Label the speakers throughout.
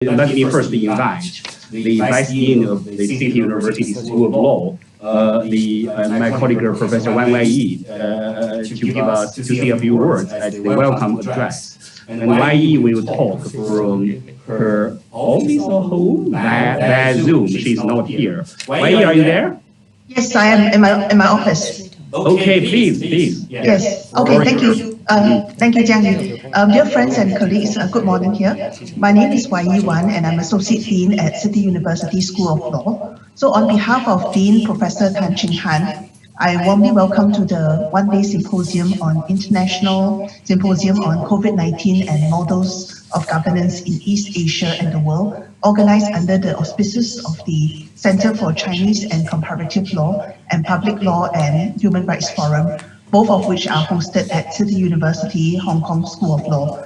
Speaker 1: Let me first invite the Vice Dean of the City University School of Law, my colleague Professor Wang Wei, to say a few words at the welcome address. And Wei will talk from her office or home via Zoom. She's not here. Wei, are you there?
Speaker 2: Yes, I am in my office.
Speaker 1: Okay, please.
Speaker 2: Yes. Okay, thank you. Thank you, Jiang Yu. Dear friends and colleagues, good morning here. My name is Wai Wan, and I'm Associate Dean at City University School of Law. So on behalf of Dean Professor Tan Ching Han, I warmly welcome to the one-day symposium on COVID-19 and models of governance in East Asia and the world, organized under the auspices of the Center for Chinese and Comparative Law and Public Law and Human Rights Forum, both of which are hosted at City University, Hong Kong School of Law.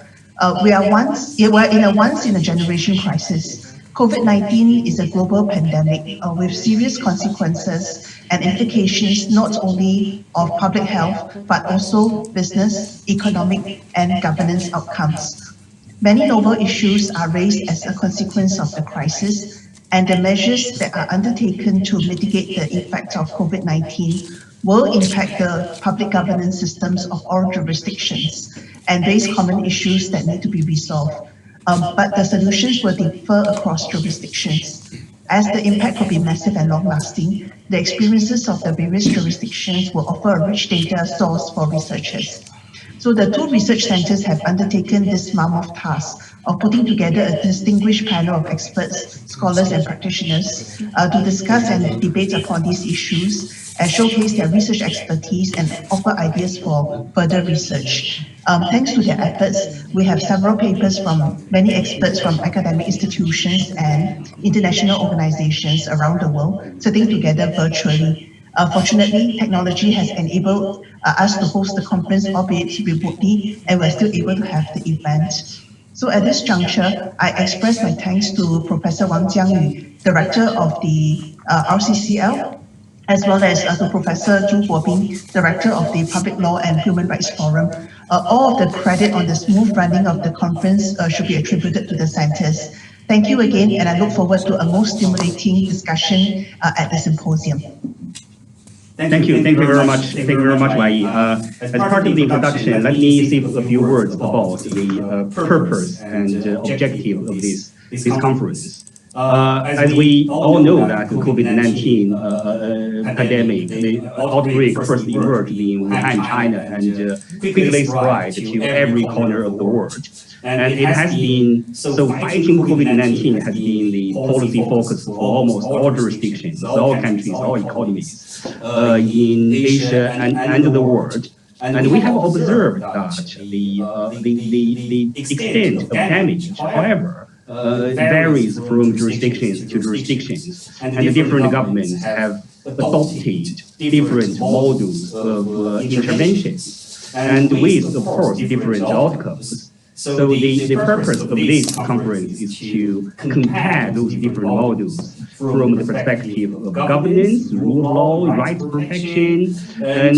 Speaker 2: We're in a once-in-a-generation crisis. COVID-19 is a global pandemic with serious consequences and implications not only of public health, but also business, economic, and governance outcomes. Many novel issues are raised as a consequence of the crisis, and the measures that are undertaken to mitigate the effects of COVID-19 will impact the public governance systems of all jurisdictions and raise common issues that need to be resolved. But the solutions will differ across jurisdictions. As the impact will be massive and long-lasting, the experiences of the various jurisdictions will offer a rich data source for researchers. So the two research centers have undertaken this mammoth task of putting together a distinguished panel of experts, scholars, and practitioners to discuss and debate upon these issues and showcase their research expertise and offer ideas for further research. Thanks to their efforts, we have several papers from many experts from academic institutions and international organizations around the world sitting together virtually. Fortunately, technology has enabled us to host the conference, albeit remotely, and we're still able to have the event. So at this juncture, I express my thanks to Professor Wang Jiangyu, Director of the RCCL, as well as to Professor Zhu Guobing, Director of the Public Law and Human Rights Forum. All of the credit on the smooth running of the conference should be attributed to the centers. Thank you again, and I look forward to a most stimulating discussion at the symposium.
Speaker 1: Thank you very much. Thank you very much, Wai. As part of the introduction, let me say a few words about the purpose and objective of this conference. As we all know that the COVID-19 pandemic, the outbreak first emerged in Wuhan, China, and quickly spread to every corner of the world. And it has been, so fighting COVID-19 has been the policy focus for almost all jurisdictions, all countries, all economies in Asia and the world. And we have observed that the extent of damage, however, varies from jurisdictions to jurisdictions, and the different governments have adopted different models of interventions, and with, of course, different outcomes. So the purpose of this conference is to compare those different models from the perspective of governance, rule of law, rights protection, and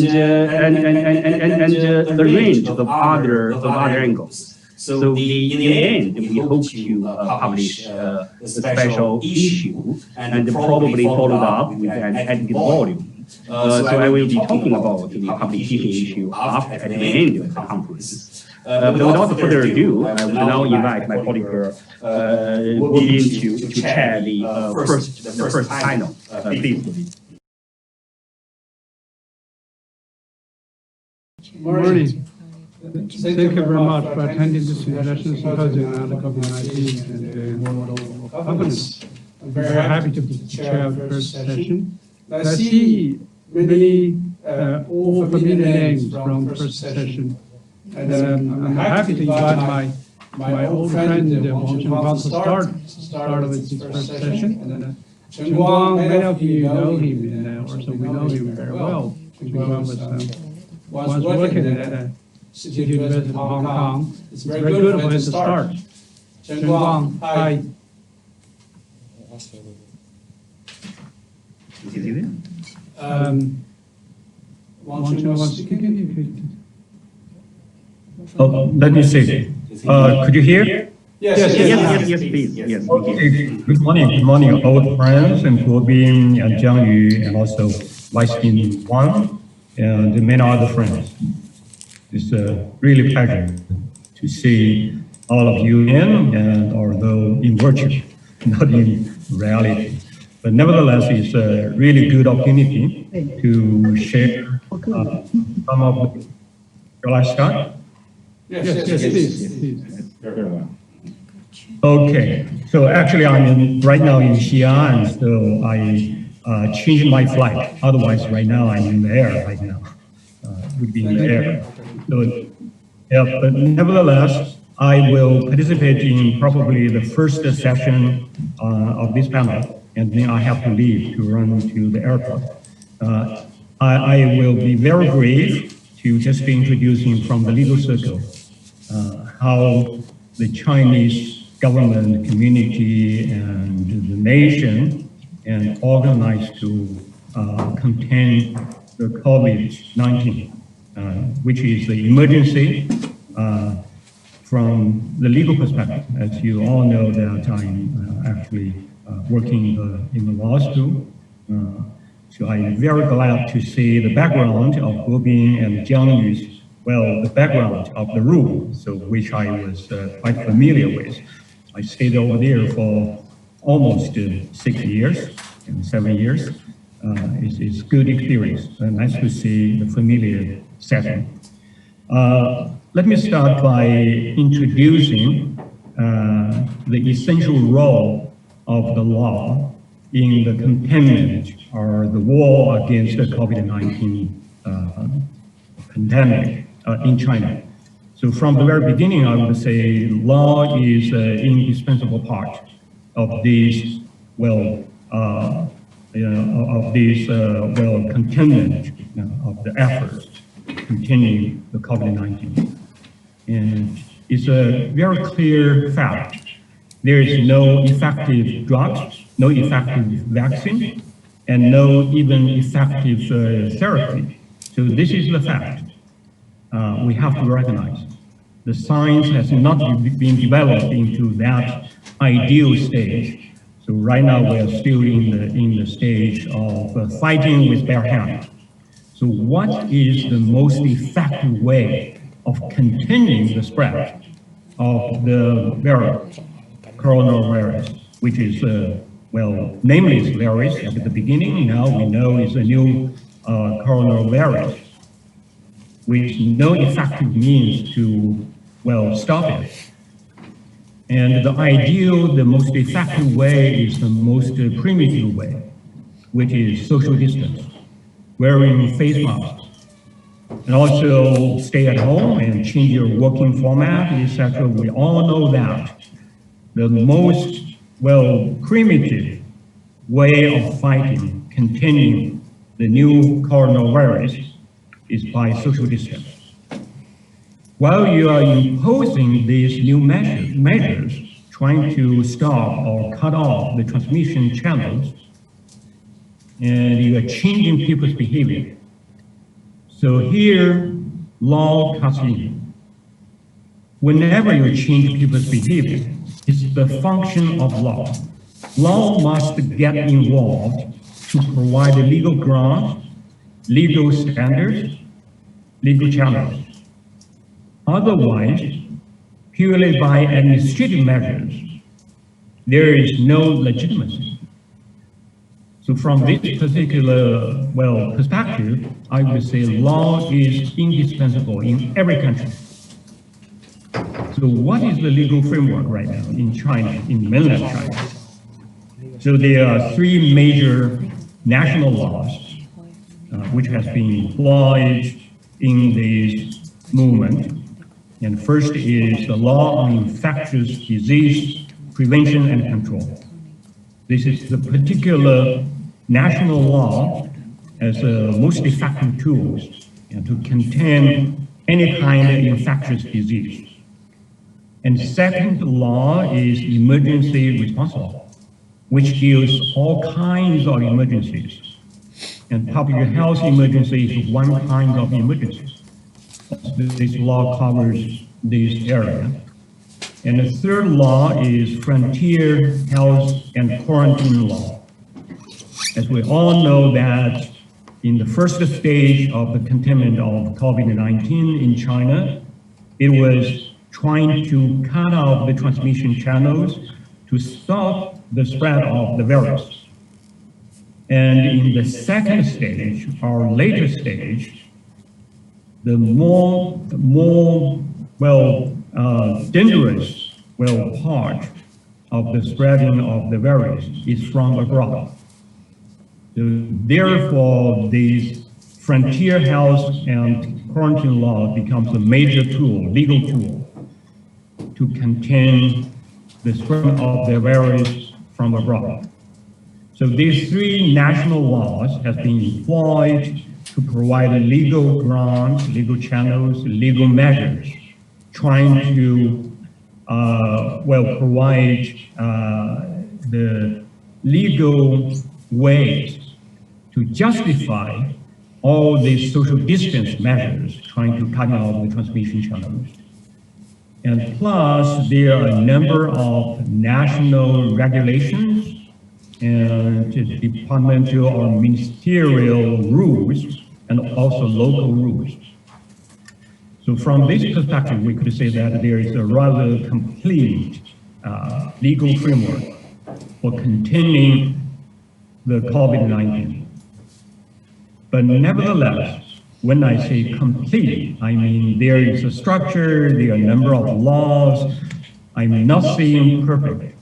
Speaker 1: a range of other angles. So in the end, we hope to publish a special issue and probably followed up with an edited volume. So I will be talking about the publication issue at the end of the conference. But without further ado, I will now invite my colleague Dean to chair the first panel. Please.
Speaker 3: Morning. Thank you very much for attending this international symposium on the COVID-19 and the model of governance. I'm very happy to chair the first session. I see many old familiar names from the first session. And I'm happy to invite my old friend Wang Chengguang to start with this first session. And Chengguang, many of you know him, and also we know him very well. Chengguang was working at City University of Hong Kong. It's very good for him to start. Chengguang, hi.
Speaker 1: Is he there?
Speaker 3: Wang Chengguang speaking.
Speaker 4: Oh, let me see. Could you hear?
Speaker 1: Yes, please. Yes, we can.
Speaker 4: Okay, good morning, old friends, and Guobin and Jiang Yu, and also Vice Dean Wang, and many other friends. It's a really pleasure to see all of you in, and although in virtual, not in reality. But nevertheless, it's a really good opportunity to share some of the. Shall I start?
Speaker 3: Yes, please.
Speaker 1: Very well.
Speaker 4: Okay, so actually right now in Xi'an, so I changed my flight. Otherwise, right now I'm in the air right now. Would be in the air. So, yeah, but nevertheless, I will participate in probably the first session of this panel, and then I have to leave to run to the airport. I will be very brief to just be introducing from the legal circle how the Chinese government, community, and the nation and organized to contain the COVID-19, which is the emergency from the legal perspective. As you all know that I'm actually working in the law school. So I'm very glad to see the background of Guobin and Jiang Yu's, well, the background of the room, so which I was quite familiar with. I stayed over there for almost 6 years and 7 years. It's good experience. Nice to see the familiar setting. Let me start by introducing the essential role of the law in the containment or the war against the COVID-19 pandemic in China. So from the very beginning, I would say law is an indispensable part of this, containment of the efforts containing the COVID-19. And it's a very clear fact. There is no effective drugs, no effective vaccine, and no even effective therapy. So this is the fact. We have to recognize the science has not been developed into that ideal stage. So right now we are still in the stage of fighting with bare hands. So what is the most effective way of containing the spread of the coronavirus, which is, namely it's virus at the beginning, now we know it's a new coronavirus, with no effective means to, stop it. And the most effective way is the most primitive way, which is social distance, wearing face masks, and also stay at home and change your working format, etc. We all know that the most, primitive way of fighting, containing the new coronavirus is by social distance. While you are imposing these new measures, trying to stop or cut off the transmission channels, and you are changing people's behavior. So here, law comes in. Whenever you change people's behavior, it's the function of law. Law must get involved to provide legal grounds, legal standards, legal channels. Otherwise, purely by administrative measures, there is no legitimacy. So from this particular, perspective, I would say law is indispensable in every country. So what is the legal framework right now in China, in mainland China? So there are 3 major national laws which has been employed in this movement. And first is the law on infectious disease prevention and control. This is the particular national law as the most effective tools to contain any kind of infectious disease. And second law is emergency response law, which deals all kinds of emergencies. And public health emergency is one kind of emergency. This law covers this area. And the third law is Frontier Health and Quarantine Law. As we all know that in the first stage of the containment of COVID-19 in China, it was trying to cut off the transmission channels to stop the spread of the virus. And in the second stage, or later stage, the more dangerous part of the spreading of the virus is from abroad. So therefore, this frontier health and quarantine law becomes a major tool, legal tool, to contain the spread of the virus from abroad. So these three national laws have been employed to provide legal grounds, legal channels, legal measures, trying to provide the legal ways to justify all these social distance measures, trying to cut off the transmission channels. And plus, there are a number of national regulations and departmental or ministerial rules, and also local rules. So from this perspective, we could say that there is a rather complete legal framework for containing the COVID-19. But nevertheless, when I say complete, I mean there is a structure, there are a number of laws. I'm not saying perfect.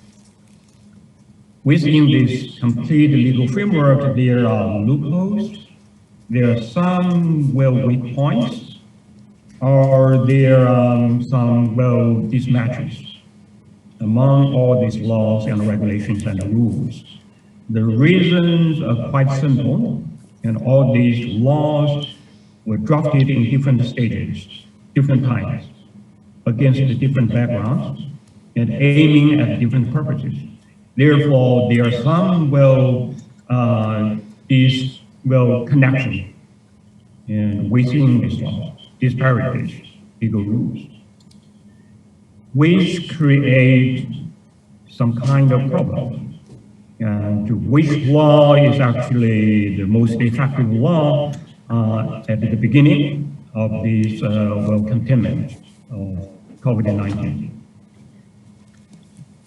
Speaker 4: Within this complete legal framework, there are loopholes, there are some weak points, or there are some mismatches among all these laws and regulations and rules. The reasons are quite simple, and all these laws were drafted in different stages, different times, against the different backgrounds, and aiming at different purposes. Therefore, there are some connection and within these laws, disparities, legal rules, which create some kind of problem. And which law is actually the most effective law at the beginning of this containment of COVID-19.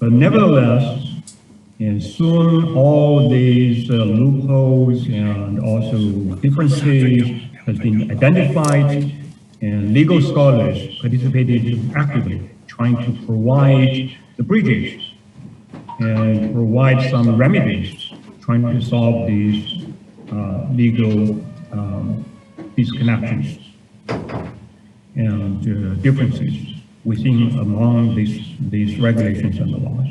Speaker 4: But nevertheless, and soon all these loopholes and also differences has been identified, and legal scholars participated actively, trying to provide the bridges and provide some remedies, trying to solve these legal disconnections and differences among these regulations and the laws.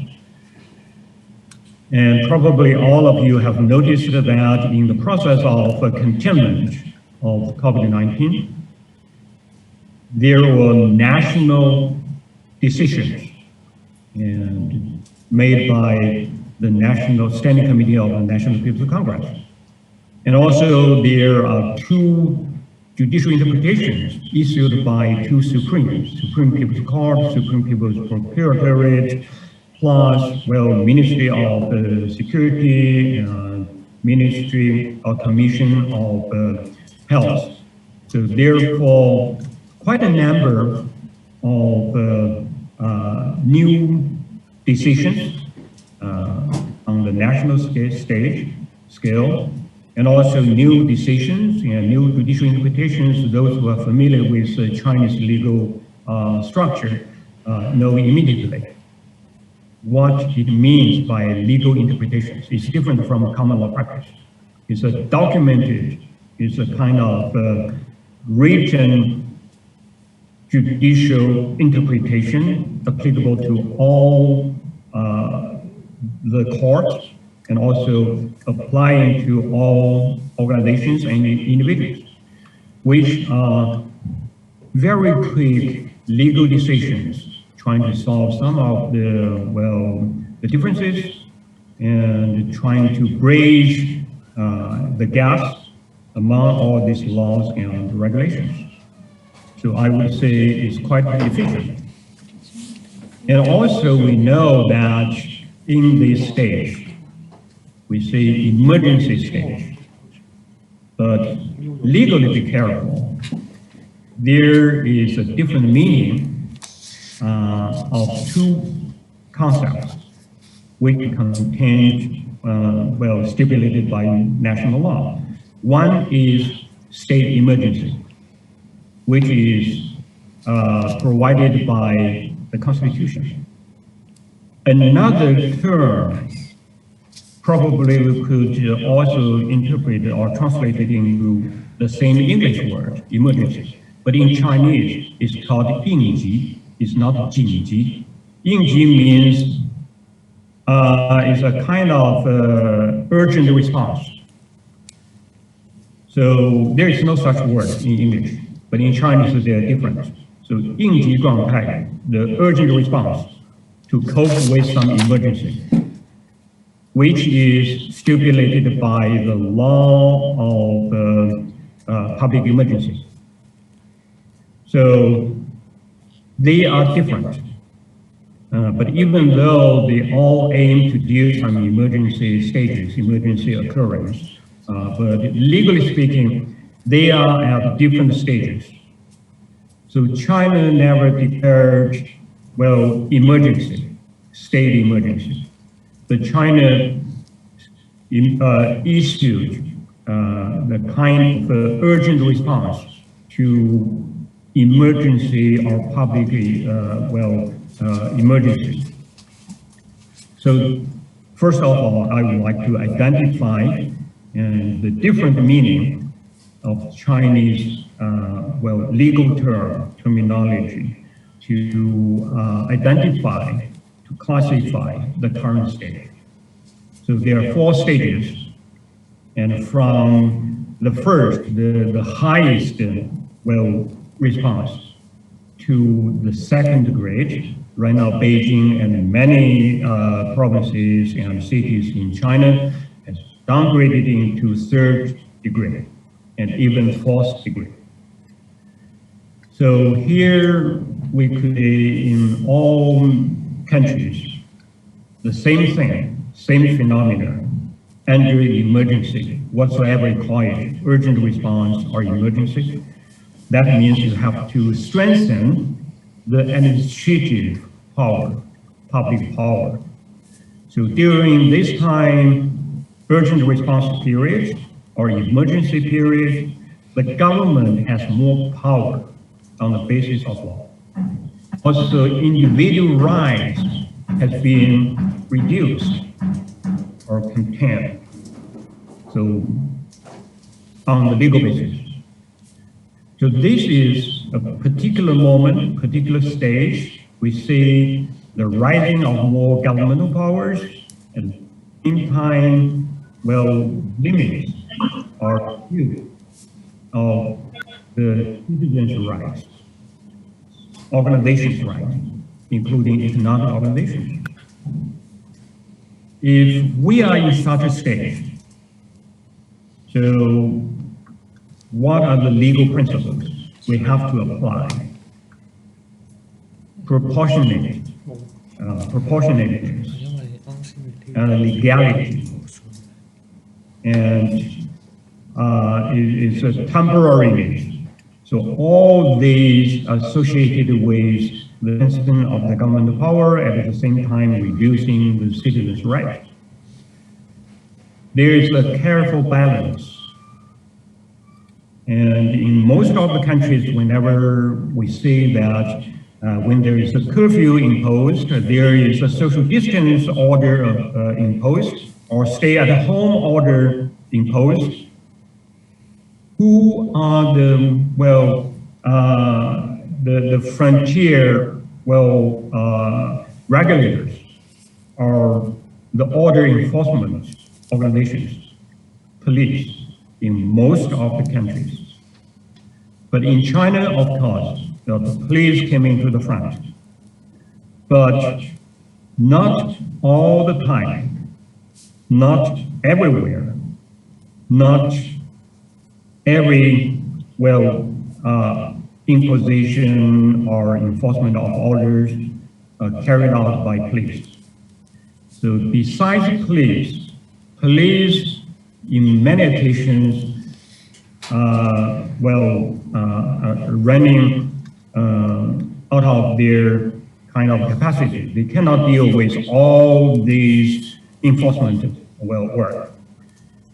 Speaker 4: And probably all of you have noticed that in the process of containment of COVID-19, there were national decisions and made by the National Standing Committee of the National People's Congress. And also there are two judicial interpretations issued by two Supreme People's Court, Supreme People's Procuratorate, plus, Ministry of Security and Ministry or Commission of Health. So therefore, quite a number of new decisions on the national scale, and also new decisions and new judicial interpretations. Those who are familiar with Chinese legal structure know immediately what it means by legal interpretations. It's different from common law practice. It's a documented, it's a kind of written judicial interpretation applicable to all the courts, and also applying to all organizations and individuals, which are very quick legal decisions, trying to solve some of the differences and trying to bridge the gaps among all these laws and regulations. So I would say it's quite efficient. And also we know that in this stage, we say emergency stage, but legally be careful. There is a different meaning of two concepts which contain, well, stipulated by national law. One is state emergency, which is provided by the Constitution. Another term probably we could also interpret or translate it into the same English word, emergency. But in Chinese, it's called 应急, it's not 紧急. 应急 means it's a kind of urgent response. So there is no such word in English, but in Chinese they are different. So 应急状态, the urgent response to cope with some emergency, which is stipulated by the law of public emergency. So they are different. But even though they all aim to deal some emergency stages, emergency occurrence, but legally speaking, they are at different stages. So China never declared, well, emergency, state emergency. But China issued the kind of urgent response to emergency or public, emergency. So first of all, I would like to identify the different meaning of Chinese, legal terminology to identify, to classify the current state. So there are 4 stages, and from the first, the highest, response to the second grade. Right now, Beijing and many provinces and cities in China has downgraded into 3rd degree and even 4th degree. So here we could, in all countries, the same thing, same phenomena, under emergency, whatsoever you call it, urgent response or emergency. That means you have to strengthen the administrative power, public power. So during this time, urgent response period or emergency period, the government has more power on the basis of law. Also, individual rights has been reduced or contained. So on the legal basis. So this is a particular moment, particular stage. We see the rising of more governmental powers and in time, limits or view of the citizens' rights, organizations' rights, including economic organizations. If we are in such a stage, so what are the legal principles we have to apply? Proportionateness, legality, and it's a temporariness. So all these associated with the strengthening of the governmental power at the same time reducing the citizens' rights. There is a careful balance. And in most of the countries, whenever we see that when there is a curfew imposed, there is a social distance order imposed, or stay-at-home order imposed, who are the frontier regulators or the order enforcement organizations, police, in most of the countries. But in China, of course, the police came into the front, but not all the time, not everywhere, not every, imposition or enforcement of orders carried out by police. So besides police in many occasions running out of their kind of capacity. They cannot deal with all these enforcement work.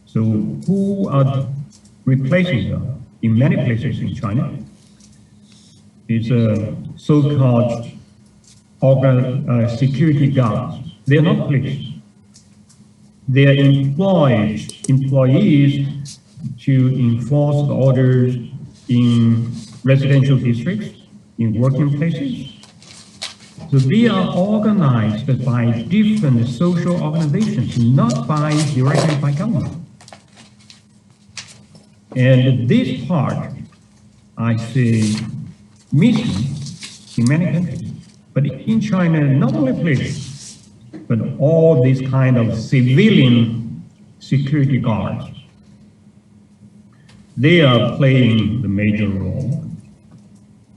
Speaker 4: So who are replacing them in many places in China is so-called security guards. They are not police. They are employees to enforce the orders in residential districts, in working places. So they are organized by different social organizations, not directly by government. And this part, I say, missing in many countries. But in China, not only police, but all these kind of civilian security guards, they are playing the major role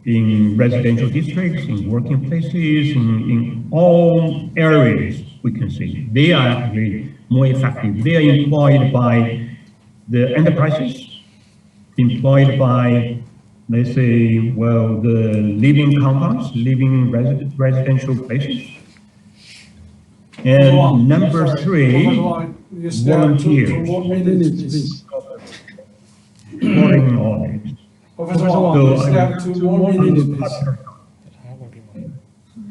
Speaker 4: in residential districts, in working places, in all areas we can see. They are actually more effective. They are employed by the enterprises, employed by, let's say, the living compounds, living residential places. And number three, volunteers. Foreign orders.
Speaker 5: Professor Wang, you still have 2 more minutes, please.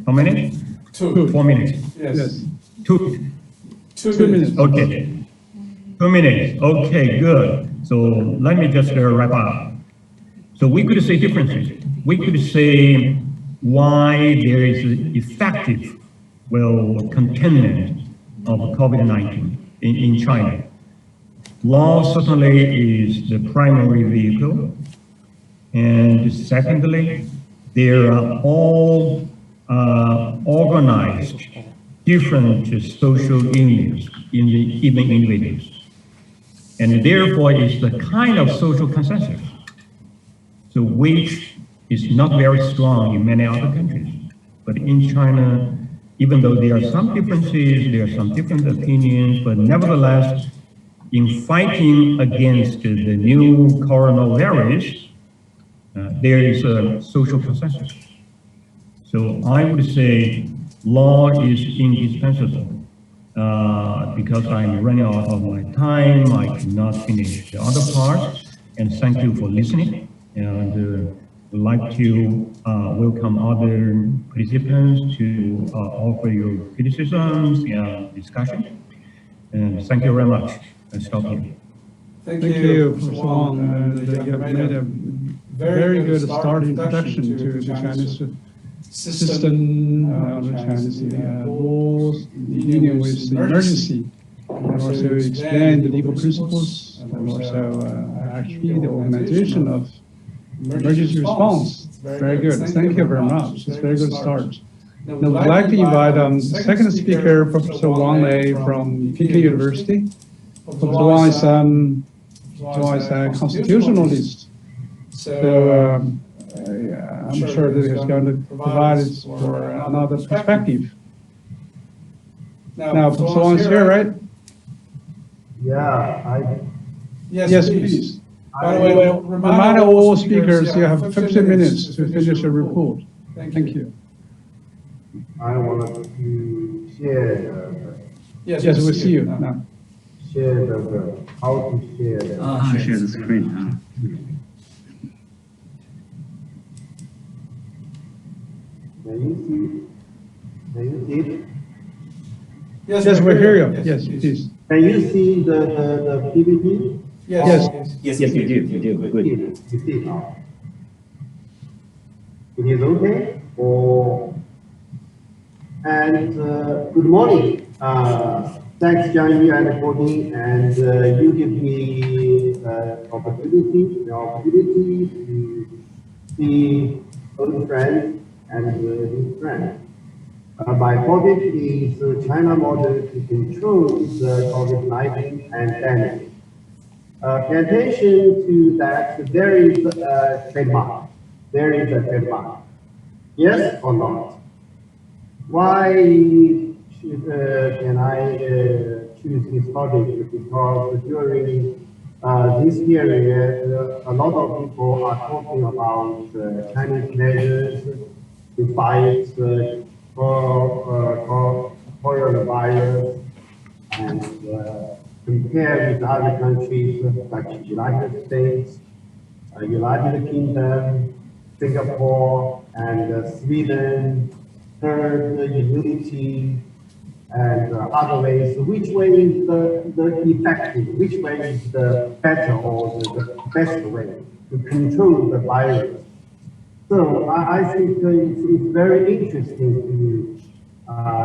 Speaker 4: How many?
Speaker 5: 2.
Speaker 4: 4 minutes.
Speaker 5: Yes.
Speaker 4: 2.
Speaker 5: 2 minutes.
Speaker 4: Okay. 2 minutes. Okay, good. So let me just wrap up. So we could say differences. We could say why there is effective, containment of COVID-19 in China. Law certainly is the primary vehicle. And secondly, there are all organized different social unions in even individuals. And therefore is the kind of social consensus, so which is not very strong in many other countries. But in China, even though there are some differences, there are some different opinions, but nevertheless, in fighting against the new coronavirus, there is a social consensus. So I would say law is indispensable. Because I'm running out of my time, I cannot finish the other parts. And thank you for listening. And would like to welcome other participants to offer your criticisms and discussion. And thank you very much. Let's stop here.
Speaker 3: Thank you, Professor Wang. You have made a very good start introduction to the Chinese system, the Chinese laws dealing with the emergency, and also explain the legal principles, and also actually the organization of emergency response. Very good. Thank you very much. It's a very good start. Now, we'd like to invite the second speaker, Professor Wang Lei from Peking University. Professor Wang is a constitutionalist. So I'm sure that he's going to provide it for another perspective. Now, Professor Wang is here, right?
Speaker 6: Yeah,
Speaker 3: Yes, please. By the way, remind all speakers you have 15 minutes to finish your report. Thank you.
Speaker 6: I want to share.
Speaker 3: Yes, we see you now.
Speaker 6: Share how to share.
Speaker 1: Share the screen.
Speaker 6: Can you see it?
Speaker 3: Yes, we hear you. Yes, please.
Speaker 6: Can you see the PPT?
Speaker 3: Yes.
Speaker 1: Yes, you do. You do. Good.
Speaker 6: You see now. It is okay. And good morning. Thanks, Jiang and Cody, and you give me the opportunity to see old friends and new friends. My topic is China model to control the COVID-19 pandemic. Pay attention to that. There is a trademark. There is a trademark. Yes or not? Why can I choose this topic? Because during this period, a lot of people are talking about Chinese measures to fight coronavirus and compare with other countries like United States, United Kingdom, Singapore, and Sweden, herd immunity, and other ways. Which way is the effective? Which way is the better or the best way to control the virus? So I think it's very interesting to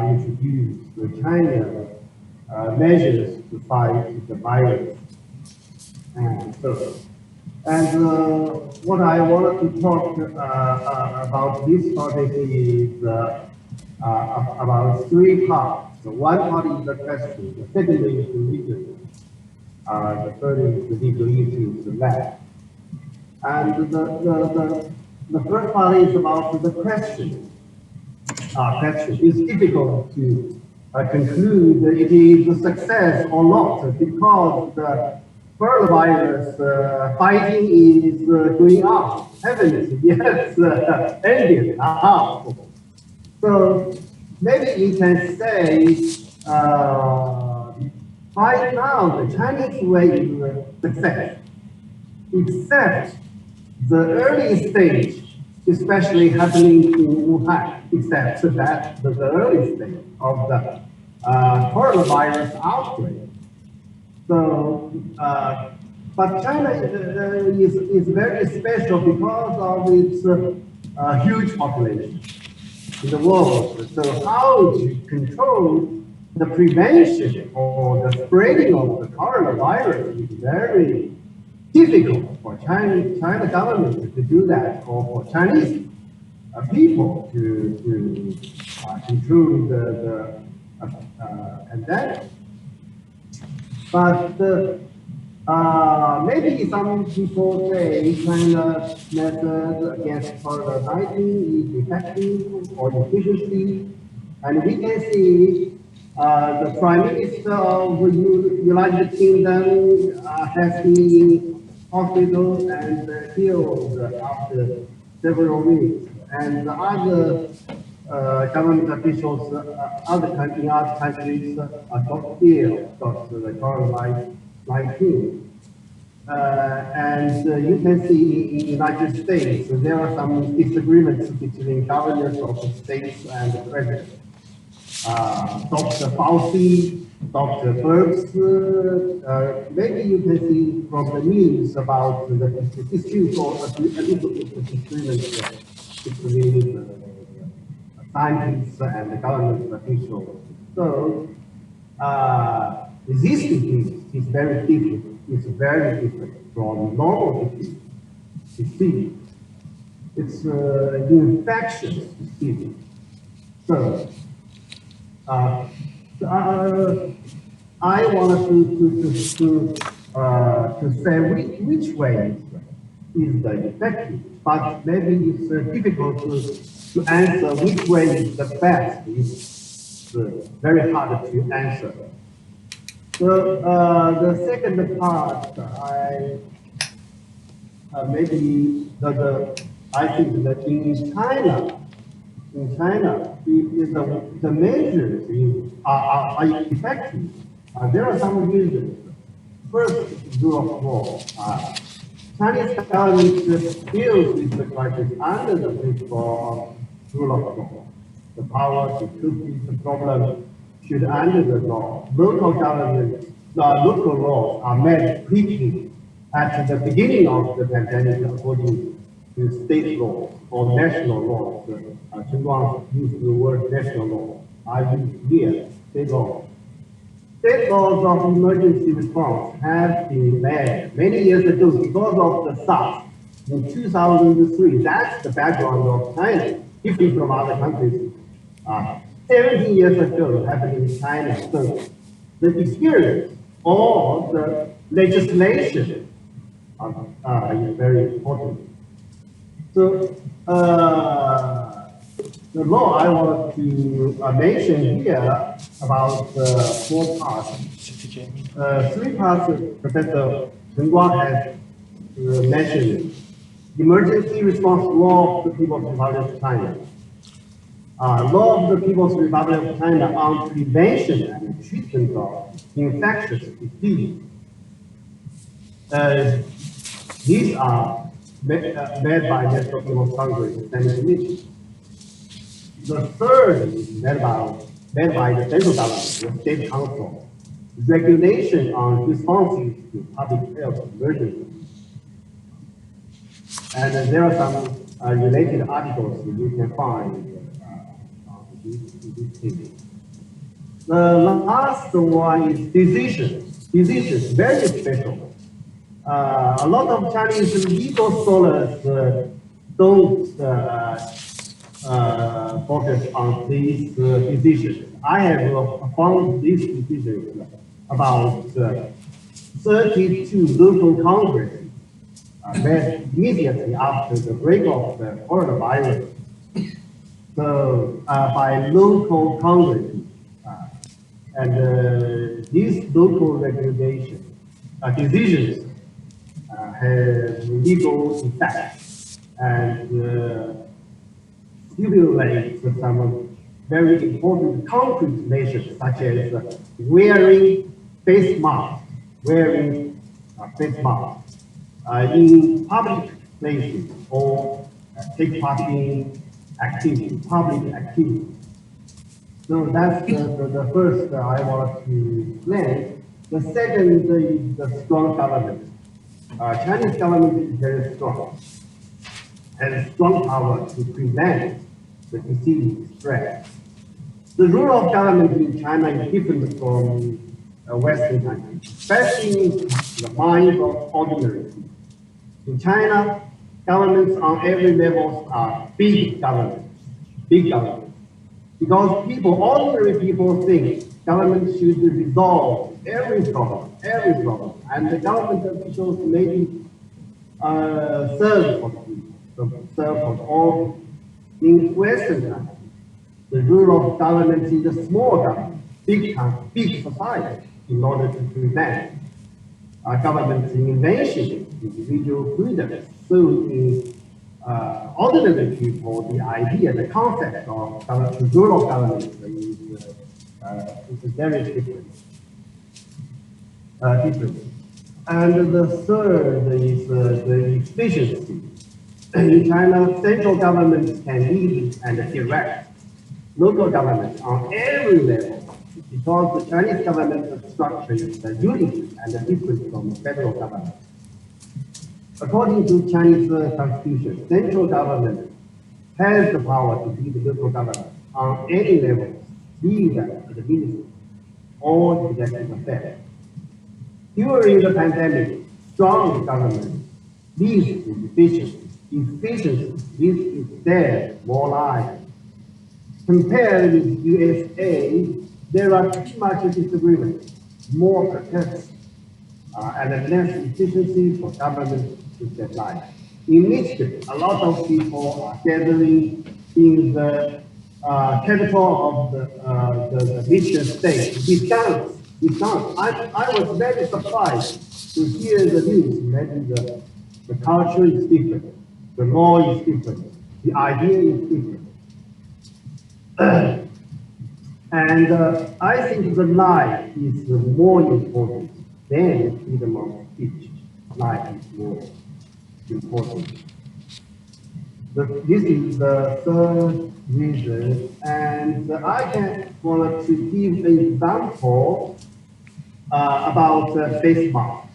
Speaker 6: introduce the China measures to fight the virus. And what I wanted to talk about this topic is about three parts. So one part is the question, the second is the reason, the third is the legal issues, the lab. And the first part is about the question. It's difficult to conclude that it is a success or not because the coronavirus fighting is going on, haven't yet ended now. So maybe we can say right now the Chinese way is a success, except the early stage, especially happening in Wuhan, except that the early stage of the coronavirus outbreak. So, but China is very special because of its huge population in the world. So how to control the prevention or the spreading of the coronavirus is very difficult for China government to do that, or for Chinese people to control the pandemic. But maybe some people say China's method against COVID-19 is effective or efficiency, and we can see the Prime Minister of the United Kingdom has been in hospital and healed after several weeks, and the other government officials, other countries are got ill, got the COVID-19. And you can see in the United States, there are some disagreements between governors of the states and the president. Dr. Fauci, Dr. Birx, maybe you can see from the news about the dispute or a little bit of disagreement between scientists and the government officials. So, resisting is very different. It's very different from normal disease. It's infectious disease. So, I wanted to say which way is the effective, but maybe it's difficult to answer which way is the best. It's very hard to answer. So the second part, I think that in China, the measures are effective. There are some reasons. First, rule of law. Chinese government deals with the crisis under the principle of rule of law. The power to treat the problem should under the law. Local government, local laws are made quickly at the beginning of the pandemic according to state laws or national laws. To use the word national law, I use here state law. State laws of emergency response have been made many years ago because of the SARS in 2003. That's the background of China, different from other countries. 17 years ago happened in China. So the experience or the legislation is very important. So The law I want to mention here about 4 parts. 3 parts Professor Chen Guang has mentioned. Emergency response law of the People's Republic of China. Law of the People's Republic of China on prevention and treatment of infectious disease. These are made by National People's Congress and Commission. The third is made by the central government, the State Council. Regulation on responses to public health emergencies. And there are some related articles you can find in this table. The last one is decisions. Decisions, very special. A lot of Chinese legal scholars don't focus on these decisions. I have found these decisions about 32 local congresses met immediately after the break of the coronavirus. So by local congresses, and these local recommendations, decisions have legal effect and stimulate some very important concrete measures such as wearing face masks, in public places or take part in public activity. So that's the first I want to explain. The second is the strong government. Chinese government is very strong, has strong power to prevent the disease spread. The role of government in China is different from Western countries, especially in the mind of ordinary people. In China, governments on every level are big governments, because ordinary people think government should resolve every problem, and the government officials maybe serve for the people, serve for all. In Western countries, the role of government is a small government, big society, in order to prevent government's invention, individual freedom. So in ordinary people, the idea, the concept of the role of government is very different. And the third is the efficiency. In China, central government can lead and direct local government on every level, because the Chinese government structure is unique and different from the federal government. According to Chinese constitution, central government has the power to lead the local government on any level, be it the ministry or executive affairs. During the pandemic, strong government leads to efficiency. Efficiency leads to death, more lives. Compared with USA, there are too much disagreement, more protests, and less efficiency for government to save lives. In Michigan, a lot of people are gathering in the capital of the Michigan state, Wisconsin. I was very surprised to hear the news. Maybe the culture is different, the law is different, the idea is different. And I think the life is more important than freedom of speech. Life is more important. This is the third reason, and I want to give an example about face mask.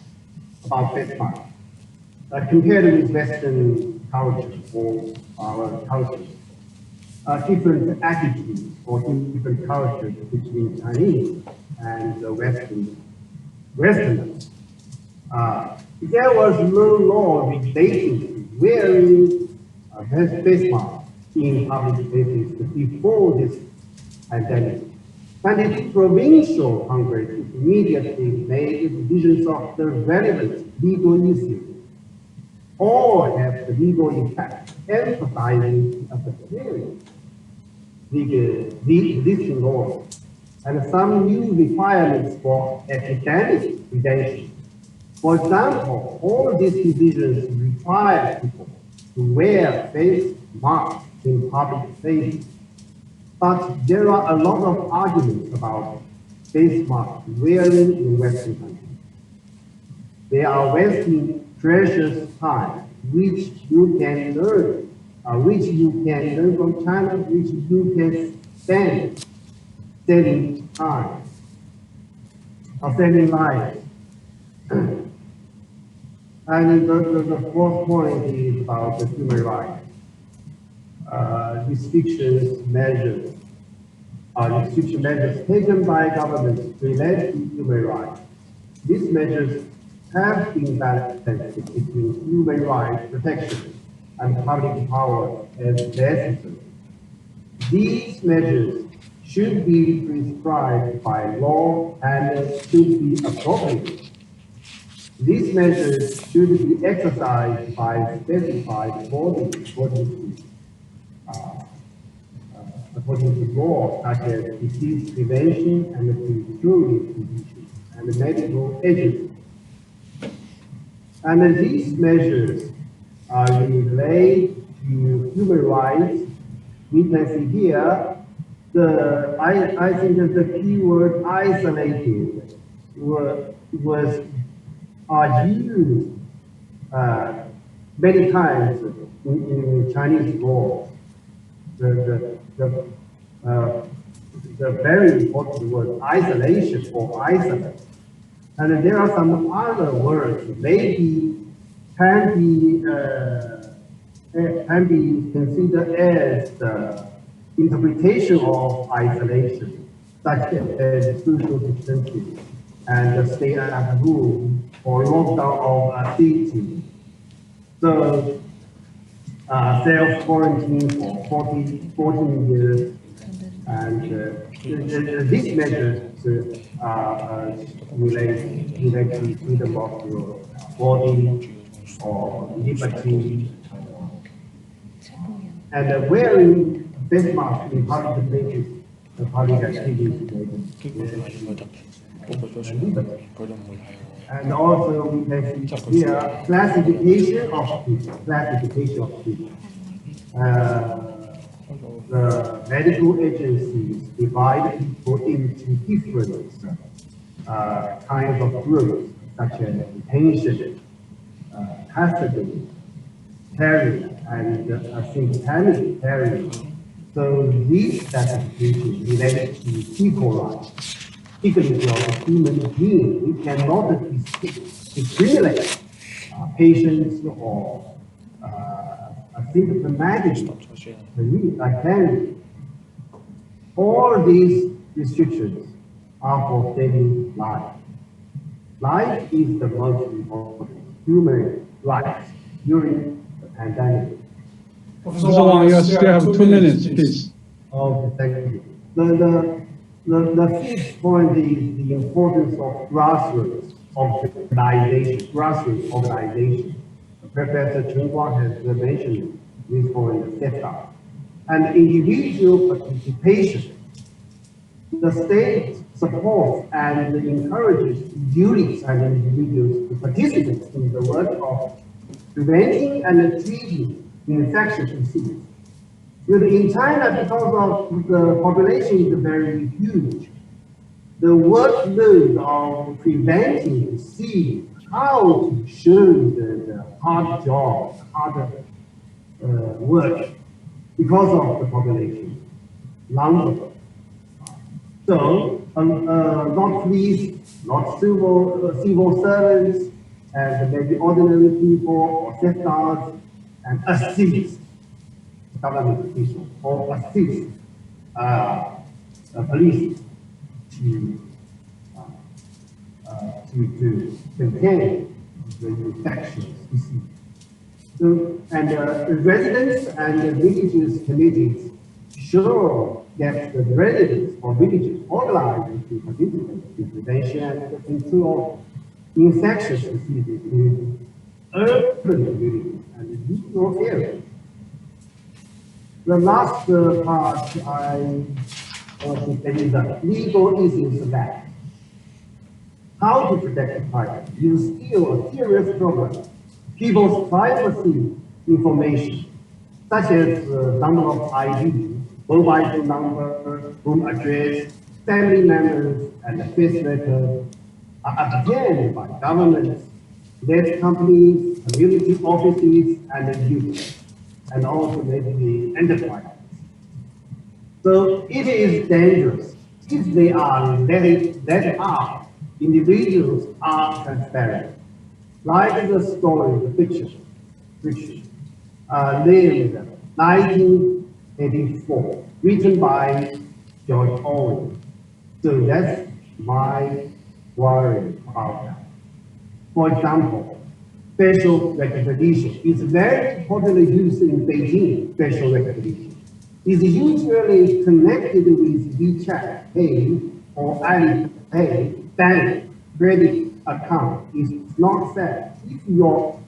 Speaker 6: Compared with Western culture or our culture, different attitudes or different cultures between Chinese and the Westerners. There was no law relating to wearing face mask in public places before this pandemic. 22 provincial congresses immediately made decisions of the relevant legal issues. All have the legal effect, emphasizing the period. the existing laws and some new requirements for epidemic prevention. For example, all these divisions require people to wear face masks in public places. But there are a lot of arguments about face mask wearing in Western countries. They are wasting precious time, which you can learn from China, which you can spend saving time or saving lives. And the fourth point is about the human rights. Restriction measures taken by governments relate to human rights. These measures have been balanced between human rights protection and public power as necessary. These measures should be prescribed by law and should be appropriate. These measures should be exercised by specified bodies according to law, such as disease prevention and control diseases and medical agencies. And these measures are related to human rights. We can see here, I think that the keyword isolated are used many times in Chinese law. The very important word isolation or isolate. And there are some other words maybe can be considered as the interpretation of isolation, such as social distancing and the stay at home or lockdown of a city. So self-quarantine for 14 years, and these measures relate to freedom of your body or liberty. And wearing face masks in public places, public activities, and also we can see here classification of people. The medical agencies divide people into different kinds of groups, such as detention, custody, carrying, and simultaneous carrying. So these classifications relate to people rights. Dignity of a human being, we cannot discriminate patients or symptomatic candidate. All these restrictions are for saving life. Life is the most important human right during the pandemic.
Speaker 3: Professor Wang, you still have 2 minutes, please.
Speaker 6: Oh, thank you. The fifth point is the importance of grassroots organization. Professor Chen Guang has mentioned this point several. And individual participation. The state supports and encourages units and individuals to participate in the work of preventing and treating infectious diseases. In China, because of the population is very huge, the workload of preventing disease, how to show the hard job, hard work, because of the population number. So, not police, not civil servants, and maybe ordinary people or sectors, and assist government officials or assist police to contain the infectious disease. So, and residents and villages committees should get the residents or villages organized to participate in prevention and control infectious diseases in urban communities and rural areas. The last part I want to say is the legal issues that how to protect privacy is still a serious problem. People's privacy information, such as number of ID, mobile number, home address, family members, and face record, are obtained by governments, net companies, community offices, and users, and also maybe enterprises. So it is dangerous if they are let out. Individuals are transparent. Like the story, the fiction, named 1984, written by George Orwell. So that's my worry about that. For example, facial recognition is very popularly used in Beijing. Facial recognition is usually connected with WeChat Pay or Alipay bank credit account. Is not said if your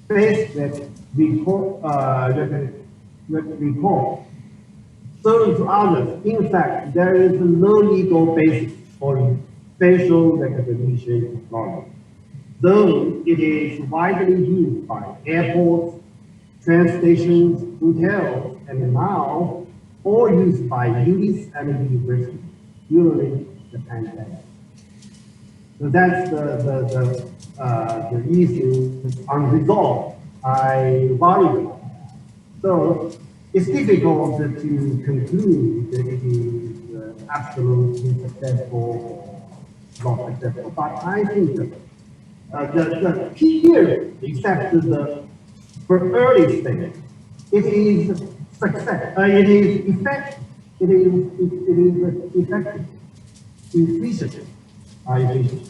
Speaker 6: face report serves others. In fact, there is no legal basis for facial recognition technology, though it is widely used by airports, train stations, hotels, and now all used by youths and universities during the pandemic. So that's the issue unresolved. I worry about that. So it's difficult to conclude that it is absolutely successful or not successful. But I think the period, except for early stage, it is success. It is effective. It is effective. Efficient. Efficient.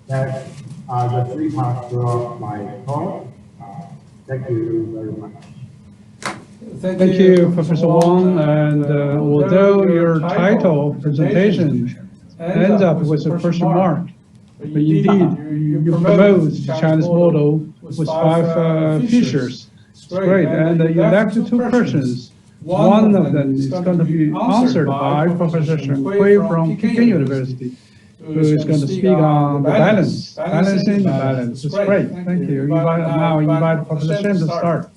Speaker 6: That are the three parts of my talk. Thank you very much.
Speaker 3: Thank you, Professor Wang. And although your title presentation ends up with a question mark, but indeed you promote the Chinese model with 5 features. It's great. And you left 2 questions. One of them is going to be answered by Professor Shen Hui from Peking University, who is going to speak on the balancing the balance. It's great. Thank you. Now invite Professor Shen to start.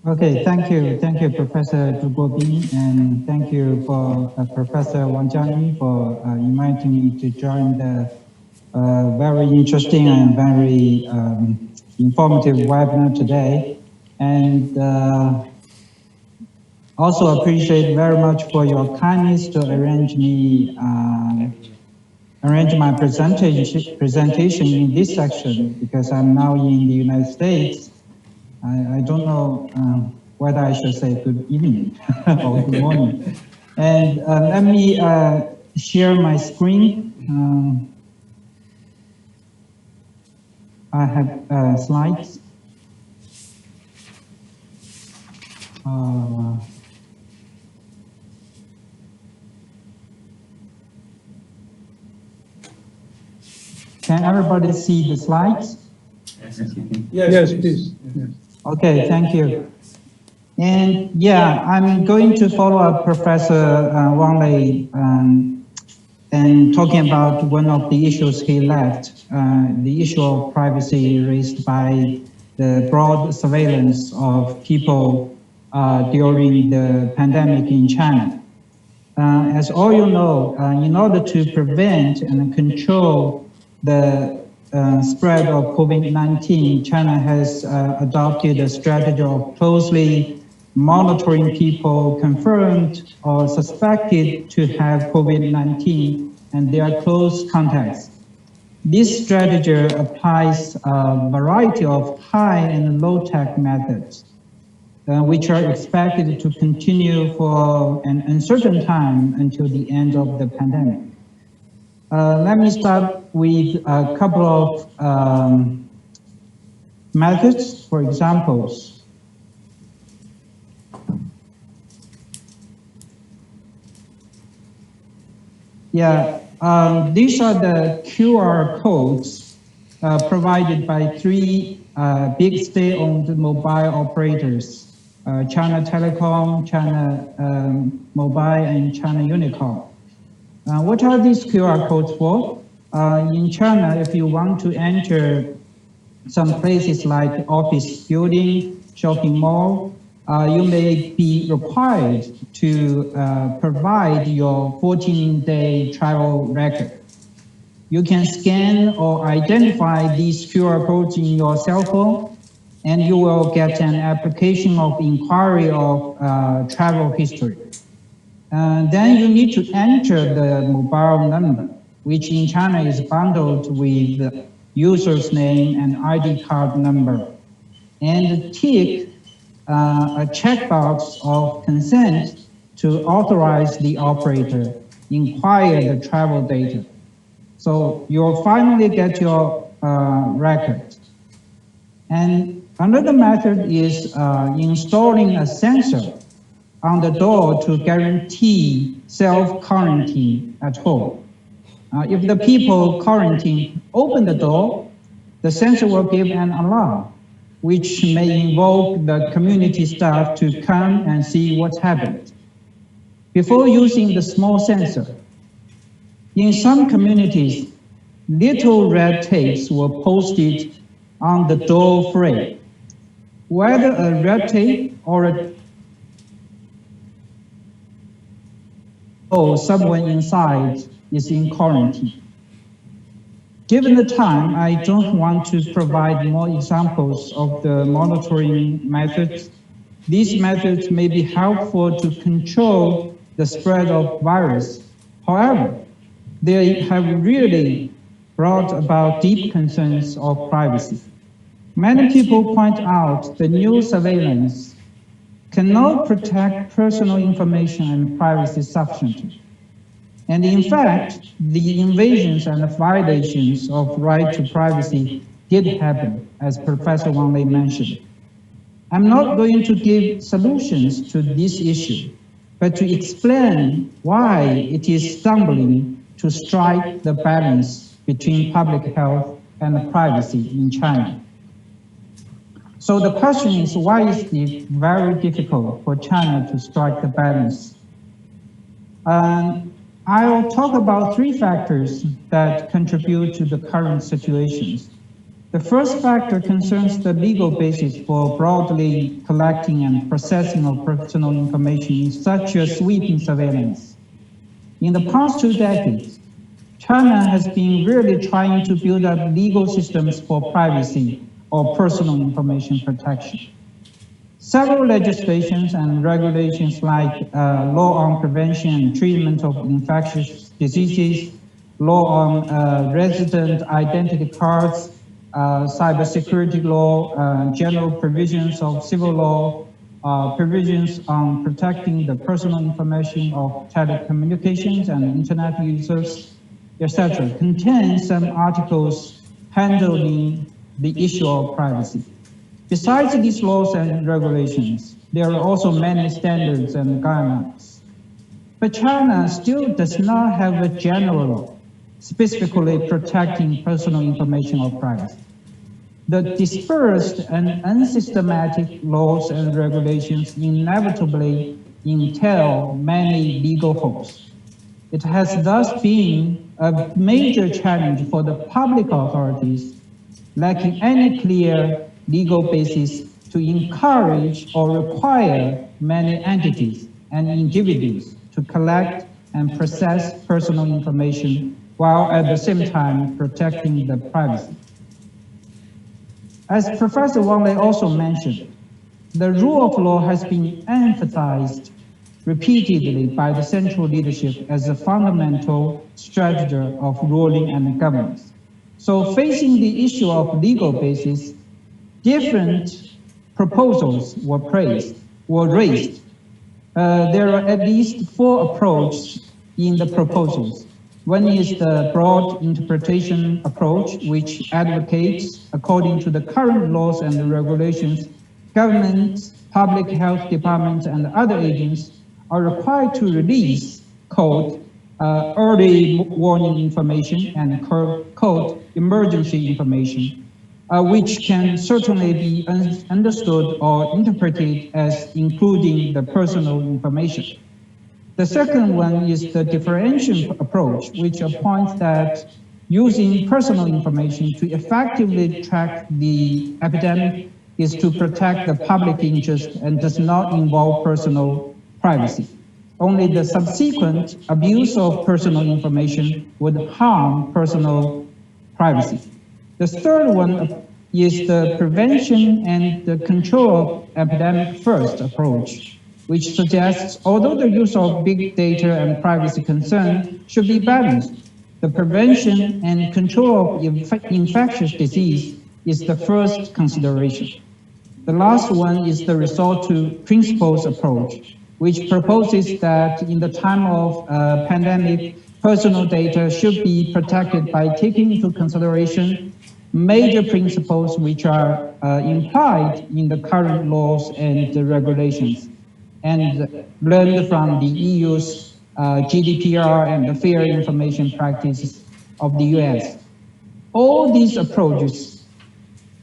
Speaker 7: Okay, thank you. Thank you, Professor Zhu Guobin, and thank you for Professor Wang Jiangyi for inviting me to join the very interesting and very informative webinar today. And also appreciate very much for your kindness to arrange my presentation in this section, because I'm now in the United States. I don't know whether I should say good evening or good morning. And let me share my screen. I have slides. Can everybody see the slides?
Speaker 3: Yes, please. Yes.
Speaker 7: Okay, thank you. And yeah, I'm going to follow up Professor Wang Lei and talking about one of the issues he left, the issue of privacy raised by the broad surveillance of people during the pandemic in China. As all you know, in order to prevent and control the spread of COVID-19, China has adopted a strategy of closely monitoring people confirmed or suspected to have COVID-19 and their close contacts. This strategy applies a variety of high and low-tech methods, which are expected to continue for an uncertain time until the end of the pandemic. Let me start with a couple of methods, for examples. Yeah, these are the QR codes provided by three big state-owned mobile operators, China Telecom, China Mobile, and China Unicom. What are these QR codes for? In China, if you want to enter some places like office building, shopping mall, you may be required to provide your 14-day travel record. You can scan or identify these QR codes in your cell phone, and you will get an application of inquiry of travel history. Then you need to enter the mobile number, which in China is bundled with the user's name and ID card number, and tick a checkbox of consent to authorize the operator inquire the travel data. So you'll finally get your record. And another method is installing a sensor on the door to guarantee self-quarantine at home. If the people quarantine open the door, the sensor will give an alarm, which may invoke the community staff to come and see what happened. Before using the small sensor, in some communities, little red tapes were posted on the door frame. Whether a red tape or someone inside is in quarantine. Given the time, I don't want to provide more examples of the monitoring methods. These methods may be helpful to control the spread of virus. However, they have really brought about deep concerns of privacy. Many people point out the new surveillance cannot protect personal information and privacy sufficiently. And in fact, the invasions and violations of right to privacy did happen, as Professor Wang Lei mentioned. I'm not going to give solutions to this issue, but to explain why it is stumbling to strike the balance between public health and privacy in China. So the question is, why is it very difficult for China to strike the balance? I'll talk about three factors that contribute to the current situations. The first factor concerns the legal basis for broadly collecting and processing of personal information, such as sweeping surveillance. In the past 2 decades, China has been really trying to build up legal systems for privacy or personal information protection. Several legislations and regulations like law on prevention and treatment of infectious diseases, law on resident identity cards, cybersecurity law, general provisions of civil law, provisions on protecting the personal information of telecommunications and internet users, etc., contain some articles handling the issue of privacy. Besides these laws and regulations, there are also many standards and guidelines. But China still does not have a general law specifically protecting personal information or privacy. The dispersed and unsystematic laws and regulations inevitably entail many legal holes. It has thus been a major challenge for the public authorities, lacking any clear legal basis to encourage or require many entities and individuals to collect and process personal information while at the same time protecting the privacy. As Professor Wang Lei also mentioned, the rule of law has been emphasized repeatedly by the central leadership as a fundamental strategy of ruling and governance. So facing the issue of legal basis, different proposals were raised. There are at least 4 approaches in the proposals. One is the broad interpretation approach, which advocates, according to the current laws and regulations, governments, public health departments, and other agents are required to release, quote, early warning information, and code emergency information, which can certainly be understood or interpreted as including the personal information. The second one is the differentiation approach, which points that using personal information to effectively track the epidemic is to protect the public interest and does not involve personal privacy. Only the subsequent abuse of personal information would harm personal privacy. The third one is the prevention and the control of epidemic first approach, which suggests although the use of big data and privacy concern should be balanced, the prevention and control of infectious disease is the first consideration. The last one is the resort to principles approach, which proposes that in the time of pandemic, personal data should be protected by taking into consideration major principles which are implied in the current laws and the regulations, and learned from the EU's GDPR and the fair information practices of the US. All these approaches,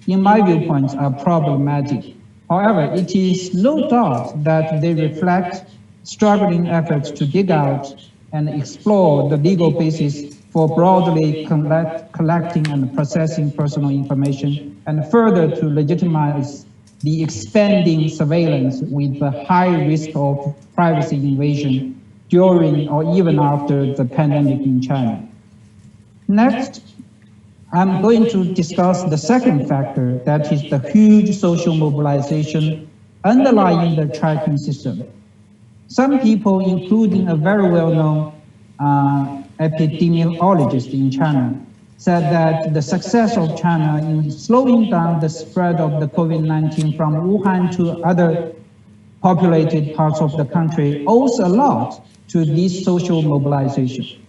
Speaker 7: in my viewpoints, are problematic. However, it is no doubt that they reflect struggling efforts to dig out and explore the legal basis for broadly collecting and processing personal information, and further to legitimize the expanding surveillance with the high risk of privacy invasion during or even after the pandemic in China. Next, I'm going to discuss the second factor, that is the huge social mobilization underlying the tracking system. Some people, including a very well-known epidemiologist in China, said that the success of China in slowing down the spread of the COVID-19 from Wuhan to other populated parts of the country owes a lot to this social mobilization.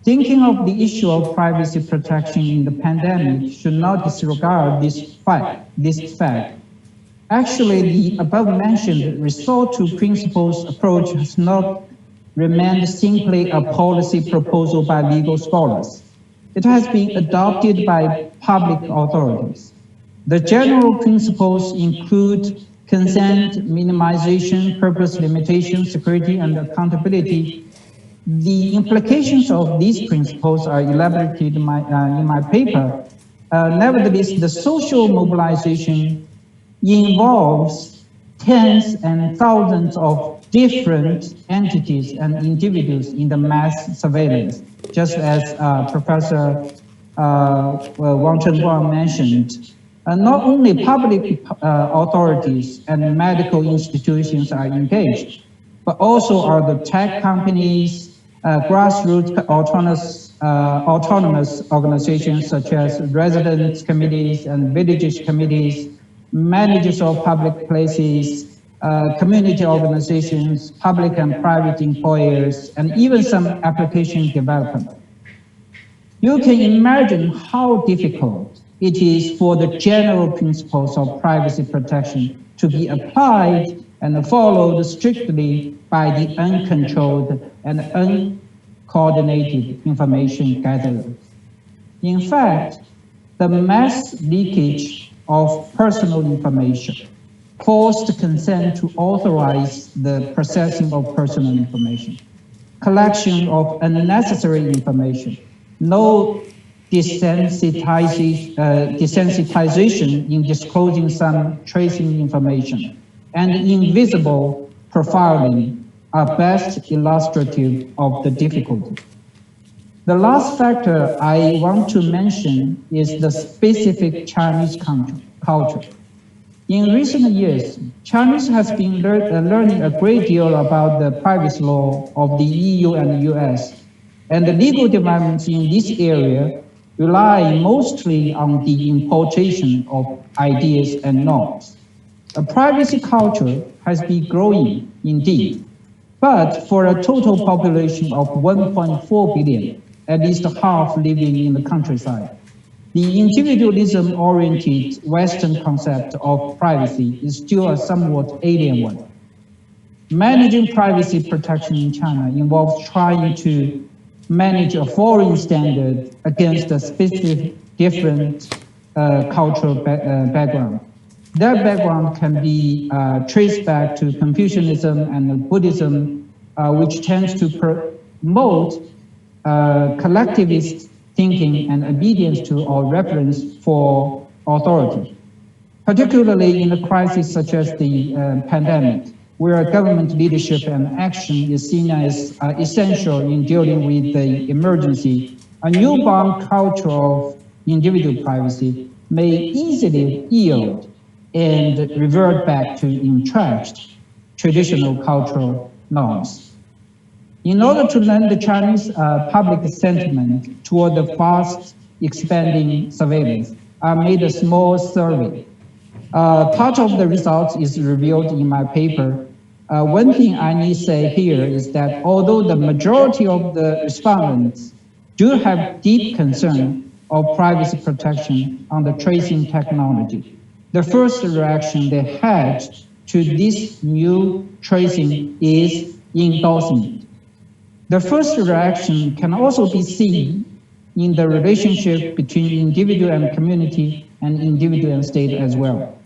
Speaker 7: Thinking of the issue of privacy protection in the pandemic should not disregard this fact. Actually, the above-mentioned resort to principles approach has not remained simply a policy proposal by legal scholars. It has been adopted by public authorities. The general principles include consent, minimization, purpose limitation, security, and accountability. The implications of these principles are elaborated in my paper. Nevertheless, the social mobilization involves tens and thousands of different entities and individuals in the mass surveillance, just as Professor Wang Chengguang mentioned. Not only public authorities and medical institutions are engaged, but also are the tech companies, grassroots autonomous organizations such as residents committees and villages committees, managers of public places, community organizations, public and private employers, and even some application development. You can imagine how difficult it is for the general principles of privacy protection to be applied and followed strictly by the uncontrolled and uncoordinated information gatherers. In fact, the mass leakage of personal information forced consent to authorize the processing of personal information, collection of unnecessary information, no desensitization in disclosing some tracing information, and invisible profiling are best illustrative of the difficulty. The last factor I want to mention is the specific Chinese culture. In recent years, Chinese has been learning a great deal about the privacy law of the EU and the US, and the legal developments in this area rely mostly on the importation of ideas and norms. A privacy culture has been growing indeed, but for a total population of 1.4 billion, at least half living in the countryside, the individualism-oriented Western concept of privacy is still a somewhat alien one. Managing privacy protection in China involves trying to manage a foreign standard against a specific different cultural background. That background can be traced back to Confucianism and Buddhism, which tends to promote collectivist thinking and obedience to or reverence for authority, particularly in a crisis such as the pandemic, where government leadership and action is seen as essential in dealing with the emergency. A newborn culture of individual privacy may easily yield and revert back to entrenched traditional cultural norms. In order to learn the Chinese public sentiment toward the fast expanding surveillance, I made a small survey. Part of the results is revealed in my paper. One thing I need to say here is that although the majority of the respondents do have deep concern of privacy protection on the tracing technology, the first reaction they had to this new tracing is endorsement. The first reaction can also be seen in the relationship between individual and community and individual and state as well.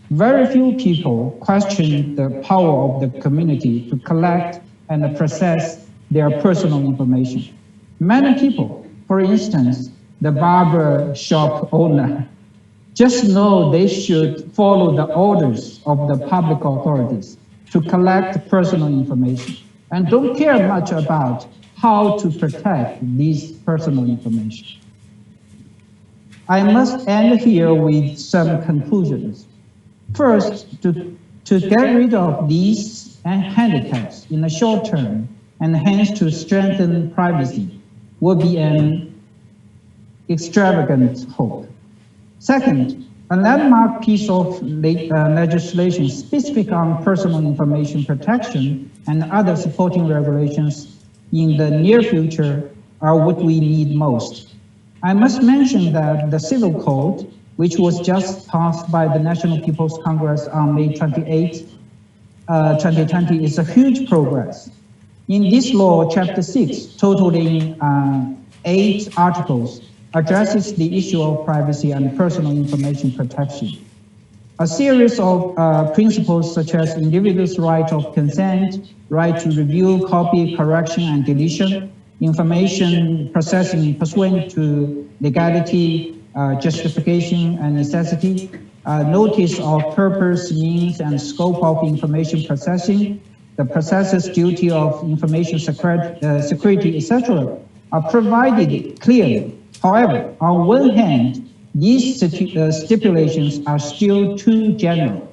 Speaker 7: Very few people question the power of the community to collect and process their personal information. Many people, for instance, the barber shop owner, just know they should follow the orders of the public authorities to collect personal information and don't care much about how to protect this personal information. I must end here with some conclusions. First, to get rid of these handicaps in the short term and hence to strengthen privacy would be an extravagant hope. Second, a landmark piece of legislation specific on personal information protection and other supporting regulations in the near future are what we need most. I must mention that the Civil Code, which was just passed by the National People's Congress on May 28, 2020, is a huge progress. In this law, Chapter 6, totaling 8 articles, addresses the issue of privacy and personal information protection. A series of principles such as individuals' right of consent, right to review, copy, correction, and deletion, information processing pursuant to legality, justification, and necessity, notice of purpose, means, and scope of information processing, the processor's duty of information security, etc., are provided clearly. However, on one hand, these stipulations are still too general.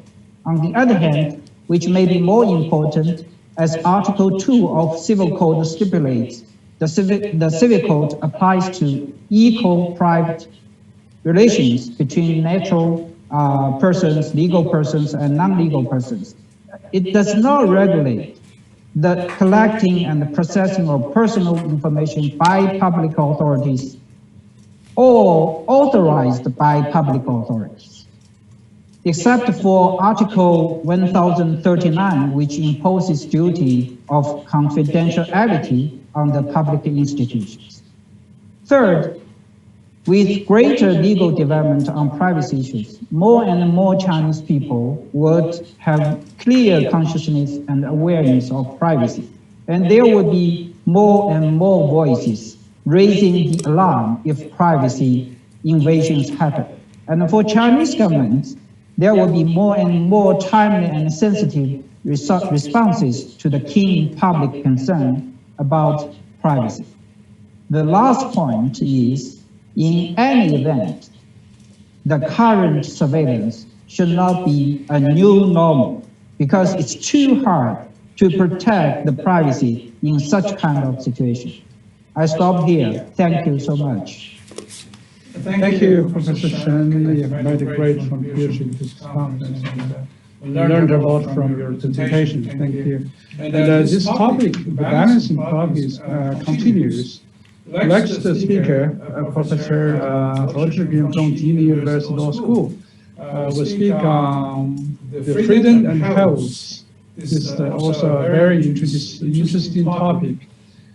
Speaker 7: On the other hand, which may be more important, as Article 2 of Civil Code stipulates, the Civil Code applies to equal private relations between natural persons, legal persons, and non-legal persons. It does not regulate the collecting and the processing of personal information by public authorities or authorized by public authorities, except for Article 1039, which imposes duty of confidentiality on the public institutions. Third, with greater legal development on privacy issues, more and more Chinese people would have clear consciousness and awareness of privacy, and there would be more and more voices raising the alarm if privacy invasions happen. And for Chinese governments, there will be more and more timely and sensitive responses to the keen public concern about privacy. The last point is, in any event, the current surveillance should not be a new normal because it's too hard to protect the privacy in such kind of situation. I stop here. Thank you so much.
Speaker 3: Thank you, Professor Shen. You have made a great contribution to this conference and learned a lot from your presentation. Thank you. And this topic, the balancing topic, continues. Next speaker, Professor He Zhibing from Jimmy University Law School, will speak on the freedom and health. This is also a very interesting topic.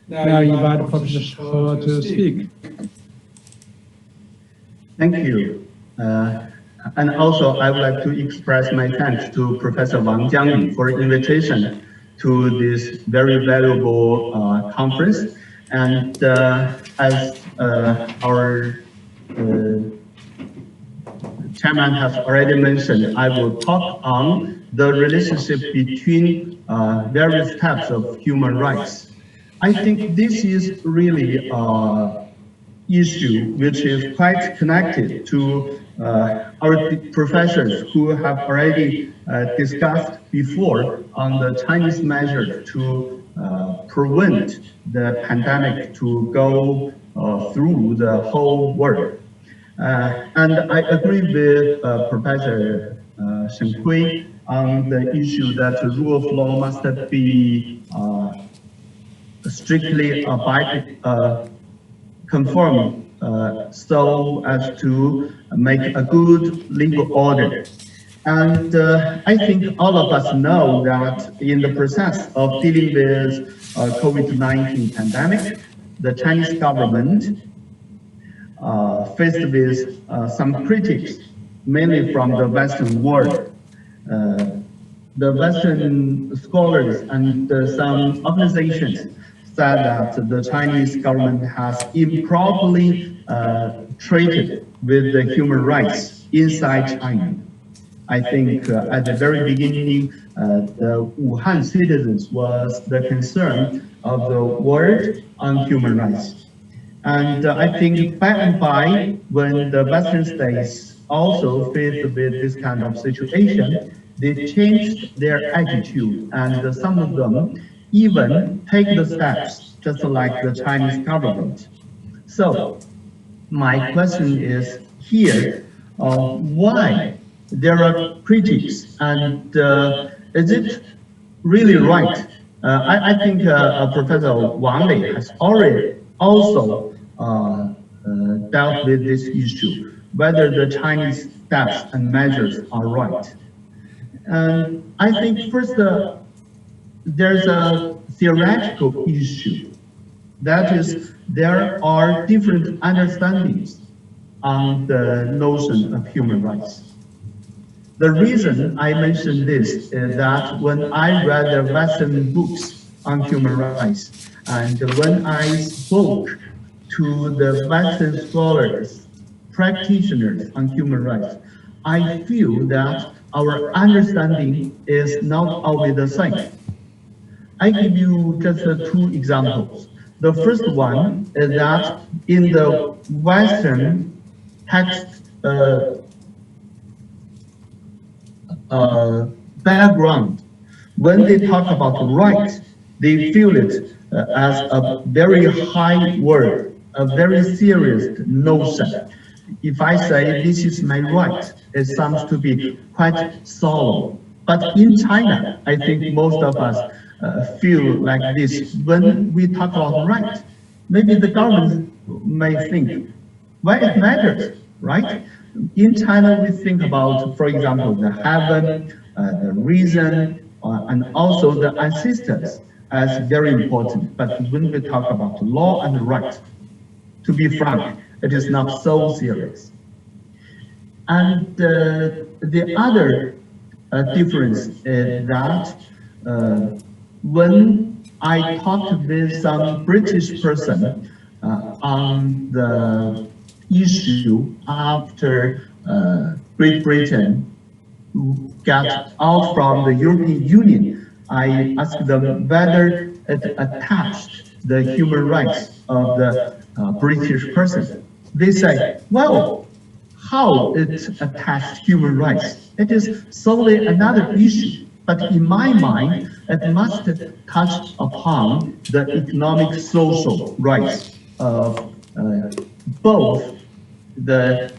Speaker 3: Now I invite Professor He to speak.
Speaker 1: Thank you. And also, I would like to express my thanks to Professor Wang Jiangyu for invitation to this very valuable conference. And as our chairman has already mentioned, I will talk on the relationship between various types of human rights. I think this is really issue which is quite connected to our professors who have already discussed before on the Chinese measures to prevent the pandemic to go through the whole world. And I agree with Professor Shen Hui on the issue that the rule of law must be strictly conform so as to make a good legal order. And I think all of us know that in the process of dealing with COVID-19 pandemic, the Chinese government faced with some critics, mainly from the Western world. The Western scholars and some organizations said that the Chinese government has improperly treated with the human rights inside China. I think at the very beginning, the Wuhan citizens was the concern of the world on human rights. And I think by and by, when the Western states also faced with this kind of situation, they changed their attitude, and some of them even take the steps, just like the Chinese government. So my question is here, why there are critics, and is it really right? I think Professor Wang Lei has already also dealt with this issue, whether the Chinese steps and measures are right. And I think first, there's a theoretical issue. That is, there are different understandings on the notion of human rights. The reason I mention this is that when I read the Western books on human rights, and when I spoke to the Western scholars, practitioners on human rights, I feel that our understanding is not always the same. I give you just two examples. The first one is that in the Western text background, when they talk about right, they feel it as a very high word, a very serious notion. If I say this is my right, it sounds to be quite solemn. But in China, I think most of us feel like this. When we talk about right, maybe the government may think, why it matters, right? In China, we think about, for example, the heaven, the reason, and also the ancestors as very important. But when we talk about law and right, to be frank, it is not so serious. And the other difference is that when I talked with some British person on the issue after Great Britain got out from the European Union, I asked them whether it attached the human rights of the British person. They say, well, how it attached human rights? It is solely another issue. But in my mind, it must touch upon the economic, social rights of both the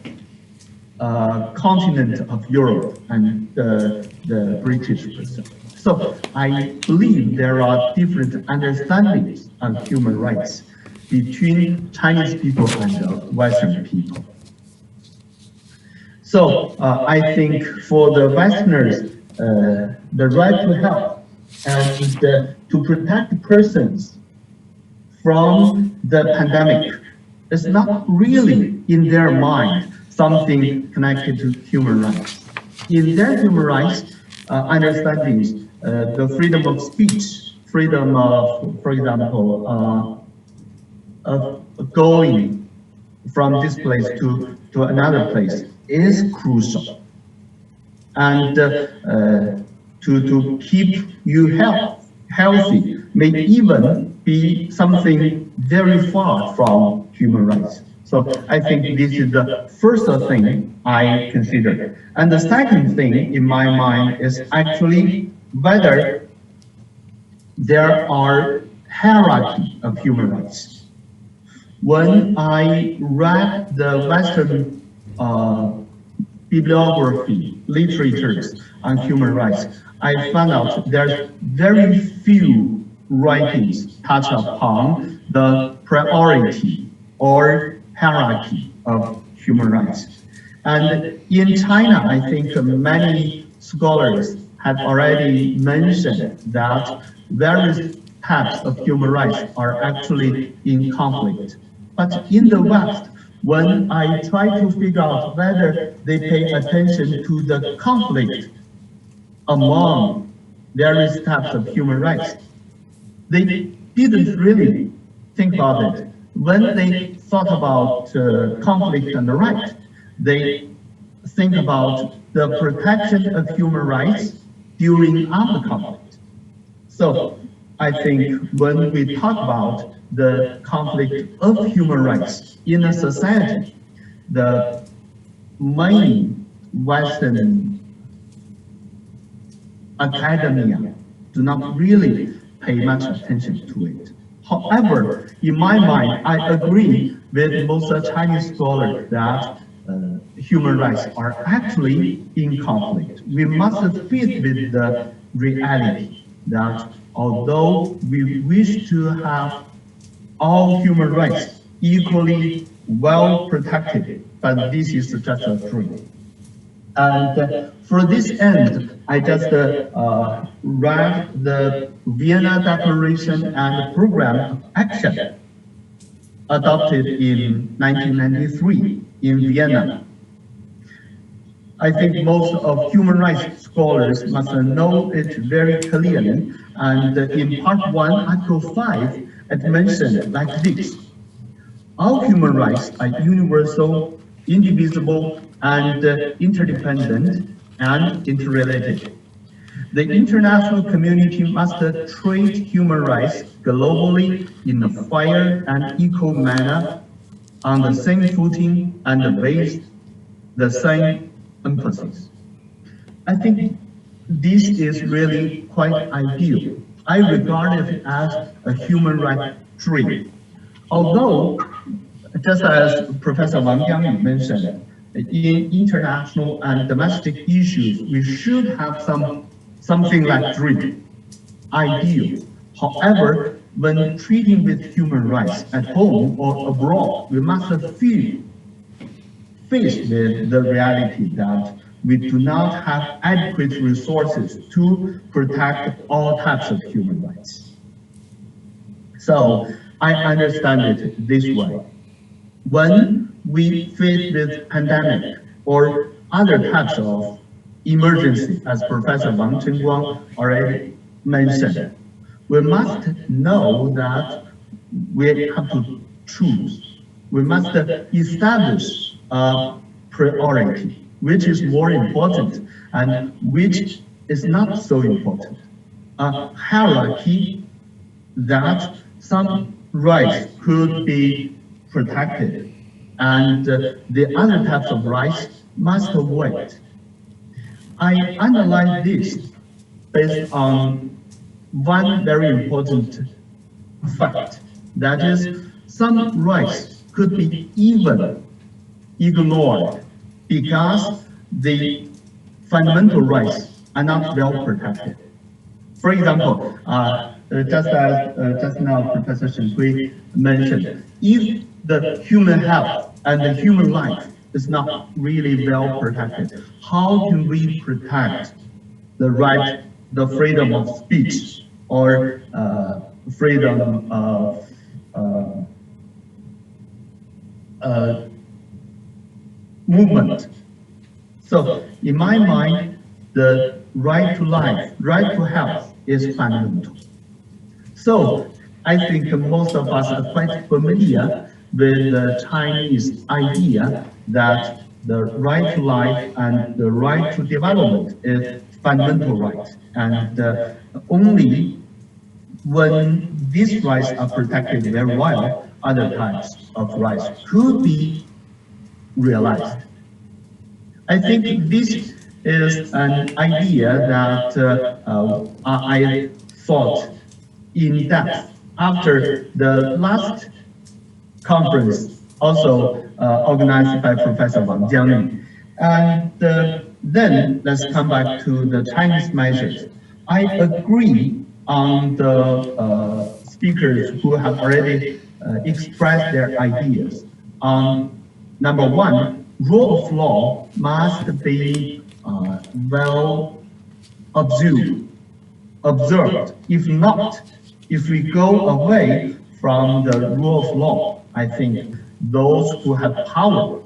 Speaker 1: continent of Europe and the British person. So I believe there are different understandings on human rights between Chinese people and Western people. So I think for the Westerners, the right to health and to protect persons
Speaker 8: from the pandemic is not really in their mind something connected to human rights. In their human rights understandings, the freedom of speech, freedom of, for example, of going from this place to another place is crucial. And to keep you healthy may even be something very far from human rights. So I think this is the first thing I consider. And the second thing in my mind is actually whether there are hierarchy of human rights. When I read the Western bibliography, literatures on human rights, I found out there's very few writings touch upon the priority or hierarchy of human rights. And in China, I think many scholars have already mentioned that various types of human rights are actually in conflict. But in the West, when I try to figure out whether they pay attention to the conflict among various types of human rights, they didn't really think about it. When they thought about conflict and the right, they think about the protection of human rights during armed conflict. So I think when we talk about the conflict of human rights in a society, the main Western academia do not really pay much attention to it. However, in my mind, I agree with most Chinese scholars that human rights are actually in conflict. We must fit with the reality that although we wish to have all human rights equally well protected, but this is just a dream. And for this end, I just read the Vienna Declaration and Program of Action adopted in 1993 in Vienna. I think most of human rights scholars must know it very clearly. And in Part 1, Article 5, it mentioned like this: all human rights are universal, indivisible, and interdependent and interrelated. The international community must treat human rights globally in a fair and equal manner, on the same footing and with the same emphasis. I think this is really quite ideal. I regard it as a human rights dream. Although, just as Professor Wang Jiang mentioned, in international and domestic issues, we should have something like dream, ideal. However, when treating with human rights at home or abroad, we must face with the reality that we do not have adequate resources to protect all types of human rights. So I understand it this way. When we face with pandemic or other types of emergency, as Professor Wang Chengguang already mentioned, we must know that we have to choose. We must establish a priority, which is more important and which is not so important. A hierarchy that some rights could be protected and the other types of rights must wait. I analyze this based on one very important fact, that is, some rights could be even ignored because the fundamental rights are not well protected. For example, just now Professor Shen Hui mentioned, if the human health and the human life is not really well protected, how can we protect the right, the freedom of speech or freedom of movement. So in my mind, the right to life, right to health is fundamental. So I think most of us are quite familiar with the Chinese idea that the right to life and the right to development is fundamental rights. And only when these rights are protected very well, other types of rights could be realized. I think this is an idea that I thought in depth after the last conference, also organized by Professor Wang Jiangli. And then let's come back to the Chinese measures. I agree on the speakers who have already expressed their ideas. Number one, rule of law must be well observed. If not, if we go away from the rule of law, I think those who have power,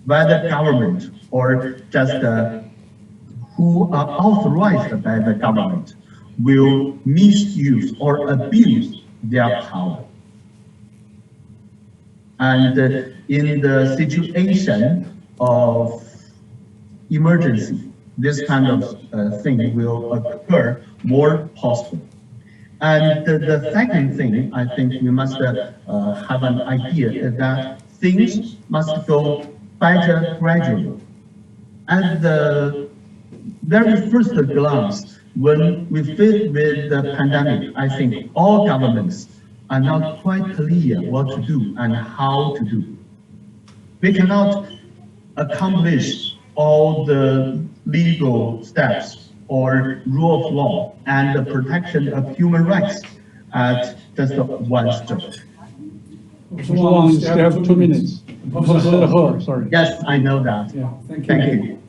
Speaker 8: whether government or just who are authorized by the government, will misuse or abuse their power. And in the situation of emergency, this kind of thing will occur more possible. And the second thing, I think we must have an idea that things must go better gradually. At the very first glance, when we face with the pandemic, I think all governments are not quite clear what to do and how to do. We cannot accomplish all the legal steps or rule of law and the protection of human rights at just one stroke.
Speaker 3: Wang, you still have 2 minutes. Sorry.
Speaker 8: Yes, I know that.
Speaker 5: Yeah,
Speaker 8: Thank you.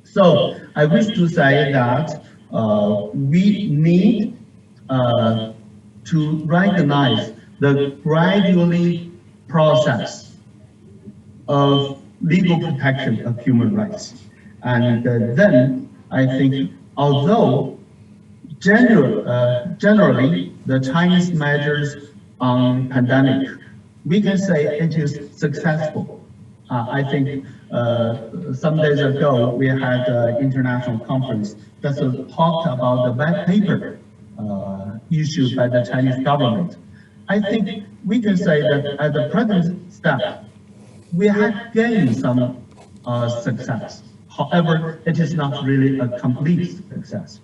Speaker 8: So I wish to say that we need to recognize the gradually process of legal protection of human rights. And then I think, although generally the Chinese measures on pandemic, we can say it is successful. I think some days ago we had an international conference that talked about the white paper issued by the Chinese government. I think we can say that at the present step, we have gained some success. However, it is not really a complete success.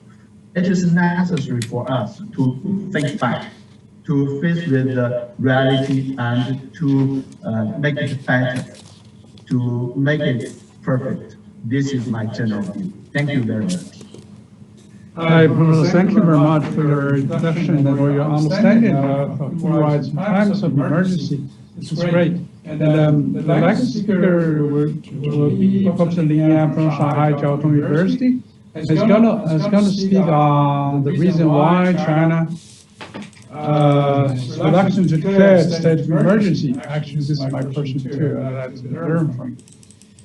Speaker 8: It is necessary for us to think back, to face with the reality and to make it better, to make it perfect. This is my general view. Thank you very much.
Speaker 3: Hi, Professor. Thank you very much for your introduction and for your understanding of human rights in times of emergency. It's great. And the next speaker will be Professor Lin Yan from Shanghai Jiao Tong University. He's gonna speak on the reason why China reluctant to declare a state of emergency. Actually, this is my question too. I'd like to learn from you.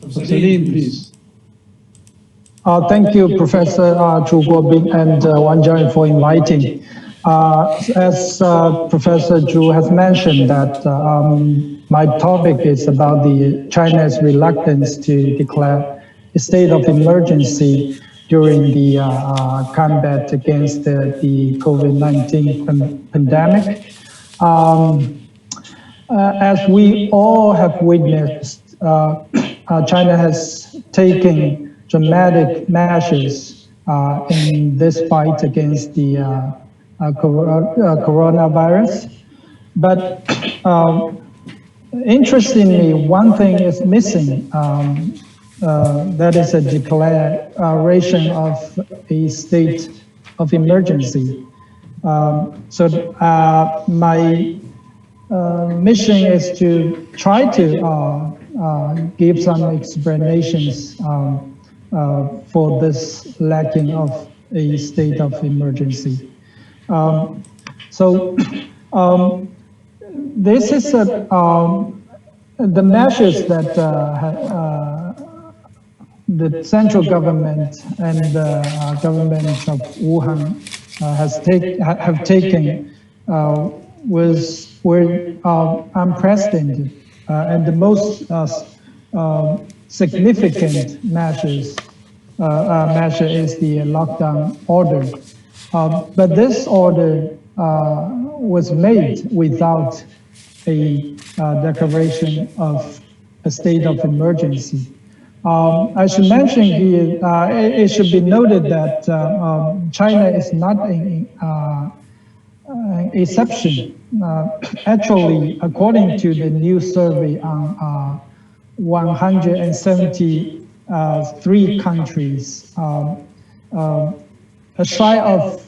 Speaker 3: Professor Lin, please.
Speaker 9: Thank you, Professor Zhu Guobing and Wang Jiang for inviting. As Professor Zhu has mentioned that my topic is about the China's reluctance to declare a state of emergency during the combat against the COVID-19 pandemic. As we all have witnessed, China has taken dramatic measures in this fight against the coronavirus. But interestingly, one thing is missing. That is a declaration of a state of emergency. So my mission is to try to give some explanations for this lacking of a state of emergency. So This is the measures that the central government and the government of Wuhan have taken were unprecedented, and the most significant measure is the lockdown order. But this order was made without a declaration of a state of emergency. I should mention here, it should be noted that China is not an exception. Actually, according to the new survey on 173 countries, a shy of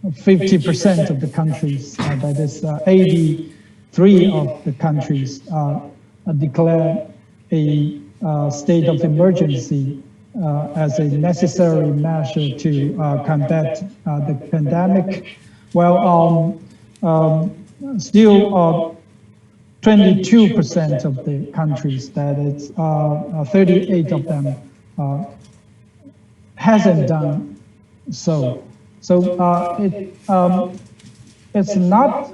Speaker 9: 50% of the countries, that is 83 of the countries, declare a state of emergency as a necessary measure to combat the pandemic. Well, still 22% of the countries, that is 38 of them, hasn't done so. So it's not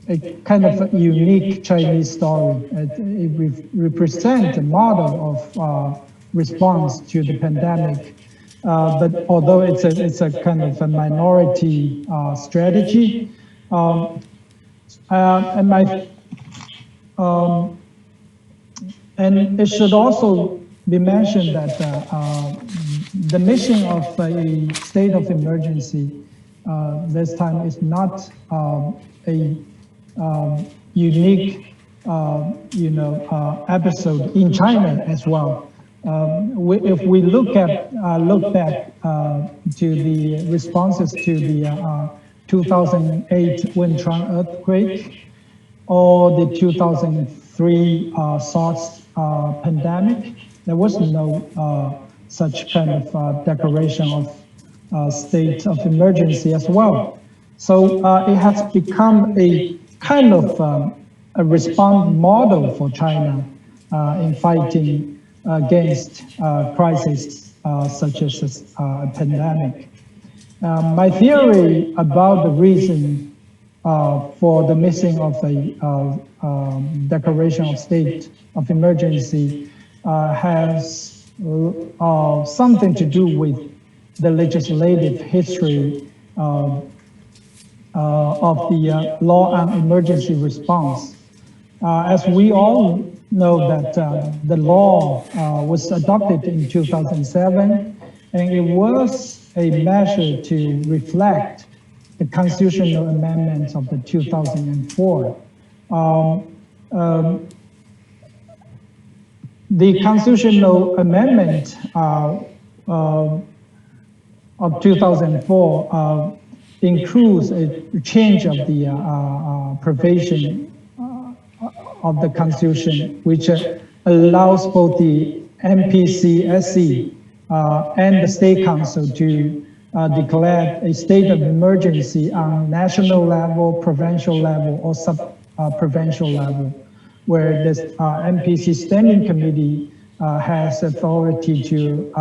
Speaker 9: a kind of a unique Chinese story. It represents a model of response to the pandemic. But although it's a kind of a minority strategy, and it should also be mentioned that the mission of a state of emergency this time is not a unique, episode in China as well. If we look back to the responses to the 2008 Wenchuan earthquake or the 2003 SARS pandemic, there was no such kind of declaration of state of emergency as well. So it has become a kind of a response model for China in fighting against crises such as a pandemic. My theory about the reason for the missing of a declaration of state of emergency has something to do with the legislative history of the law on emergency response. As we all know that the law was adopted in 2007, and it was a measure to reflect the constitutional amendments of the 2004. The constitutional amendment of 2004 includes a change of the provision of the Constitution, which allows both the MPC, SC, and the State Council to declare a state of emergency on national level, provincial level, or sub-provincial level, where this MPC Standing Committee has authority to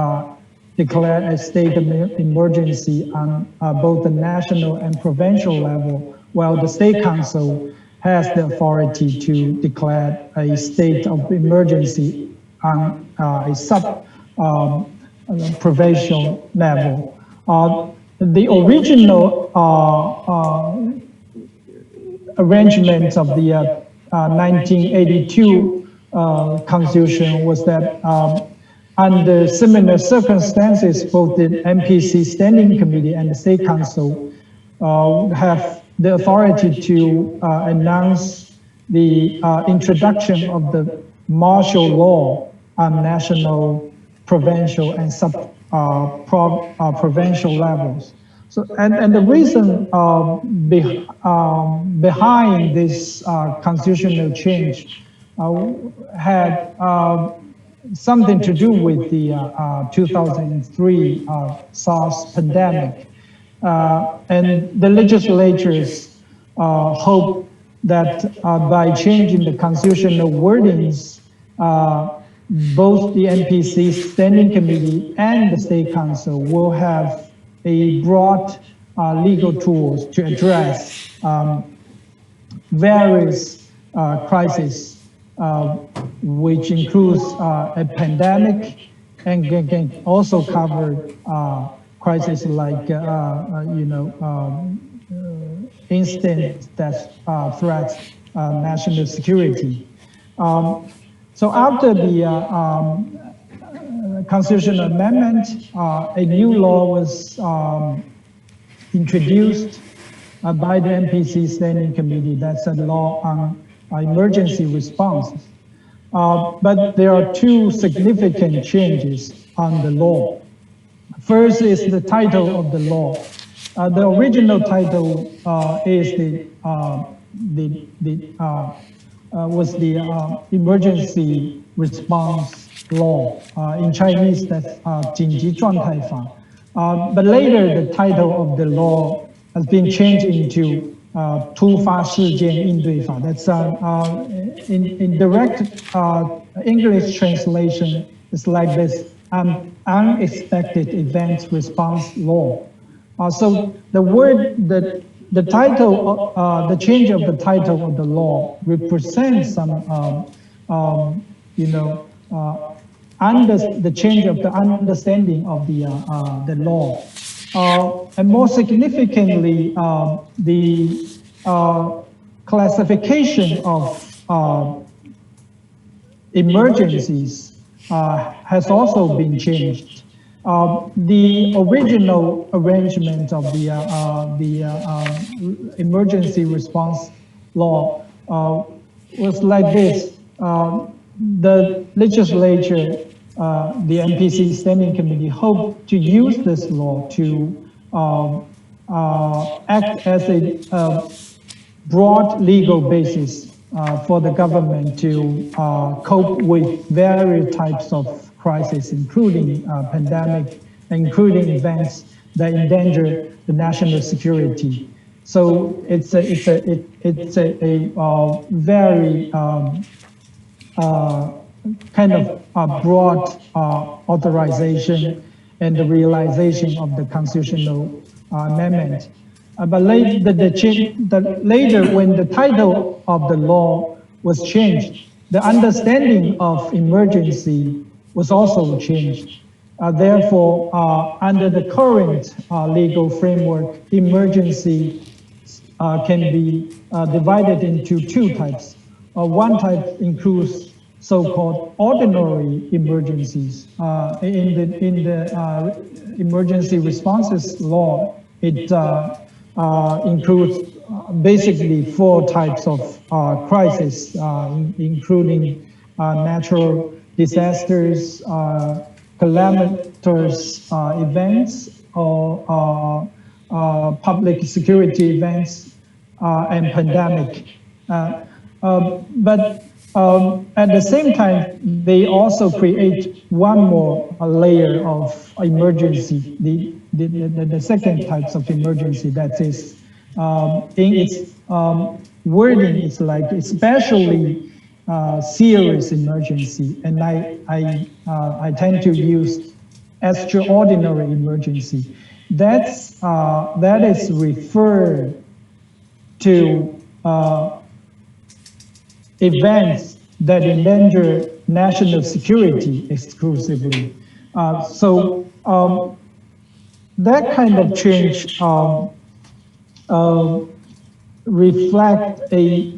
Speaker 9: declare a state of emergency on both the national and provincial level, while the State Council has the authority to declare a state of emergency on a sub-provincial level. The original arrangement of the 1982 Constitution was that under similar circumstances, both the MPC Standing Committee and the State Council have the authority to announce the introduction of the martial law on national, provincial, and sub-provincial levels. So, and the reason behind this constitutional change had something to do with the 2003 SARS pandemic. And the legislatures hope that by changing the constitutional wordings, both the NPC Standing Committee and the State Council will have a broad legal tools to address various crises, which includes a pandemic and can also cover crises like, incidents that threat national security. So after the constitutional amendment, a new law was introduced by the NPC Standing Committee. That's a law on emergency response. But there are two significant changes on the law. First is the title of the law. The original title is was the emergency response law. In Chinese, that's 紧急状态法. But later, the title of the law has been changed into 突发事件应对法. That's in direct English translation, it's like this: unexpected events response law. So the word, the title, the change of the title of the law represents some, the change of the understanding of the law. And more significantly, the classification of emergencies has also been changed. The original arrangement of the emergency response law was like this. The legislature, the NPC Standing Committee, hoped to use this law to act as a broad legal basis for the government to cope with various types of crises, including pandemic, including events that endanger the national security. So it's a very kind of broad authorization and the realization of the constitutional amendment. But later, when the title of the law was changed, the understanding of emergency was also changed. Therefore, under the current legal framework, emergency can be divided into two types. One type includes so-called ordinary emergencies. In the emergency responses law, it includes basically four types of crises, including natural disasters, calamitous events, or public security events, and pandemic. But at the same time, they also create one more layer of emergency, the second types of emergency, that is, in its wording, it's like especially serious emergency, and I tend to use extraordinary emergency. That is referred to events that endanger national security exclusively. So that kind of change reflect a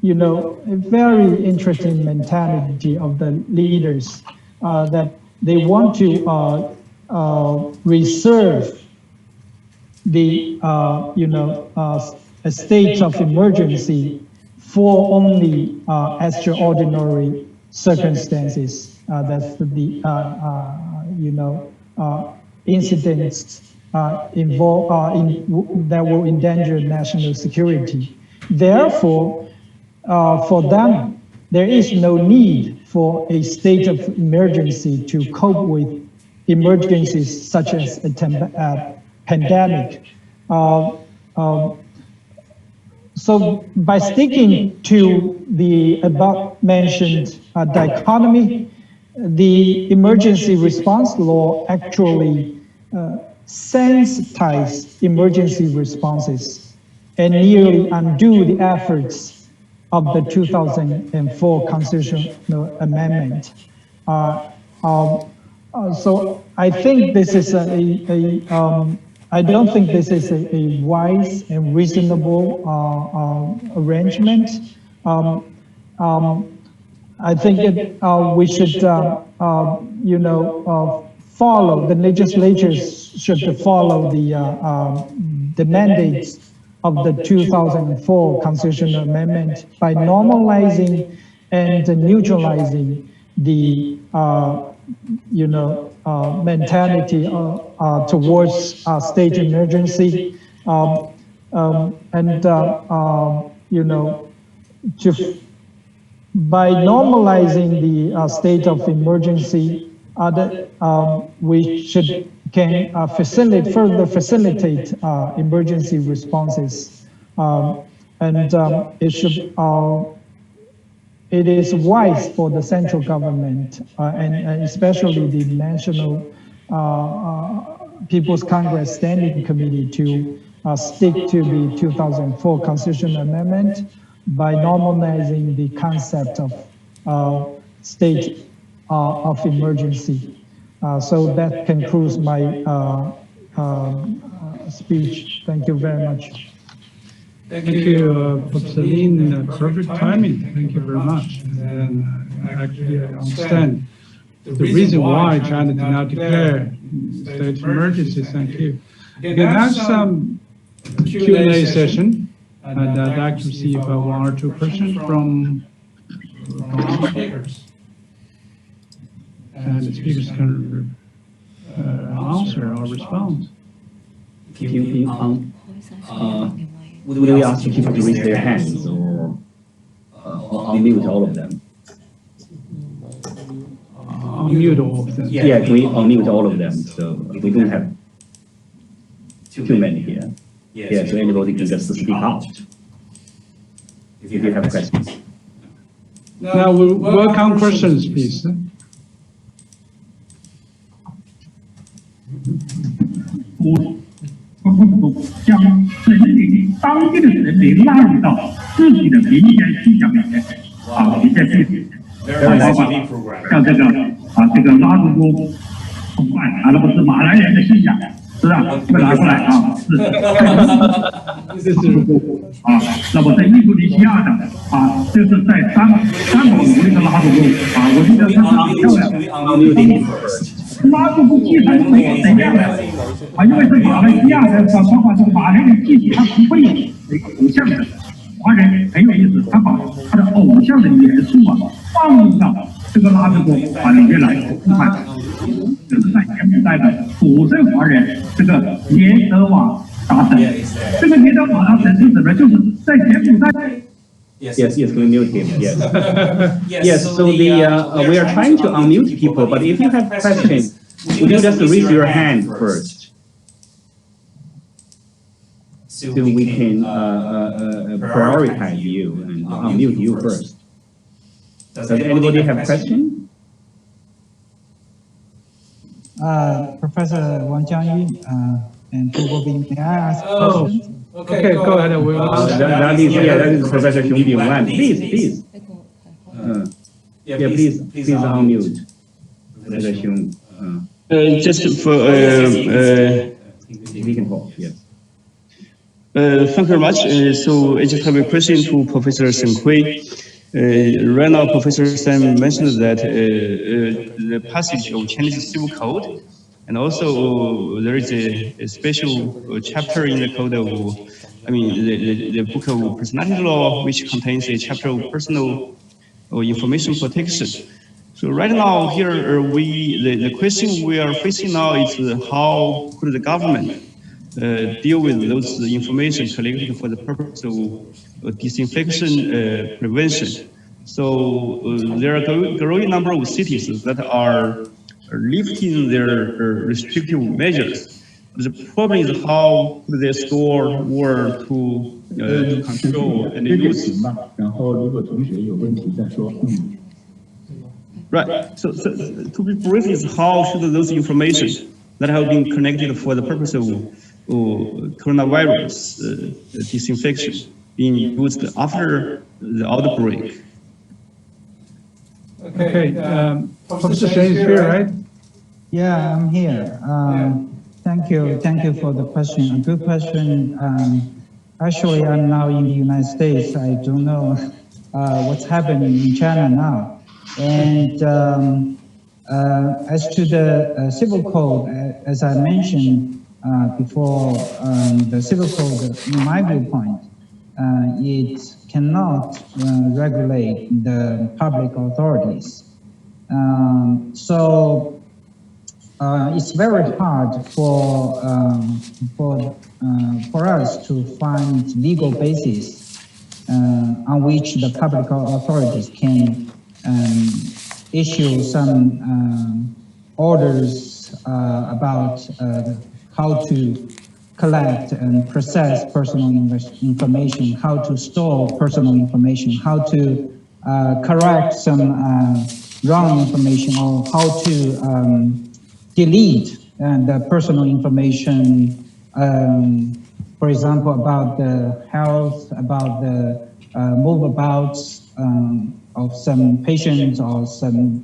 Speaker 9: very interesting mentality of the leaders, that they want to reserve the a state of emergency for only extraordinary circumstances. That's the incidents that will endanger national security. Therefore, for them, there is no need for a state of emergency to cope with emergencies such as a pandemic. So by sticking to the above mentioned dichotomy, the emergency response law actually sensitize emergency responses and nearly undo the efforts of the 2004 constitutional amendment. So I think this is I don't think this is a wise and reasonable arrangement. I think we should, follow, the legislatures should follow the mandates of the 2004 constitutional amendment by normalizing and neutralizing the mentality towards state emergency, by normalizing the state of emergency, we can further facilitate emergency responses, it is wise for the central government and especially the National People's Congress Standing Committee to stick to the 2004 constitutional amendment by normalizing the concept of state of emergency. So that concludes my speech. Thank you very much.
Speaker 3: Thank you, Professor Lin. Perfect timing. Thank you very much. And actually, I understand the reason why China did not declare state emergency. Thank you. We can have some Q&A session, and I'd like to receive one or two questions from our speakers. And the speakers can answer or respond.
Speaker 1: Would we ask people to raise their hands or unmute all of them?
Speaker 3: Unmute all of them.
Speaker 1: Yeah, can we unmute all of them? So we don't have too many here. Yeah, so anybody can just speak out if you have questions.
Speaker 3: Now, we welcome questions, please.
Speaker 10: 将人民当地的人民纳入到自己的民间信仰里面，民间信仰，像这个拉祜姑崇拜那不是马来人的信仰，是吧？这个拿过来是那么在印度尼西亚的就是在三堡炉那个拉祜姑我觉得它很漂亮。拉祜姑祭坛是怎样的？因为是马来西亚的，包括这个马来人祭祀，他不会有一个偶像的。华人很有意思，他把他的偶像的元素放入到这个拉祜姑里面来。你看，这是在柬埔寨的土生华人，这个耶德瓦达神。这个耶德瓦达神是什么？就是在柬埔寨。
Speaker 1: Yes, we mute him. Yes. Yes. So we are trying to unmute people, but if you have questions, would you just raise your hand first, so we can prioritize you and unmute you first. Does anybody have a question?
Speaker 7: Professor Wang Jiangyu and Zhu Guobing, may I ask questions?
Speaker 3: Okay, go ahead.
Speaker 1: That is Professor Xiong Bing Wan. Please. Please unmute Professor Xiong.
Speaker 11: Just for
Speaker 1: we can talk. Yes.
Speaker 11: Thank you very much. So I just have a question to Professor Shen Hui. Right now, Professor Sam mentioned that the passage of Chinese Civil Code, and also there is a special chapter in the code of, the book of personality law, which contains a chapter of personal information protection. So right now here, the question we are facing now is how could the government deal with those information collected for the purpose of disinfection prevention. So there are a growing number of cities that are lifting their restrictive measures. The problem is how could they store or to control and
Speaker 8: 这点
Speaker 11: use.
Speaker 8: 行吧。然后如果同学有问题再说。
Speaker 11: Right. So to be brief, is how should those information that have been connected for the purpose of coronavirus disinfection being used after the outbreak?
Speaker 3: Okay, Professor Shen is here, right?
Speaker 7: Yeah, I'm here. Thank you for the question. A good question. Actually, I'm now in the United States. I don't know what's happening in China now. And as to the civil code, as I mentioned before, the civil code, in my viewpoint, it cannot regulate the public authorities. So it's very hard for us to find legal basis on which the public authorities can issue some orders about how to collect and process personal information, how to store personal information, how to correct some wrong information, or how to delete the personal information, for example, about the health, about the move-abouts of some patients or some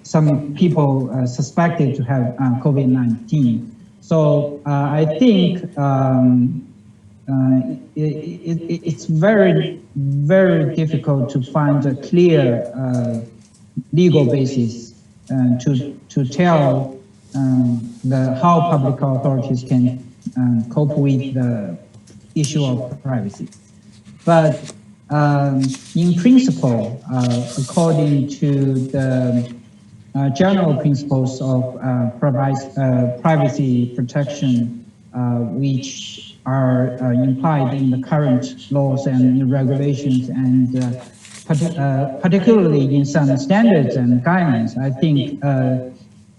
Speaker 7: some people suspected to have COVID-19. So I think it's very, very difficult to find a clear legal basis to tell how public authorities can cope with the issue of privacy. But in principle, according to the general principles of privacy protection, which are implied in the current laws and regulations, and particularly in some standards and guidelines, I think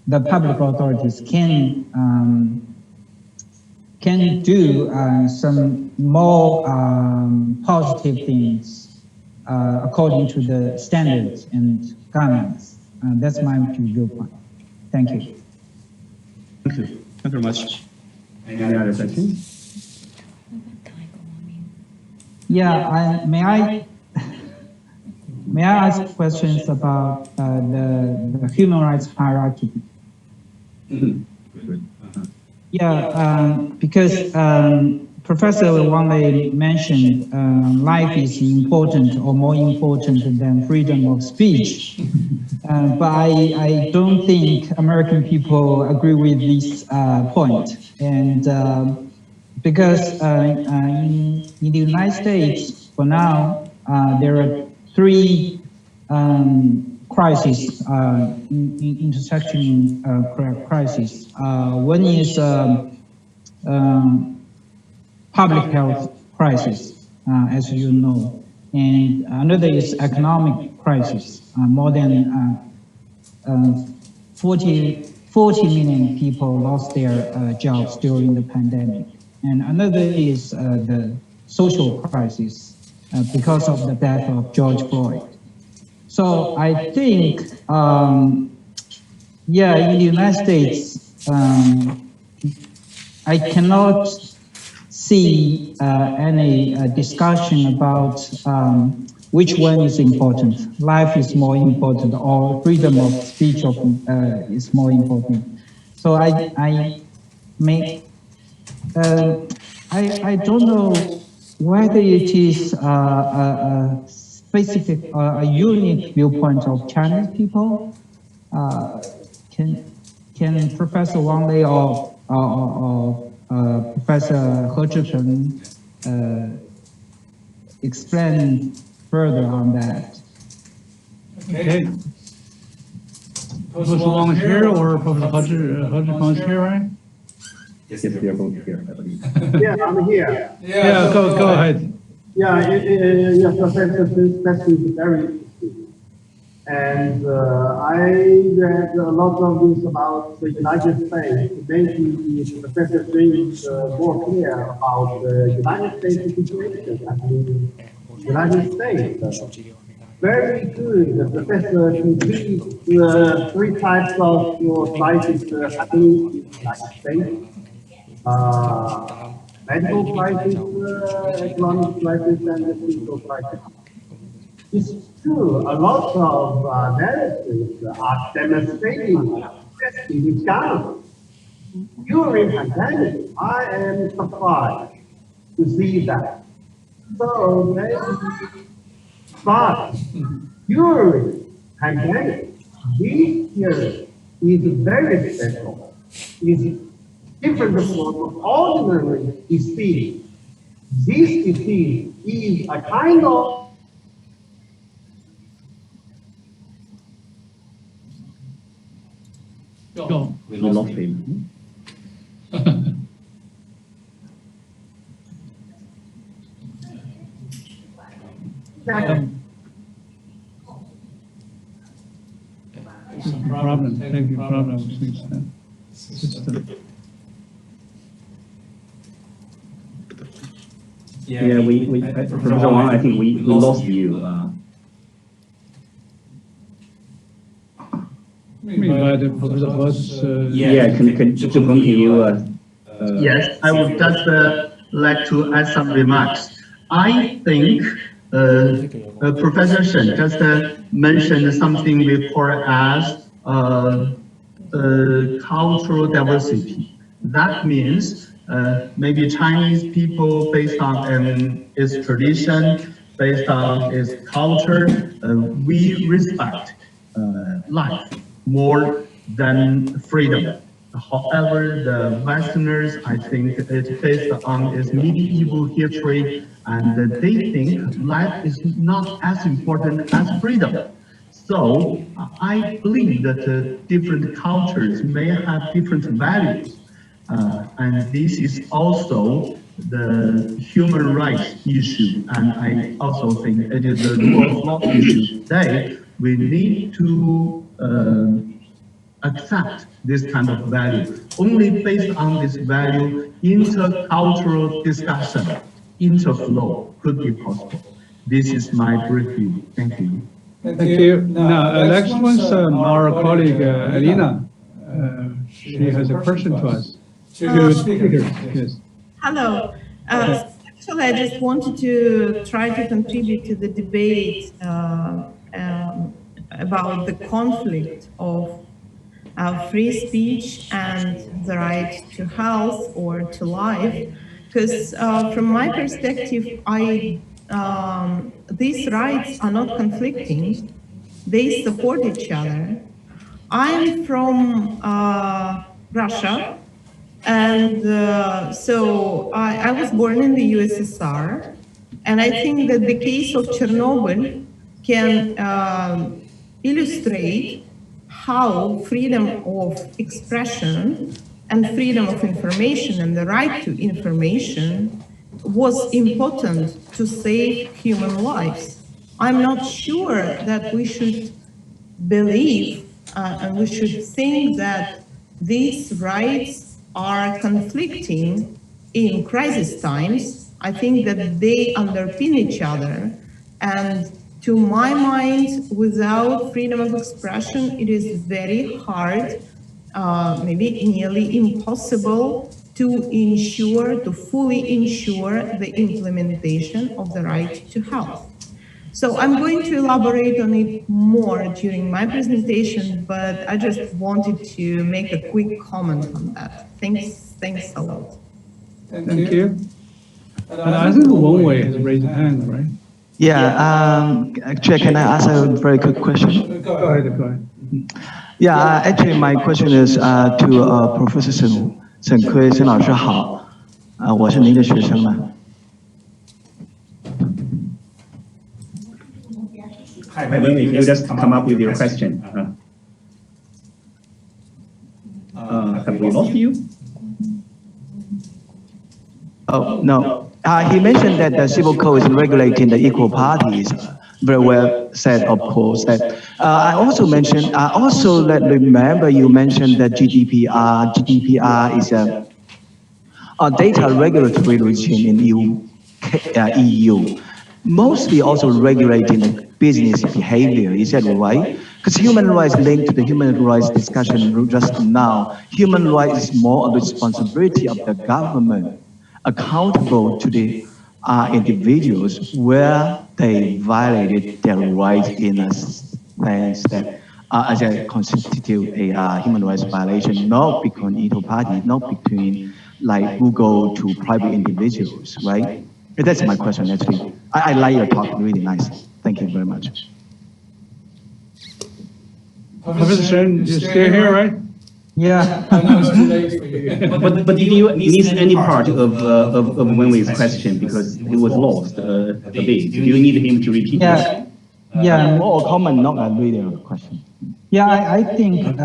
Speaker 7: the public authorities can do some more positive things according to the standards and guidelines. That's my viewpoint. Thank you.
Speaker 11: Thank you. Thank you very much.
Speaker 1: Any other questions?
Speaker 7: Yeah, may I ask questions about the human rights hierarchy? Yeah, because Professor Wang Lei mentioned life is important or more important than freedom of speech. But I don't think American people agree with this point. And because in the United States, for now, there are three crises, intersection crisis. One is public health crisis, as you know, and another is economic crisis. More than 40 million people lost their jobs during the pandemic. And another is the social crisis because of the death of George Floyd. So I think, yeah, in the United States, I cannot see any discussion about which one is important. Life is more important, or freedom of speech is more important. So I don't know whether it is a specific, a unique viewpoint of Chinese people. Can Professor Wang Lei or Professor He Zhicheng explain further on that?
Speaker 3: Okay. Professor Wang is here, or Professor He Zhicheng is here, right?
Speaker 1: Yes, they are both here, I believe.
Speaker 6: Yeah, I'm here.
Speaker 3: Yeah, go ahead.
Speaker 6: Yeah, Professor, this question is very interesting. And I read a lot of this about the United States. Maybe if Professor brings more clear about the United States situation, I mean, United States. Very good. The professor completes three types of crisis happening in the United States. Medical crisis, economic crisis, and the physical crisis. It's true, a lot of narratives are demonstrating this challenge. During pandemic, I am surprised to see that. So maybe, but during pandemic, this period is very special. It's different from ordinary disease. This disease is a kind of
Speaker 1: We lost him.
Speaker 3: Problem, technical problem with the system.
Speaker 1: Yeah, Professor Wang, I think we lost you.
Speaker 3: But Professor was,
Speaker 1: to continue.
Speaker 8: Yes, I would just like to add some remarks. I think Professor Shen just mentioned something we call as cultural diversity. That means maybe Chinese people, based on its tradition, based on its culture, we respect life more than freedom. However, the Westerners, I think it's based on its medieval history, and they think life is not as important as freedom. So I believe that different cultures may have different values. And this is also the human rights issue. And I also think it is the rule of law issue. Today, we need to accept this kind of value. Only based on this value, intercultural discussion, interflow could be possible. This is my brief view. Thank you.
Speaker 3: thank you. Now, next one's our colleague, Alina. She has a question to us. Two speakers, yes.
Speaker 12: Hello. Actually, I just wanted to try to contribute to the debate about the conflict of free speech and the right to health or to life. Because from my perspective, these rights are not conflicting. They support each other. I'm from Russia. And so I was born in the USSR, and I think that the case of Chernobyl can illustrate how freedom of expression and freedom of information and the right to information was important to save human lives. I'm not sure that we should believe and we should think that these rights are conflicting in crisis times. I think that they underpin each other. And to my mind, without freedom of expression, it is very hard, maybe nearly impossible to fully ensure the implementation of the right to health. So I'm going to elaborate on it more during my presentation, but I just wanted to make a quick comment on that. Thanks a lot.
Speaker 3: Thank you. And I think Wang Wei has raised a hand, right?
Speaker 13: Yeah, actually, can I ask a very quick question?
Speaker 3: Go ahead.
Speaker 13: Yeah, actually, my question is to Professor Shen Kui. 沈老师好，我是您的学生呢。
Speaker 1: Hi, if you just come up with your question. Have we lost you?
Speaker 13: Oh, no. He mentioned that the civil code is regulating the equal parties, very well said, of course. That I also mentioned. Remember you mentioned that GDPR is a data regulatory regime in EU, mostly also regulating the business behavior. Is that right? Because human rights linked to the human rights discussion just now. Human rights is more a responsibility of the government, accountable to the individuals where they violated their rights in a sense that as a constitute a human rights violation, not between either party, not between like Google to private individuals, right? That's my question actually. I like your talk, really nice. Thank you very much.
Speaker 3: Professor Shen, you're still here, right?
Speaker 7: Yeah.
Speaker 5: I know it's too late for you.
Speaker 1: But did you miss any part of Wenwei's question because it was lost a bit? Do you need him to repeat?
Speaker 7: Yeah. Yeah.
Speaker 13: More comment, not a real question.
Speaker 7: Yeah, I think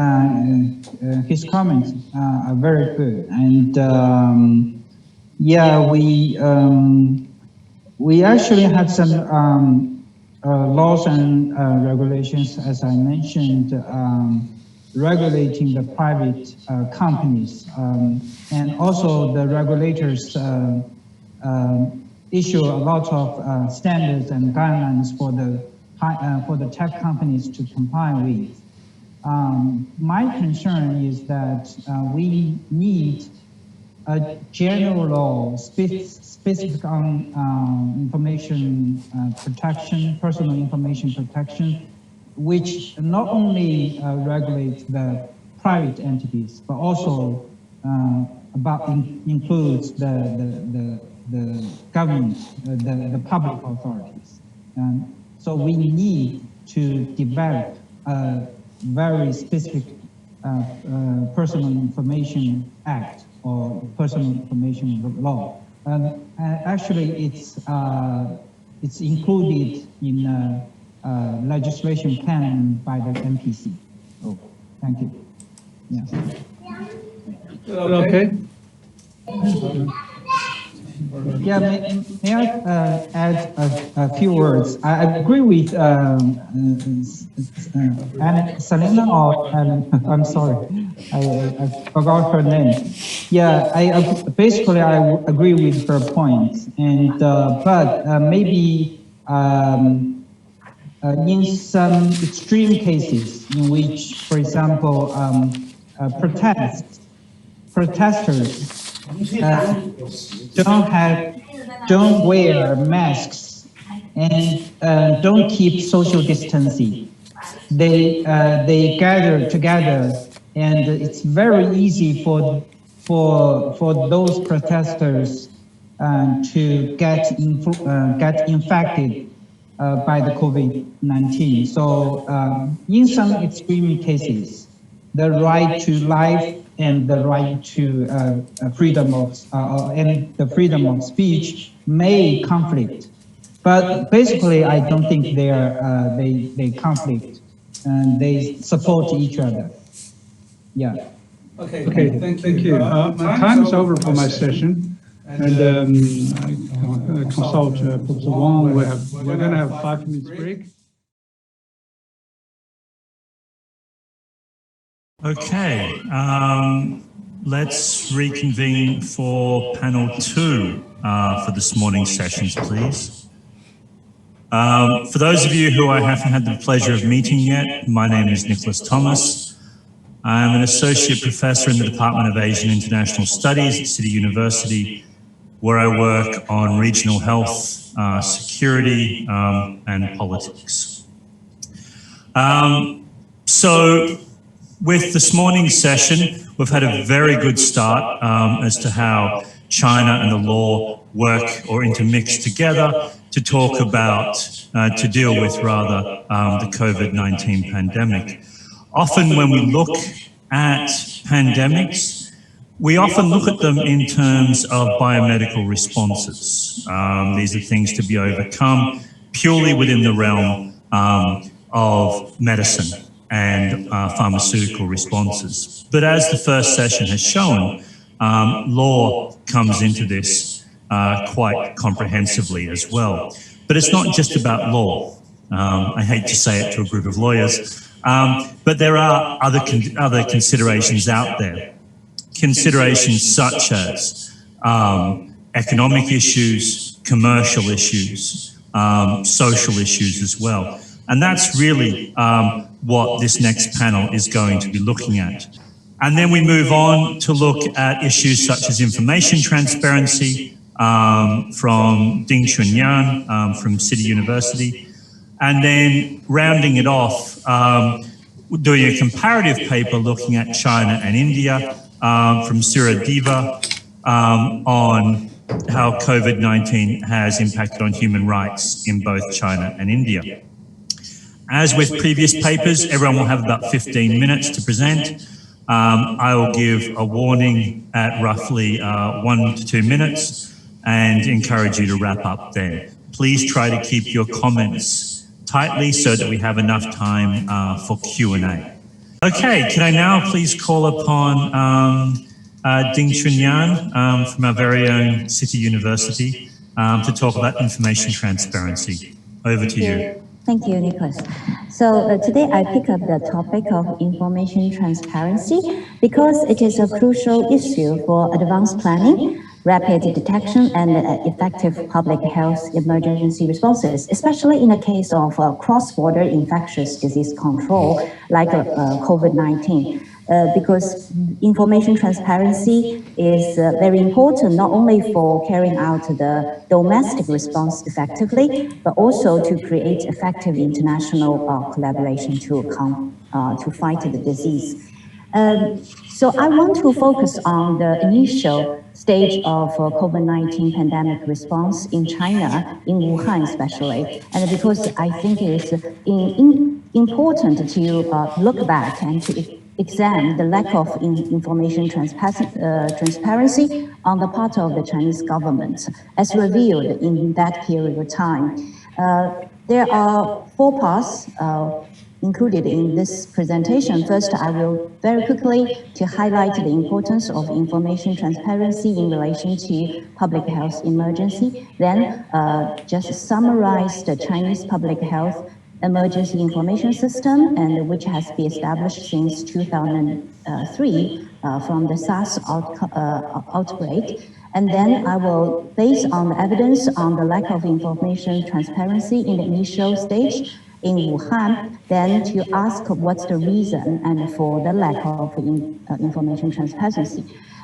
Speaker 7: his comments are very good, and yeah, we actually have some laws and regulations, as I mentioned, regulating the private companies, and also the regulators issue a lot of standards and guidelines for the tech companies to comply with. My concern is that we need a general law specific on information protection, personal information protection, which not only regulates the private entities, but also includes the government, the public authorities. So we need to develop a very specific personal information act or personal information law. Actually, it's included in a legislation plan by the MPC. Oh, thank you. Yeah.
Speaker 3: Okay.
Speaker 7: Yeah, may I add a few words? I agree with Selena or I'm sorry, I forgot her name. Yeah, I basically agree with her points, and but maybe in some extreme cases in which, for example, protesters don't wear masks and don't keep social distancing. They gather together, and it's very easy for those protesters to get infected by the COVID-19. So in some extreme cases, the right to life and the right to freedom of and the freedom of speech may conflict, but basically I don't think they conflict, and they support each other. Yeah.
Speaker 3: Okay. Thank you. My time is over for my session, and I consult Professor Wang. We're going to have a 5 minutes break.
Speaker 14: Okay, let's reconvene for panel 2 for this morning's sessions, please. For those of you who I haven't had the pleasure of meeting yet, my name is Nicholas Thomas. I'm an associate professor in the Department of Asian International Studies at City University, where I work on regional health, security, and politics. With this morning's session, we've had a very good start as to how China and the law work or intermix together to talk about, to deal with rather, the COVID-19 pandemic. Often when we look at pandemics, we often look at them in terms of biomedical responses. These are things to be overcome purely within the realm of medicine and pharmaceutical responses. But as the first session has shown, law comes into this quite comprehensively as well. But it's not just about law. I hate to say it to a group of lawyers, but there are other considerations out there. Considerations such as economic issues, commercial issues, social issues as well. And that's really what this next panel is going to be looking at. And then we move on to look at issues such as information transparency from Ding Chunyan from City University. And then rounding it off, doing a comparative paper looking at China and India from Sura Diva on how COVID-19 has impacted on human rights in both China and India. As with previous papers, everyone will have about 15 minutes to present. I will give a warning at roughly 1 to 2 minutes and encourage you to wrap up then. Please try to keep your comments tightly so that we have enough time for Q&A. Okay, can I now please call upon Ding Chunyan from our very own City University to talk about information transparency. Over to you.
Speaker 15: Thank you, Nicholas. So today I pick up the topic of information transparency because it is a crucial issue for advanced planning, rapid detection, and effective public health emergency responses, especially in the case of cross-border infectious disease control like COVID-19. Because information transparency is very important not only for carrying out the domestic response effectively, but also to create effective international collaboration to fight the disease. So I want to focus on the initial stage of COVID-19 pandemic response in China, in Wuhan especially, and because I think it is important to look back and to examine the lack of information transparency on the part of the Chinese government, as revealed in that period of time. There are 4 parts included in this presentation. First, I will very quickly to highlight the importance of information transparency in relation to public health emergency. Then, just summarize the Chinese public health emergency information system, and which has been established since 2003 from the SARS outbreak. And then I will, based on the evidence on the lack of information transparency in the initial stage in Wuhan, then to ask what's the reason and for the lack of information transparency.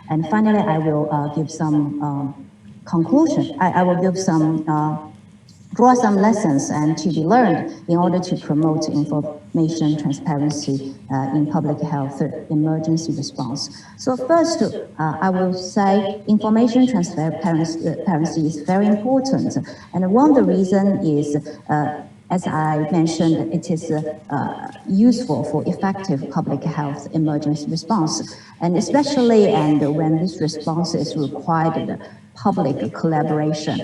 Speaker 15: And finally, I will give some conclusion. I will give some draw some lessons and to be learned in order to promote information transparency in public health emergency response. So first, I will say information transparency is very important. And one of the reasons is, as I mentioned, it is useful for effective public health emergency response. And especially when this response is required, public collaboration,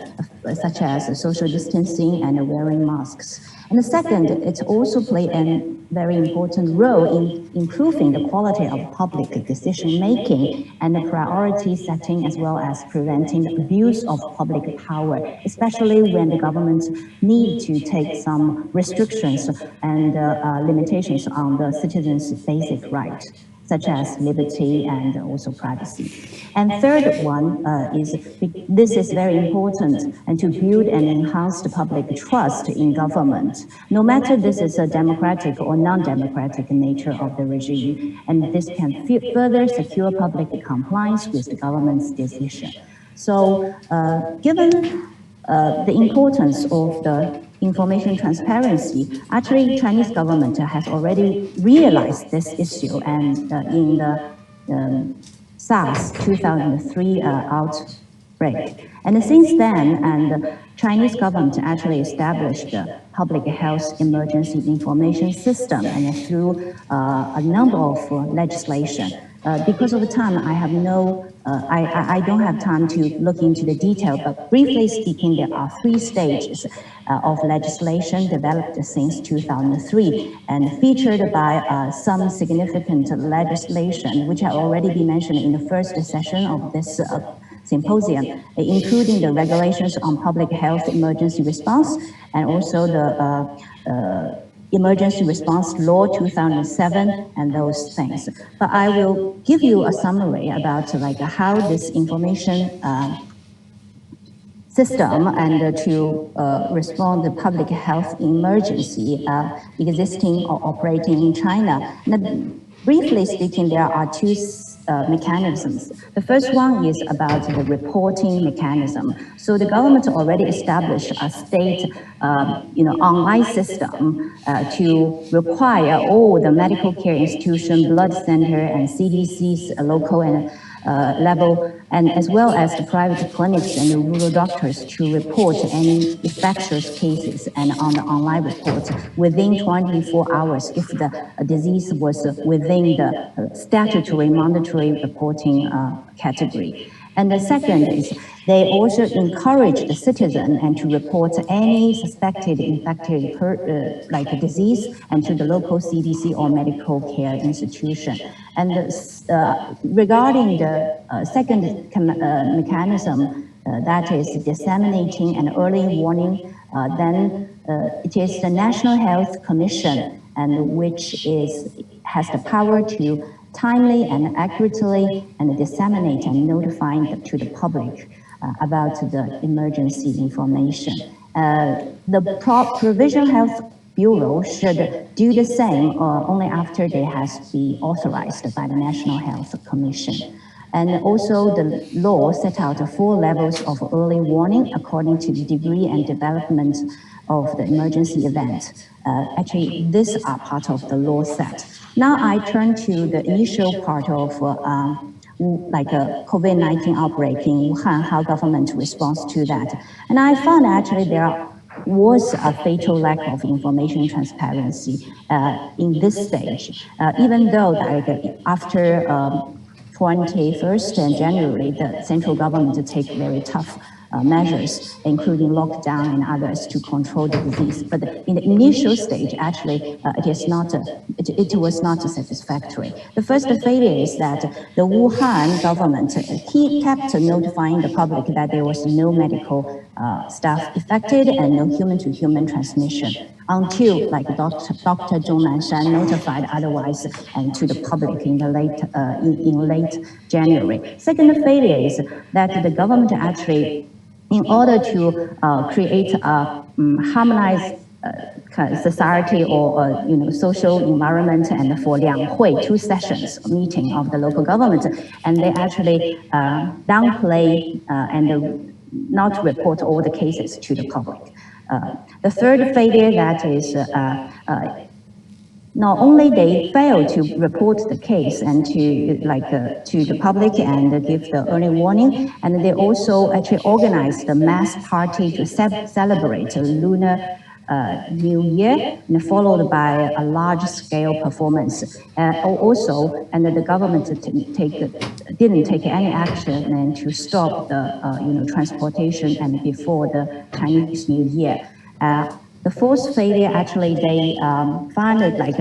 Speaker 15: such as social distancing and wearing masks. And the second, it also plays a very important role in improving the quality of public decision-making and the priority setting, as well as preventing the abuse of public power, especially when the government need to take some restrictions and limitations on the citizens' basic rights, such as liberty and also privacy. And third one is, this is very important, and to build and enhance the public trust in government, no matter this is a democratic or non-democratic nature of the regime, and this can further secure public compliance with the government's decision. So given the importance of the information transparency, actually Chinese government has already realized this issue, and in the SARS 2003 outbreak. And since then, and Chinese government actually established the public health emergency information system, and through a number of legislation. Because of the time, I have I don't have time to look into the detail, but briefly speaking, there are 3 stages of legislation developed since 2003 and featured by some significant legislation, which have already been mentioned in the first session of this Symposium, including the regulations on public health emergency response and also the Emergency Response Law 2007 and those things. But I will give you a summary about like how this information system and to respond to public health emergency existing or operating in China. Briefly speaking, there are two mechanisms. The first one is about the reporting mechanism. So the government already established a state, online system to require all the medical care institution, blood center, and CDC's local and level, and as well as the private clinics and the rural doctors to report any infectious cases and on the online reports within 24 hours if the disease was within the statutory mandatory reporting category. And the second is they also encourage the citizen and to report any suspected infected disease and to the local CDC or medical care institution. And regarding the second mechanism, that is disseminating an early warning, then it is the National Health Commission, and which has the power to timely and accurately and disseminate and notifying to the public about the emergency information. The Provincial Health Bureau should do the same only after they has been authorized by the National Health Commission. And also the law set out 4 levels of early warning according to the degree and development of the emergency event. Actually, these are part of the law set. Now I turn to the initial part of like a COVID-19 outbreak in Wuhan, how government responds to that. And I found actually there was a fatal lack of information transparency in this stage, even though like after 21st January, the central government take very tough measures, including lockdown and others to control the disease. But in the initial stage, actually, it was not satisfactory. The first failure is that the Wuhan government kept notifying the public that there was no medical staff affected and no human-to-human transmission until like Dr. Zhong Nanshan notified otherwise and to the public in the late January. Second failure is that the government actually, in order to create a harmonized society or social environment, and for Liang Hui, 2 sessions meeting of the local government, and they actually downplay and not report all the cases to the public. The third failure that is not only they fail to report the case and to the public and give the early warning, and they also actually organize the mass party to celebrate Lunar New Year, and followed by a large-scale performance. Also, and the government didn't take any action and to stop the transportation and before the Chinese New Year. The fourth failure, actually, they found it like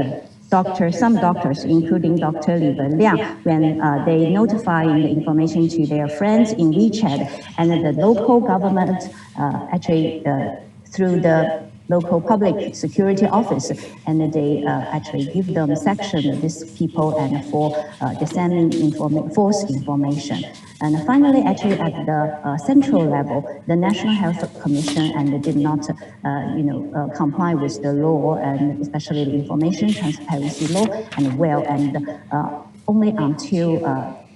Speaker 15: some doctors, including Dr. Li Wenliang, when they notifying the information to their friends in WeChat, and the local government actually through the local public security office, and they actually give them section these people and for disseminating false information. And finally, actually at the central level, the National Health Commission and did not, comply with the law, and especially the information transparency law, and only until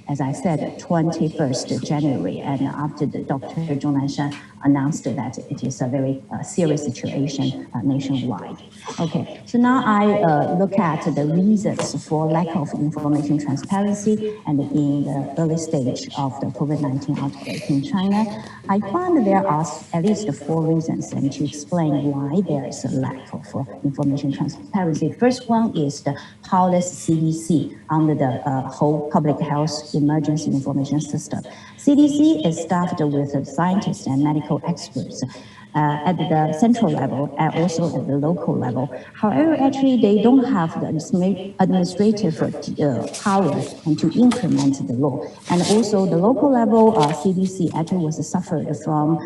Speaker 15: as I said, 21st January, and after Dr. Zhong Nanshan announced that it is a very serious situation nationwide. Okay, so now I look at the reasons for lack of information transparency and in the early stage of the COVID-19 outbreak in China. I found there are at least 4 reasons, and to explain why there is a lack of information transparency. The first one is the powerless CDC under the whole public health emergency information system. CDC is staffed with scientists and medical experts. at the central level and also at the local level. However, actually, they don't have the administrative power and to implement the law. And also the local level CDC actually was suffered from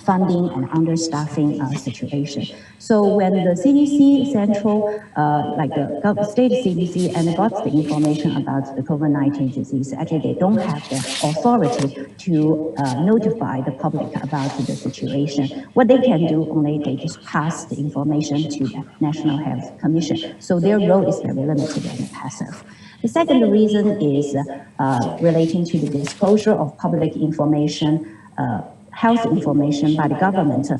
Speaker 15: funding and understaffing situation. So when the CDC central, like the state CDC, and got the information about the COVID-19 disease, actually they don't have the authority to notify the public about the situation. What they can do only they just pass the information to the National Health Commission. So their role is very limited and passive. The second reason is relating to the disclosure of public information, health information by the government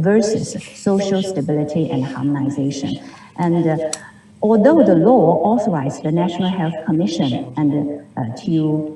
Speaker 15: versus social stability and harmonization. And although the law authorized the National Health Commission and to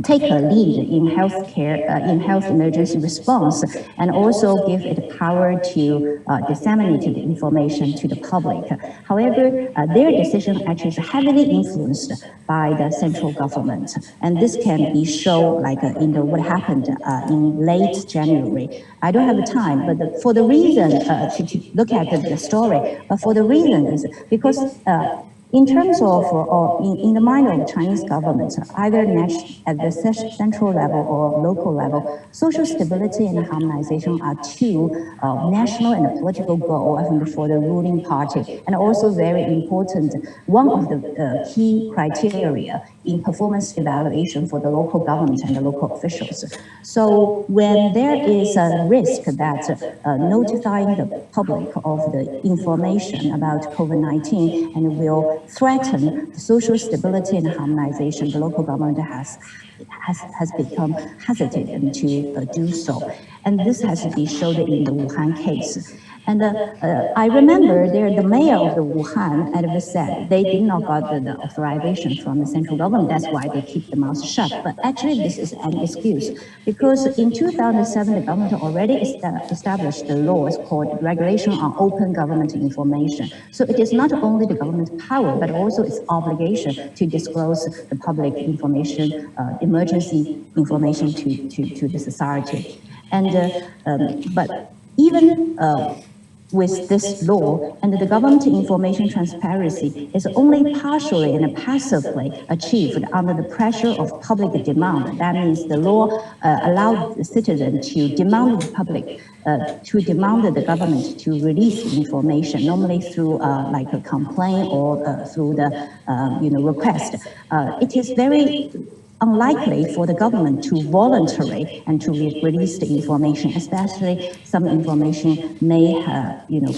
Speaker 15: take a lead in healthcare, in health emergency response, and also give it power to disseminate the information to the public. However, their decision actually is heavily influenced by the central government, and this can be shown like in what happened in late January. I don't have the time, but for the reason to look at the story, but for the reason is because in terms of, in the mind of the Chinese government, either at the central level or local level, social stability and harmonization are two national and political goals, I think, for the ruling party, and also very important, one of the key criteria in performance evaluation for the local government and the local officials. So when there is a risk that notifying the public of the information about COVID-19 and will threaten the social stability and harmonization, the local government has become hesitant to do so. And this has to be shown in the Wuhan case. And I remember the mayor of the Wuhan had said they did not got the authorization from the central government. That's why they keep the mouth shut. But actually, this is an excuse because in 2007, the government already established the laws called Regulation on Open Government Information. So it is not only the government's power, but also its obligation to disclose the public information, emergency information to the society. And but even with this law, and the government information transparency is only partially and passively achieved under the pressure of public demand. That means the law allowed the citizen to demand the public, to demand the government to release the information, normally through like a complaint or through the request. It is very unlikely for the government to voluntarily and to release the information, especially some information may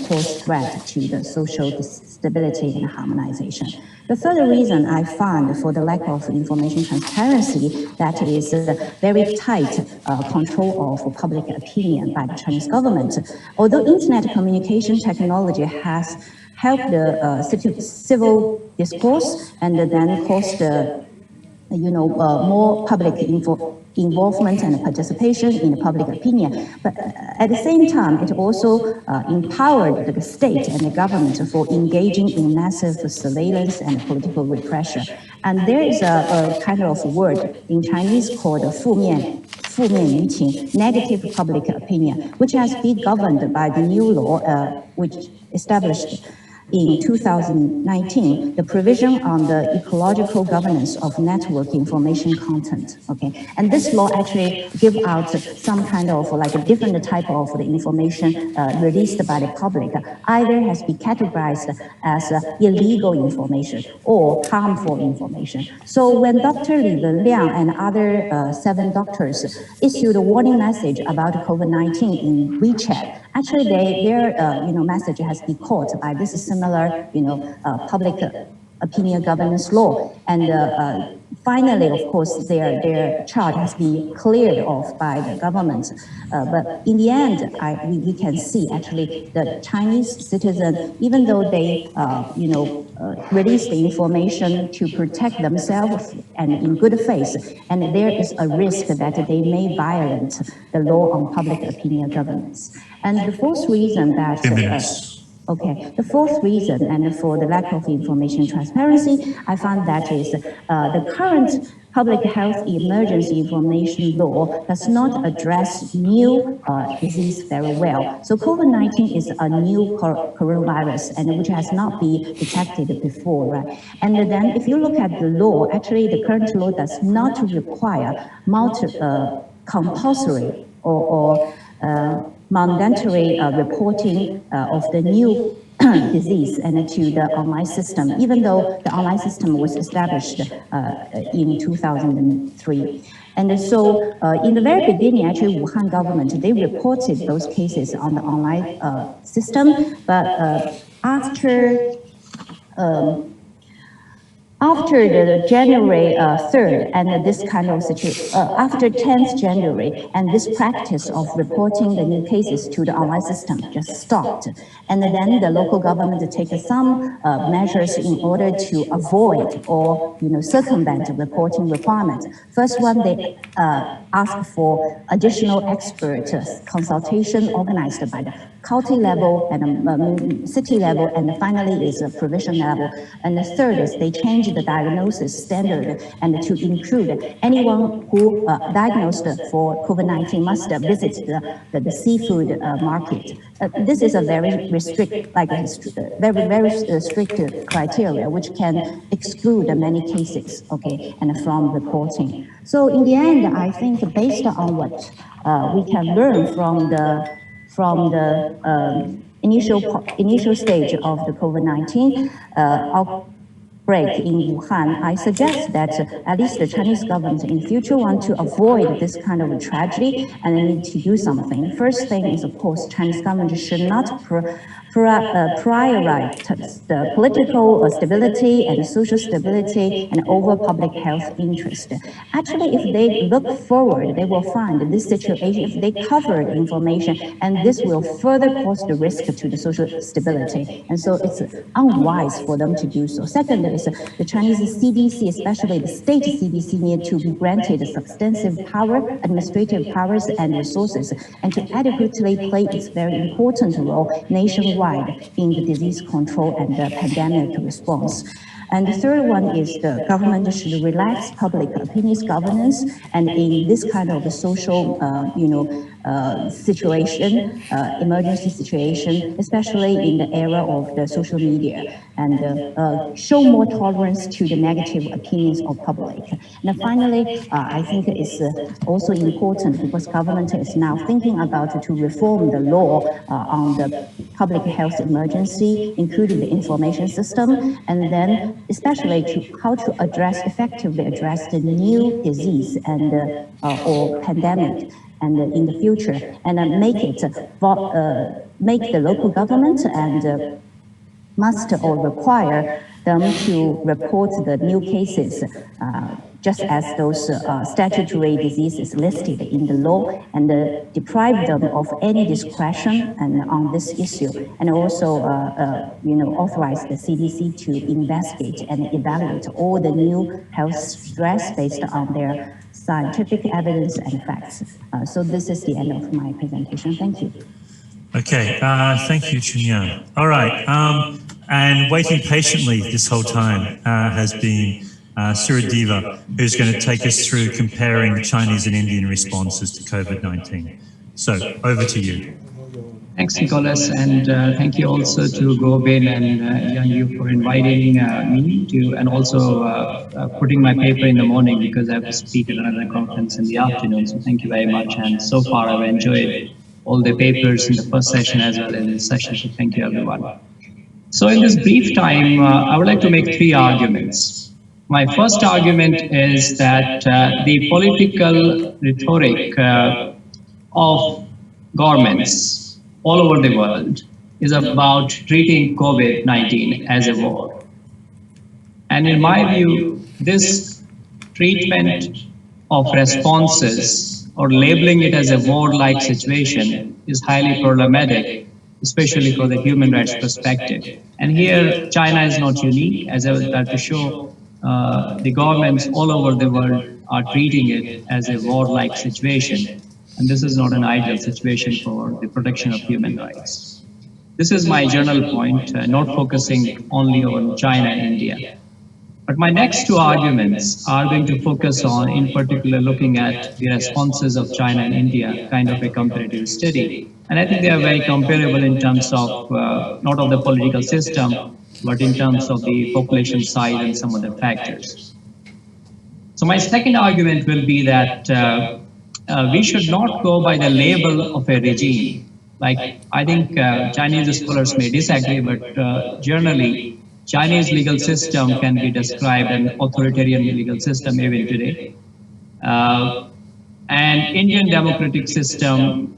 Speaker 15: cause threat to the social stability and harmonization. The third reason I found for the lack of information transparency, that is very tight control of public opinion by the Chinese government. Although internet communication technology has helped the civil discourse and then caused the more public involvement and participation in the public opinion. But at the same time, it also empowered the state and the government for engaging in massive surveillance and political repression. And there is a kind of word in Chinese called 负面舆情, negative public opinion, which has been governed by the new law, which established in 2019, the provision on the ecological governance of network information content, okay? And this law actually gives out some kind of like a different type of the information released by the public, either has been categorized as illegal information or harmful information. So when Dr. Li Wenliang and other 7 doctors issued a warning message about COVID-19 in WeChat, actually their message has been caught by this similar public opinion governance law, and finally, of course, their charge has been cleared off by the government. But in the end, we can see actually the Chinese citizen, even though they release the information to protect themselves and in good faith, and there is a risk that they may violate the law on public opinion governance. And the fourth reason that the fourth reason, and for the lack of information transparency, I found that is the current public health emergency information law does not address new disease very well. So COVID-19 is a new coronavirus and which has not been detected before, right? And then if you look at the law, actually the current law does not require compulsory or mandatory reporting of the new disease and to the online system, even though the online system was established in 2003. And so in the very beginning, actually, Wuhan government, they reported those cases on the online system, but after the January 3rd and this kind of situation, after 10th January, and this practice of reporting the new cases to the online system just stopped. And then the local government take some measures in order to avoid or circumvent the reporting requirement. First one, they ask for additional expert consultation organized by the county level and city level, and finally is a provision level. And the third is they change the diagnosis standard and to include anyone who diagnosed for COVID-19 must visit the seafood market. This is a very strict criteria which can exclude many cases, okay, and from reporting. So in the end, I think based on what we can learn from the initial stage of the COVID-19 outbreak in Wuhan, I suggest that at least the Chinese government in future want to avoid this kind of a tragedy and they need to do something. First thing is, of course, Chinese government should not prioritize the political stability and social stability and over public health interest. Actually, if they look forward, they will find this situation, if they cover the information, and this will further cause the risk to the social stability. And so it's unwise for them to do so. Second is the Chinese CDC, especially the state CDC, need to be granted substantive power, administrative powers and resources, and to adequately play its very important role nationwide in the disease control and the pandemic response. And the third one is the government should relax public opinions governance, and in this kind of a social, situation, emergency situation, especially in the era of the social media, and show more tolerance to the negative opinions of public. And finally, I think it's also important because government is now thinking about to reform the law on the public health emergency, including the information system, and then especially how to effectively address the new disease and or pandemic and in the future, and make the local government and must or require them to report the new cases just as those statutory diseases listed in the law, and deprive them of any discretion and on this issue, and also authorize the CDC to investigate and evaluate all the new health stress based on their scientific evidence and facts. So this is the end of my presentation. Thank you.
Speaker 14: Okay, thank you, Chunyan. All right, and waiting patiently this whole time has been Suradeva, who's going to take us through comparing Chinese and Indian responses to COVID-19. So, over to you.
Speaker 16: Thanks, Nicholas, and thank you also to Gobin and Yang Yu for inviting me to, and also putting my paper in the morning because I have to speak at another conference in the afternoon. So thank you very much. And so far, I've enjoyed all the papers in the first session as well as in this session. So thank you, everyone. So in this brief time, I would like to make three arguments. My first argument is that the political rhetoric of governments all over the world is about treating COVID-19 as a war. And in my view, this treatment of responses or labeling it as a war-like situation is highly problematic, especially for the human rights perspective. And here, China is not unique, as I was about to show. The governments all over the world are treating it as a war-like situation. And this is not an ideal situation for the protection of human rights. This is my general point, not focusing only on China and India. But my next two arguments are going to focus on, in particular, looking at the responses of China and India, kind of a comparative study. And I think they are very comparable in terms of not of the political system, but in terms of the population size and some other factors. So my second argument will be that we should not go by the label of a regime. Like, I think Chinese scholars may disagree, but generally, Chinese legal system can be described an authoritarian legal system even today. And Indian democratic system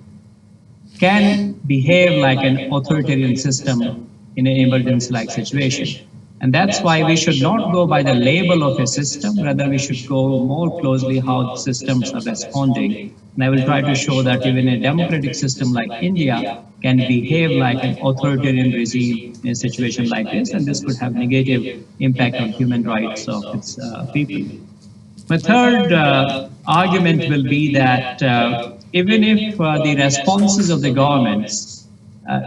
Speaker 16: can behave like an authoritarian system in an emergency-like situation. And that's why we should not go by the label of a system, rather we should go more closely how systems are responding. And I will try to show that even a democratic system like India can behave like an authoritarian regime in a situation like this, and this could have negative impact on human rights of its people. My third argument will be that even if the responses of the governments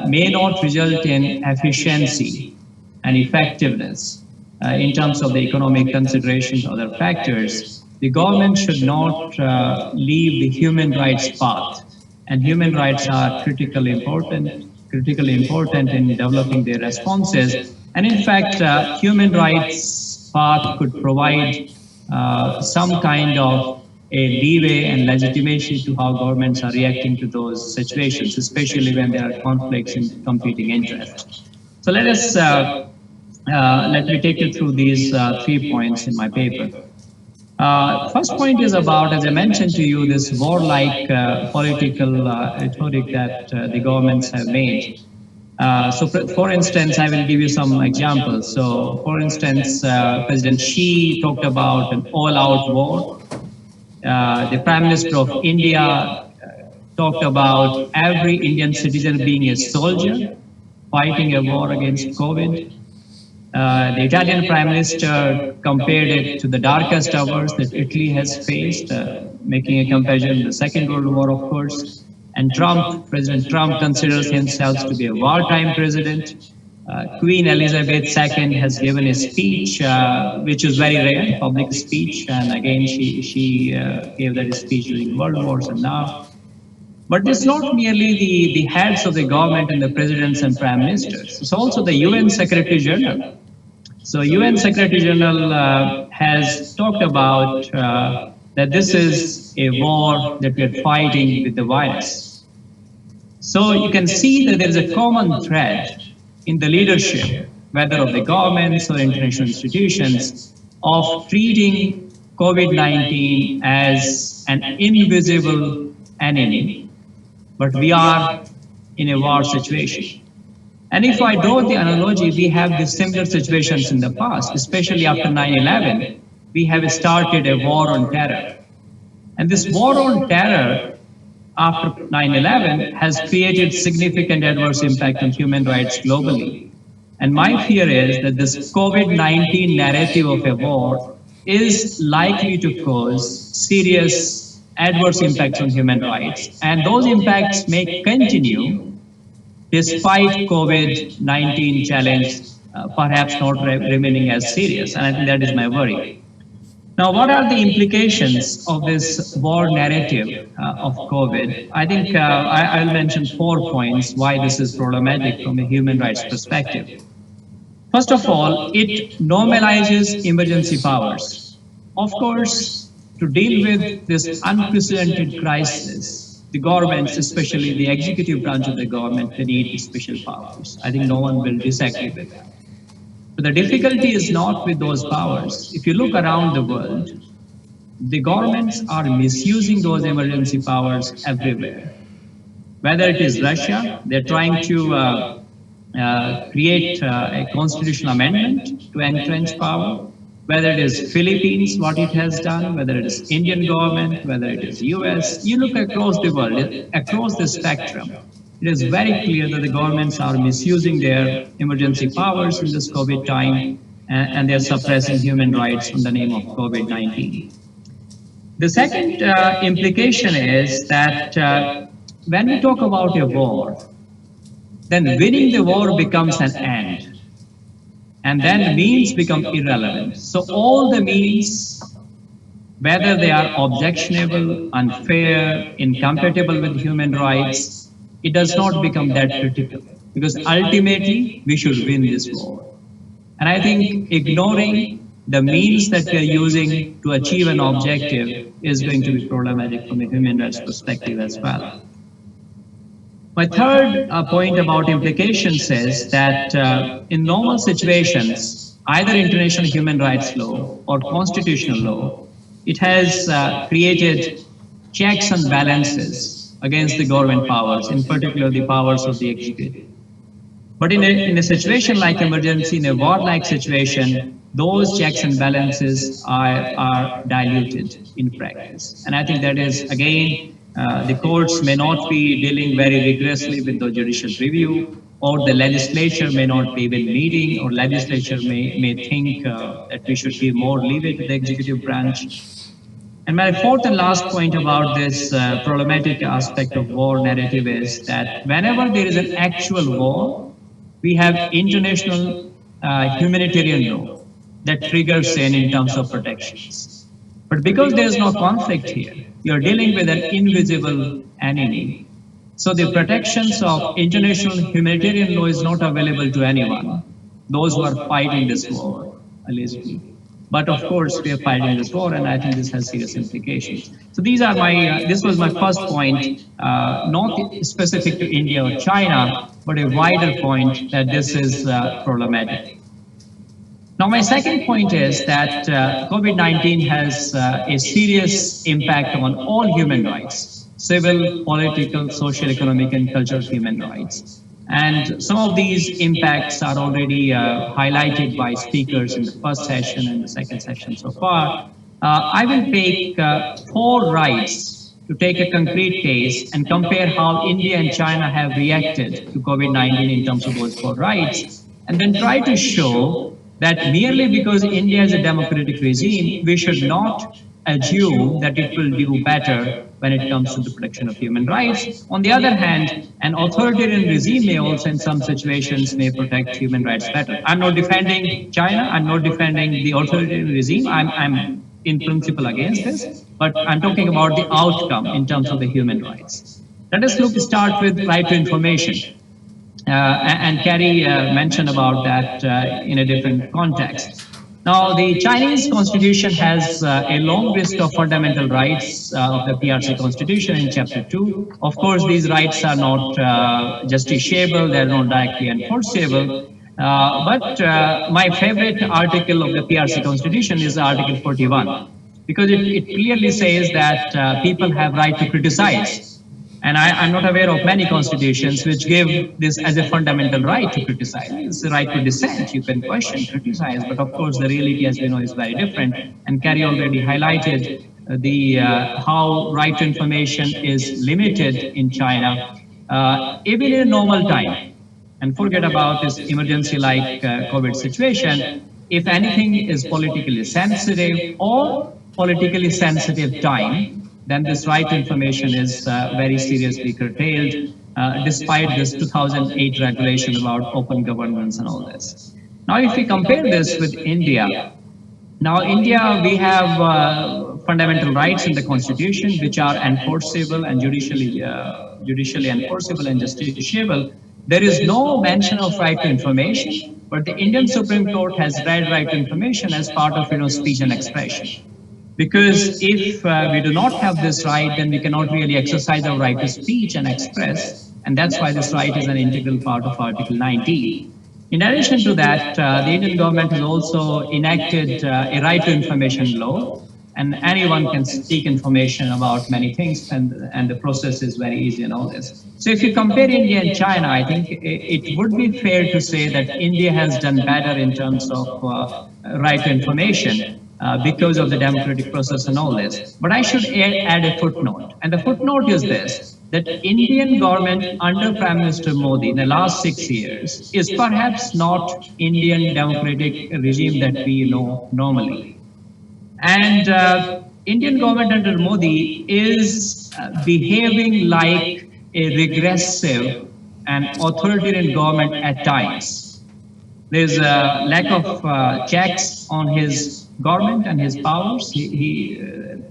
Speaker 16: may not result in efficiency and effectiveness in terms of the economic considerations or other factors, the government should not leave the human rights path. And human rights are critically important in developing their responses. And in fact, human rights path could provide some kind of a leeway and legitimacy to how governments are reacting to those situations, especially when there are conflicts in competing interests. So let me take you through these 3 points in my paper. First point is about, as I mentioned to you, this warlike political rhetoric that the governments have made. So for instance, I will give you some examples. So for instance, President Xi talked about an all-out war. The Prime Minister of India talked about every Indian citizen being a soldier fighting a war against COVID. The Italian Prime Minister compared it to the darkest hours that Italy has faced, making a comparison with the Second World War, of course. And President Trump considers himself to be a wartime president. Queen Elizabeth II has given a speech, which is very rare, public speech. And again, she gave that speech during World Wars and now. But it's not merely the heads of the government and the presidents and prime ministers. It's also the UN Secretary General. So UN Secretary General has talked about that this is a war that we are fighting with the virus. So you can see that there is a common thread in the leadership, whether of the governments or international institutions, of treating COVID-19 as an invisible enemy, but we are in a war situation. And if I draw the analogy, we have these similar situations in the past, especially after 9/11, we have started a war on terror. And this war on terror after 9/11 has created significant adverse impact on human rights globally. And my fear is that this COVID-19 narrative of a war is likely to cause serious adverse impacts on human rights. And those impacts may continue despite COVID-19 challenge perhaps not remaining as serious. And I think that is my worry. Now, what are the implications of this war narrative of COVID? I think I'll mention 4 points why this is problematic from a human rights perspective. First of all, it normalizes emergency powers. Of course, to deal with this unprecedented crisis, the governments, especially the executive branch of the government, they need special powers. I think no one will disagree with that. But the difficulty is not with those powers. If you look around the world, the governments are misusing those emergency powers everywhere. Whether it is Russia, they're trying to create a constitutional amendment to entrench power. Whether it is Philippines, what it has done, whether it is Indian government, whether it is US, you look across the world, across the spectrum, it is very clear that the governments are misusing their emergency powers in this COVID time, and they're suppressing human rights in the name of COVID-19. The second implication is that when we talk about a war, then winning the war becomes an end. and then means become irrelevant. So all the means, whether they are objectionable, unfair, incompatible with human rights, it does not become that critical, because ultimately we should win this war. And I think ignoring the means that we are using to achieve an objective is going to be problematic from a human rights perspective as well. My third point about implications is that in normal situations, either international human rights law or constitutional law, it has created checks and balances against the government powers, in particular the powers of the executive. But in a situation like emergency, in a war-like situation, those checks and balances are diluted in practice. And I think that is, again, the courts may not be dealing very rigorously with the judicial review, or the legislature may not be even meeting, or legislature may think that we should give more leeway to the executive branch. And my fourth and last point about this problematic aspect of war narrative is that whenever there is an actual war, we have international humanitarian law that triggers in terms of protections. But because there is no conflict here, you are dealing with an invisible enemy. So the protections of international humanitarian law is not available to anyone, those who are fighting this war, allegedly. But of course, we are fighting this war, and I think this has serious implications. So these are my, this was my first point, not specific to India or China, but a wider point that this is problematic. Now, my second point is that COVID-19 has a serious impact on all human rights, civil, political, social, economic, and cultural human rights. And some of these impacts are already highlighted by speakers in the first session and the second session so far. I will take 4 rights to take a concrete case and compare how India and China have reacted to COVID-19 in terms of those 4 rights, and then try to show that merely because India is a democratic regime, we should not assume that it will do better when it comes to the protection of human rights. On the other hand, an authoritarian regime may also in some situations may protect human rights better. I'm not defending China, I'm not defending the authoritarian regime, I'm in principle against this, but I'm talking about the outcome in terms of the human rights. Let us start with right to information. And Carrie mentioned about that in a different context. Now, the Chinese constitution has a long list of fundamental rights of the PRC constitution in chapter 2. Of course, these rights are not justiciable, they're not directly enforceable. But my favorite article of the PRC constitution is Article 41, because it clearly says that people have right to criticize. And I'm not aware of many constitutions which give this as a fundamental right to criticize. It's the right to dissent. You can question, criticize, but of course the reality, as we know, is very different. And Carrie already highlighted the how right to information is limited in China, even in a normal time. And forget about this emergency like COVID situation. If anything is politically sensitive or politically sensitive time, then this right to information is very seriously curtailed, despite this 2008 regulation about open governance and all this. Now, if we compare this with India, now India, we have fundamental rights in the constitution which are enforceable and judicially enforceable and justiciable. There is no mention of right to information, but the Indian Supreme Court has read right to information as part of speech and expression. Because if we do not have this right, then we cannot really exercise our right to speech and express, and that's why this right is an integral part of Article 19. In addition to that, the Indian government has also enacted a right to information law, and anyone can seek information about many things, and the process is very easy and all this. So if you compare India and China, I think it would be fair to say that India has done better in terms of right to information, because of the democratic process and all this. But I should add a footnote. And the footnote is this, that Indian government under Prime Minister Modi in the last 6 years is perhaps not Indian democratic regime that we know normally. And Indian government under Modi is behaving like a regressive and authoritarian government at times. There's a lack of checks on his government and his powers.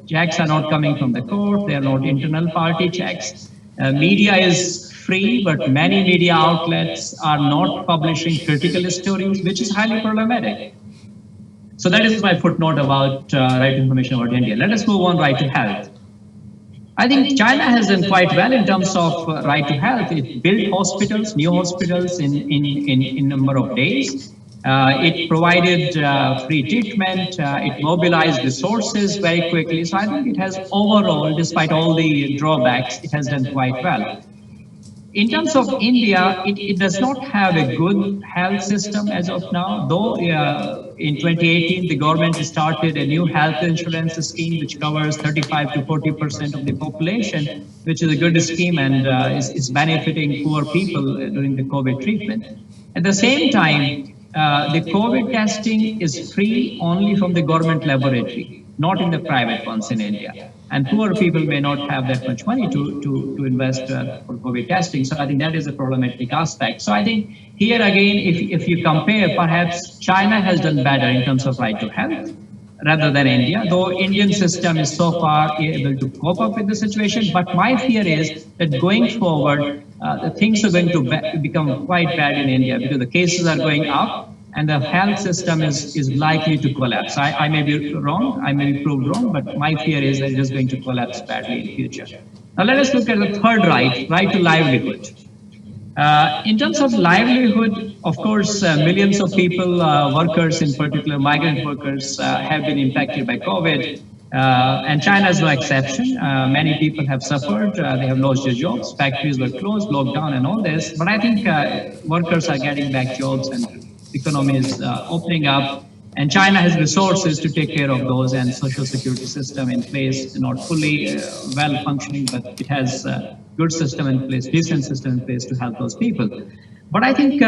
Speaker 16: Checks are not coming from the court. They are not internal party checks. Media is free, but many media outlets are not publishing critical stories, which is highly problematic. So that is my footnote about right to information about India. Let us move on right to health. I think China has done quite well in terms of right to health. It built hospitals, new hospitals in number of days. It provided free treatment. It mobilized resources very quickly. So I think it has overall, despite all the drawbacks, it has done quite well. In terms of India, it does not have a good health system as of now, though in 2018, the government started a new health insurance scheme which covers 35 to 40% of the population, which is a good scheme and is benefiting poor people during the COVID treatment. At the same time, the COVID testing is free only from the government laboratory, not in the private ones in India. And poor people may not have that much money to invest for COVID testing. So I think that is a problematic aspect. So I think here again, if you compare, perhaps China has done better in terms of right to health rather than India, though Indian system is so far able to cope up with the situation. But my fear is that going forward, the things are going to become quite bad in India because the cases are going up and the health system is likely to collapse. I may be wrong, I may be proved wrong, but my fear is that it is going to collapse badly in future. Now let us look at the third right to livelihood. In terms of livelihood, of course, millions of people, workers in particular, migrant workers, have been impacted by COVID. And China is no exception. Many people have suffered. They have lost their jobs. Factories were closed, lockdown and all this. But I think workers are getting back jobs and economy is opening up. And China has resources to take care of those and social security system in place, not fully well functioning, but it has a good system in place, decent system in place to help those people. But I think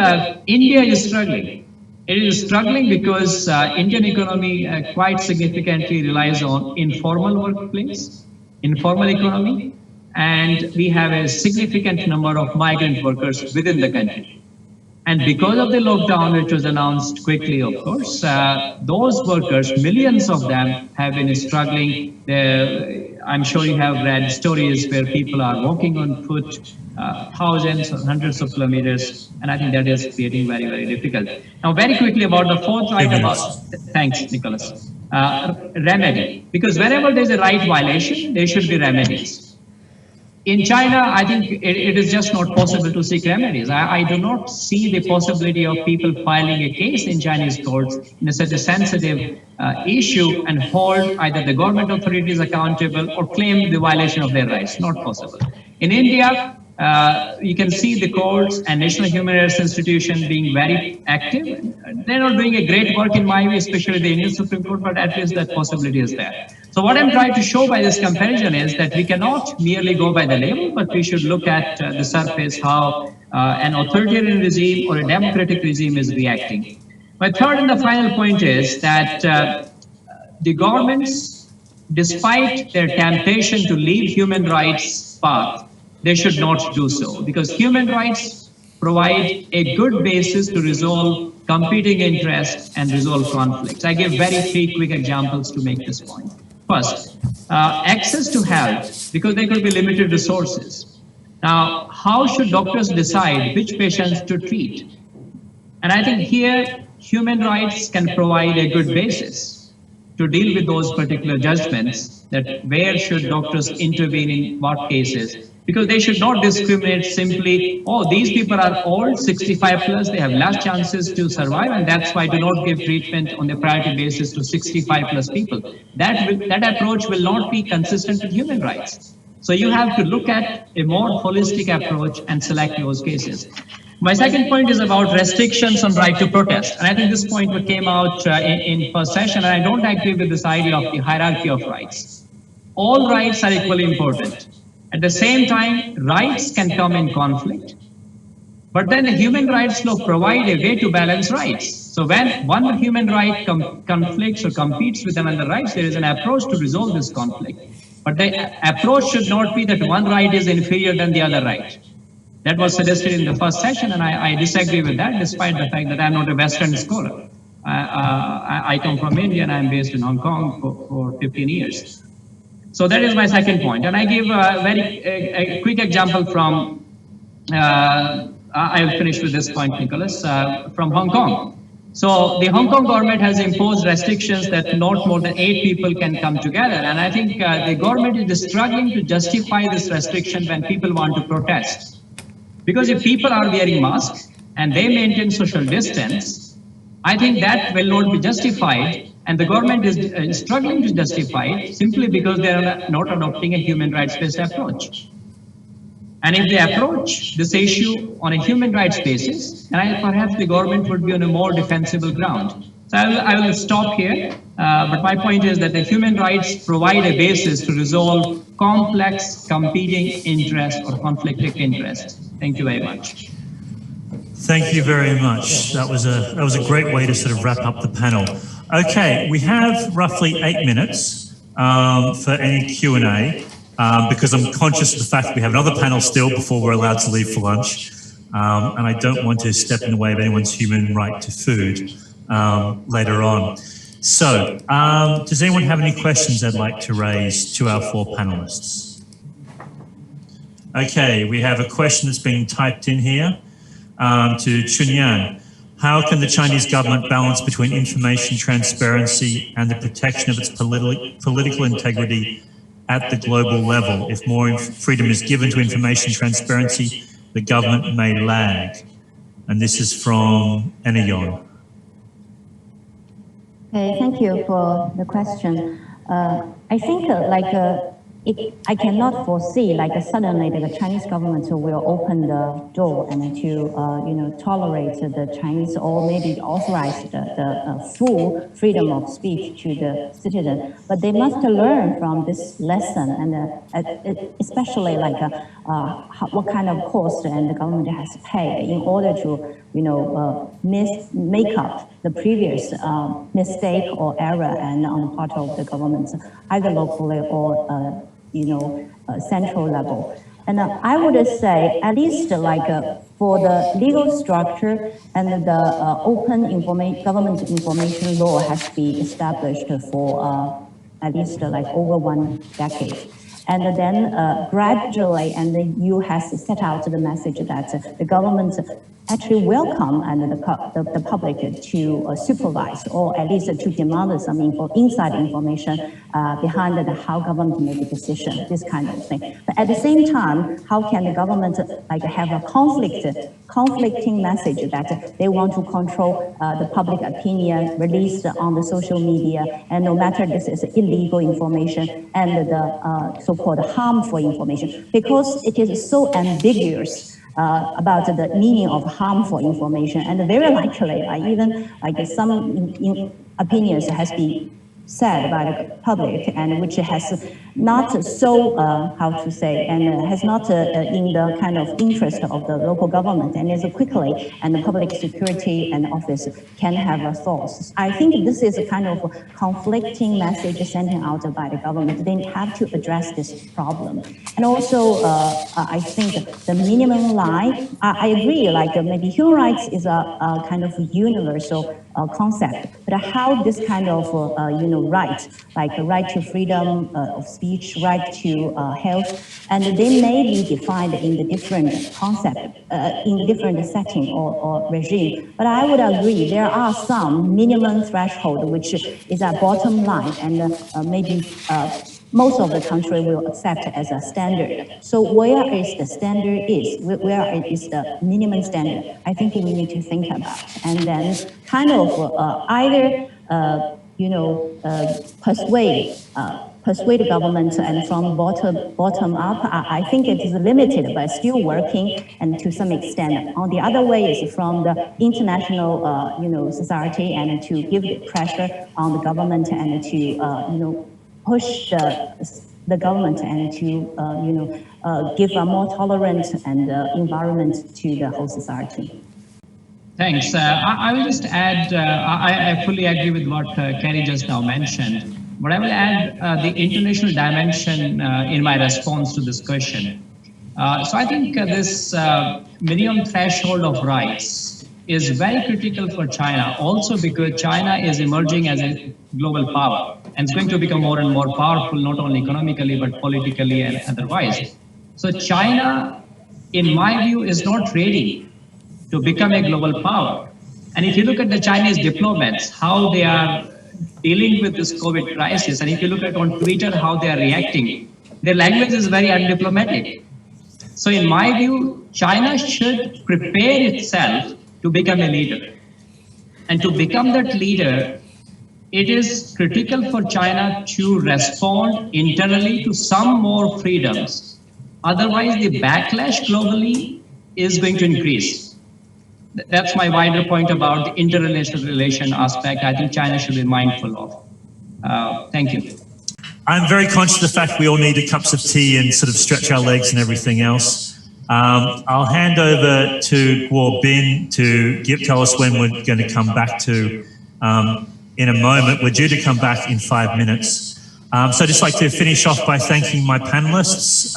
Speaker 16: India is struggling. It is struggling because Indian economy quite significantly relies on informal workplace, informal economy, and we have a significant number of migrant workers within the country. And because of the lockdown, which was announced quickly, of course, those workers, millions of them, have been struggling. I'm sure you have read stories where people are walking on foot, thousands or hundreds of kilometers, and I think that is creating very, very difficult. Now, very quickly about the fourth right about, thanks, Nicholas, remedy. Because whenever there's a right violation, there should be remedies. In China, I think it is just not possible to seek remedies. I do not see the possibility of people filing a case in Chinese courts in such a sensitive issue and hold either the government authorities accountable or claim the violation of their rights. Not possible. In India, you can see the courts and National Human Rights Institution being very active. They're not doing a great work in my view, especially the Indian Supreme Court, but at least that possibility is there. So what I'm trying to show by this comparison is that we cannot merely go by the label, but we should look at the surface, how an authoritarian regime or a democratic regime is reacting. My third and the final point is that the governments, despite their temptation to leave human rights path, they should not do so, because human rights provide a good basis to resolve competing interests and resolve conflicts. I give very three quick examples to make this point. First, access to health, because there could be limited resources. Now, how should doctors decide which patients to treat? And I think here, human rights can provide a good basis to deal with those particular judgments, that where should doctors intervene in what cases, because they should not discriminate simply, oh, these people are old, 65 plus, they have less chances to survive, and that's why do not give treatment on the priority basis to 65 plus people. That approach will not be consistent with human rights. So you have to look at a more holistic approach and select those cases. My second point is about restrictions on right to protest. And I think this point came out in first session, and I don't agree with this idea of the hierarchy of rights. All rights are equally important. At the same time, rights can come in conflict, but then the human rights law provide a way to balance rights. So when one human right conflicts or competes with another rights, there is an approach to resolve this conflict. But the approach should not be that one right is inferior than the other right. That was suggested in the first session, and I disagree with that, despite the fact that I'm not a Western scholar. I come from India, and I'm based in Hong Kong for 15 years. So that is my second point. And I give a quick example from, I'll finish with this point, Nicholas, from Hong Kong. So the Hong Kong government has imposed restrictions that not more than 8 people can come together. And I think the government is struggling to justify this restriction when people want to protest. Because if people are wearing masks and they maintain social distance, I think that will not be justified. And the government is struggling to justify it simply because they are not adopting a human rights-based approach. And if they approach this issue on a human rights basis, then perhaps the government would be on a more defensible ground. So I will stop here, but my point is that the human rights provide a basis to resolve complex competing interests or conflicting interests. Thank you very much.
Speaker 14: Thank you very much. That was a great way to sort of wrap up the panel. Okay, we have roughly 8 minutes for any Q&A. Because I'm conscious of the fact that we have another panel still before we're allowed to leave for lunch. And I don't want to step in the way of anyone's human right to food later on. So, does anyone have any questions they'd like to raise to our 4 panelists? Okay, we have a question that's been typed in here to Chunyan. How can the Chinese government balance between information transparency and the protection of its political integrity at the global level? If more freedom is given to information transparency, the government may lag. And this is from Enayon.
Speaker 15: Okay, thank you for the question. I think I cannot foresee suddenly the Chinese government will open the door and to tolerate the Chinese or maybe authorize the full freedom of speech to the citizen. But they must learn from this lesson, and especially what kind of cost and the government has to pay in order to make up the previous mistake or error and on the part of the government, either locally or central level. And I would say, at least for the legal structure and the open government information law has to be established for at least over 1 decade. And then gradually, and the EU has set out the message that the government actually welcome and the public to supervise or at least to demand some inside information behind how government make a decision, this kind of thing. But at the same time, how can the government have a conflicting message that they want to control the public opinion released on the social media, and no matter this is illegal information and the so-called harmful information, because it is so ambiguous about the meaning of harmful information, and very likely even some opinions has been said by the public, and which has not so, how to say, and has not in the kind of interest of the local government, and is quickly, and the public security and office can have thoughts. I think this is a kind of conflicting message sent out by the government. They have to address this problem. And also, I think the minimum line, I agree, maybe human rights is a kind of universal concept, but how this kind of, right, like the right to freedom of speech, right to health, and they may be defined in the different concept, in the different setting or regime. But I would agree there are some minimum threshold which is a bottom line, and maybe most of the country will accept as a standard. So where is the standard is, where is the minimum standard? I think we need to think about, and then kind of either persuade the government, and from bottom up, I think it is limited, but still working, and to some extent. On the other way is from the international, society, and to give pressure on the government, and to, push the government, and to, give a more tolerant and environment to the whole society.
Speaker 16: Thanks. I will just add, I fully agree with what Kerry just now mentioned, but I will add the international dimension in my response to this question. So I think this minimum threshold of rights is very critical for China, also because China is emerging as a global power and it's going to become more and more powerful, not only economically, but politically and otherwise. So China, in my view, is not ready to become a global power. And if you look at the Chinese diplomats, how they are dealing with this COVID crisis, and if you look at on Twitter how they are reacting, their language is very undiplomatic. So in my view, China should prepare itself to become a leader. And to become that leader, it is critical for China to respond internally to some more freedoms. Otherwise, the backlash globally is going to increase. That's my wider point about the international relation aspect. I think China should be mindful of. Thank you.
Speaker 14: I'm very conscious of the fact we all need cups of tea and sort of stretch our legs and everything else. I'll hand over to Guo Bin to tell us when we're going to come back to in a moment. We're due to come back in 5 minutes. So I'd just like to finish off by thanking my panelists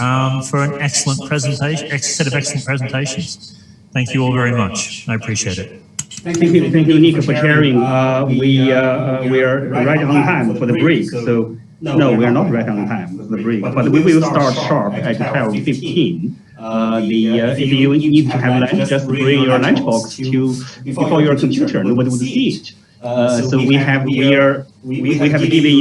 Speaker 14: for an excellent presentation, set of excellent presentations. Thank you all very much. I appreciate it.
Speaker 1: Thank you, Nick, for sharing. We are right on time for the break. So no, we are not right on time for the break, but we will start sharp at 12:15. If you need to have lunch, just bring your lunchbox before your computer. Nobody would see it. So we have given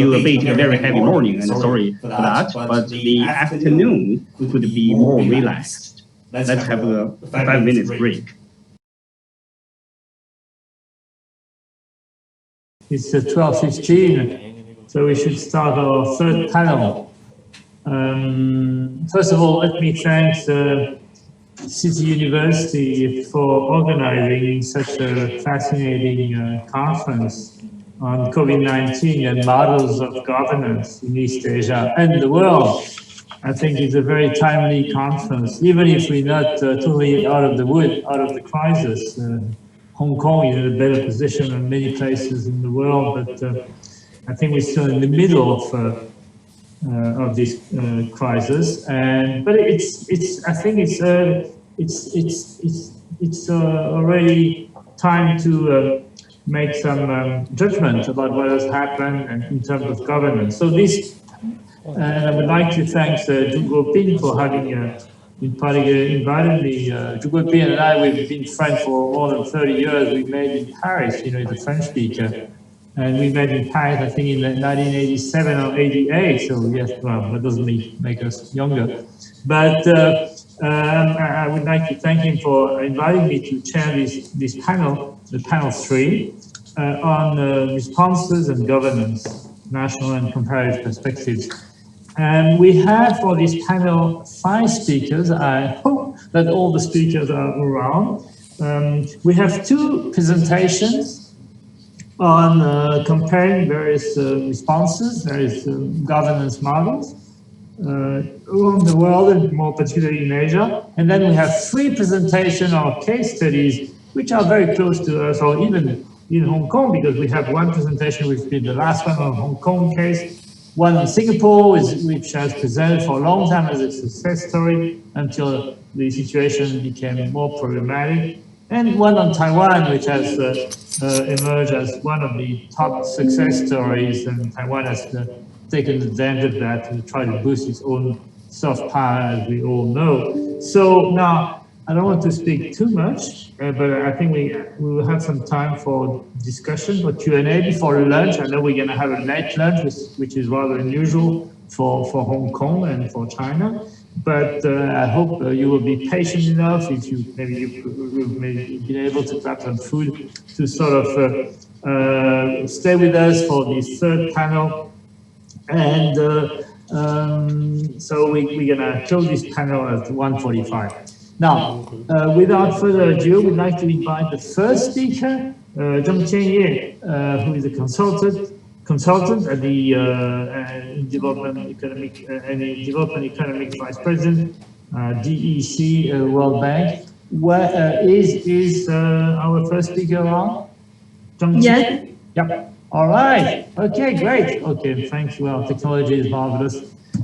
Speaker 1: you a very heavy morning, and sorry for that. But the afternoon could be more relaxed. Let's have a 5 minutes break.
Speaker 3: It's 12:15, so we should start our third panel. First of all, let me thank the City University for organizing such a fascinating conference on COVID-19 and models of governance in East Asia and the world. I think it's a very timely conference, even if we're not totally out of the wood, out of the crisis. Hong Kong is in a better position than many places in the world, but I think we're still in the middle of this crisis. But I think it's already time to make some judgment about what has happened and in terms of governance. So I would like to thank Zhu Guoping for having in particular invited me. Zhu Guoping and I, we've been friends for more than 30 years. We met in Paris, he's a French speaker. And we met in Paris, I think in 1987 or 88. So yes, well, that doesn't make us younger. But I would like to thank him for inviting me to chair this panel, the panel 3, on responses and governance, national and comparative perspectives. And we have for this panel 5 speakers. I hope that all the speakers are around. We have 2 presentations on comparing various responses, various governance models around the world, and more particularly in Asia. And then we have 3 presentations or case studies, which are very close to us, or even in Hong Kong, because we have 1 presentation which been the last one on Hong Kong case, 1 on Singapore, which has presented for a long time as a success story until the situation became more problematic, and 1 on Taiwan, which has emerged as one of the top success stories, and Taiwan has taken advantage of that to try to boost its own soft power, as we all know. So now, I don't want to speak too much, but I think we will have some time for discussion, for Q&A before lunch. I know we're going to have a late lunch, which is rather unusual for Hong Kong and for China. But I hope you will be patient enough, if you've been able to grab some food, to sort of stay with us for this 3rd panel. And so we're going to close this panel at 1:45. Now, without further ado, we'd like to invite the first speaker, Zheng Qianye, who is a consultant at the Development Economic Vice President, DEC, World Bank. Where is our first speaker on?
Speaker 12: Yes.
Speaker 3: Yep. All right. Okay, great. Okay, thanks. Well, technology is marvelous.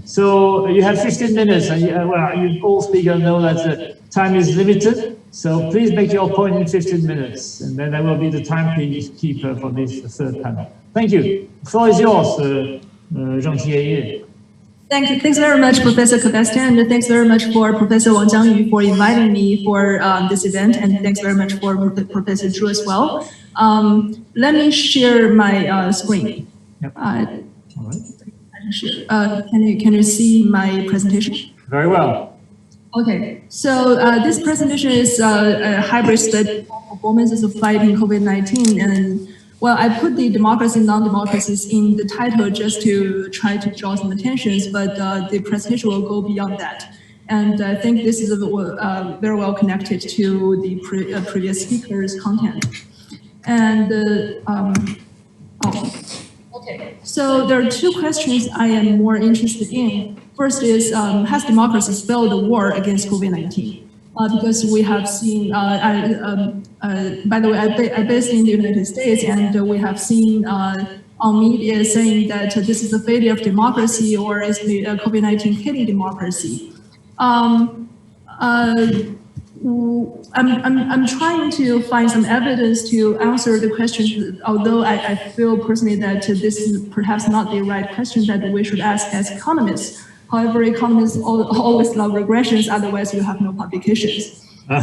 Speaker 17: So you have 15 minutes, and you all speakers know that the time is limited. So please make your point in 15 minutes, and then I will be the timekeeper for this third panel. Thank you. The floor is yours, Zheng Xie.
Speaker 18: Thank you. Thanks very much, Professor Sebastian, and thanks very much for Professor Wang Jiangyu for inviting me for this event, and thanks very much for Professor Zhu as well. Let me share my screen.
Speaker 17: Yep.
Speaker 18: Can you see my presentation?
Speaker 17: Very well.
Speaker 18: Okay, so this presentation is a hybrid study of performances of fighting COVID-19, and well, I put the democracy and non-democracies in the title just to try to draw some attentions, but the presentation will go beyond that. And I think this is very well connected to the previous speaker's content. And okay, so there are two questions I am more interested in. First is, has democracies failed the war against COVID-19? Because we have seen, by the way, I'm based in the United States, and we have seen on media saying that this is a failure of democracy, or is COVID-19 killing democracy? I'm trying to find some evidence to answer the question, although I feel personally that this is perhaps not the right question that we should ask as economists. However, economists always love regressions, otherwise you have no publications. I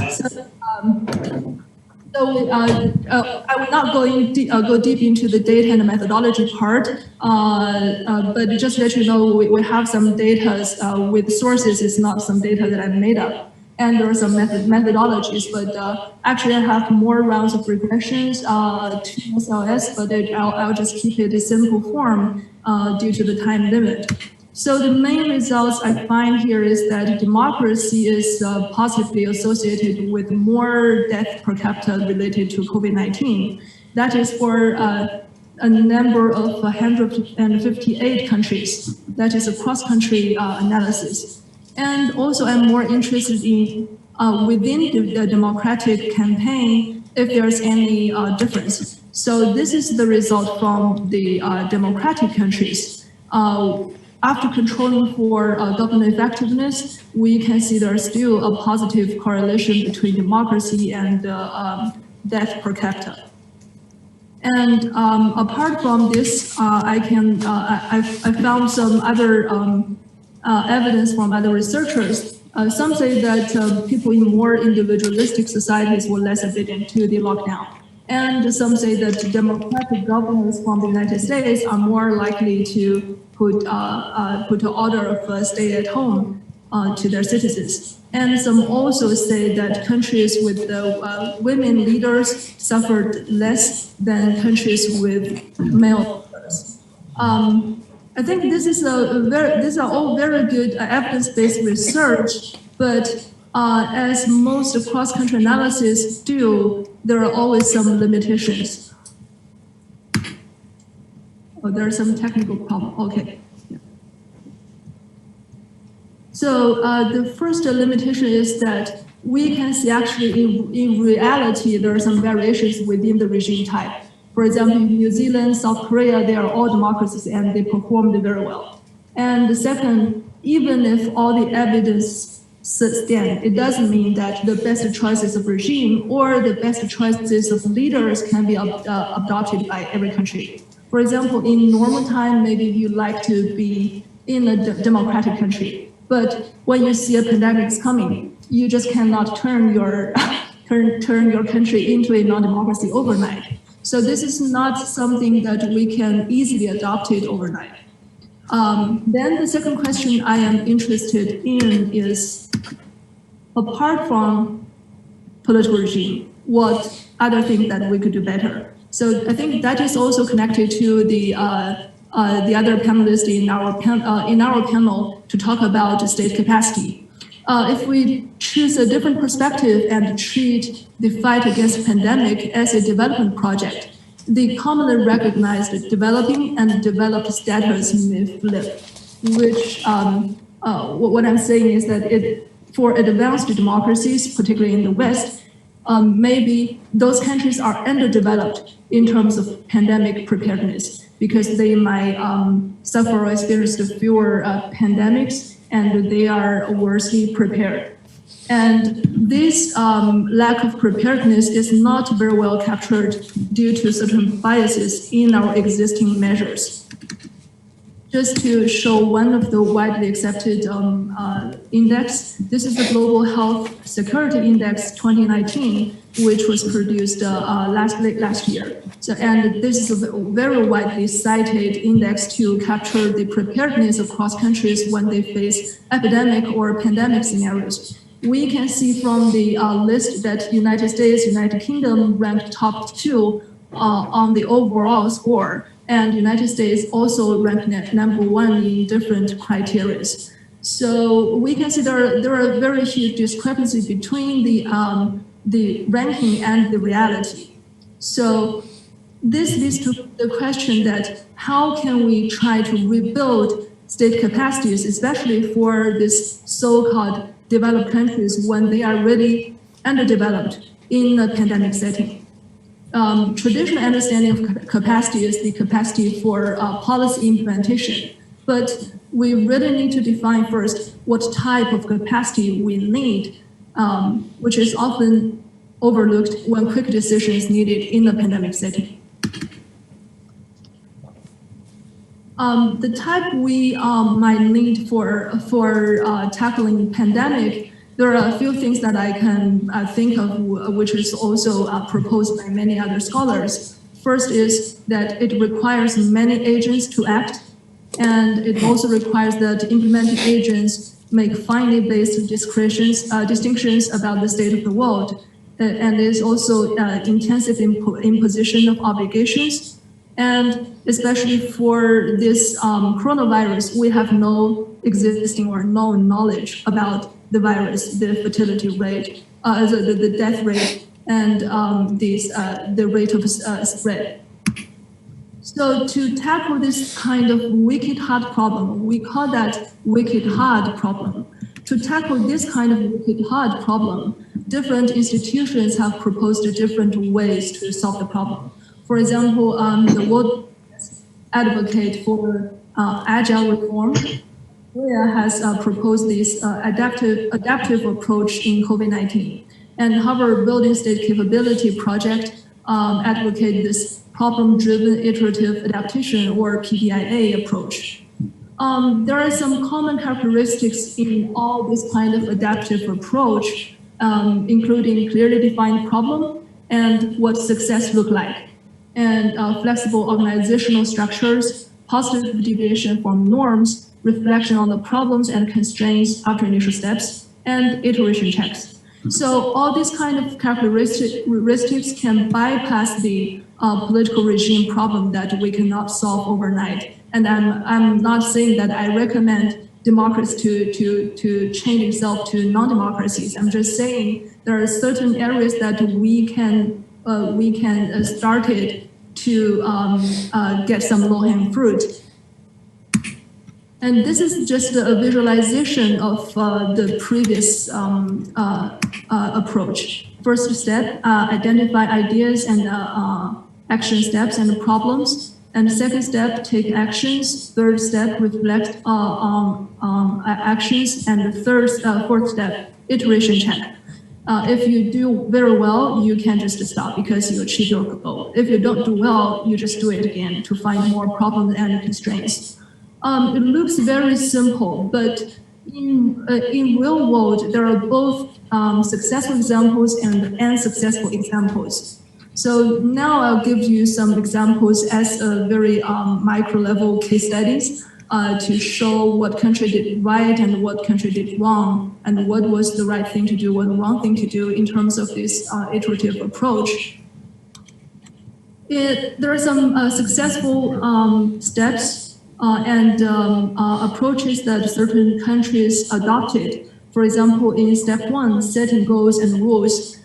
Speaker 18: will not go deep into the data and the methodology part, but just to let you know, we have some data with sources. It's not some data that I've made up. And there are some methodologies, but actually I have more rounds of regressions to SLS, but I'll just keep it in simple form due to the time limit. So the main results I find here is that democracy is positively associated with more death per capita related to COVID-19. That is for a number of 158 countries. That is a cross-country analysis. And also I'm more interested in within the democratic campaign, if there's any difference. So this is the result from the democratic countries. After controlling for government effectiveness, we can see there's still a positive correlation between democracy and death per capita. And apart from this, I found some other evidence from other researchers. Some say that people in more individualistic societies were less obedient to the lockdown. And some say that democratic governors from the United States are more likely to put an order of stay at home to their citizens. And some also say that countries with women leaders suffered less than countries with male leaders. I think these are all very good evidence-based research, but as most cross-country analysis do, there are always some limitations. Oh, there are some technical problems. Okay. Yeah. So the first limitation is that we can see actually in reality there are some variations within the regime type. For example, in New Zealand, South Korea, they are all democracies and they performed very well. And the second, even if all the evidence stand, it doesn't mean that the best choices of regime or the best choices of leaders can be adopted by every country. For example, in normal time, maybe you like to be in a democratic country, but when you see a pandemic is coming, you just cannot turn your country into a non-democracy overnight. So this is not something that we can easily adopt it overnight. Then the second question I am interested in is, apart from political regime, what other things that we could do better? So I think that is also connected to the other panelists in our panel to talk about state capacity. If we choose a different perspective and treat the fight against pandemic as a development project, the commonly recognized developing and developed status may flip, which what I'm saying is that for advanced democracies, particularly in the West, maybe those countries are underdeveloped in terms of pandemic preparedness. because they might suffer or experience fewer pandemics, and they are worsely prepared. And this lack of preparedness is not very well captured due to certain biases in our existing measures. Just to show one of the widely accepted index, this is the Global Health Security Index 2019, which was produced last year. So, and this is a very widely cited index to capture the preparedness across countries when they face epidemic or pandemic scenarios. We can see from the list that United States, United Kingdom ranked top 2 on the overall score, and United States also ranked number 1 in different criteria. So we can see there are very huge discrepancies between the ranking and the reality. So this leads to the question that how can we try to rebuild state capacities, especially for these so-called developed countries when they are really underdeveloped in a pandemic setting. Traditional understanding of capacity is the capacity for policy implementation, but we really need to define first what type of capacity we need, which is often overlooked when quick decision is needed in a pandemic setting. The type we might need for tackling pandemic, there are a few things that I can think of, which is also proposed by many other scholars. First is that it requires many agents to act, and it also requires that implementing agents make finely based distinctions about the state of the world, and is also intensive imposition of obligations. And especially for this coronavirus, we have no existing or known knowledge about the virus, the fatality rate, the death rate, and the rate of spread. So to tackle this kind of wicked hard problem, we call that wicked hard problem. To tackle this kind of wicked hard problem, different institutions have proposed different ways to solve the problem. For example, the World Advocate for Agile Reform has proposed this adaptive approach in COVID-19. And Harvard Building State Capability Project advocate this problem-driven iterative adaptation, or PDIA approach. There are some common characteristics in all this kind of adaptive approach, including clearly defined problem and what success look like, and flexible organizational structures, positive deviation from norms, reflection on the problems and constraints after initial steps, and iteration checks. So all these kind of characteristics can bypass the political regime problem that we cannot solve overnight. And I'm not saying that I recommend democracy to change itself to non-democracies. I'm just saying there are certain areas that we can start it to get some low-hanging fruit. And this is just a visualization of the previous approach. First step, identify ideas and action steps and problems. And second step, take actions. Third step, reflect on actions. And the fourth step, iteration check. If you do very well, you can just stop because you achieve your goal. If you don't do well, you just do it again to find more problems and constraints. It looks very simple, but in real world, there are both successful examples and unsuccessful examples. So now I'll give you some examples as a very micro level case studies to show what country did right and what country did wrong, and what was the right thing to do, what the wrong thing to do in terms of this iterative approach. There are some successful steps and approaches that certain countries adopted. For example, in step 1, setting goals and rules,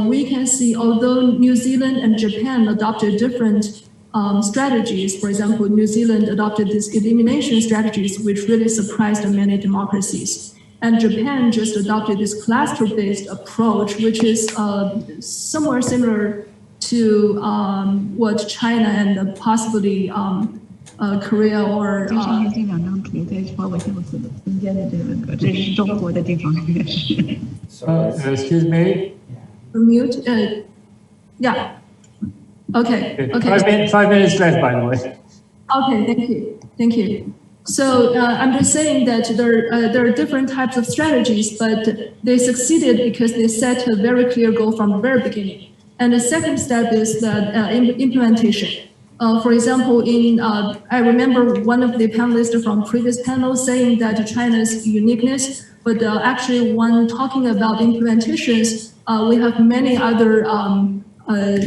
Speaker 18: we can see although New Zealand and Japan adopted different strategies. For example, New Zealand adopted these elimination strategies, which really surprised many democracies. And Japan just adopted this cluster-based approach, which is somewhere similar to what China and possibly Korea or
Speaker 19: 就上面这两张图在花尾相似的，中间的这是中国的地方。
Speaker 17: Excuse me.
Speaker 18: Mute. Yeah. Okay. Okay.
Speaker 17: 5 minutes left, by the way.
Speaker 18: Okay. Thank you. Thank you. So I'm just saying that there are different types of strategies, but they succeeded because they set a very clear goal from the very beginning. And the second step is the implementation. For example, I remember one of the panelists from previous panel saying that China's uniqueness, but actually when talking about implementations, we have many other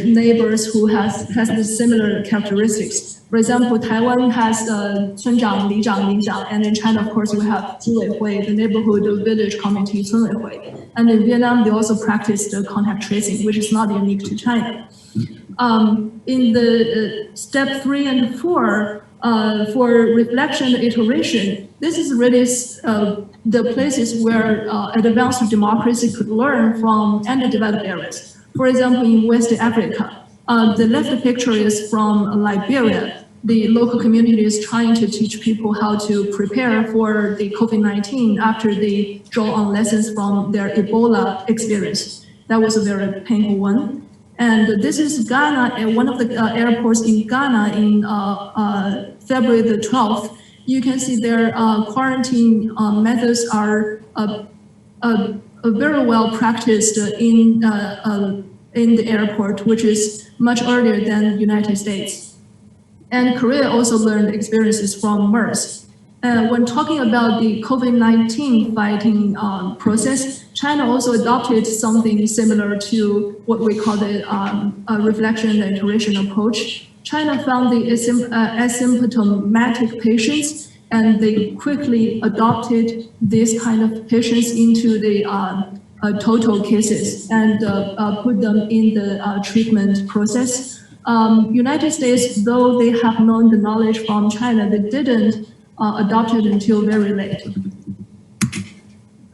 Speaker 18: neighbors who has the similar characteristics. For example, Taiwan has 村长、里长、邻长, and in China, of course, we have 居委会, the neighborhood village committee, 村委会. And in Vietnam, they also practice the contact tracing, which is not unique to China. In the step 3 and 4, for reflection and iteration, this is really the places where advanced democracy could learn from underdeveloped areas. For example, in West Africa, the left picture is from Liberia. The local community is trying to teach people how to prepare for the COVID-19 after they draw on lessons from their Ebola experience. That was a very painful one. And this is Ghana, one of the airports in Ghana in February the 12th. You can see their quarantine methods are very well practiced in the airport, which is much earlier than the United States. And Korea also learned experiences from MERS. When talking about the COVID-19 fighting process, China also adopted something similar to what we call the reflection and iteration approach. China found the asymptomatic patients, and they quickly adopted these kind of patients into the total cases and put them in the treatment process. United States, though they have known the knowledge from China, they didn't adopt it until very late.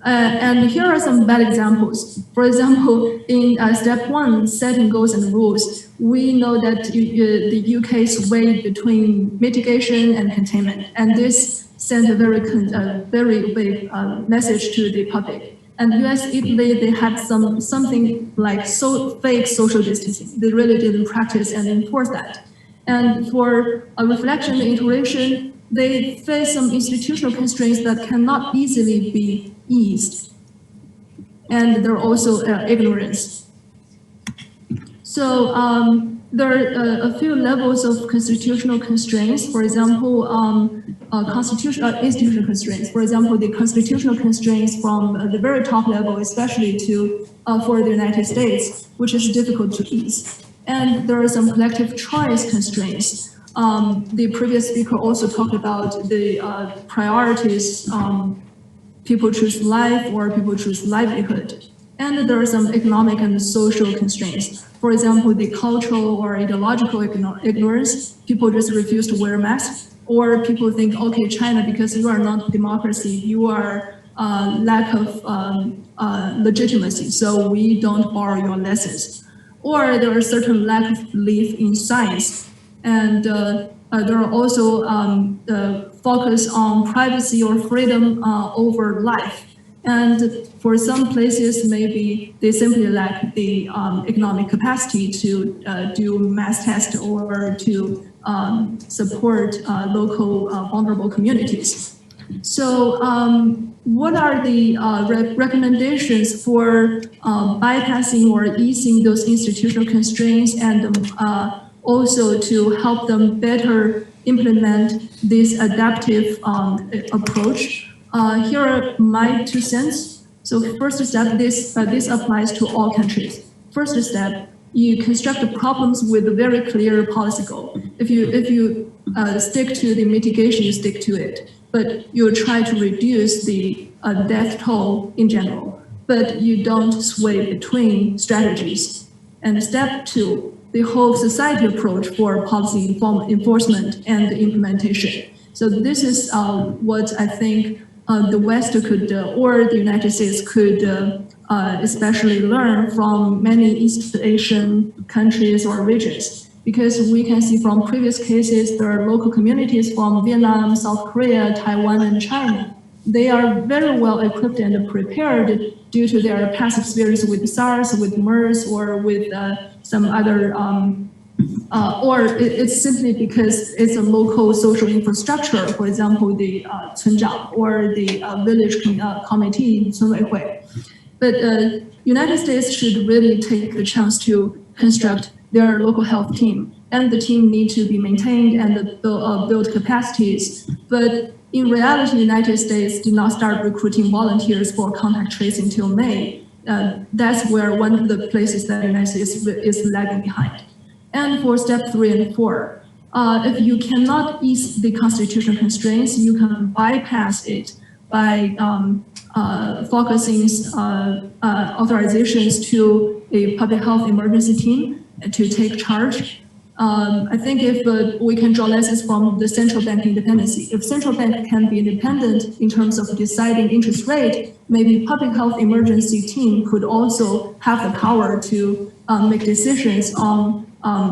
Speaker 18: And here are some bad examples. For example, in step 1, setting goals and rules, we know that the UK swayed between mitigation and containment, and this sent a very big message to the public. And US, Italy, they had something like fake social distancing. They really didn't practice and enforce that. And for a reflection and iteration, they face some institutional constraints that cannot easily be eased. And there are also ignorance. So there are a few levels of constitutional constraints. For example, institutional constraints. For example, the constitutional constraints from the very top level, especially for the United States, which is difficult to ease. And there are some collective choice constraints. The previous speaker also talked about the priorities, people choose life or people choose livelihood. And there are some economic and social constraints. For example, the cultural or ideological ignorance, people just refuse to wear masks, or people think, okay, China, because you are not democracy, you are lack of legitimacy, so we don't borrow your lessons. Or there are certain lack of belief in science. And there are also focus on privacy or freedom over life. And for some places, maybe they simply lack the economic capacity to do mass tests or to support local vulnerable communities. So what are the recommendations for bypassing or easing those institutional constraints and also to help them better implement this adaptive approach? Here are my 2 cents. So first step, this applies to all countries. First step, you construct the problems with a very clear policy goal. If you stick to the mitigation, you stick to it. But you try to reduce the death toll in general. But you don't sway between strategies. And step 2, the whole society approach for policy enforcement and implementation. So this is what I think the West could, or the United States could especially learn from many East Asian countries or regions. Because we can see from previous cases, there are local communities from Vietnam, South Korea, Taiwan, and China. They are very well equipped and prepared due to their past experience with SARS, with MERS, or with some other, it's simply because it's a local social infrastructure, for example, the 村长 or the village committee, 村委会. But United States should really take the chance to construct their local health team, and the team need to be maintained and build capacities. But in reality, United States did not start recruiting volunteers for contact tracing till May. That's where one of the places that the United States is lagging behind. And for step 3 and 4, if you cannot ease the constitutional constraints, you can bypass it by focusing authorizations to a public health emergency team to take charge. I think if we can draw lessons from the central bank independency, if central bank can be independent in terms of deciding interest rate, maybe public health emergency team could also have the power to make decisions on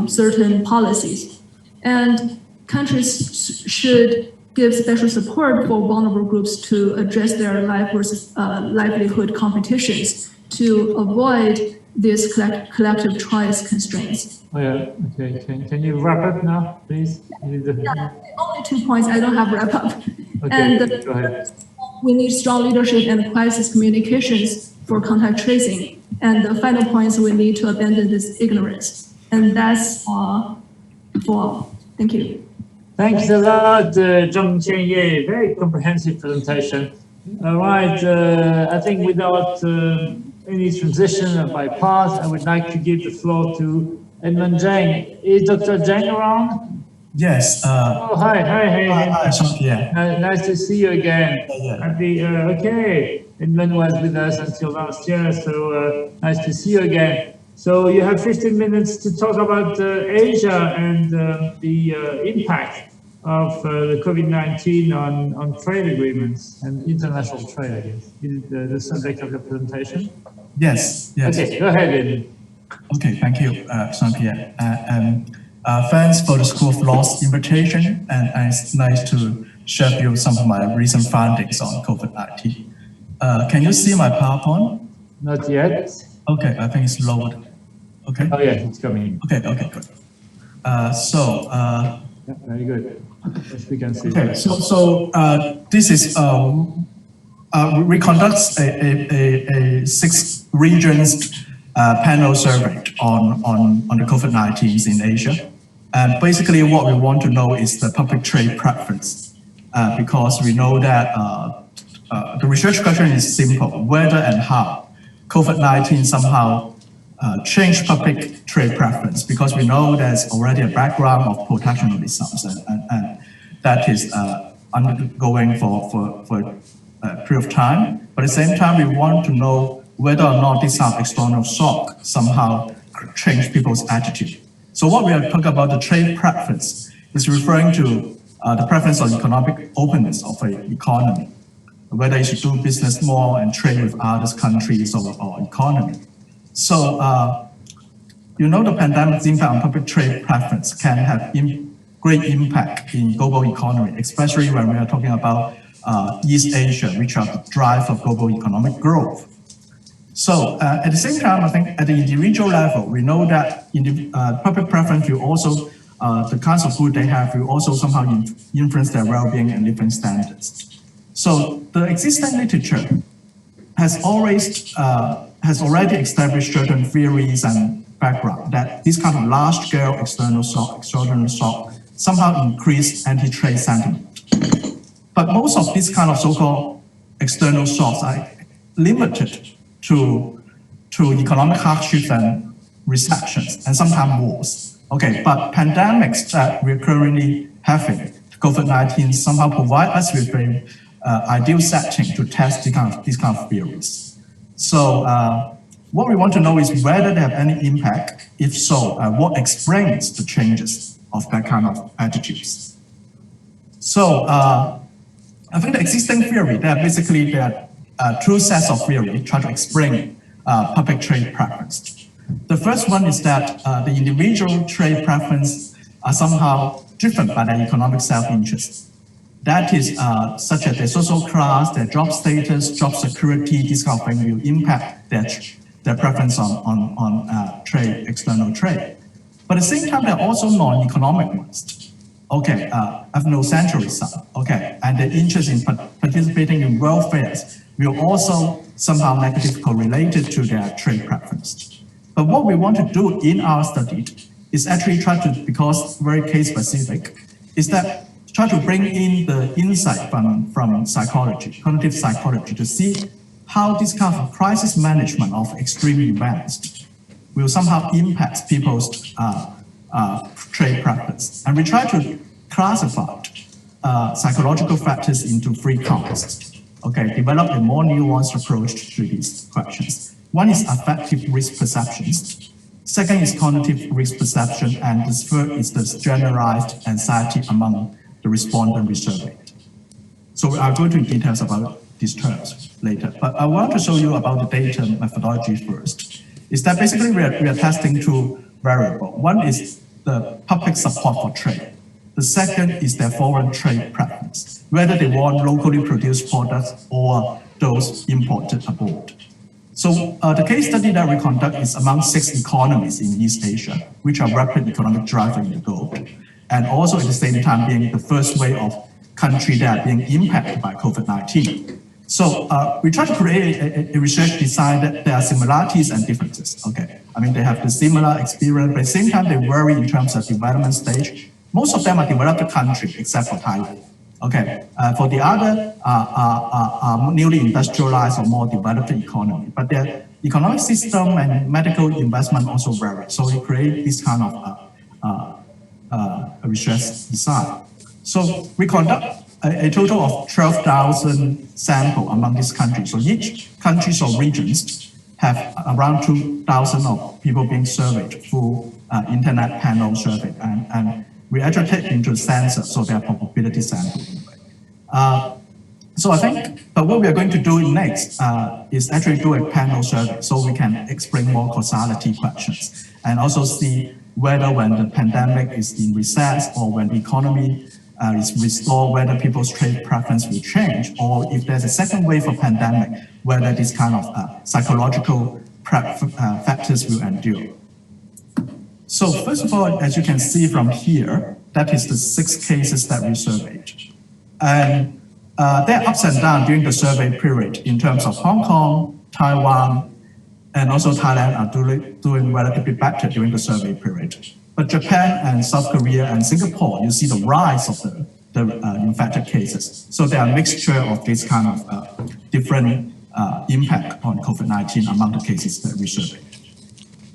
Speaker 18: certain policies. And countries should give special support for vulnerable groups to address their life versus livelihood competitions to avoid these collective choice constraints.
Speaker 17: Oh yeah, okay. Can you wrap up now, please?
Speaker 18: Yeah, only 2 points. I don't have wrap up.
Speaker 17: Okay,
Speaker 18: And
Speaker 17: go ahead.
Speaker 18: we need strong leadership and crisis communications for contact tracing. And the final point is we need to abandon this ignorance. And that's for all. Thank you.
Speaker 17: Thanks a lot, Zheng Qianye. Very comprehensive presentation. All right, I think without any transition or bypass, I would like to give the floor to Edmund Zhang. Is Dr. Zhang around?
Speaker 20: Yes.
Speaker 17: Oh, hi.
Speaker 20: Hi, Jean-Pierre.
Speaker 17: Nice to see you again.
Speaker 20: Yeah.
Speaker 17: Okay. Edmund was with us until last year, so nice to see you again. So you have 15 minutes to talk about Asia and the impact of the COVID-19 on trade agreements and international trade, I guess. Is the subject of your presentation?
Speaker 20: Yes.
Speaker 17: Okay, go ahead, Edmund.
Speaker 20: Okay, thank you, Jean-Pierre. Thanks for the School of Law's invitation, and it's nice to share with you some of my recent findings on COVID-19. Can you see my PowerPoint?
Speaker 17: Not yet.
Speaker 20: Okay, I think it's lowered. Okay.
Speaker 17: Oh yeah, it's coming.
Speaker 20: Okay, good.
Speaker 17: Very good. Yes, we can see.
Speaker 20: Okay, so this is we conduct a 6 regions panel survey on the COVID-19 in Asia. And basically what we want to know is the public trade preference, because we know that the research question is simple: whether and how COVID-19 somehow changed public trade preference, because we know there's already a background of protectionism and that is undergoing for a period of time. But at the same time, we want to know whether or not this kind of external shock somehow change people's attitude. So what we are talking about, the trade preference, is referring to the preference on economic openness of an economy, whether you should do business more and trade with other countries or economy. So, the pandemic's impact on public trade preference can have great impact in global economy, especially when we are talking about East Asia, which are the drive of global economic growth. So at the same time, I think at the individual level, we know that in the public preference will also, the kinds of food they have will also somehow influence their well-being and living standards. So the existing literature has already established certain theories and background that this kind of large-scale external shock somehow increase anti-trade sentiment. But most of these kind of so-called external shocks are limited to economic hardships and recessions, and sometimes wars. Okay, but pandemics that we're currently having, COVID-19, somehow provide us with an ideal setting to test these kind of theories. So what we want to know is whether they have any impact. If so, what explains the changes of that kind of attitudes. So I think the existing theory, there are 2 sets of theory try to explain public trade preference. The first one is that the individual trade preference are somehow driven by their economic self-interest. That is such as their social class, their job status, job security, this kind of thing will impact their preference on trade, external trade. But at the same time, there are also non-economic ones. Okay, ethnocentrism, okay, and the interest in participating in welfare will also somehow negatively correlated to their trade preference. But what we want to do in our study is actually try to, because very case specific, is that try to bring in the insight from psychology, cognitive psychology, to see how this kind of crisis management of extreme events will somehow impact people's trade preference. And we try to classify psychological factors into 3 kinds. Okay, develop a more nuanced approach to these questions. One is affective risk perceptions. Second is cognitive risk perception, and the third is the generalized anxiety among the respondent we surveyed. So I'll go into details about these terms later, but I want to show you about the data methodology first. Is that basically we are testing 2 variables. One is the public support for trade. The second is their foreign trade preference, whether they want locally produced products or those imported abroad. So the case study that we conduct is among 6 economies in East Asia, which are rapid economic driver in the globe, and also at the same time being the first wave of countries that are being impacted by COVID-19. So we try to create a research design that there are similarities and differences. Okay, I mean they have the similar experience, but at the same time they vary in terms of development stage. Most of them are developed countries except for Thailand. Okay, for the other newly industrialized or more developed economy, but their economic system and medical investment also vary. So we create this kind of research design. So we conduct a total of 12,000 samples among these countries. So each countries or regions have around 2,000 of people being surveyed through internet panel survey, and we actually take into census, so they are probability sample. So I think, but what we are going to do next is actually do a panel survey, so we can explain more causality questions, and also see whether when the pandemic is in recess or when the economy is restored, whether people's trade preference will change, or if there's a second wave of pandemic, whether this kind of psychological factors will endure. So first of all, as you can see from here, that is the 6 cases that we surveyed. And there are ups and downs during the survey period in terms of Hong Kong, Taiwan, and also Thailand are doing relatively better during the survey period. But Japan and South Korea and Singapore, you see the rise of the infected cases. So there are a mixture of this kind of different impact on COVID-19 among the cases that we surveyed.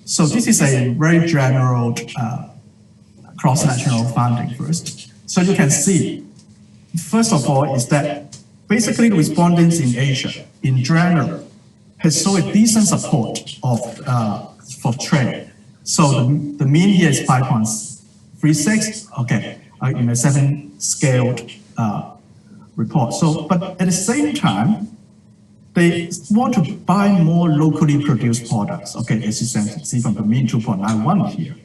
Speaker 20: So this is a very general cross-national finding first. So you can see, first of all, is that basically the respondents in Asia, in general, has shown a decent support for trade. So the mean here is 5.36, okay, in a 7-scaled report. So, but at the same time, they want to buy more locally produced products, okay, as you can see from the mean 2.91 here.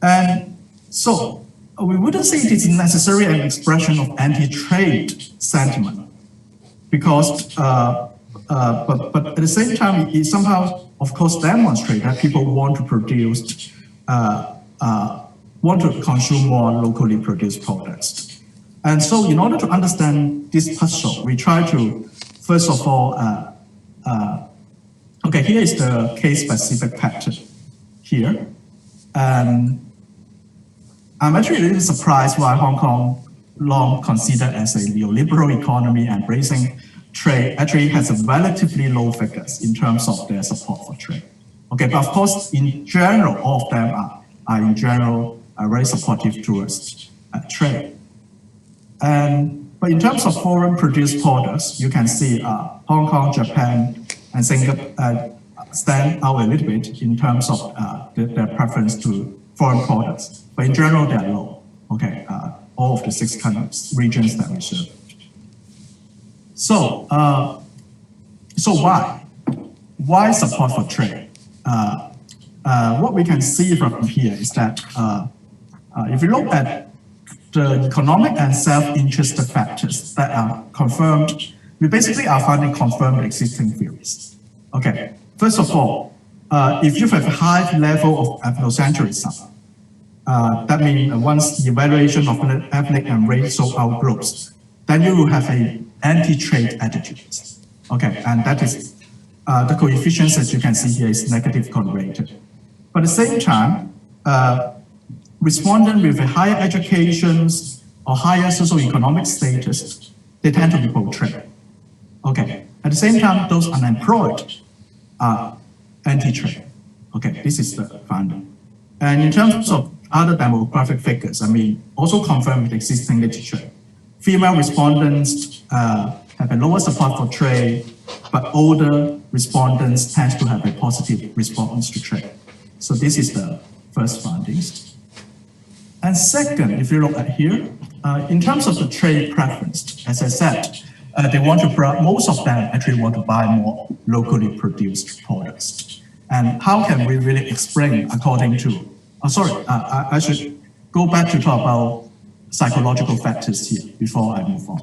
Speaker 20: And so we wouldn't say it is necessarily an expression of anti-trade sentiment, because, but at the same time, it somehow, of course, demonstrates that people want to produce, want to consume more locally produced products. And so in order to understand this puzzle, we try to, first of all, okay, here is the case-specific pattern here. And I'm actually a little surprised why Hong Kong, long considered as a neoliberal economy and embracing trade, actually has a relatively low figures in terms of their support for trade. Okay, but of course, in general, all of them are in general very supportive towards trade. But in terms of foreign produced products, you can see Hong Kong, Japan, and Singapore stand out a little bit in terms of their preference to foreign products. But in general, they are low. Okay, all of the 6 countries, regions that we serve. So, so why? why support for trade? What we can see from here is that if you look at the economic and self-interest factors that are confirmed, we basically are finding confirmed existing theories. Okay, first of all, if you have a high level of ethnocentrism, that means once the evaluation of ethnic and racial outgroups, then you will have an anti-trade attitude. Okay, and that is the coefficients that you can see here is negative correlated. But at the same time, respondents with a higher educations or higher socioeconomic status, they tend to be pro-trade. Okay, at the same time, those unemployed are anti-trade. Okay, this is the finding. And in terms of other demographic figures, I mean, also confirmed with existing literature. Female respondents have a lower support for trade, but older respondents tend to have a positive response to trade. So this is the first findings. And second, if you look at here, in terms of the trade preference, as I said, they want to, most of them actually want to buy more locally produced products. And how can we really explain according to, I should go back to talk about psychological factors here before I move on.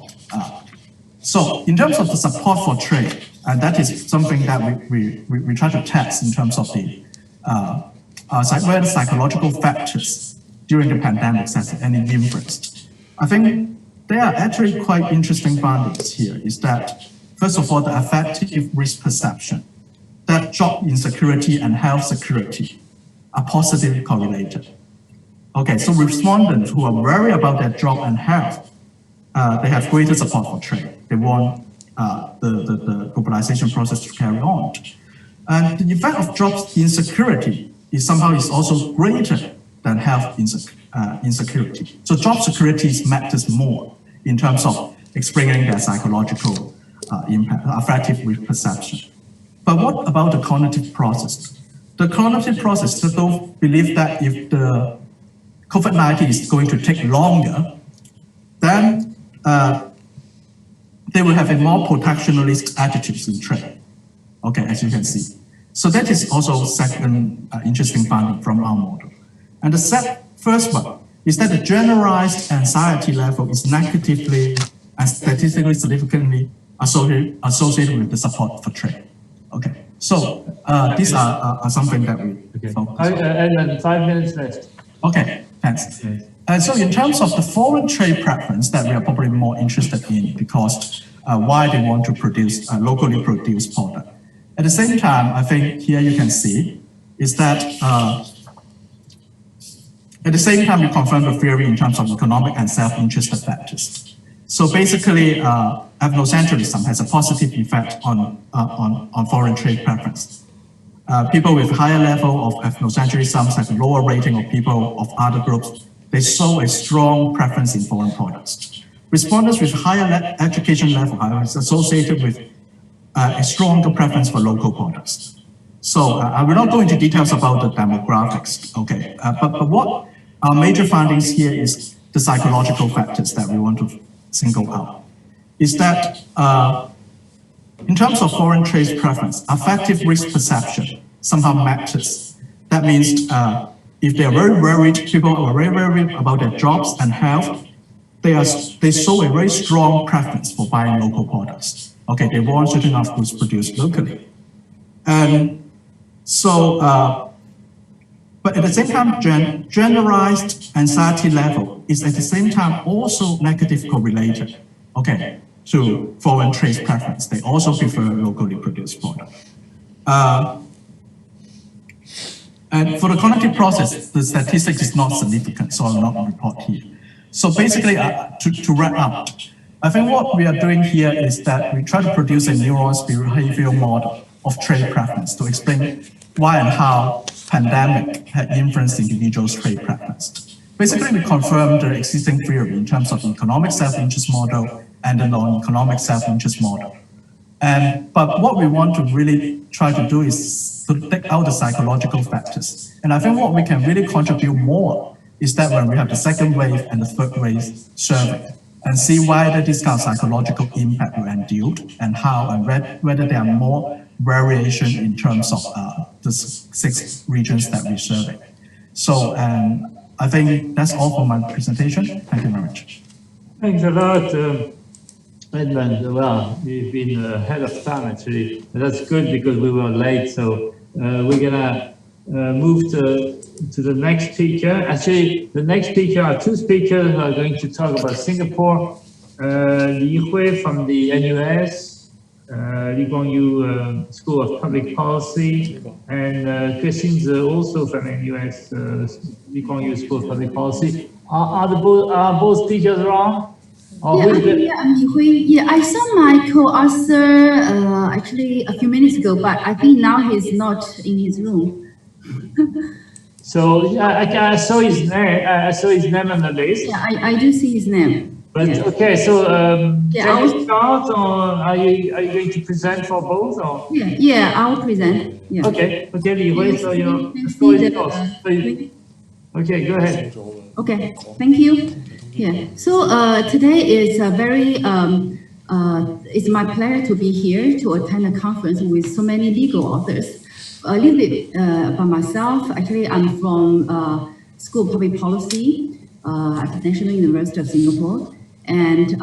Speaker 20: So in terms of the support for trade, and that is something that we try to test in terms of the whether psychological factors during the pandemic has any influence. I think there are actually quite interesting findings here is that, first of all, the affective risk perception, that job insecurity and health security are positively correlated. Okay, so respondents who are worried about their job and health, they have greater support for trade. They want the globalization process to carry on. And the effect of job insecurity is somehow also greater than health insecurity. So job security matters more in terms of explaining their psychological impact, affective risk perception. But what about the cognitive process? The cognitive process, they don't believe that if the COVID-19 is going to take longer, then they will have a more protectionist attitudes in trade. Okay, as you can see. So that is also second interesting finding from our model. And the first one is that the generalized anxiety level is negatively and statistically significantly associated with the support for trade. Okay, so these are something that we focus on.
Speaker 17: And 5 minutes left.
Speaker 20: Okay, thanks. And so in terms of the foreign trade preference that we are probably more interested in because why they want to produce locally produced product. At the same time, I think here you can see is that at the same time we confirm the theory in terms of economic and self-interest factors. So basically, ethnocentrism has a positive effect on foreign trade preference. People with higher level of ethnocentrism have a lower rating of people of other groups. They show a strong preference in foreign products. Respondents with higher education level are associated with a stronger preference for local products. So I will not go into details about the demographics, okay? But what our major findings here is the psychological factors that we want to single out. Is that in terms of foreign trade preference, affective risk perception somehow matters. That means if they are very worried, people are very worried about their jobs and health, they show a very strong preference for buying local products. Okay, they want certain of goods produced locally. And so, but at the same time, generalized anxiety level is at the same time also negative correlated, okay, to foreign trade preference. They also prefer locally produced product. And for the cognitive process, the statistics is not significant, so I'll not report here. So basically, to wrap up, I think what we are doing here is that we try to produce a nuanced behavioral model of trade preference to explain why and how pandemic had influenced individuals' trade preference. Basically, we confirmed the existing theory in terms of the economic self-interest model and the non-economic self-interest model. But what we want to really try to do is to take out the psychological factors. And I think what we can really contribute more is that when we have the second wave and the third wave survey, and see whether this kind of psychological impact will endure and how and whether they are more variation in terms of the 6 regions that we survey. So I think that's all for my presentation. Thank you very much.
Speaker 17: Thanks a lot, Edmund. Well, you've been ahead of time actually. That's good because we were late. So we're gonna move to the next speaker. Actually, the next speaker are 2 speakers who are going to talk about Singapore. Li Hui from the NUS, Lee Kuan Yew School of Public Policy, and Christine Tse also from NUS, Lee Kuan Yew School of Public Policy. Are both speakers wrong?
Speaker 21: I'm Li Hui. Yeah, I saw my co-author actually a few minutes ago, but I think now he's not in his room.
Speaker 17: So I saw his name. I saw his name on the list.
Speaker 21: Yeah, I do see his name.
Speaker 17: But
Speaker 21: yeah.
Speaker 17: Okay, so
Speaker 21: yeah,
Speaker 17: can we start, or are you going to present for both? Or?
Speaker 21: Yeah, I'll present. Yeah.
Speaker 17: Okay, Li Hui, so your story is yours. Okay, go ahead.
Speaker 21: Okay, thank you. Yeah. So today is a very it's my pleasure to be here to attend a conference with so many legal authors. A little bit about myself. Actually, I'm from School of Public Policy at the National University of Singapore. And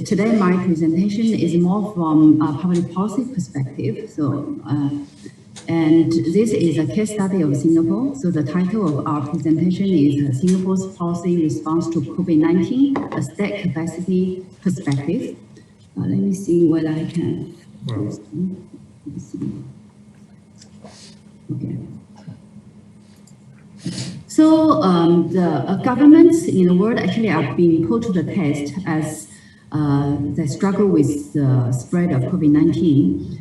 Speaker 21: today my presentation is more from a public policy perspective. So, and this is a case study of Singapore. So the title of our presentation is Singapore's Policy Response to COVID-19, a State Capacity Perspective. Let me see what I can. Okay. So the governments in the world actually are being put to the test as they struggle with the spread of COVID-19.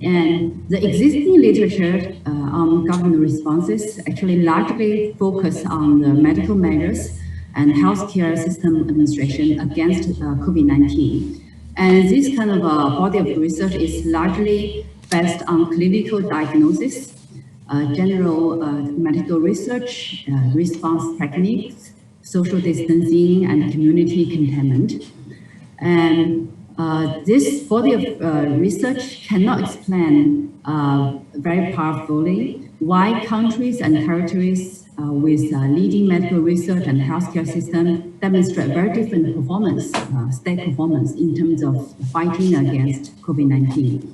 Speaker 21: And the existing literature on government responses actually largely focus on the medical measures and healthcare system administration against COVID-19. And this kind of body of research is largely based on clinical diagnosis, general medical research, response techniques, social distancing, and community containment. And this body of research cannot explain very powerfully why countries and territories with leading medical research and healthcare system demonstrate very different performance, state performance in terms of fighting against COVID-19.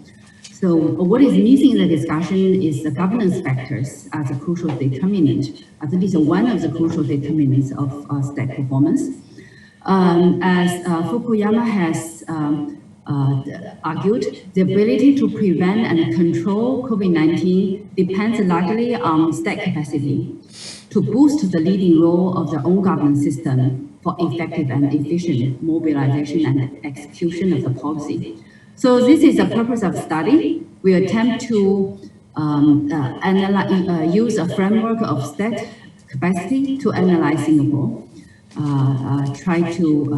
Speaker 21: So what is missing in the discussion is the governance factors as a crucial determinant, at least one of the crucial determinants of state performance. As Fukuyama has argued, the ability to prevent and control COVID-19 depends largely on state capacity to boost the leading role of the own government system for effective and efficient mobilization and execution of the policy. So this is the purpose of study. We attempt to use a framework of state capacity to analyze Singapore. Try to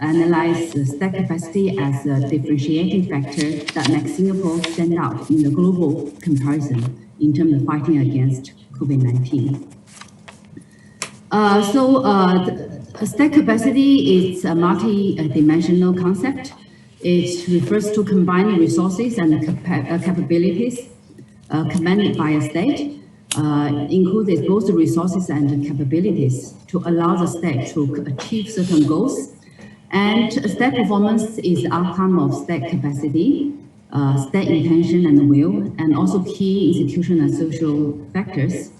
Speaker 21: analyze the state capacity as a differentiating factor that makes Singapore stand out in the global comparison in terms of fighting against COVID-19. State capacity is a multi-dimensional concept. It refers to combining resources and capabilities commanded by a state, includes both resources and capabilities to allow the state to achieve certain goals. And state performance is the outcome of state capacity, state intention and will, and also key institutional and social factors.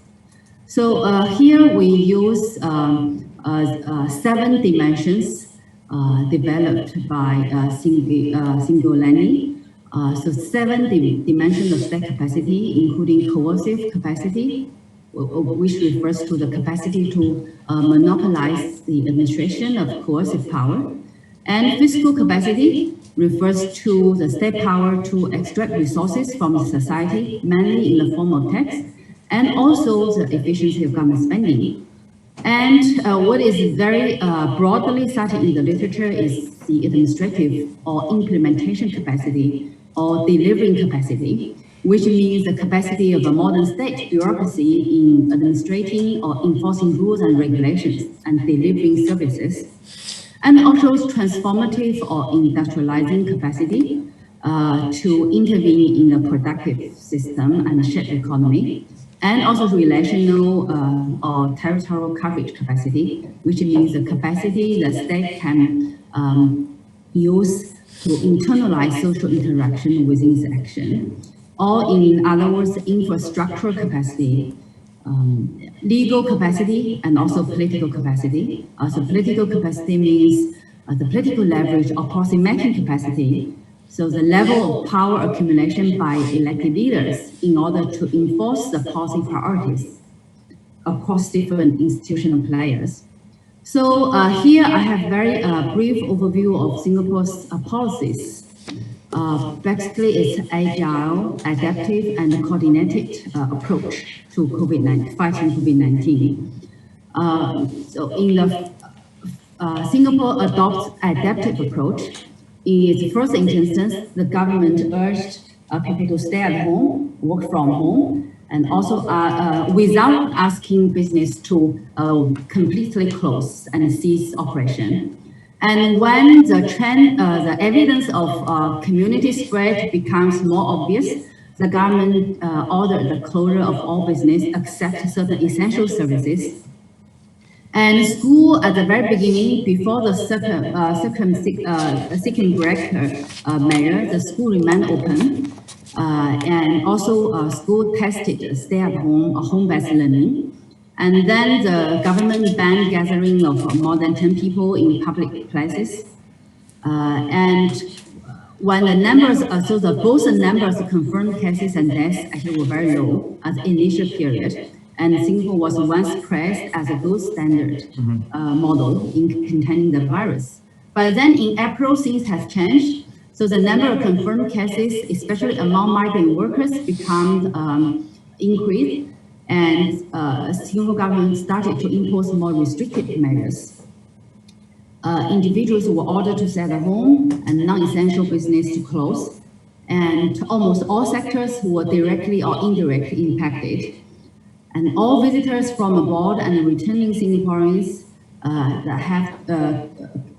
Speaker 21: So here we use 7 dimensions developed by Singolani. So 7 dimensions of state capacity, including coercive capacity, which refers to the capacity to monopolize the administration of coercive power, and fiscal capacity refers to the state power to extract resources from society, mainly in the form of tax, and also the efficiency of government spending. And what is very broadly cited in the literature is the administrative or implementation capacity or delivering capacity, which means the capacity of a modern state bureaucracy in administrating or enforcing rules and regulations and delivering services, and also transformative or industrializing capacity, to intervene in the productive system and shared economy, and also relational or territorial coverage capacity, which means the capacity the state can use to internalize social interaction within its action, or in other words, infrastructural capacity, legal capacity, and also political capacity. So political capacity means the political leverage or policy-making capacity, so the level of power accumulation by elected leaders in order to enforce the policy priorities across different institutional players. So here I have very brief overview of Singapore's policies. Basically, it's agile, adaptive, and coordinated approach to fighting COVID-19. So in the Singapore adopts adaptive approach. In its first instance, the government urged people to stay at home, work from home, and also without asking business to completely close and cease operation. And when the trend, the evidence of community spread becomes more obvious, the government ordered the closure of all business except certain essential services. And school at the very beginning, before the second break measure, the school remained open. And also school tested stay-at-home or home-based learning. And then the government banned gathering of more than 10 people in public places. And when the numbers, both the numbers of confirmed cases and deaths actually were very low at the initial period. And Singapore was once praised as a gold standard model in containing the virus. But then in April, things have changed. So the number of confirmed cases, especially among migrant workers, become increased, and Singapore government started to impose more restrictive measures. Individuals were ordered to stay at home and non-essential business to close, and almost all sectors were directly or indirectly impacted. And all visitors from abroad and returning Singaporeans that have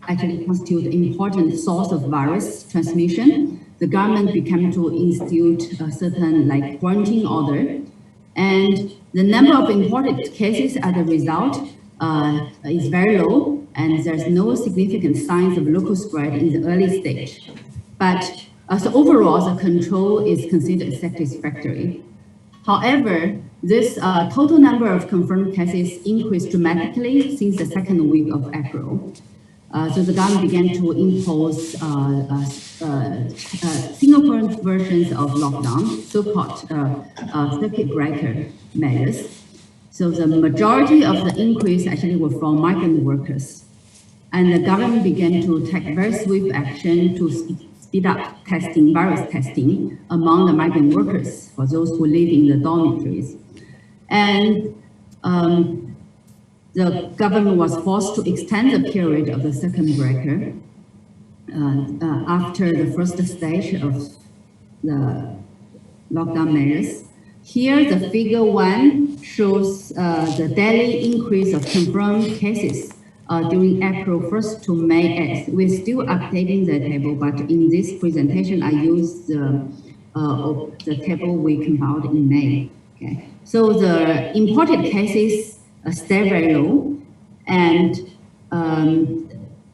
Speaker 21: actually constitute an important source of virus transmission. The government began to institute a certain quarantine order, and the number of imported cases as a result is very low, and there's no significant signs of local spread in the early stage. But so overall, the control is considered satisfactory. However, this total number of confirmed cases increased dramatically since the second week of April. So the government began to impose Singaporean versions of lockdown, so-called circuit breaker measures. So the majority of the increase actually were from migrant workers. And the government began to take very swift action to speed up testing, virus testing among the migrant workers for those who live in the dormitories. And the government was forced to extend the period of the circuit breaker after the first stage of the lockdown measures. Here, the figure 1 shows the daily increase of confirmed cases during April 1st to May 8th. We're still updating the table, but in this presentation, I used the table we compiled in May. Okay. So the imported cases stay very low, and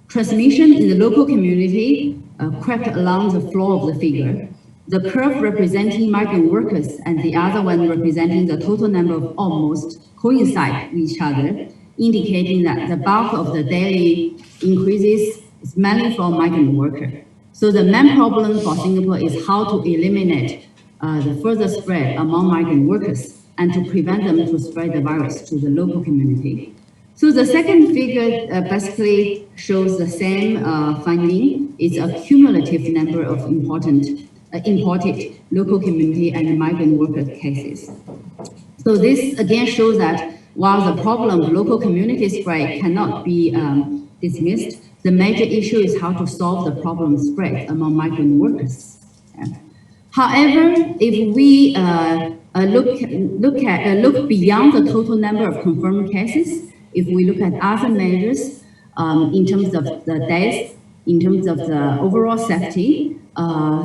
Speaker 21: transmission in the local community crept along the floor of the figure. The curve representing migrant workers and the other one representing the total number of almost coincide with each other, indicating that the bulk of the daily increases is mainly from migrant workers. So the main problem for Singapore is how to eliminate the further spread among migrant workers and to prevent them to spread the virus to the local community. So the second figure basically shows the same finding. It's a cumulative number of imported local community and migrant worker cases. So this again shows that while the problem of local community spread cannot be dismissed, the major issue is how to solve the problem spread among migrant workers. However, if we look beyond the total number of confirmed cases, if we look at other measures in terms of the deaths, in terms of the overall safety,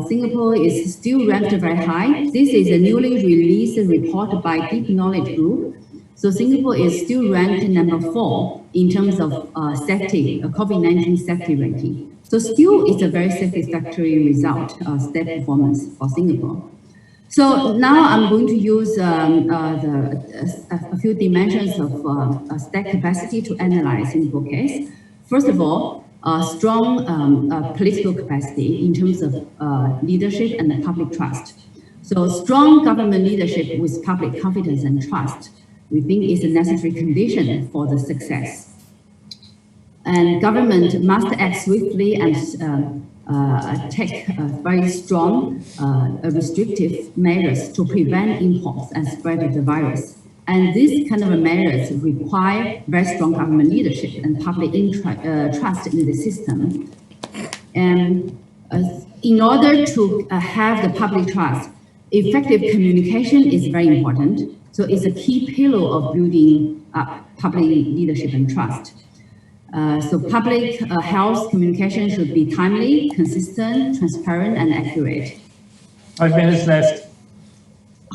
Speaker 21: Singapore is still ranked very high. This is a newly released report by Deep Knowledge Group. So Singapore is still ranked number 4 in terms of safety, COVID-19 safety ranking. So still, it's a very satisfactory result, state performance for Singapore. So now I'm going to use a few dimensions of state capacity to analyze Singapore case. First of all, strong political capacity in terms of leadership and public trust. So strong government leadership with public confidence and trust, we think is a necessary condition for the success. And government must act swiftly and take very strong restrictive measures to prevent imports and spread of the virus. And these kind of measures require very strong government leadership and public trust in the system. And in order to have the public trust, effective communication is very important. So it's a key pillar of building up public leadership and trust. So public health communication should be timely, consistent, transparent, and accurate.
Speaker 17: 5 minutes left.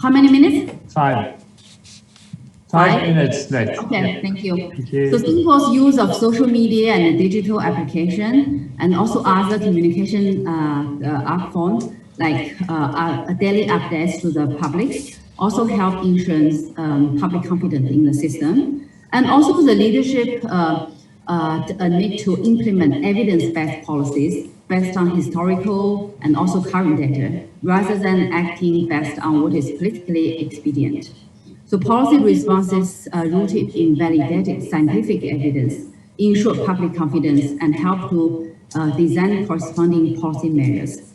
Speaker 21: How many minutes?
Speaker 17: 5. 5 minutes left.
Speaker 21: Okay, thank you.
Speaker 17: Thank you.
Speaker 21: So Singapore's use of social media and digital application, and also other communication art forms like daily updates to the public, also help ensure public confidence in the system. And also the leadership need to implement evidence-based policies based on historical and also current data, rather than acting based on what is politically expedient. So policy responses rooted in validated scientific evidence ensure public confidence and help to design corresponding policy measures.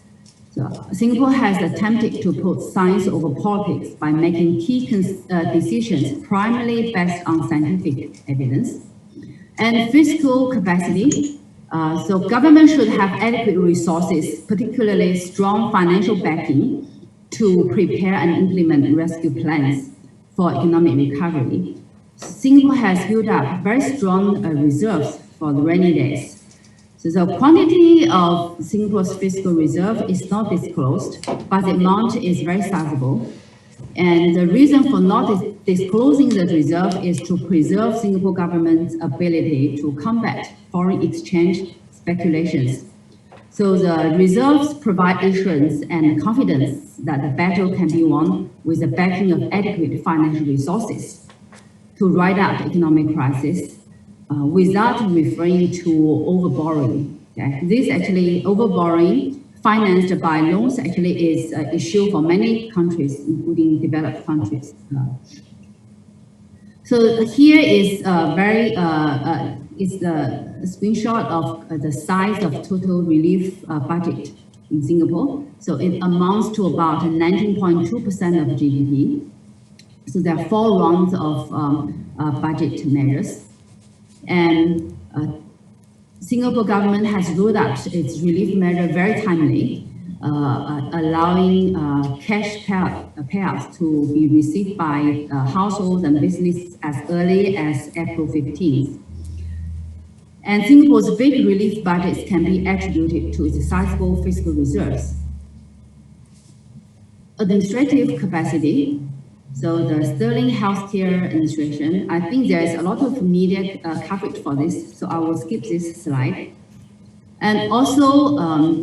Speaker 21: So Singapore has attempted to put science over politics by making key decisions primarily based on scientific evidence. And fiscal capacity. So government should have adequate resources, particularly strong financial backing, to prepare and implement rescue plans for economic recovery. Singapore has built up very strong reserves for the rainy days. So the quantity of Singapore's fiscal reserve is not disclosed, but the amount is very sizable. And the reason for not disclosing the reserve is to preserve Singapore government's ability to combat foreign exchange speculations. So the reserves provide assurance and confidence that the battle can be won with the backing of adequate financial resources to ride out the economic crisis without referring to overborrowing. Okay? This actually overborrowing financed by loans actually is an issue for many countries, including developed countries. So here is the screenshot of the size of total relief budget in Singapore. So it amounts to about 19.2% of GDP. So there are 4 rounds of budget measures. And Singapore government has rolled out its relief measure very timely, allowing cash payouts to be received by households and businesses as early as April 15th. And Singapore's big relief budgets can be attributed to its sizable fiscal reserves. Administrative capacity. So the Sterling Healthcare Administration, I think there is a lot of media coverage for this, so I will skip this slide. And also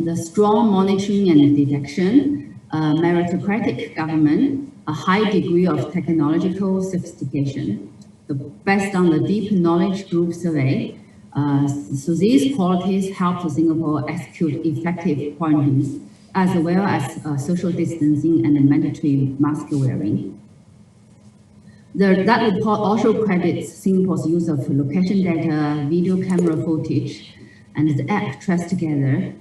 Speaker 21: the strong monitoring and detection, meritocratic government, a high degree of technological sophistication. So based on the Deep Knowledge Group survey, so these qualities help Singapore execute effective quarantines, as well as social distancing and mandatory mask wearing. That report also credits Singapore's use of location data, video camera footage, and the app Trace Together,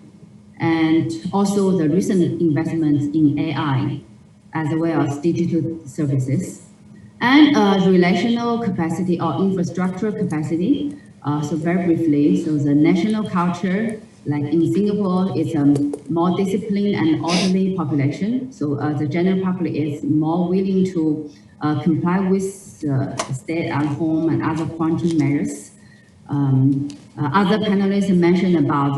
Speaker 21: and also the recent investments in AI, as well as digital services, and relational capacity or infrastructure capacity. So very briefly, so the national culture, like in Singapore, is a more disciplined and orderly population. So the general public is more willing to comply with stay-at-home and other quarantine measures. Other panelists mentioned about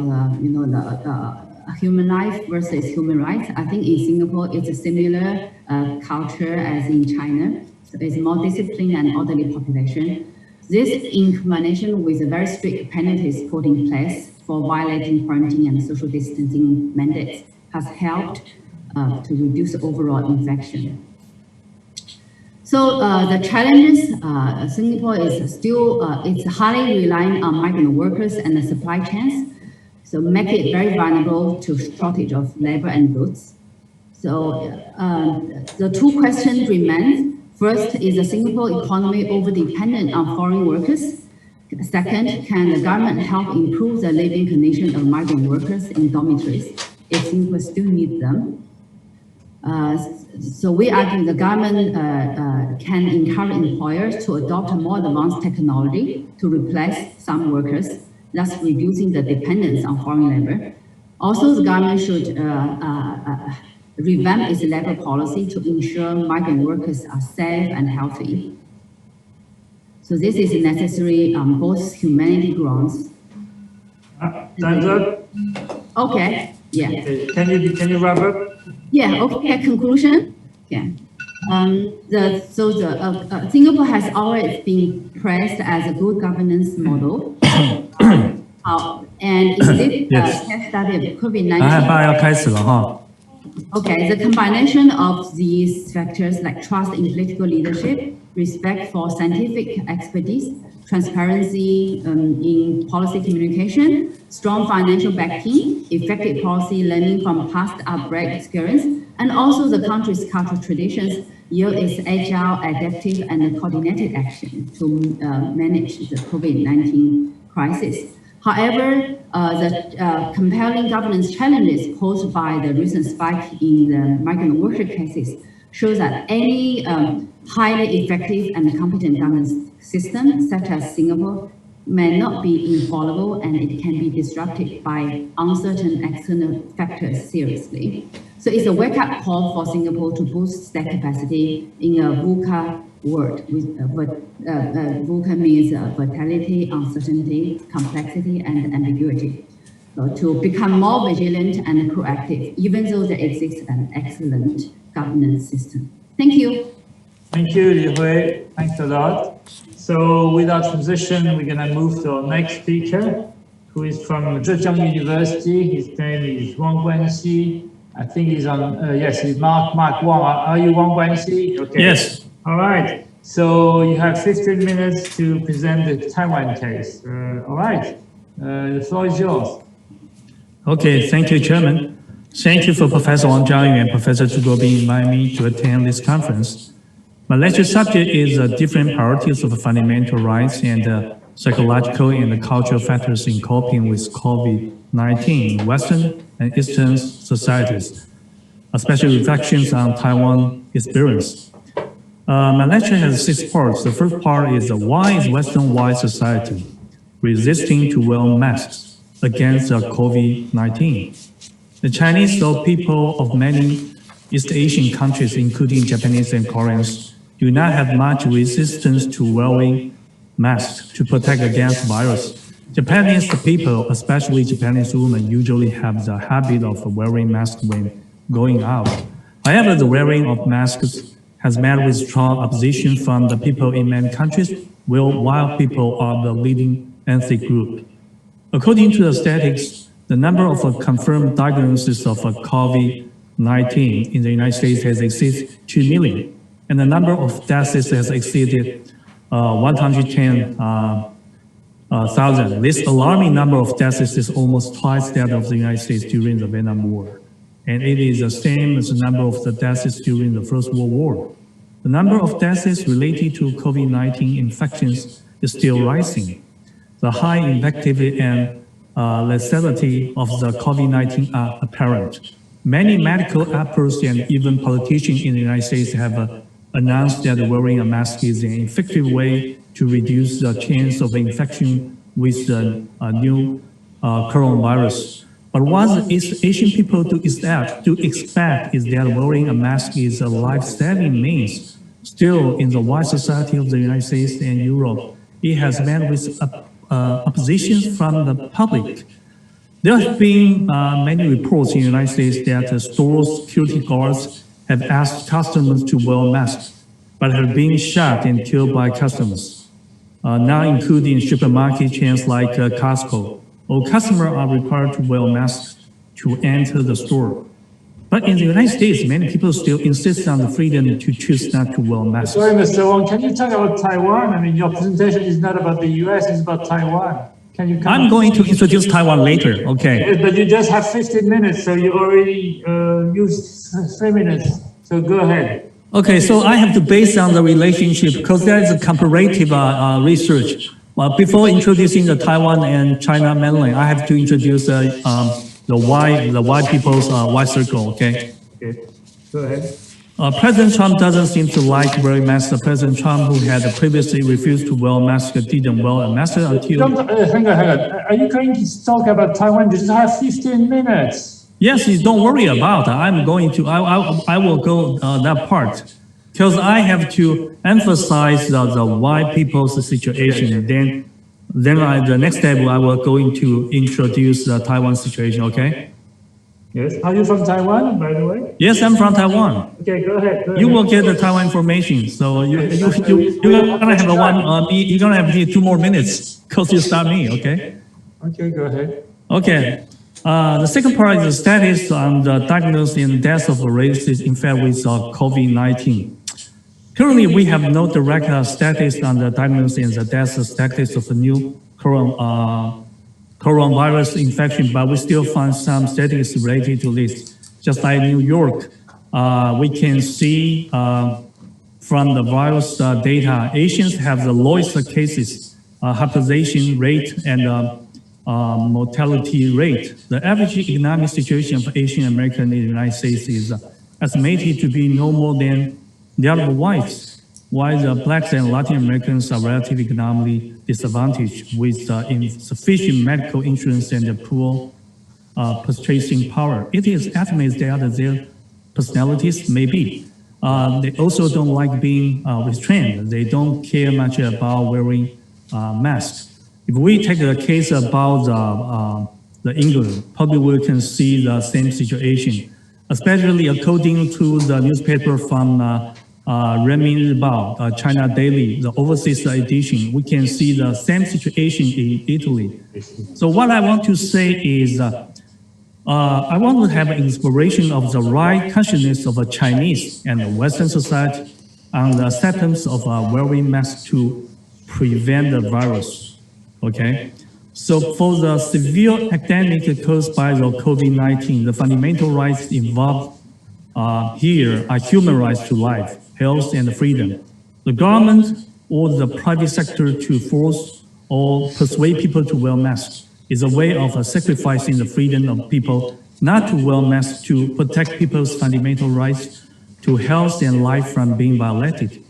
Speaker 21: human life versus human rights. I think in Singapore, it's a similar culture as in China. So it's more disciplined and orderly population. This, in combination with the very strict penalties put in place for violating quarantine and social distancing mandates, has helped to reduce overall infection. So the challenges, Singapore is still, it's highly reliant on migrant workers and the supply chains, so make it very vulnerable to shortage of labor and goods. So the two questions remain. First, is the Singapore economy over-dependent on foreign workers? Second, can the government help improve the living condition of migrant workers in dormitories if Singapore still needs them? So we argue the government can encourage employers to adopt more advanced technology to replace some workers, thus reducing the dependence on foreign labor. Also, the government should revamp its labor policy to ensure migrant workers are safe and healthy. So this is necessary on both humanity grounds.
Speaker 17: Time's up.
Speaker 21: Okay. Yeah.
Speaker 17: Okay. Can you wrap up?
Speaker 21: Yeah. Okay. Conclusion. Yeah. Singapore has always been praised as a good governance model. And in this case study of COVID-19. Okay, the combination of these factors like trust in political leadership, respect for scientific expertise, transparency in policy communication, strong financial backing, effective policy learning from past outbreak experience, and also the country's cultural traditions yield its agile, adaptive, and coordinated action to manage the COVID-19 crisis. However, the compelling governance challenges posed by the recent spike in the migrant worker cases show that any highly effective and competent governance system, such as Singapore, may not be infallible and it can be disrupted by uncertain external factors seriously. So it's a wake-up call for Singapore to boost their capacity in a VUCA world. VUCA means volatility, uncertainty, complexity, and ambiguity. So to become more vigilant and proactive, even though there exists an excellent governance system. Thank you.
Speaker 17: Thank you, Li Hui. Thanks a lot. So with our transition, we're going to move to our next speaker, who is from Zhejiang University. His name is Wang Guanxi. I think he's on, yes, he's Mark Wang. Are you Wang Guanxi? Okay.
Speaker 14: Yes.
Speaker 17: All right. So you have 15 minutes to present the Taiwan case. All right. The floor is yours.
Speaker 14: Okay, thank you, Chairman. Thank you for Professor Wang Jianyu and Professor Zhu Guobing inviting me to attend this conference. My lecture subject is different priorities of fundamental rights and psychological and cultural factors in coping with COVID-19 in Western and Eastern societies, especially reflections on Taiwan experience. My lecture has 6 parts. The first part is why is Western-wide society resisting to wear masks against COVID-19? The Chinese or people of many East Asian countries, including Japanese and Koreans, do not have much resistance to wearing masks to protect against virus. Japanese people, especially Japanese women, usually have the habit of wearing masks when going out. However, the wearing of masks has met with strong opposition from the people in many countries, while people are the leading ethnic group. According to the statistics, the number of confirmed diagnoses of COVID-19 in the United States has exceeded 2 million, and the number of deaths has exceeded 110,000. This alarming number of deaths is almost twice that of the United States during the Vietnam War, and it is the same as the number of the deaths during the First World War. The number of deaths related to COVID-19 infections is still rising. The high infectivity and lethality of the COVID-19 are apparent. Many medical experts and even politicians in the United States have announced that wearing a mask is an effective way to reduce the chance of infection with the new coronavirus. But what Asian people do expect is that wearing a mask is a life-saving means. Still, in the wide society of the United States and Europe, it has met with opposition from the public.
Speaker 17: There have been many reports in the United States that store security guards have asked customers to wear masks, but have been shot and killed by customers, now including supermarket chains like Costco. All customers are required to wear masks to enter the store. But in the United States, many people still insist on the freedom to choose not to wear masks.
Speaker 18: Sorry, Mr. Wong, can you talk about Taiwan? I mean, your presentation is not about the US, it's about Taiwan. Can you
Speaker 17: I'm going to introduce Taiwan later, okay?
Speaker 18: But you just have 15 minutes, so you already used 3 minutes. So go ahead.
Speaker 17: Okay, so I have to base on the relationship because there is a comparative research. Before introducing the Taiwan and China mainland, I have to introduce the white people's white circle, okay?
Speaker 18: Okay, go ahead.
Speaker 17: President Trump doesn't seem to like wearing masks. President Trump, who had previously refused to wear a mask, didn't wear a mask until...
Speaker 18: Hang on. Are you going to talk about Taiwan? You just have 15 minutes.
Speaker 17: Yes, don't worry about it. I'm going to, I will go that part. Because I have to emphasize the white people's situation. Then the next step, I will going to introduce the Taiwan situation, okay?
Speaker 18: Yes. Are you from Taiwan, by the way?
Speaker 17: Yes, I'm from Taiwan.
Speaker 18: Okay, go ahead.
Speaker 17: You will get the Taiwan information. So you're gonna have you're gonna have 2 more minutes because you start me, okay?
Speaker 18: Okay, go ahead.
Speaker 17: Okay. The second part is the status on the diagnosis and death of races infected with COVID-19. Currently, we have no direct status on the diagnosis and the death status of the new coronavirus infection, but we still find some statistics related to this. Just like New York, we can see from the virus data, Asians have the lowest cases, hospitalization rate, and mortality rate. The average economic situation for Asian Americans in the United States is estimated to be no more than that of whites, while the blacks and Latin Americans are relatively economically disadvantaged with insufficient medical insurance and poor purchasing power. It is estimated that their personalities may be. They also don't like being restrained. They don't care much about wearing masks. If we take a case about the England, probably we can see the same situation, especially according to the newspaper from Renmin Ribao, China Daily, the overseas edition, we can see the same situation in Italy. So what I want to say is, I want to have an inspiration of the right consciousness of a Chinese and Western society on the acceptance of wearing masks to prevent the virus. Okay, so for the severe epidemic caused by the COVID-19, the fundamental rights involved here are human rights to life, health, and freedom. The government or the private sector to force or persuade people to wear masks is a way of sacrificing the freedom of people not to wear masks to protect people's fundamental rights to health and life from being violated.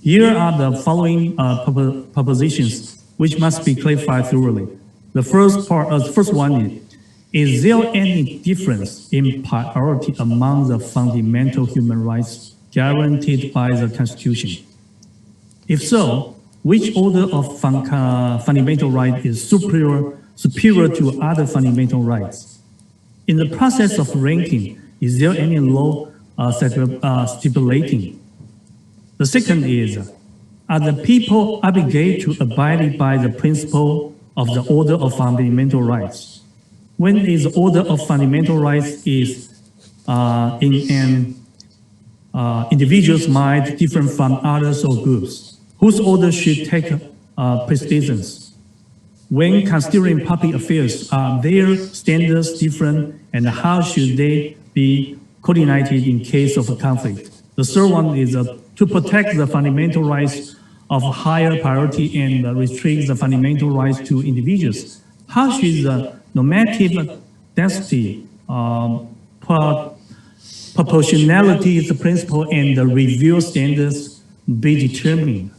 Speaker 17: Here are the following propositions which must be clarified thoroughly. The first one is there any difference in priority among the fundamental human rights guaranteed by the Constitution? If so, which order of fundamental right is superior to other fundamental rights? In the process of ranking, is there any law stipulating? The second is, are the people obligated to abide by the principle of the order of fundamental rights? When is the order of fundamental rights is in an individual's mind different from others or groups, whose order should take precedence? When considering public affairs, are their standards different, and how should they be coordinated in case of a conflict? The third one is to protect the fundamental rights of higher priority and restrict the fundamental rights to individuals. How should the normative density, proportionality principle, and the review standards be determined?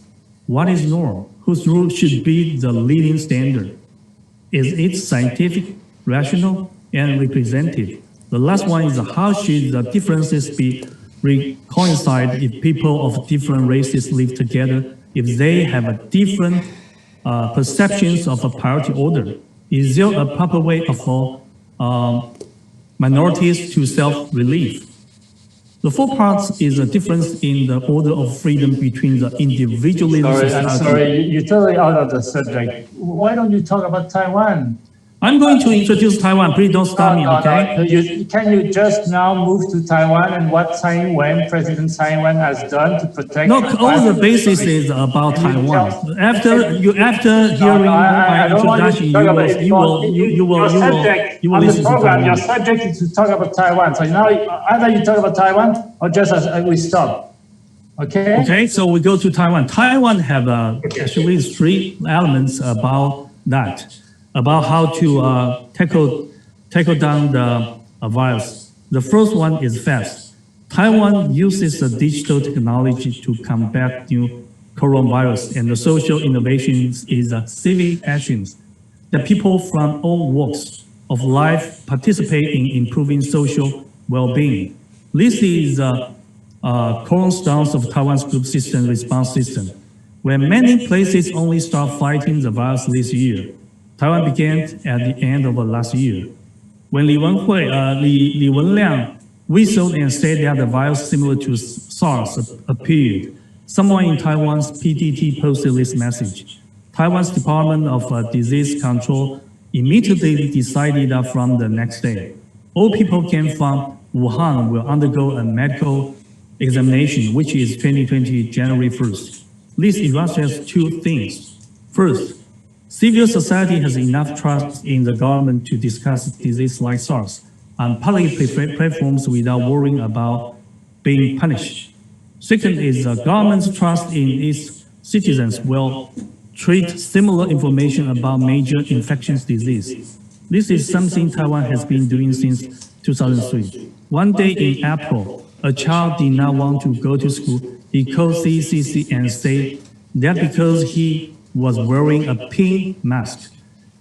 Speaker 17: What is norm? Whose rule should be the leading standard? Is it scientific, rational, and representative? The last one is how should the differences be reconciled if people of different races live together, if they have different perceptions of a priority order? Is there a proper way of
Speaker 2: minorities to self-relief. The fourth part is a difference in the order of freedom between the individualism society.
Speaker 17: I'm sorry, you're totally out of the subject. Why don't you talk about Taiwan?
Speaker 2: I'm going to introduce Taiwan. Please don't stop me, okay?
Speaker 17: Can you just now move to Taiwan and what President Tsai Ing-wen has done to protect?
Speaker 2: No, all the basis is about Taiwan. After hearing my introduction, you will listen to Taiwan.
Speaker 17: Your subject is to talk about Taiwan. So now either you talk about Taiwan or just we stop. Okay?
Speaker 2: Okay, so we go to Taiwan. Taiwan have actually three elements about that. About how to tackle down the virus. The first one is fast. Taiwan uses the digital technology to combat new coronavirus, and the social innovations is civic actions that people from all walks of life participate in improving social well-being. This is cornerstones of Taiwan's group system response system, where many places only start fighting the virus this year. Taiwan began at the end of last year. When Li Wenliang whistled and said that the virus similar to SARS appeared, someone in Taiwan's PTT posted this message. Taiwan's Department of Disease Control immediately decided that from the next day, all people came from Wuhan will undergo a medical examination, which is 2020 January 1st. This illustrates two things. First, civil society has enough trust in the government to discuss disease like SARS on public platforms without worrying about being punished. Second is the government's trust in its citizens will treat similar information about major infectious disease. This is something Taiwan has been doing since 2003. One day in April, a child did not want to go to school. He called CCC and said that because he was wearing a pink mask,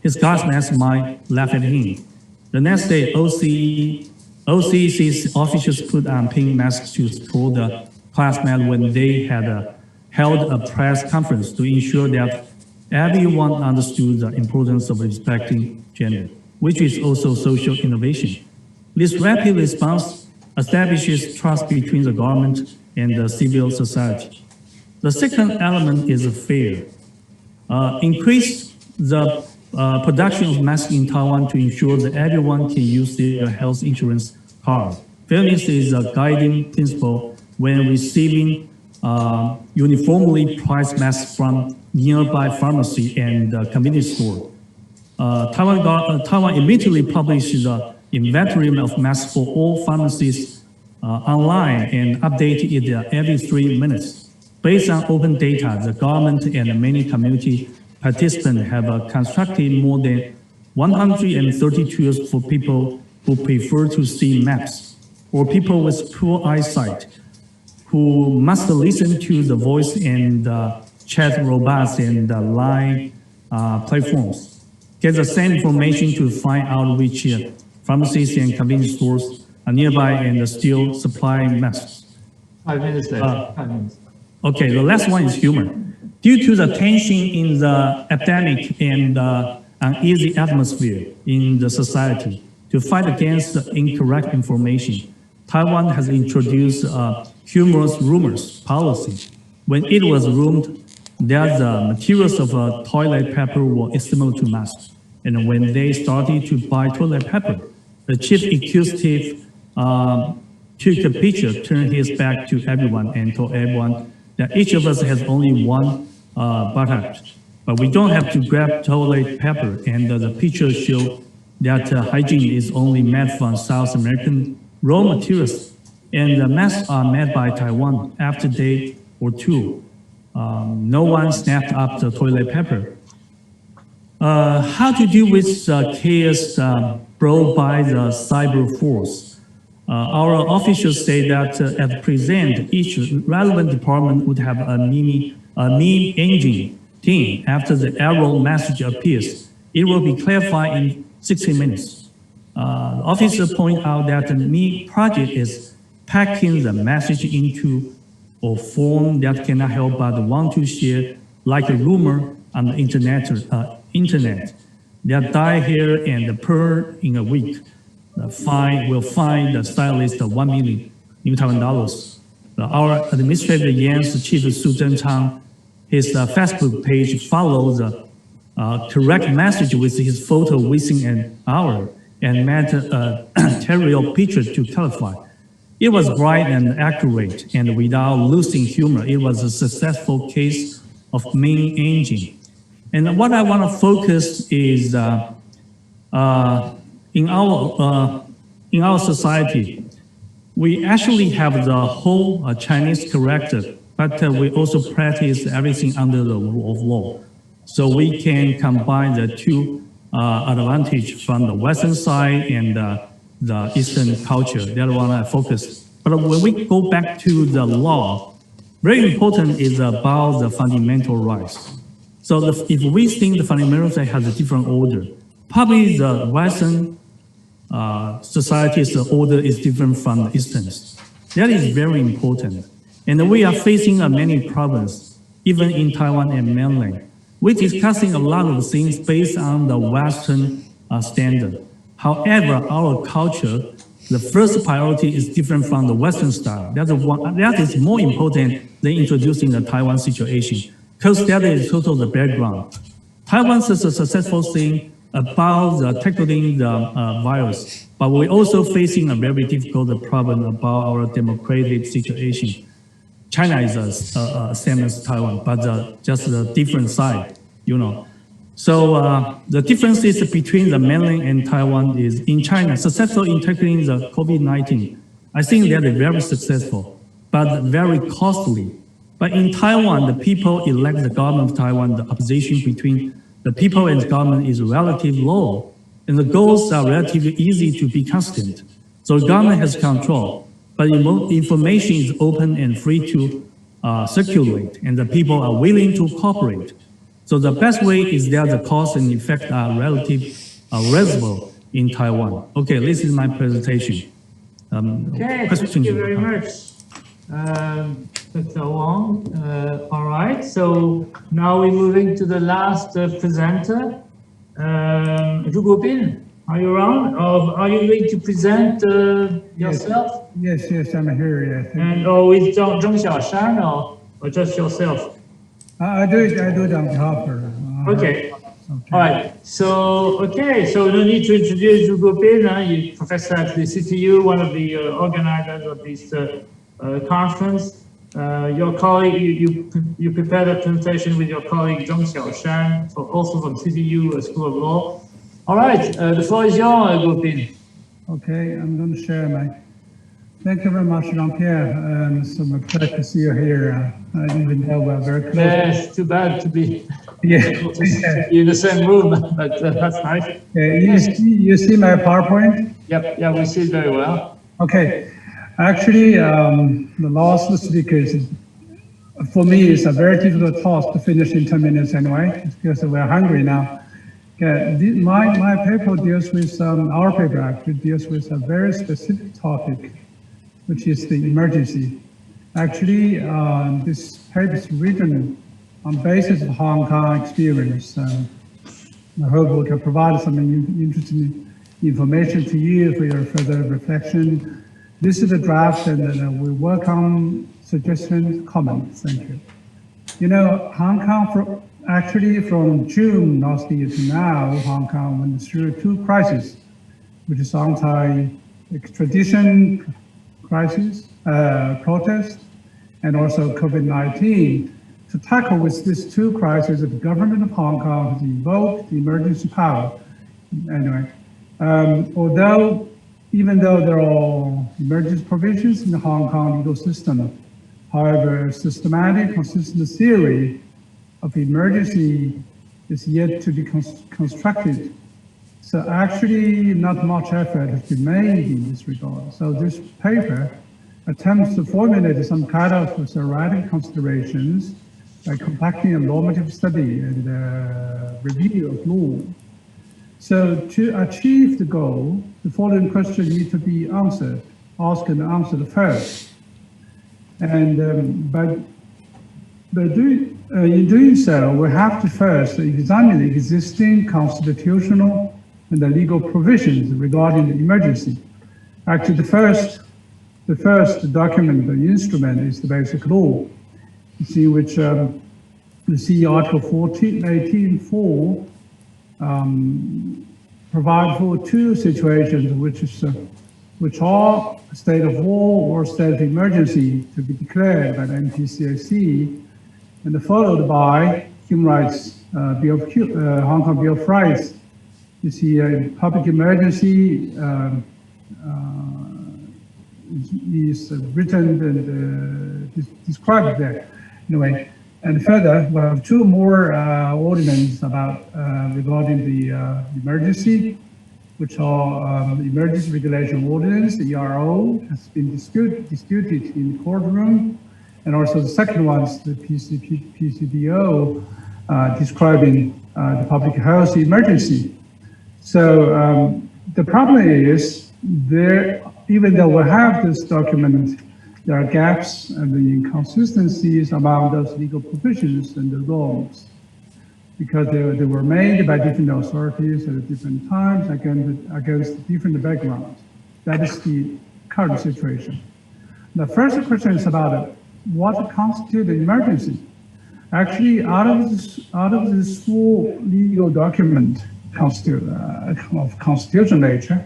Speaker 2: his classmates might laugh at him. The next day, OCC's officials put on pink masks to support the classmates when they had held a press conference to ensure that everyone understood the importance of respecting gender, which is also social innovation. This rapid response establishes trust between the government and the civil society. The second element is fair. Increase the production of masks in Taiwan to ensure that everyone can use their health insurance card. Fairness is a guiding principle when receiving uniformly priced masks from nearby pharmacy and convenience store. Taiwan immediately published the inventory of masks for all pharmacies online and updated it every 3 minutes. Based on open data, the government and many community participants have constructed more than 130 tools for people who prefer to see maps, or people with poor eyesight, who must listen to the voice and chat robots and line platforms. Get the same information to find out which pharmacies and convenience stores are nearby and still supply masks.
Speaker 17: 5 minutes left. 5 minutes.
Speaker 2: Okay, the last one is humor. Due to the tension in the epidemic and uneasy atmosphere in the society, to fight against the incorrect information, Taiwan has introduced a humorous rumors policy. When it was rumored that the materials of toilet paper were similar to masks, and when they started to buy toilet paper, the chief executive took a picture, turned his back to everyone, and told everyone that each of us has only one buttock, but we don't have to grab toilet paper, and the picture showed that hygiene is only made from South American raw materials, and the masks are made by Taiwan. After a day or two, no one snapped up the toilet paper. How to deal with chaos brought by the cyber force? Our officials say that at present, each relevant department would have a meme engine team. After the error message appears, it will be clarified in 60 minutes. Officers point out that the meme project is packing the message into a form that cannot help but want to share like a rumor on the internet. They dye hair and pearl in a week. Will fine the stylist $1 million New Taiwan dollars. Our administrator Yan's chief Su Zhenchang, his Facebook page follows the correct message with his photo within an hour and met material picture to clarify. It was bright and accurate, and without losing humor, it was a successful case of main engine. And what I want to focus is in our society, we actually have the whole Chinese character, but we also practice everything under the rule of law. So we can combine the two advantage from the Western side and the Eastern culture. That one I focus. But when we go back to the law, very important is about the fundamental rights. So if we think the fundamental rights has a different order, probably the Western society's order is different from the Eastern's. That is very important. And we are facing many problems, even in Taiwan and mainland. We're discussing a lot of things based on the Western standard. However, our culture, the first priority is different from the Western style. That is more important than introducing the Taiwan situation, because that is total the background. Taiwan is a successful thing about tackling the virus, but we're also facing a very difficult problem about our democratic situation. China is same as Taiwan, but just a different side, you know. So the differences between the mainland and Taiwan is in China, successful in tackling the COVID-19. I think they are very successful, but very costly. But in Taiwan, the people elect the government of Taiwan, the opposition between the people and the government is relatively low, and the goals are relatively easy to be constant. So the government has control, but information is open and free to circulate, and the people are willing to cooperate. So the best way is that the cause and effect are relatively reasonable in Taiwan. Okay, this is my presentation.
Speaker 17: Okay, thank you very much, Dr. Wang. All right, so now we're moving to the last presenter. Zhu Guobin, are you around? Or are you going to present yourself?
Speaker 3: Yes, I'm here, yes.
Speaker 17: And with Zhong Xiaoshan or just yourself?
Speaker 3: I do it on behalf of her.
Speaker 17: Okay. All right. So no need to introduce Zhu Guobin. You're professor at the CTU, one of the organizers of this conference. Your colleague, you prepared a presentation with your colleague Zhong Xiaoshan, also from CTU School of Law. All right. The floor is yours, Guobin.
Speaker 3: Okay, I'm going to share my. Thank you very much, Jean-Pierre. It's a pleasure to see you here. I didn't know we're very close.
Speaker 17: Yes, too bad to be in the same room, but that's nice.
Speaker 3: You see my PowerPoint?
Speaker 17: Yep, yeah, we see it very well.
Speaker 3: Okay, actually, the last speakers, for me, it's a very difficult task to finish in 10 minutes anyway, because we're hungry now. My paper deals with, our paper actually deals with a very specific topic, which is the emergency. Actually, this paper is written on basis of Hong Kong experience. I hope we can provide some interesting information to you for your further reflection. This is a draft, and we welcome suggestions, comments. Thank you. You know, Hong Kong, actually from June last year to now, Hong Kong went through two crises, which is anti-extradition crisis, protest, and also COVID-19. To tackle with these two crises, the government of Hong Kong has invoked the emergency power. Anyway, even though there are emergency provisions in the Hong Kong legal system, however, systematic, consistent theory of emergency is yet to be constructed. So actually, not much effort has been made in this regard. So this paper attempts to formulate some kind of theoretic considerations by conducting a normative study and review of law. So to achieve the goal, the following questions need to be answered, asked and answered first. And in doing so, we have to first examine the existing constitutional and the legal provisions regarding the emergency. Actually, the first document, the instrument, is the basic law. You see, which you see Article 18.4 provide for two situations, which are state of war or state of emergency to be declared by the NPCAC, and followed by Human Rights Hong Kong Bill of Rights. You see, a public emergency is written and described there. Anyway, and further, we have two more ordinances about regarding the emergency, which are the Emergency Regulation Ordinance, the ERO, has been disputed in the courtroom, and also the second one is the PCBO, describing the public health emergency. So the problem is, even though we have this document, there are gaps and the inconsistencies among those legal provisions and the laws, because they were made by different authorities at different times against different backgrounds. That is the current situation. The first question is about what constitutes an emergency. Actually, out of this full legal document of constitutional nature,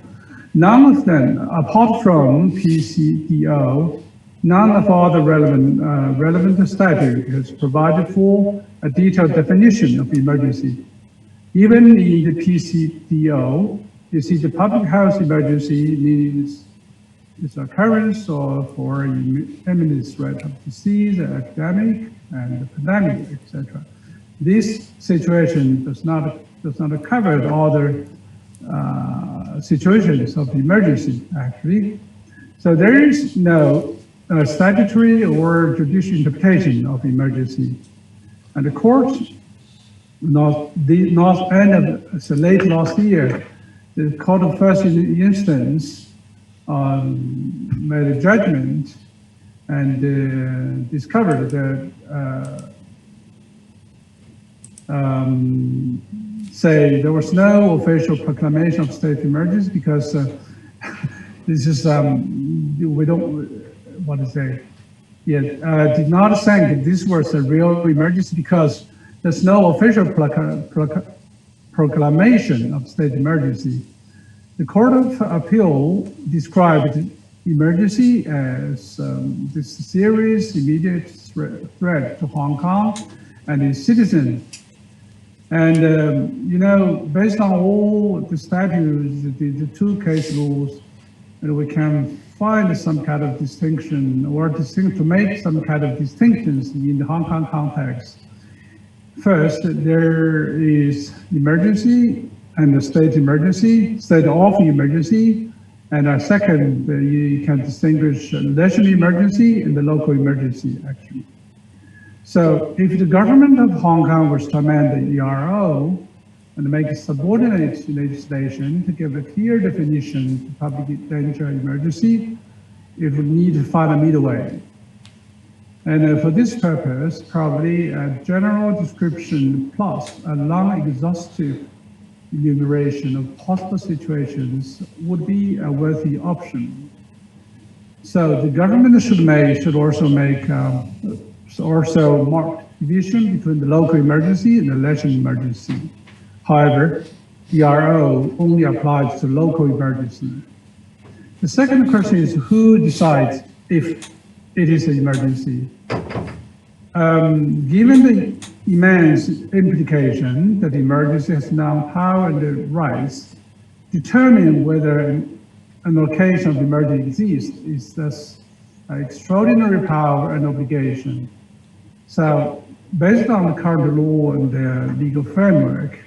Speaker 3: none of them, apart from PCDO, none of all the relevant statute has provided for a detailed definition of emergency. Even in the PCDO, you see the public health emergency means its occurrence or for imminent threat of disease, epidemic, and pandemic, etc. This situation does not cover all the situations of emergency, actually. So there is no statutory or judicial interpretation of emergency. And the court, late last year, the court of first instance made a judgment and discovered that say there was no official proclamation of state of emergency because this is we don't what to say. Yeah, did not think this was a real emergency because there's no official proclamation of state emergency. The Court of Appeal described emergency as this serious immediate threat to Hong Kong and its citizens. And, you know, based on all the statutes, the two case laws, and we can find some kind of distinction or to make some kind of distinctions in the Hong Kong context. First, there is emergency and the state emergency, state of emergency. And second, you can distinguish national emergency and the local emergency, actually. So if the government of Hong Kong was to amend the ERO and make a subordinate legislation to give a clear definition to public danger emergency, it would need to find a middle way. And for this purpose, probably a general description plus a non-exhaustive enumeration of possible situations would be a worthy option. So the government should also make mark division between the local emergency and the national emergency. However, ERO only applies to local emergency. The second question is who decides if it is an emergency? Given the immense implication that emergency has now power and the rights, determining whether an occasion of emergency exists is thus an extraordinary power and obligation. So, based on the current law and the legal framework,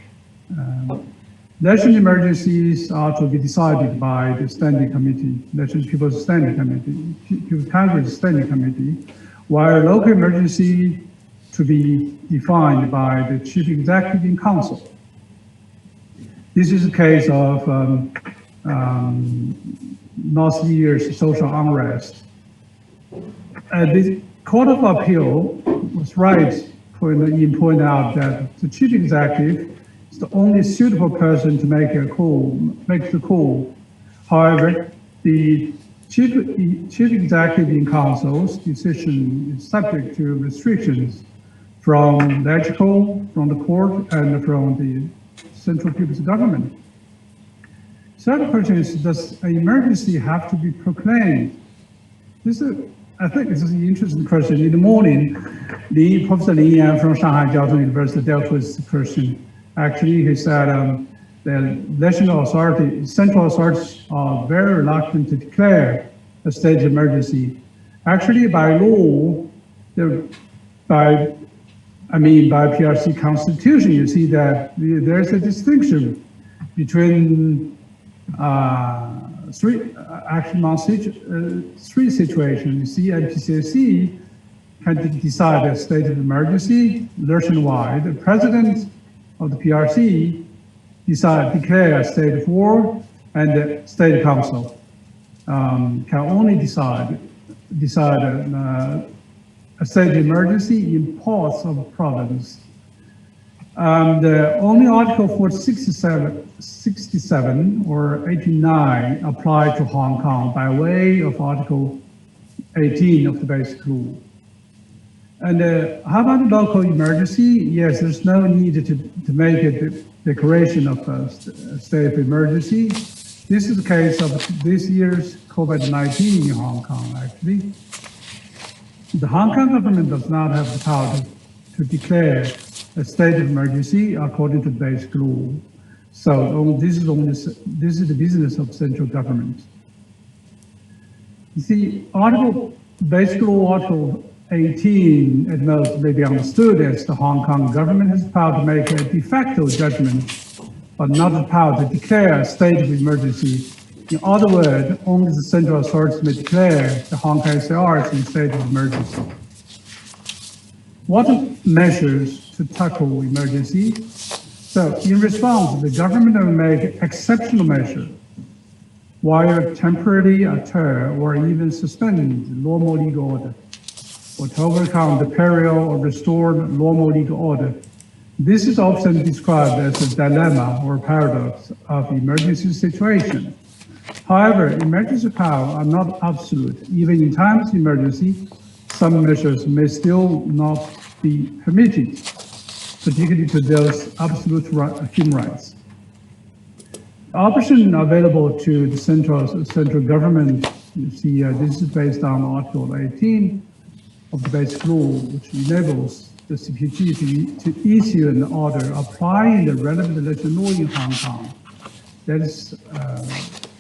Speaker 3: national emergencies are to be decided by the Standing Committee, National People's Standing Committee, People's Congress Standing Committee, while local emergency to be defined by the Chief Executive Council. This is a case of last year's social unrest. The Court of Appeal was right in pointing out that the chief executive is the only suitable person to make the call. However, the chief executive in council's decision is subject to restrictions from the exco, from the court, and from the central people's government. Third question is, does an emergency have to be proclaimed? I think this is an interesting question. In the morning, Professor Lin Yan from Shanghai Jiaotong University dealt with this question. Actually, he said the national authority, central authorities are very reluctant to declare a state of emergency. Actually, by law, by PRC constitution, you see that there's a distinction between three situations. You see, NPCC can decide a state of emergency nationwide. The president of the PRC declare a state of war, and the state council can only decide a state of emergency in parts of the province. Only Article 467 or 89 apply to Hong Kong by way of Article 18 of the Basic Law. And how about local emergency? Yes, there's no need to make a declaration of a state of emergency. This is the case of this year's COVID-19 in Hong Kong, actually. The Hong Kong government does not have the power to declare a state of emergency according to the Basic Law. So this is the business of central government. You see, Basic Law Article 18 at most may be understood as the Hong Kong government has the power to make a de facto judgment, but not the power to declare a state of emergency. In other words, only the central authorities may declare the Hong Kong SAR as in state of emergency. What measures to tackle emergency? So in response, the government will make exceptional measures, while temporarily alter or even suspend the normal legal order, or to overcome the peril or restore normal legal order. This is often described as a dilemma or paradox of emergency situation. However, emergency powers are not absolute. Even in times of emergency, some measures may still not be permitted, particularly to those absolute human rights. The option available to the central government, you see, this is based on Article 18 of the Basic Law, which enables the CPG to issue an order applying the relevant national law in Hong Kong. That is,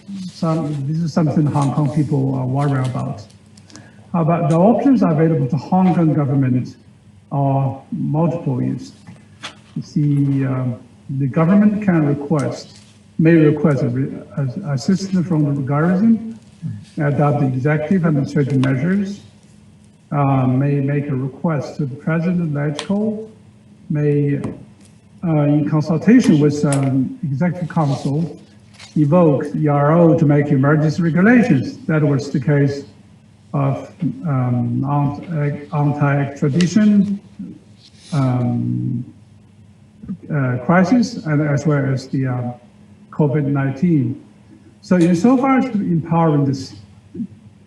Speaker 3: this is something Hong Kong people are worried about. But the options available to Hong Kong government are multiple. You see, the government may request assistance from the garrison, adopt the executive and administrative measures, may make a request to the president of the EXCO, may, in consultation with executive council, evoke ERO to make emergency regulations. That was the case of anti-extradition crisis, and as well as the COVID-19. So insofar as empowering this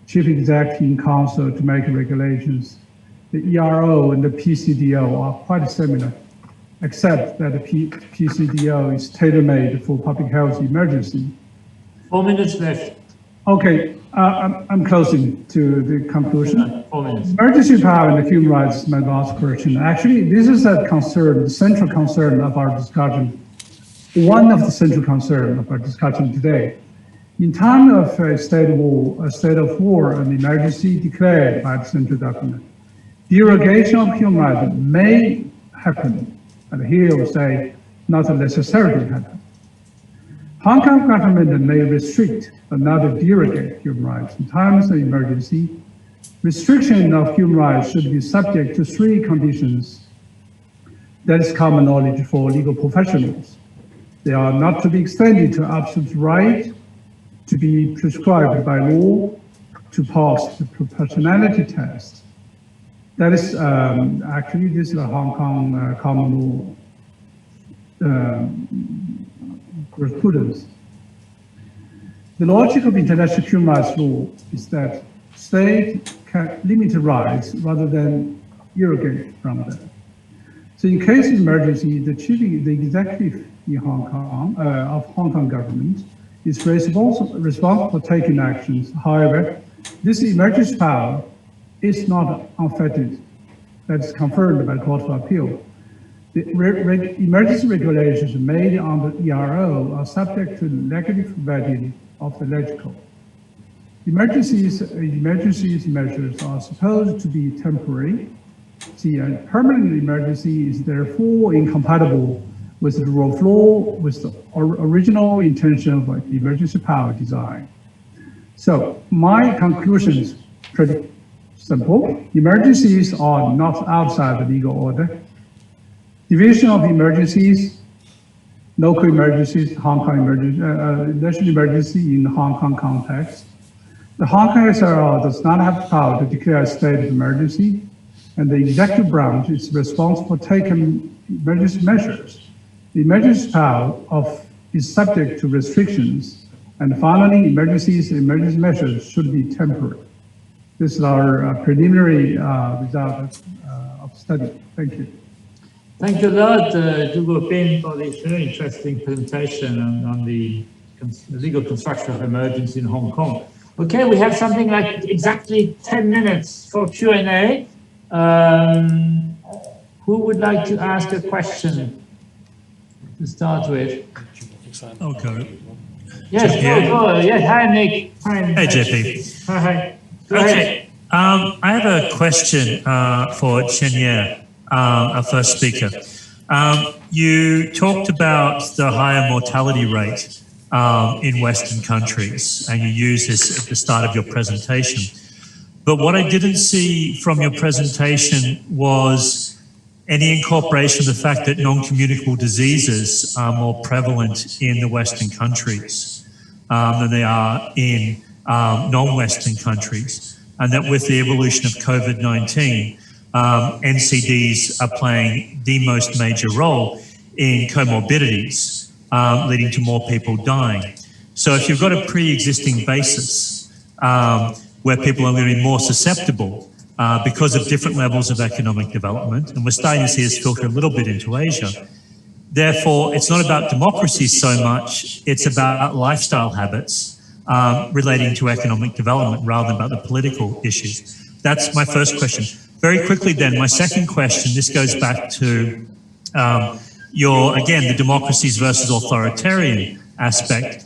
Speaker 3: chief executive in council to make regulations, the ERO and the PCDO are quite similar, except that the PCDO is tailor-made for public health emergency.
Speaker 17: 4 minutes left.
Speaker 3: Okay, I'm closing to the conclusion.
Speaker 17: 4 minutes.
Speaker 3: Emergency power and human rights is my last question. Actually, this is a concern, the central concern of our discussion. One of the central concerns of our discussion today. In time of a state of war, an emergency declared by the central government, derogation of human rights may happen, and here I will say not necessarily happen. Hong Kong government may restrict but not derogate human rights in times of emergency. Restriction of human rights should be subject to 3 conditions. That is common knowledge for legal professionals. They are not to be extended to absolute right, to be prescribed by law, to pass the proportionality test, That is actually this is a Hong Kong common law jurisprudence. The logic of international human rights law is that states can limit rights rather than derogate from them. So in case of emergency, the executive in Hong Kong of Hong Kong government is responsible for taking actions. However, this emergency power is not unfettered. That is confirmed by the Court of Appeal. The emergency regulations made under ERO are subject to negative vetting of the legislature. Emergencies measures are supposed to be temporary. See, a permanent emergency is therefore incompatible with the rule of law, with the original intention of the emergency power design. So my conclusion is pretty simple. Emergencies are not outside the legal order. Division of emergencies, local emergencies, Hong Kong emergency, national emergency in the Hong Kong context. The Hong Kong SRO does not have the power to declare a state of emergency, and the executive branch is responsible for taking emergency measures. The emergency power is subject to restrictions, and finally, emergency measures should be temporary. This is our preliminary result of study. Thank you.
Speaker 17: Thank you a lot, Zhu Guobin, for this very interesting presentation on the legal construction of emergency in Hong Kong. Okay, we have something like exactly 10 minutes for Q&A. Who would like to ask a question to start with?
Speaker 14: Okay.
Speaker 17: Yes, go. Yes, hi, Nick. Hi.
Speaker 14: Hey, JP.
Speaker 17: Hi.
Speaker 14: Okay. I have a question for Chen Ye, our first speaker. You talked about the higher mortality rate in Western countries, and you used this at the start of your presentation. But what I didn't see from your presentation was any incorporation of the fact that non-communicable diseases are more prevalent in the Western countries than they are in non-Western countries, and that with the evolution of COVID-19, NCDs are playing the most major role in comorbidities, leading to more people dying. So if you've got a pre-existing basis where people are going to be more susceptible because of different levels of economic development, and we're starting to see this filter a little bit into Asia, therefore it's not about democracy so much, it's about lifestyle habits relating to economic development rather than about the political issues. That's my first question. Very quickly then, my second question, this goes back to again, the democracies versus authoritarian aspect.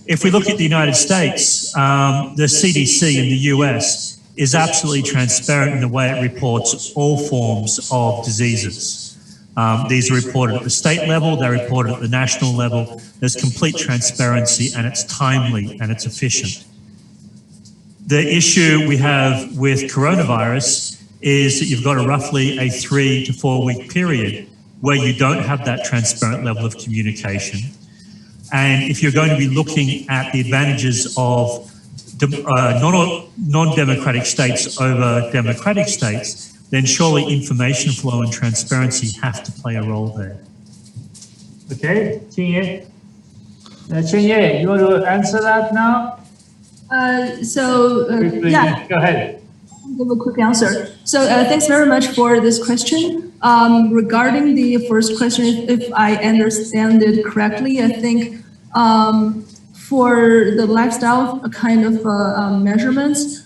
Speaker 14: If we look at the United States, the CDC in the US is absolutely transparent in the way it reports all forms of diseases. These are reported at the state level, they're reported at the national level. There's complete transparency, and it's timely and it's efficient. The issue we have with coronavirus is that you've got roughly a 3 to 4 week period where you don't have that transparent level of communication. And if you're going to be looking at the advantages of non-democratic states over democratic states, then surely information flow and transparency have to play a role there.
Speaker 17: Okay, Chen Ye. Chen Ye, you want to answer that now?
Speaker 18: Yeah.
Speaker 17: Go ahead.
Speaker 18: I'll give a quick answer. So thanks very much for this question. Regarding the first question, if I understand it correctly, I think for the lifestyle kind of measurements,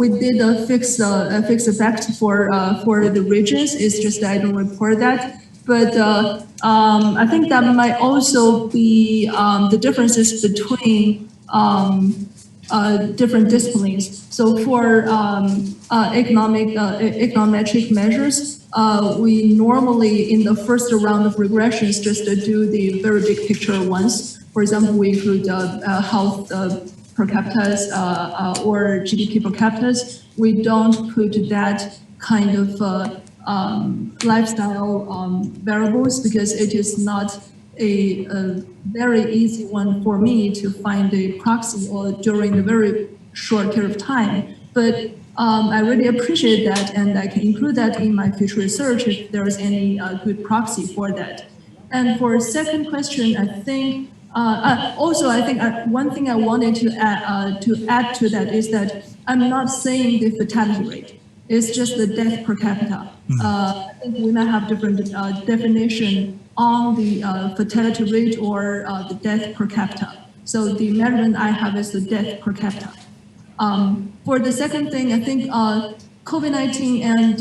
Speaker 18: we did a fixed effect for the regions. It's just that I don't report that. But I think that might also be the differences between different disciplines. So for econometric measures, we normally in the first round of regressions just do the very big picture once. For example, we include health per capita or GDP per capita. We don't put that kind of lifestyle variables because it is not a very easy one for me to find a proxy or during a very short period of time. But I really appreciate that, and I can include that in my future research if there is any good proxy for that. And for second question, I think also I think one thing I wanted to add to that is that I'm not saying the fatality rate. It's just the death per capita. I think we might have different definition on the fatality rate or the death per capita. So the measurement I have is the death per capita. For the second thing, I think COVID-19 and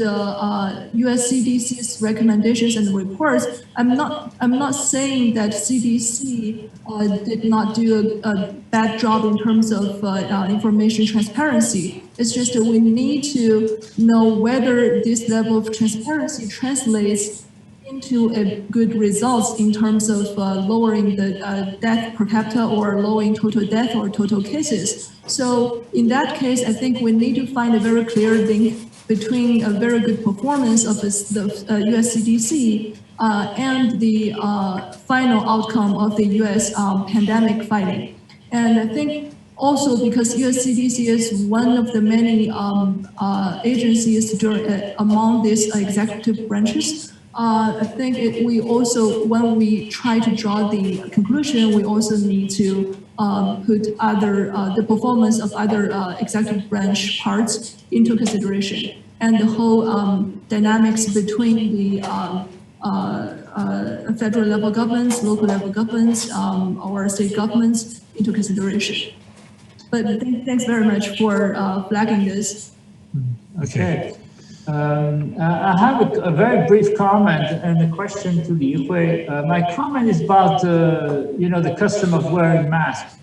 Speaker 18: US CDC's recommendations and reports, I'm not saying that CDC did not do a bad job in terms of information transparency. It's just that we need to know whether this level of transparency translates into a good results in terms of lowering the death per capita or lowering total death or total cases. So in that case, I think we need to find a very clear link between a very good performance of the US CDC and the final outcome of the US pandemic fighting. And I think also because US CDC is one of the many agencies among these executive branches, I think we also, when we try to draw the conclusion, we also need to put the performance of other executive branch parts into consideration, and the whole dynamics between the federal level governments, local level governments, or state governments into consideration. But thanks very much for flagging this.
Speaker 17: Okay. I have a very brief comment and a question to Li Hui. My comment is about the custom of wearing masks.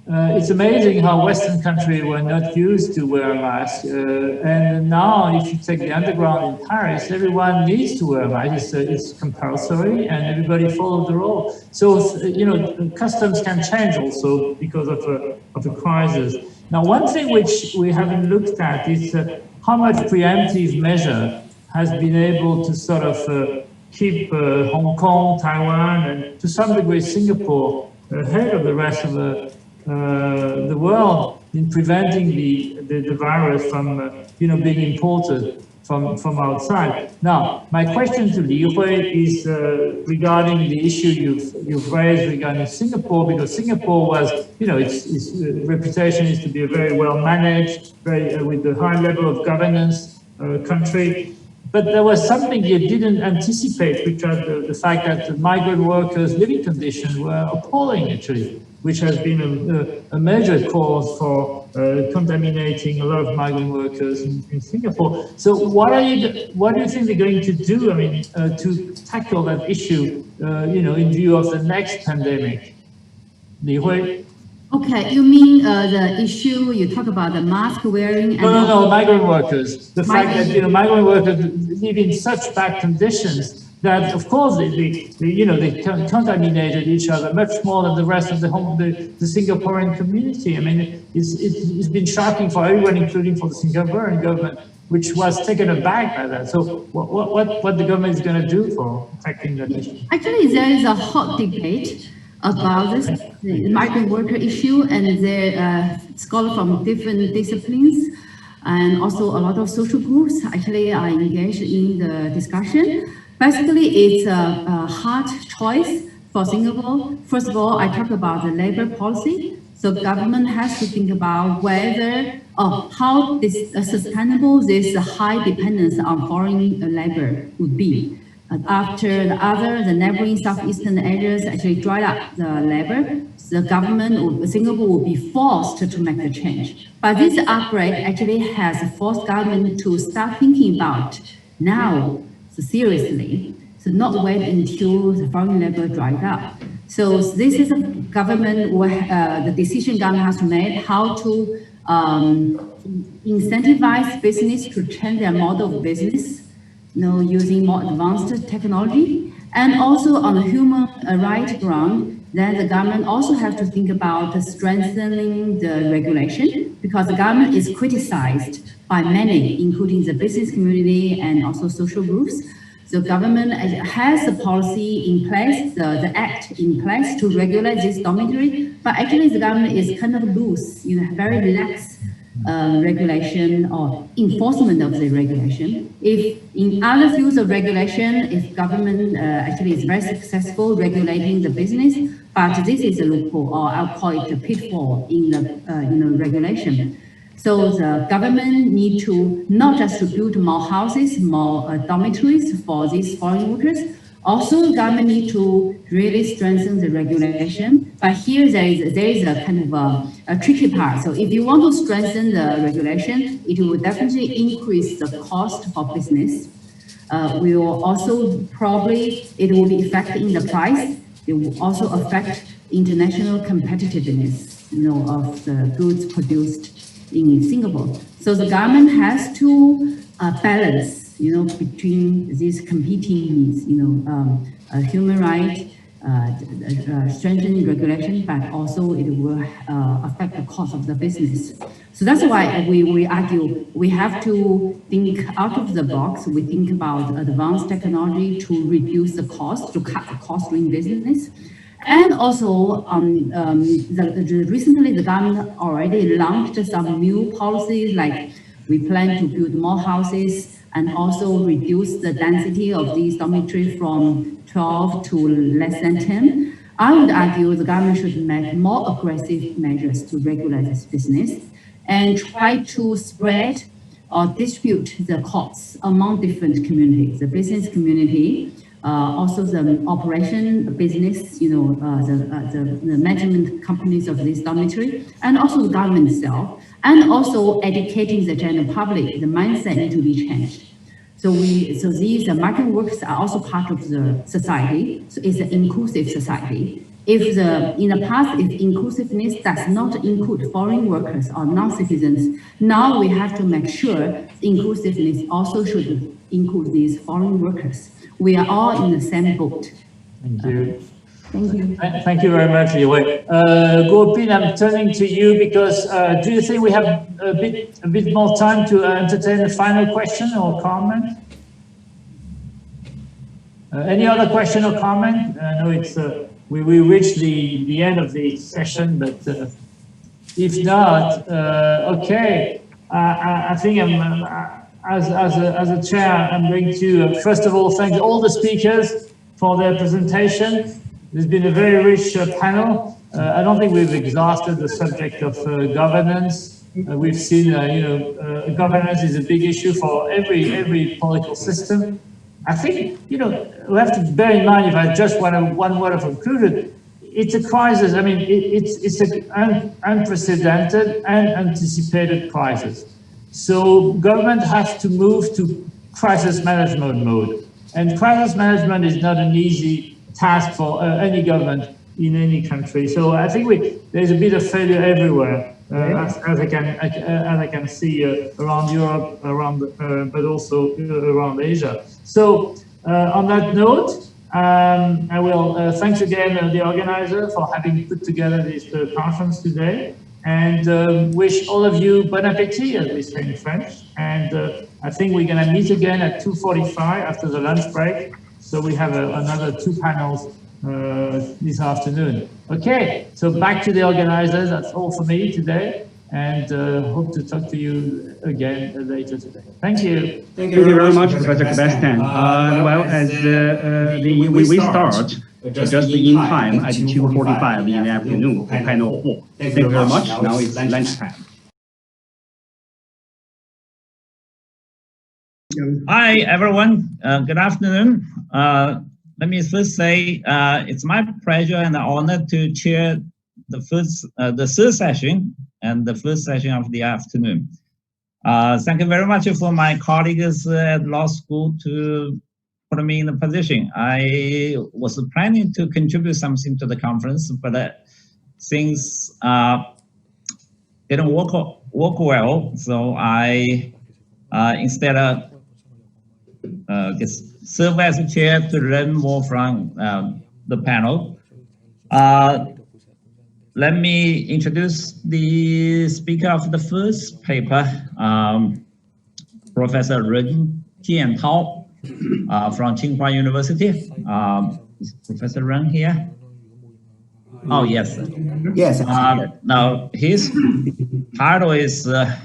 Speaker 17: It's amazing how Western countries were not used to wear a mask, and now if you take the underground in Paris, everyone needs to wear a mask. It's compulsory, and everybody follows the rule. So customs can change also because of a crisis. Now, one thing which we haven't looked at is how much preemptive measure has been able to sort of keep Hong Kong, Taiwan, and to some degree Singapore ahead of the rest of the world in preventing the virus from being imported from outside. Now, my question to Li Hui is regarding the issue you've raised regarding Singapore, because Singapore was, its reputation is to be a very well managed, with a high level of governance country. But there was something you didn't anticipate, which was the fact that the migrant workers' living conditions were appalling, actually, which has been a major cause for contaminating a lot of migrant workers in Singapore. So what do you think they're going to do, to tackle that issue, in view of the next pandemic? Li Hui?
Speaker 21: Okay, you mean the issue you talk about, the mask wearing? And
Speaker 17: no, migrant workers. The fact that migrant workers live in such bad conditions that, of course, they contaminated each other much more than the rest of the Singaporean community. I mean, it's been shocking for everyone, including for the Singaporean government, which was taken aback by that. So, what the government is going to do for tackling that issue?
Speaker 21: Actually, there is a hot debate about this, the migrant worker issue, and there are scholars from different disciplines and also a lot of social groups actually are engaged in the discussion. Basically, it's a hard choice for Singapore. First of all, I talk about the labor policy. So government has to think about whether how sustainable this high dependence on foreign labor would be. After the neighboring southeastern areas actually dried up the labor, the government, Singapore will be forced to make the change. But this outbreak actually has forced government to start thinking about now, so seriously, so not wait until the foreign labor dried up. So this is a government, the decision government has made how to incentivize business to change their model of business, using more advanced technology, and also on the human rights ground, then the government also have to think about strengthening the regulation, because the government is criticized by many, including the business community and also social groups. The government has a policy in place, the act in place to regulate this dormitory, but actually the government is kind of loose, very relaxed regulation or enforcement of the regulation. If in other fields of regulation, if government actually is very successful regulating the business, but this is a loophole, or I'll call it a pitfall in the regulation. So the government need to not just to build more houses, more dormitories for these foreign workers. Also, the government need to really strengthen the regulation. But here there is a kind of a tricky part. So if you want to strengthen the regulation, it will definitely increase the cost for business. We will also probably, it will be affecting the price. It will also affect international competitiveness, of the goods produced in Singapore. So the government has to balance, between these competing needs, human rights, strengthening regulation, but also it will affect the cost of the business. So that's why we argue we have to think out of the box. We think about advanced technology to reduce the cost, to cut the cost doing business. And also, recently the government already launched some new policies, like we plan to build more houses and also reduce the density of these dormitories from 12 to less than 10. I would argue the government should make more aggressive measures to regulate this business and try to spread or distribute the costs among different communities, the business community, also the operation business, the management companies of this dormitory, and also the government itself, and also educating the general public. The mindset needs to be changed. So these migrant workers are also part of the society. So it's an inclusive society. If in the past, if inclusiveness does not include foreign workers or non-citizens, now we have to make sure inclusiveness also should include these foreign workers. We are all in the same boat.
Speaker 17: Thank you.
Speaker 21: Thank you.
Speaker 17: Thank you very much, Li Wei. Guo Bin, I'm turning to you because do you think we have a bit more time to entertain a final question or comment? Any other question or comment? I know it's we reached the end of the session, but if not, okay. I think as a chair, I'm going to first of all thank all the speakers for their presentation. There's been a very rich panel. I don't think we've exhausted the subject of governance. We've seen, governance is a big issue for every political system. I think, we have to bear in mind, if I just want one word of conclusion, it's a crisis. I mean, it's an unprecedented and anticipated crisis. So government has to move to crisis management mode. And crisis management is not an easy task for any government in any country. So I think there's a bit of failure everywhere, as I can see around Europe, but also around Asia. So on that note, I will thanks again the organizer for having put together this conference today, and wish all of you bon appétit, as we say in French. And I think we're going to meet again at 2:45 after the lunch break. So we have another 2 panels this afternoon. Okay, so back to the organizers. That's all for me today, and hope to talk to you again later today. Thank you.
Speaker 1: Thank you very much, Professor Sebastian. Well, as we start just in time at 2:45 in the afternoon for panel 4. Thank you very much. Now it's lunchtime.
Speaker 4: Hi, everyone. Good afternoon. Let me first say it's my pleasure and honor to chair the third session and the first session of the afternoon. Thank you very much for my colleagues at law school to put me in the position. I was planning to contribute something to the conference, but things didn't work well, so I instead just serve as a chair to learn more from the panel. Let me introduce the speaker of the first paper, Professor Ren Jiantao from Tsinghua University. Is Professor Ren here? Oh, yes.
Speaker 6: Yes.
Speaker 4: Now, his title is The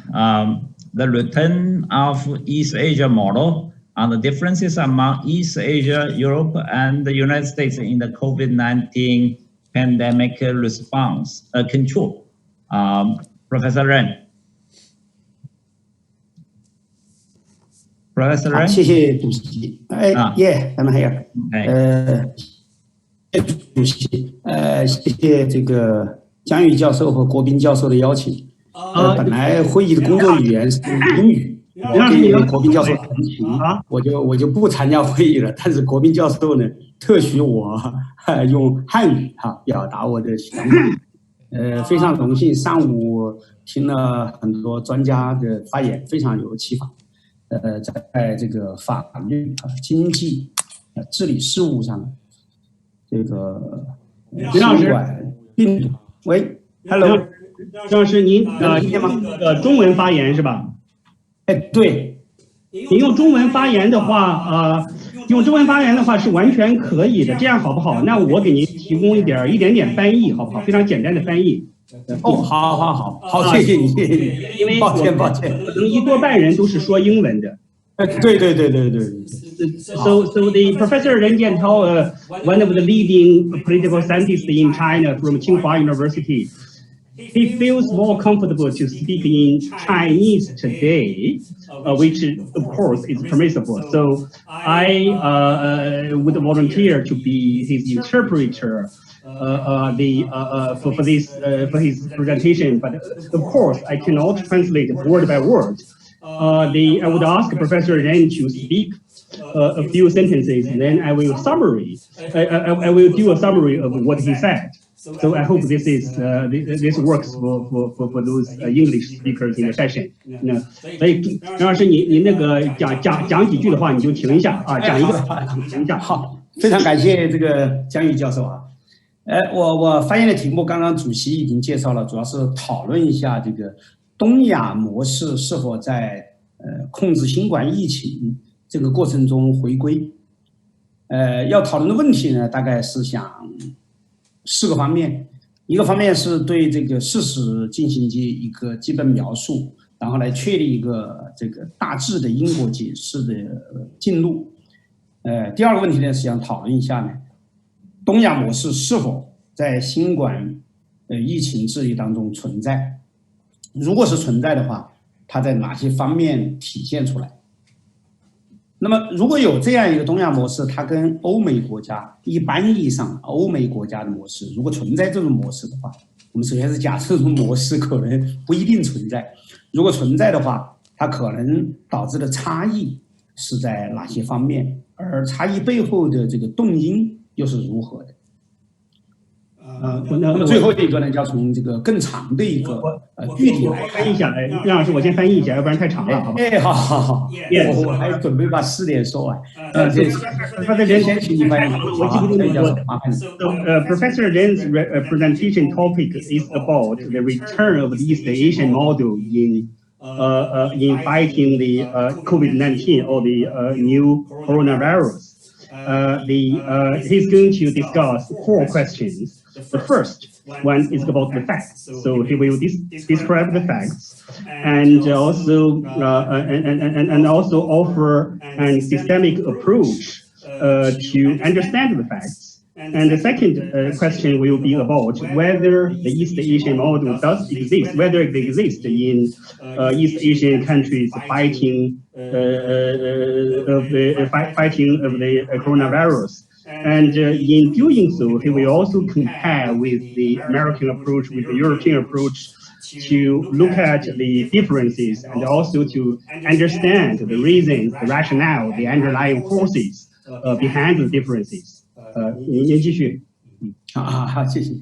Speaker 4: Return of East Asia Model on the differences among East Asia, Europe, and the United States in the COVID-19 pandemic response control. Professor Ren. Professor Ren?
Speaker 9: 谢谢主席。咱们还有，主席，谢谢这个江宇教授和国斌教授的邀请。本来会议的工作语言是英语，我给国斌教授陈情，我就不参加会议了。但是国斌教授呢，特许我用汉语表达我的想法。非常荣幸，上午听了很多专家的发言，非常有启发。在这个法律、经济、治理事务上，这个
Speaker 1: 陈老师，
Speaker 9: 喂 ，Hello，
Speaker 1: 陈老师，您听见吗？中文发言是吧？
Speaker 9: 对。
Speaker 1: 你用中文发言的话，是完全可以的。这样好不好？那我给您提供一点点翻译，好不好？非常简单的翻译。
Speaker 9: 好，谢谢你。
Speaker 1: 因为
Speaker 9: 抱歉，
Speaker 1: 可能一多半人都是说英文的。
Speaker 9: 对。
Speaker 1: So the Professor Ren Jiantao, one of the leading political scientists in China from Tsinghua University, he feels more comfortable to speak in Chinese today, which of course is permissible. So I would volunteer to be his interpreter. For his presentation, but of course I cannot translate word by word. I would ask Professor Ren to speak a few sentences, and then I will I will do a summary of what he said. So I hope this works for those English speakers in the session. 所以张老师，您那个讲几句的话，你就停一下啊，讲一个停一下。
Speaker 9: 好，非常感谢这个江宇教授啊。我发言的题目刚刚主席已经介绍了，主要是讨论一下这个东亚模式是否在控制新冠疫情这个过程中回归。要讨论的问题呢，大概是想4个方面。一个方面是对这个事实进行一个基本描述，然后来确立一个这个大致的因果解释的进路。第二个问题呢，是想讨论一下呢，东亚模式是否在新冠疫情治理当中存在？如果是存在的话，它在哪些方面体现出来？那么如果有这样一个东亚模式，它跟欧美国家一般意义上欧美国家的模式，如果存在这种模式的话，我们首先是假设这种模式可能不一定存在。如果存在的话，它可能导致的差异是在哪些方面？而差异背后的这个动因又是如何的？那么最后一个呢，就要从这个更长的一个具体来
Speaker 1: 翻译一下。梁老师，我先翻译一下，要不然太长了，好吧？
Speaker 9: 好，我还准备把4点说完。先请你翻译。
Speaker 1: Professor Ren's presentation topic is about the return of the East Asian model in fighting the COVID-19 or the new coronavirus. He's going to discuss 4 questions. The first one is about the facts. So he will describe the facts and also offer a systemic approach to understand the facts. And the second question will be about whether the East Asian model does exist, whether it exists in East Asian countries fighting of the coronavirus. And in doing so, he will also compare with the American approach, with the European approach, to look at the differences and also to understand the reasons, the rationale, the underlying forces behind the differences. 您继续。
Speaker 9: 好，谢谢。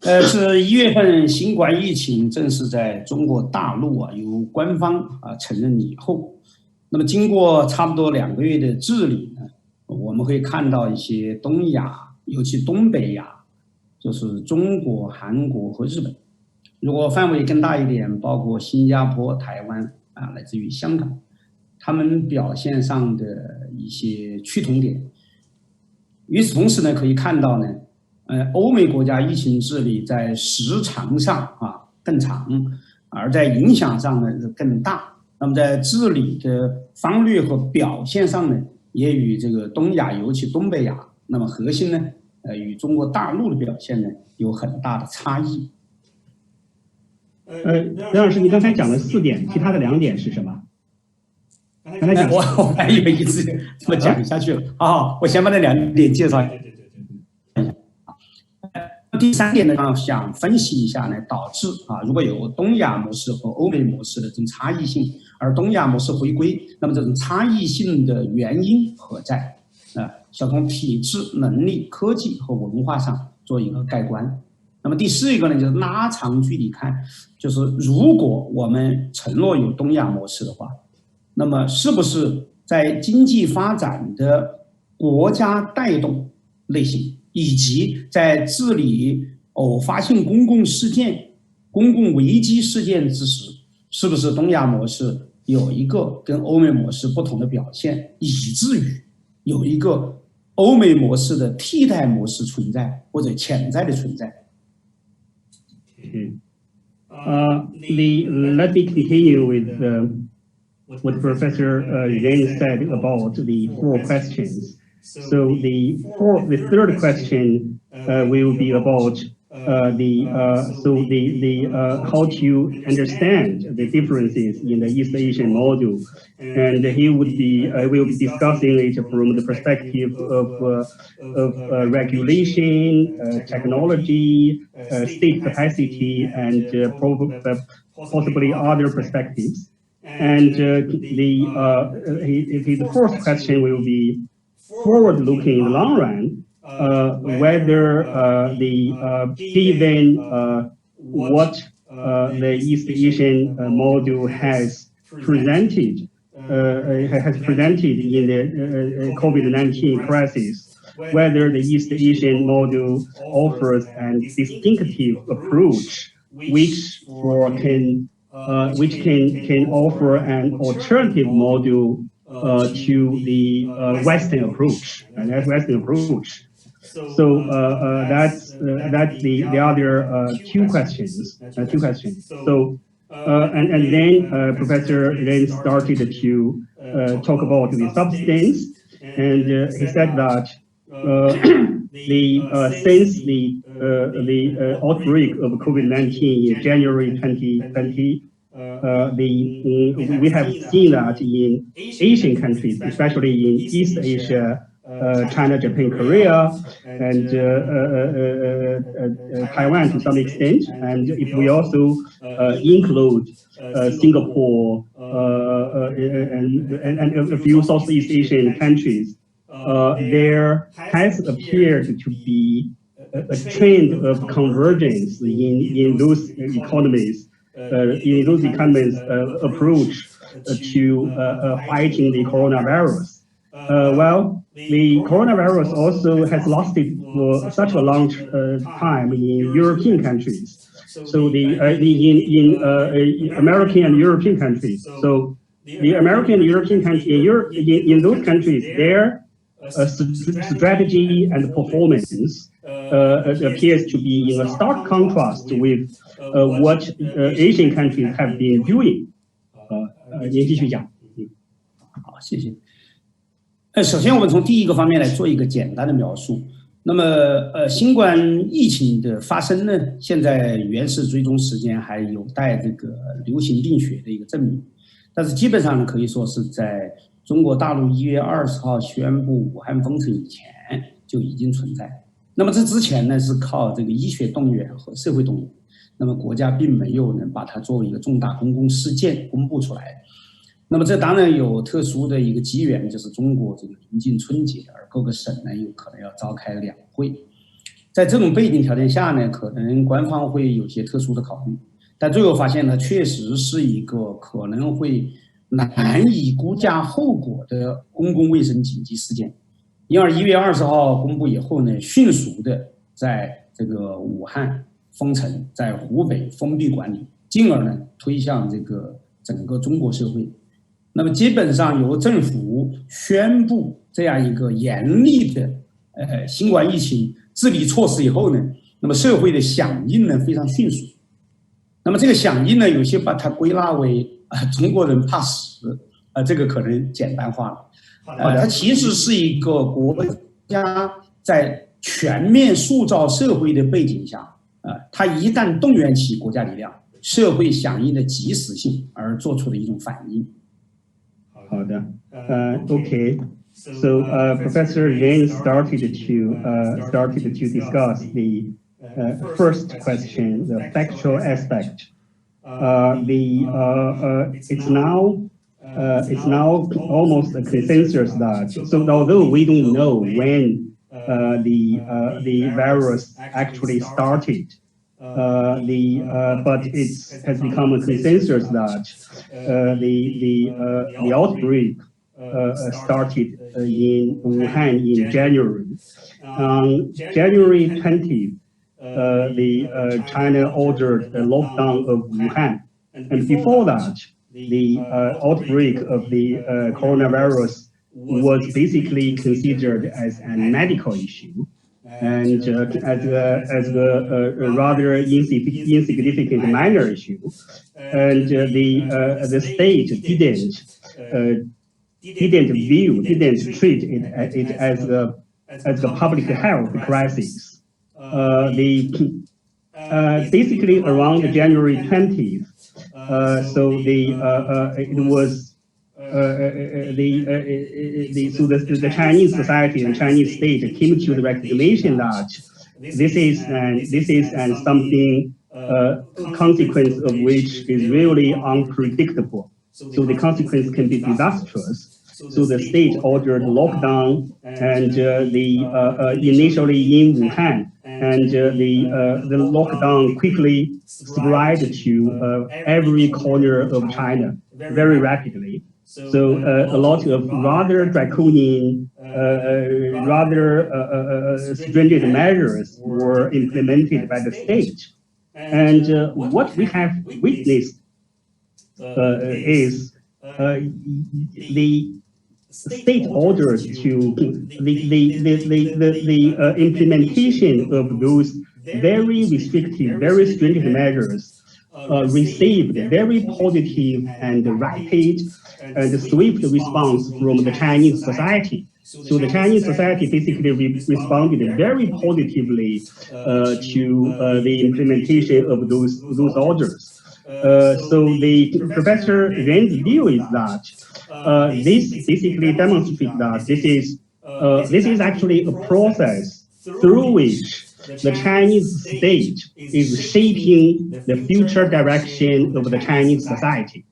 Speaker 9: 是1月份新冠疫情正式在中国大陆由官方承认以后，那么经过差不多2个月的治理呢，我们会看到一些东亚，尤其东北亚，就是中国、韩国和日本。如果范围更大一点，包括新加坡、台湾来自于香港，他们表现上的一些趋同点。与此同时呢，可以看到呢，欧美国家疫情治理在时长上更长，而在影响上呢是更大。那么在治理的方略和表现上呢，也与这个东亚，尤其东北亚，那么核心呢，与中国大陆的表现呢有很大的差异。
Speaker 1: 梁老师，你刚才讲了4点，其他的2点是什么？刚才讲
Speaker 9: 我还以为一直这么讲下去了。好，我先把那2点介绍一下。第3点呢，想分析一下呢，导致如果有东亚模式和欧美模式的这种差异性，而东亚模式回归，那么这种差异性的原因何在？想从体制、能力、科技和文化上做一个概观。那么第4个呢，就是拉长距离看，就是如果我们承诺有东亚模式的话，那么是不是在经济发展的国家带动类型，以及在治理偶发性公共事件、公共危机事件之时，是不是东亚模式有一个跟欧美模式不同的表现，以至于有一个欧美模式的替代模式存在或者潜在的存在。
Speaker 1: Let me continue with what Professor Ren said about the 4 questions. So the third question will be about how to understand the differences in the East Asian model, and he will be discussing it from the perspective of regulation, technology, state capacity, and possibly other perspectives. And his fourth question will be forward-looking in the long run. Whether given what the East Asian model has presented in the COVID-19 crisis, whether the East Asian model offers a distinctive approach which can offer an alternative model to the Western approach, So that's the other 2 questions. So and then Professor Ren started to talk about the substance, and he said that since the outbreak of COVID-19 in January 2020. We have seen that in Asian countries, especially in East Asia, China, Japan, Korea, and Taiwan to some extent. And if we also include Singapore and a few Southeast Asian countries, there has appeared to be a trend of convergence in those economies. Approach to fighting the coronavirus. Well, the coronavirus also has lasted for such a long time in European countries. So in American and European countries. So the American and European countries, in those countries, their strategy and performance appears to be in a stark contrast with what Asian countries have been doing. 您继续讲。
Speaker 9: 好，谢谢。首先我们从第一个方面来做一个简单的描述。那么新冠疫情的发生呢，现在原始追踪时间还有待这个流行病学的一个证明，但是基本上呢可以说是在中国大陆1月20号宣布武汉封城以前就已经存在。那么这之前呢是靠这个医学动员和社会动员，那么国家并没有能把它作为一个重大公共事件公布出来。那么这当然有特殊的一个机缘，就是中国这个临近春节，而各个省呢有可能要召开两会。在这种背景条件下呢，可能官方会有些特殊的考虑，但最后发现呢，确实是一个可能会难以估价后果的公共卫生紧急事件。因而1月20号公布以后呢，迅速的在这个武汉封城，在湖北封闭管理，进而呢推向这个整个中国社会。那么基本上由政府宣布这样一个严厉的新冠疫情治理措施以后呢，那么社会的响应呢非常迅速。那么这个响应呢，有些把它归纳为中国人怕死，这个可能简单化了。它其实是一个国家在全面塑造社会的背景下，它一旦动员起国家力量，社会响应的及时性而做出的一种反应。
Speaker 1: 好的，okay. So Professor Yan started to discuss the first question, the factual aspect. It's now almost a consensus that, so although we don't know when the virus actually started, but it has become a consensus that the outbreak started in Wuhan in January. On January 20th, China ordered a lockdown of Wuhan, and before that, the outbreak of the coronavirus was basically considered as a medical issue, and as a rather insignificant minor issue, and the state didn't treat it as a public health crisis. Basically around January 20th, so the Chinese society and Chinese state came to the recognition that this is something consequence of which is really unpredictable. So the consequence can be disastrous. So the state ordered lockdown, and initially in Wuhan, and the lockdown quickly spread to every corner of China very rapidly. So a lot of rather draconian, rather stringent measures were implemented by the state. And what we have witnessed is the state orders to the implementation of those very restrictive, very stringent measures received very positive and rapid and swift response from the Chinese society. So the Chinese society basically responded very positively to the implementation of those orders. So the Professor Ren's view is that this basically demonstrates that this is actually a process through which the Chinese state is shaping the future direction of the Chinese society.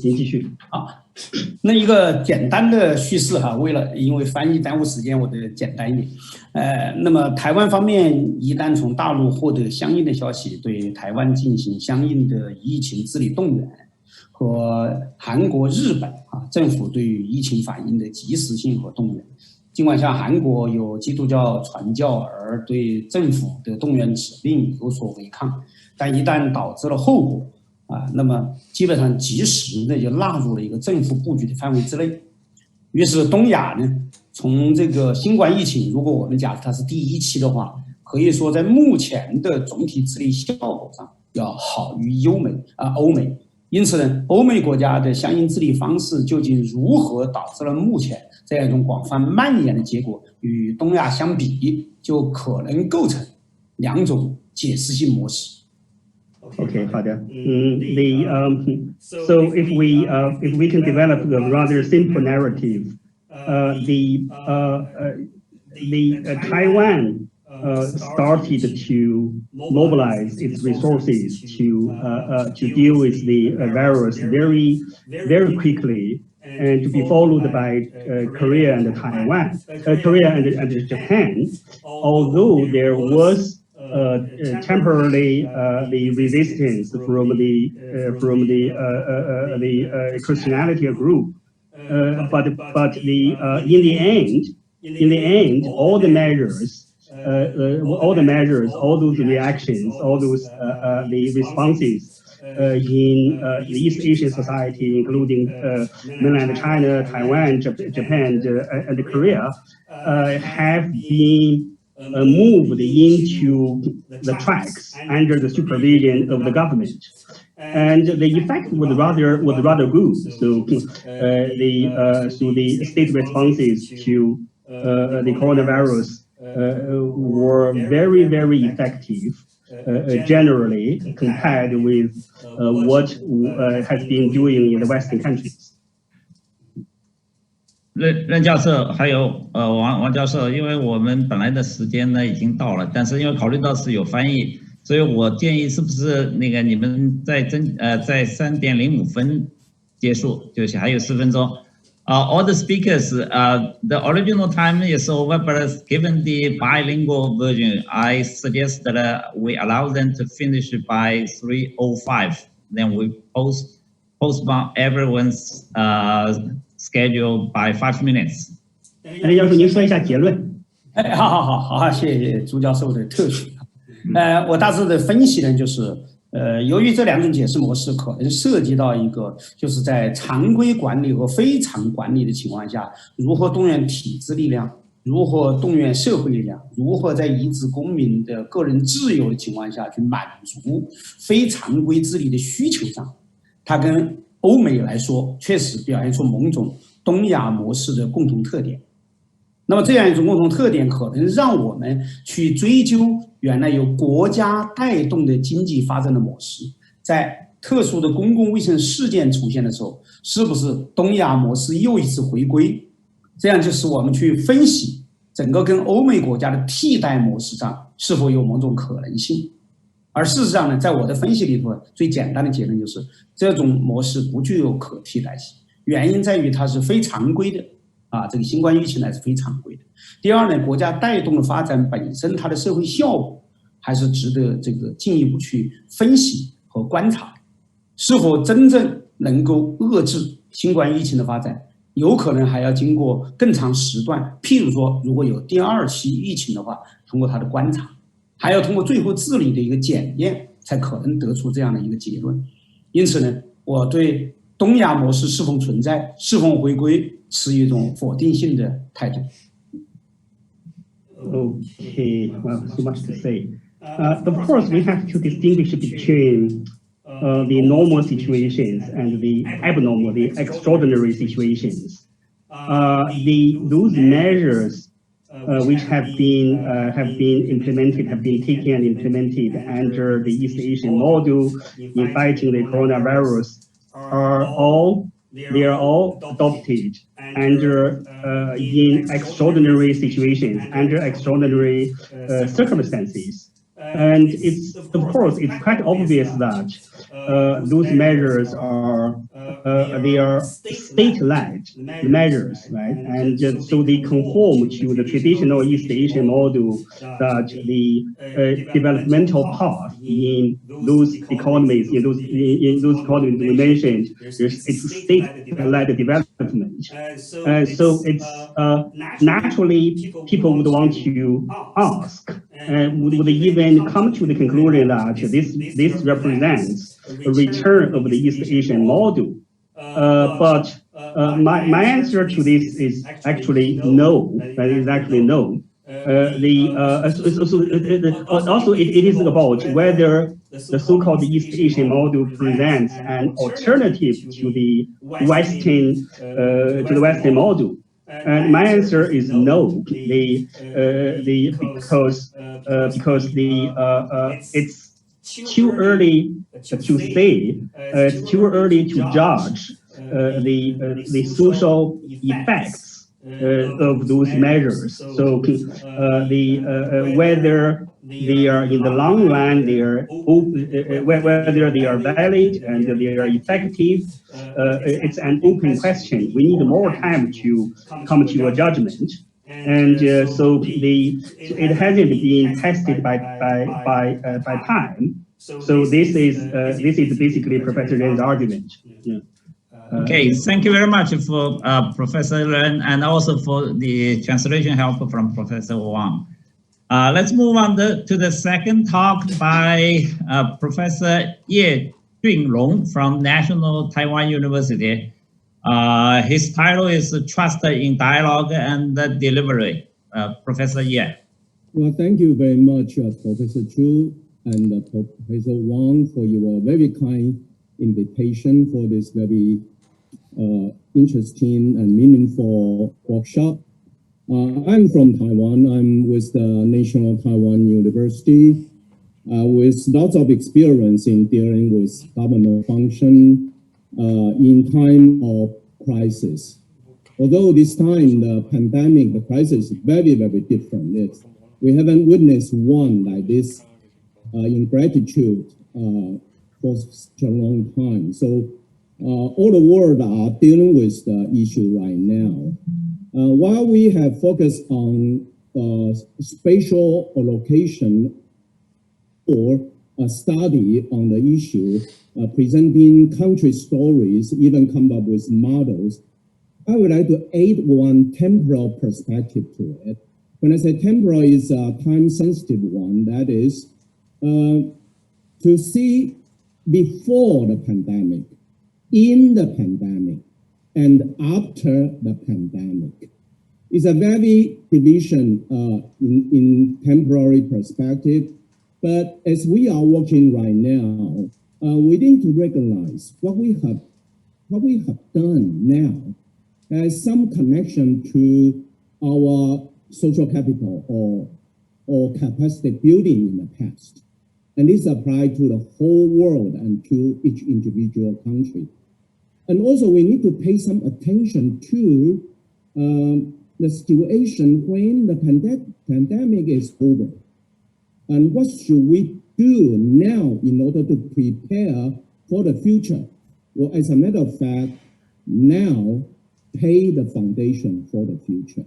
Speaker 1: 您继续。
Speaker 9: 那一个简单的叙事哈，因为翻译耽误时间，我得简单一点。那么台湾方面一旦从大陆获得相应的消息，对台湾进行相应的疫情治理动员，和韩国、日本政府对于疫情反应的及时性和动员。尽管像韩国有基督教传教而对政府的动员指令有所违抗，但一旦导致了后果那么基本上及时的就纳入了一个政府布局的范围之内。于是东亚呢，从这个新冠疫情，如果我们假设它是第一期的话，可以说在目前的总体治理效果上要好于欧美。因此呢，欧美国家的相应治理方式究竟如何导致了目前这样一种广泛蔓延的结果，与东亚相比，就可能构成两种解释性模式。
Speaker 1: Okay, 好的。So if we can develop a rather simple narrative, Taiwan started to mobilize its resources to deal with the virus very, very quickly, and to be followed by Korea and Taiwan, Korea and Japan. Although there was temporarily the resistance from the Christianity group, but in the end, all the measures, all those reactions, all those the responses in the East Asian society, including mainland China, Taiwan, Japan, and Korea, have been moved into the tracks under the supervision of the government. And the effect was rather good. So the state responses to the coronavirus were very effective generally compared with what has been doing in the Western countries.
Speaker 4: 任教授还有王教授，因为我们本来的时间呢已经到了，但是因为考虑到是有翻译，所以我建议是不是那个你们在3点05分结束，就是还有4分钟。All the speakers, the original time is over, but given the bilingual version, I suggest that we allow them to finish by 3:05. Then we postpone everyone's schedule by 5 minutes.
Speaker 1: 任教授，您说一下结论。
Speaker 9: 好，谢谢朱教授的特许。我大致的分析呢，就是由于这2种解释模式可能涉及到一个，就是在常规管理和非常管理的情况下，如何动员体制力量，如何动员社会力量，如何在抑制公民的个人自由的情况下去满足非常规治理的需求上，它跟欧美来说确实表现出某种东亚模式的共同特点。那么这样一种共同特点，可能让我们去追究原来由国家带动的经济发展的模式，在特殊的公共卫生事件出现的时候，是不是东亚模式又一次回归？这样就使我们去分析整个跟欧美国家的替代模式上是否有某种可能性。而事实上呢，在我的分析里头，最简单的结论就是这种模式不具有可替代性，原因在于它是非常规的。这个新冠疫情呢是非常规的。第二呢，国家带动的发展本身它的社会效果还是值得这个进一步去分析和观察，是否真正能够遏制新冠疫情的发展，有可能还要经过更长时段。譬如说，如果有第2期疫情的话，通过它的观察，还要通过最后治理的一个检验，才可能得出这样的一个结论。因此呢，我对东亚模式是否存在、是否回归持一种否定性的态度。
Speaker 1: Okay, well, so much to say. Of course, we have to distinguish between the normal situations and the abnormal, the extraordinary situations. Those measures which have been implemented, have been taken and implemented under the East Asian model in fighting the coronavirus are all adopted under in extraordinary situations, under extraordinary circumstances. And it's, of course, it's quite obvious that those measures are they are state-led measures, right? And so they conform to the traditional East Asian model that the developmental path in those economies, in those economies we mentioned, it's state-led development. And so it's naturally people would want to ask, and would even come to the conclusion that this represents a return of the East Asian model. But my answer to this is actually no. That is actually no. Also, it is about whether the so-called East Asian model presents an alternative to the Western model. And my answer is no. Because it's too early to say, it's too early to judge the social effects of those measures. So whether they are in the long run, whether they are valid and they are effective, it's an open question. We need more time to come to a judgment. And so it hasn't been tested by time. So this is basically Professor Ren's argument. Yeah.
Speaker 4: Okay, thank you very much for Professor Ren, and also for the translation help from Professor Wang. Let's move on to the second talk by Professor Ye Junrong from National Taiwan University. His title is Trust in Dialogue and Delivery. Professor Ye.
Speaker 10: Well, thank you very much, Professor Chu and Professor Wang, for your very kind invitation for this very interesting and meaningful workshop. I'm from Taiwan. I'm with the National Taiwan University with lots of experience in dealing with government function in time of crisis. Although this time the pandemic, the crisis is very, very different. We haven't witnessed one like this in gratitude for such a long time. So all the world are dealing with the issue right now. While we have focused on spatial allocation or a study on the issue, presenting country stories, even come up with models, I would like to add one temporal perspective to it. When I say temporal, is a time-sensitive one. That is, to see before the pandemic, in the pandemic, and after the pandemic. It's a very division in temporary perspective. But as we are working right now, we need to recognize what we have done now has some connection to our social capital or capacity building in the past. And this applies to the whole world and to each individual country. And also we need to pay some attention to the situation when the pandemic is over. And what should we do now in order to prepare for the future? Well, as a matter of fact, now pay the foundation for the future.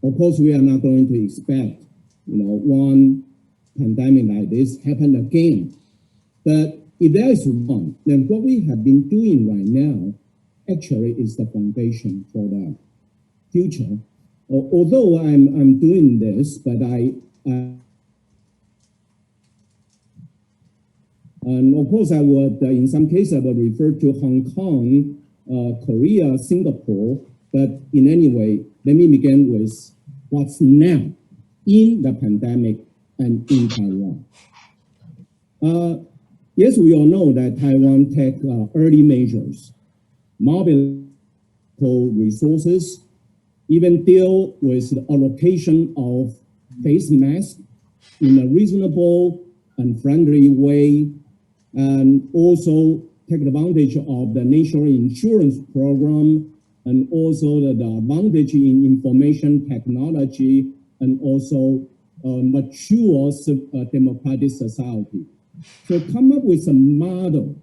Speaker 10: Of course, we are not going to expect, one pandemic like this happen again. But if there is one, then what we have been doing right now actually is the foundation for the future. Although I'm doing this, but and of course I would, in some cases, I would refer to Hong Kong, Korea, Singapore, but in any way, let me begin with what's now in the pandemic and in Taiwan. Yes, we all know that Taiwan take early measures, mobilize resources, even deal with the allocation of face masks in a reasonable and friendly way, and also take advantage of the national insurance program, and also the advantage in information technology, and also mature democratic society. So come up with a model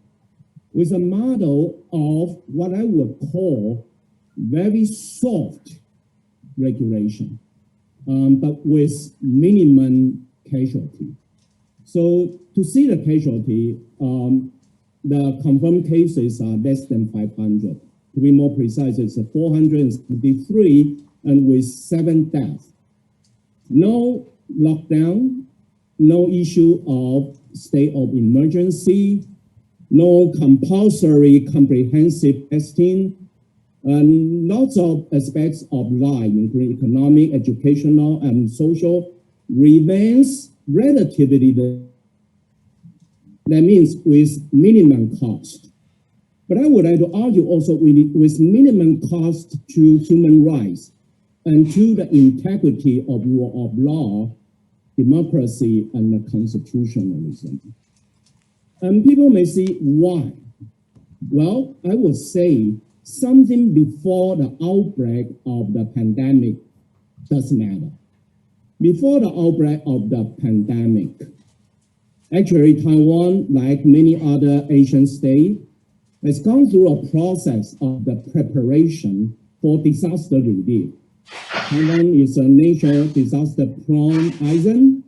Speaker 10: of what I would call very soft regulation, but with minimum casualty. So to see the casualty, the confirmed cases are less than 500. To be more precise, it's 473, and with 7 deaths. No lockdown, no issue of state of emergency, no compulsory comprehensive testing, and lots of aspects of life, including economic, educational, and social, remains relatively that means with minimum cost. But I would like to argue also with minimum cost to human rights and to the integrity of rule of law, democracy, and constitutionalism. And people may say, why? Well, I would say something before the outbreak of the pandemic does matter. Before the outbreak of the pandemic, actually Taiwan, like many other Asian states, has gone through a process of the preparation for disaster relief. Taiwan is a natural disaster-prone island.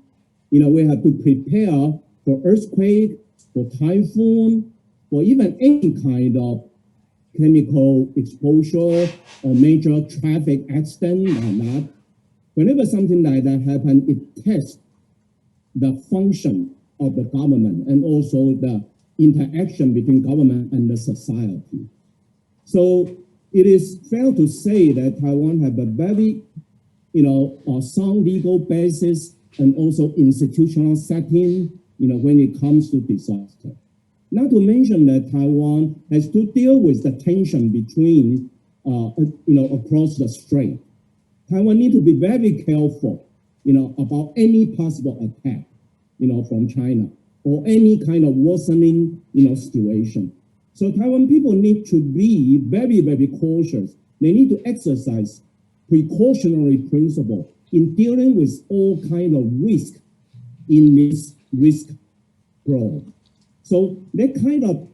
Speaker 10: We have to prepare for earthquake, for typhoon, for even any kind of chemical exposure or major traffic accident or not. Whenever something like that happens, it tests the function of the government and also the interaction between government and the society. So it is fair to say that Taiwan have a very, sound legal basis and also institutional setting, when it comes to disaster. Not to mention that Taiwan has to deal with the tension between, across the strait. Taiwan need to be very careful, about any possible attack, from China or any kind of worsening, situation. So Taiwan people need to be very, very cautious. They need to exercise precautionary principle in dealing with all kind of risk in this risk growth. So that kind of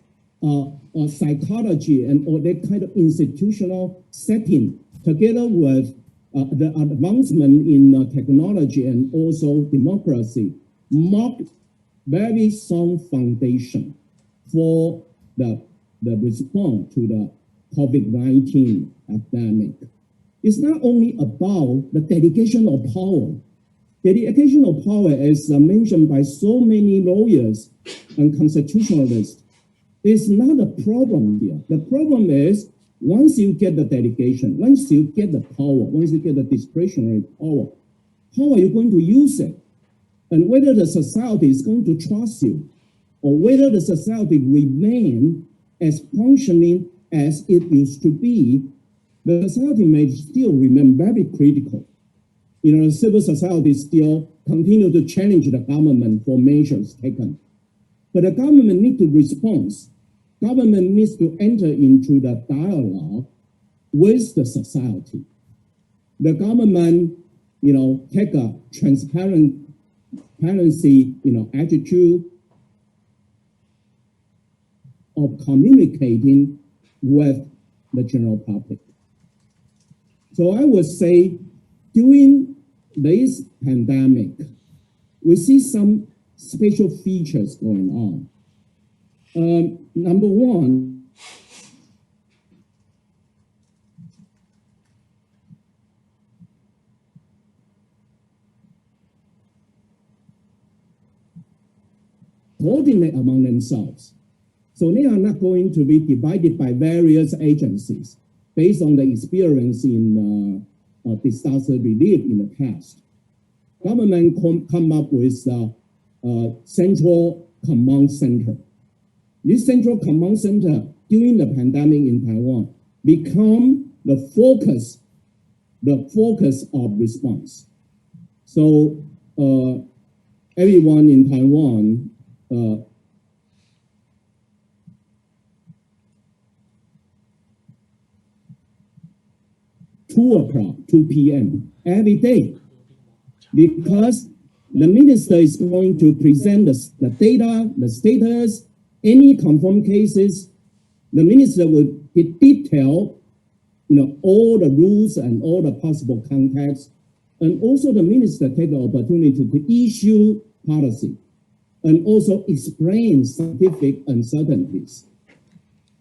Speaker 10: psychology or that kind of institutional setting, together with the advancement in technology and also democracy, mark very sound foundation for the response to the COVID-19 epidemic. It's not only about the dedication of power. Dedication of power, as mentioned by so many lawyers and constitutionalists, is not a problem here. The problem is once you get the dedication, once you get the power, once you get the discretionary power, how are you going to use it? And whether the society is going to trust you, or whether the society remain as functioning as it used to be, the society may still remain very critical. Civil society still continue to challenge the government for measures taken. But the government needs to respond. Government needs to enter into the dialogue with the society. The government, take a transparency, attitude of communicating with the general public. So I would say during this pandemic, we see some special features going on. Number one, coordinate among themselves. So they are not going to be divided by various agencies based on the experience in disaster relief in the past. Government come up with a central command center. This central command center during the pandemic in Taiwan become the focus of response. So everyone in Taiwan 2 p.m. every day, because the minister is going to present the data, the status, any confirmed cases. The minister will detail, all the rules and all the possible contacts, and also the minister take the opportunity to issue policy and also explain scientific uncertainties.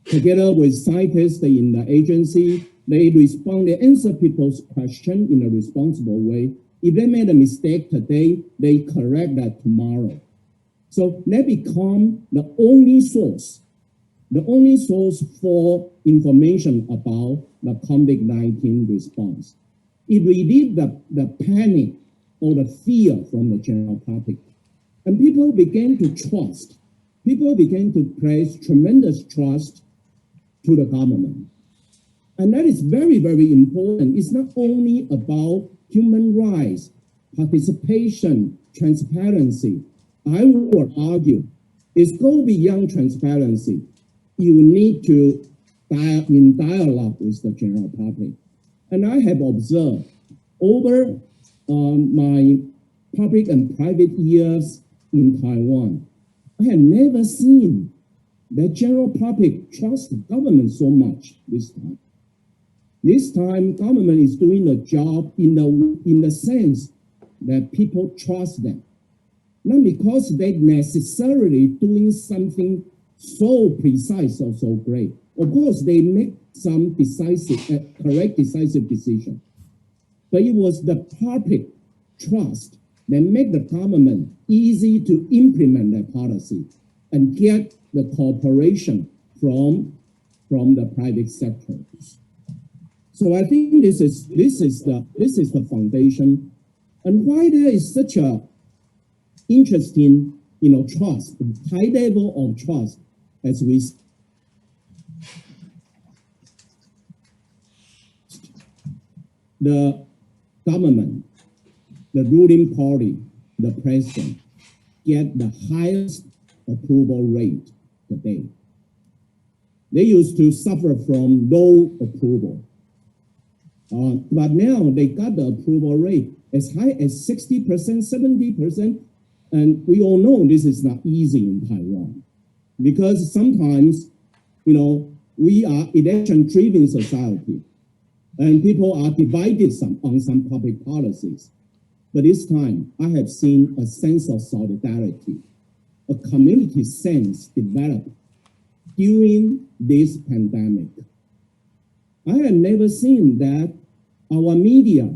Speaker 10: Together with scientists in the agency, they respond, they answer people's question in a responsible way. If they made a mistake today, they correct that tomorrow. So they become the only source for information about the COVID-19 response. It relieved the panic or the fear from the general public. And people began to trust. People began to place tremendous trust to the government. And that is very, very important. It's not only about human rights, participation, transparency. I would argue it's go beyond transparency. You need to in dialogue with the general public. And I have observed over my public and private years in Taiwan, I have never seen the general public trust the government so much this time. This time, government is doing a job in the sense that people trust them. Not because they necessarily doing something so precise or so great. Of course, they make some correct decisive decision. But it was the public trust that make the government easy to implement their policy and get the cooperation from the private sectors. So I think this is the foundation. And why there is such a interesting, trust, high level of trust, as we the government, the ruling party, the president, get the highest approval rate today. They used to suffer from low approval. But now they got the approval rate as high as 60%, 70%. And we all know this is not easy in Taiwan because sometimes, we are election-driven society and people are divided on some public policies. But this time, I have seen a sense of solidarity, a community sense develop during this pandemic. I have never seen that our media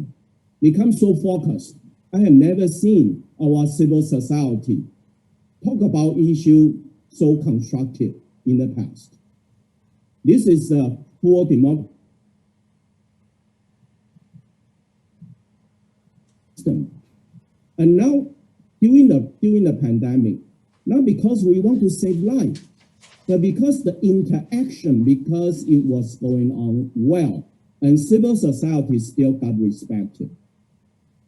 Speaker 10: become so focused. I have never seen our civil society talk about issues so constructive in the past. This is a poor democracy. And now, during the pandemic, not because we want to save life, but because the interaction, because it was going on well, and civil society still got respected.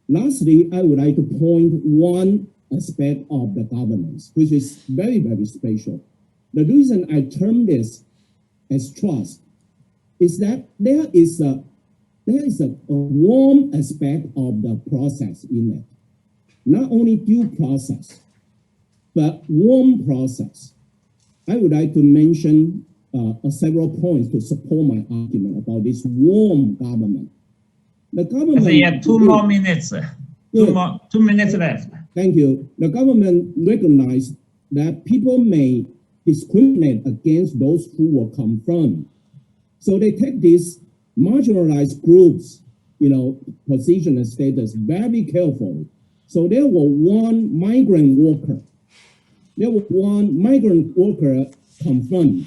Speaker 10: Lastly, I would like to point one aspect of the governance, which is very, very special. The reason I term this as trust is that there is a warm aspect of the process in it. Not only due process, but warm process. I would like to mention several points to support my argument about this warm government. The government.
Speaker 4: We have 2 more minutes. 2 minutes left.
Speaker 10: Thank you. The government recognized that people may discriminate against those who were confirmed. So they take these marginalized groups, position and status very carefully. So there was one migrant worker. There was one migrant worker confirmed.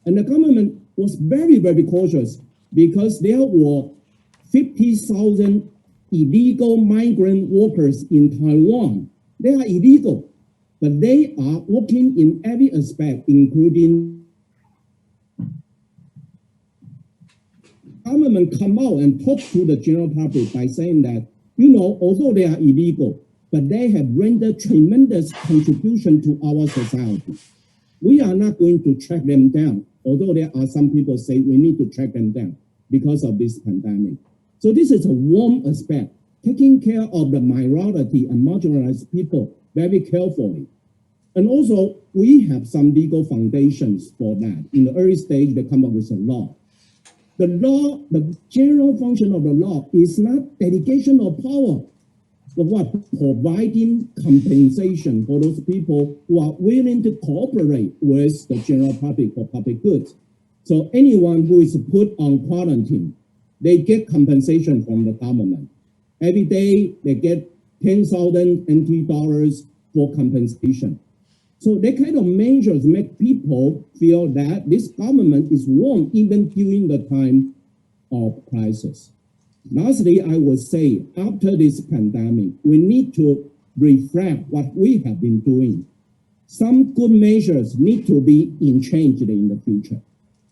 Speaker 10: And the government was very, very cautious because there were 50,000 illegal migrant workers in Taiwan. They are illegal, but they are working in every aspect, including government come out and talk to the general public by saying that, although they are illegal, but they have rendered tremendous contribution to our society. We are not going to track them down, although there are some people say we need to track them down because of this pandemic. So this is a warm aspect, taking care of the minority and marginalized people very carefully. And also, we have some legal foundations for that. In the early stage, they come up with a law. The law, the general function of the law is not delegation of power, but what? Providing compensation for those people who are willing to cooperate with the general public for public goods. So anyone who is put on quarantine, they get compensation from the government. Every day, they get 10,000 NT dollars for compensation. So that kind of measures make people feel that this government is warm even during the time of crisis. Lastly, I would say after this pandemic, we need to reflect what we have been doing. Some good measures need to be changed in the future.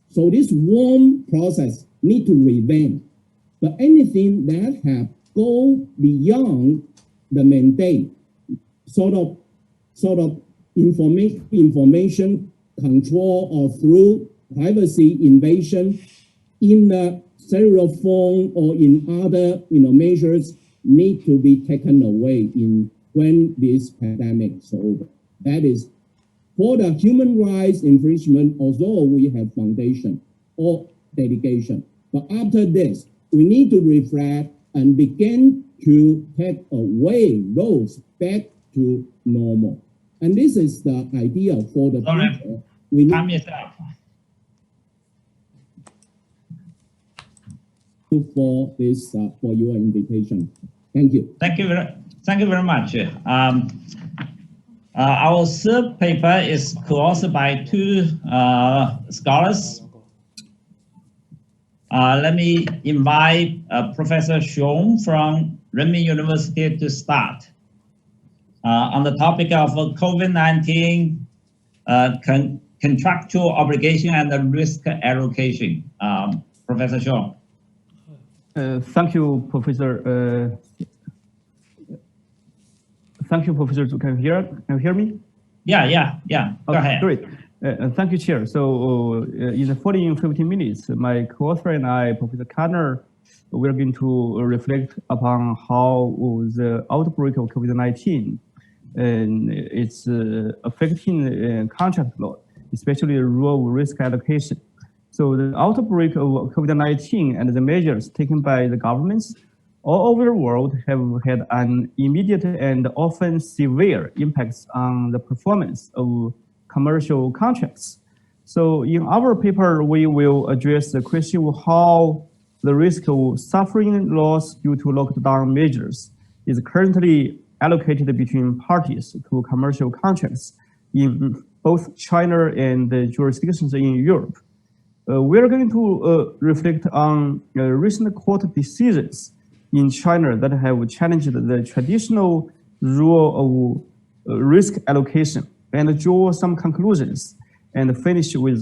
Speaker 10: So this warm process need to revamp. But anything that have go beyond the mandate, sort of information control or through privacy invasion in the cellular phone or in other measures need to be taken away when this pandemic is over. That is for the human rights infringement, although we have foundation or dedication. But after this, we need to reflect and begin to take away those back to normal. And this is the idea for the future. We need for this for your invitation. Thank you.
Speaker 4: Thank you very much. Our third paper is co-authored by 2 scholars. Let me invite Professor Xiong from Renmin University to start on the topic of COVID-19 contractual obligation and the risk allocation. Professor Shaw.
Speaker 11: Thank you, Professor. Thank you, Professor. Can you hear me?
Speaker 4: Yeah. Go ahead.
Speaker 11: Great. Thank you, Chair. So in the following 15 minutes, my co-author and I, Professor Kanner, we're going to reflect upon how the outbreak of COVID-19 and it's affecting contract law, especially rural risk allocation. So the outbreak of COVID-19 and the measures taken by the governments all over the world have had an immediate and often severe impacts on the performance of commercial contracts. So in our paper, we will address the question of how the risk of suffering loss due to lockdown measures is currently allocated between parties to commercial contracts in both China and the jurisdictions in Europe. We are going to reflect on recent court decisions in China that have challenged the traditional rule of risk allocation and draw some conclusions and finish with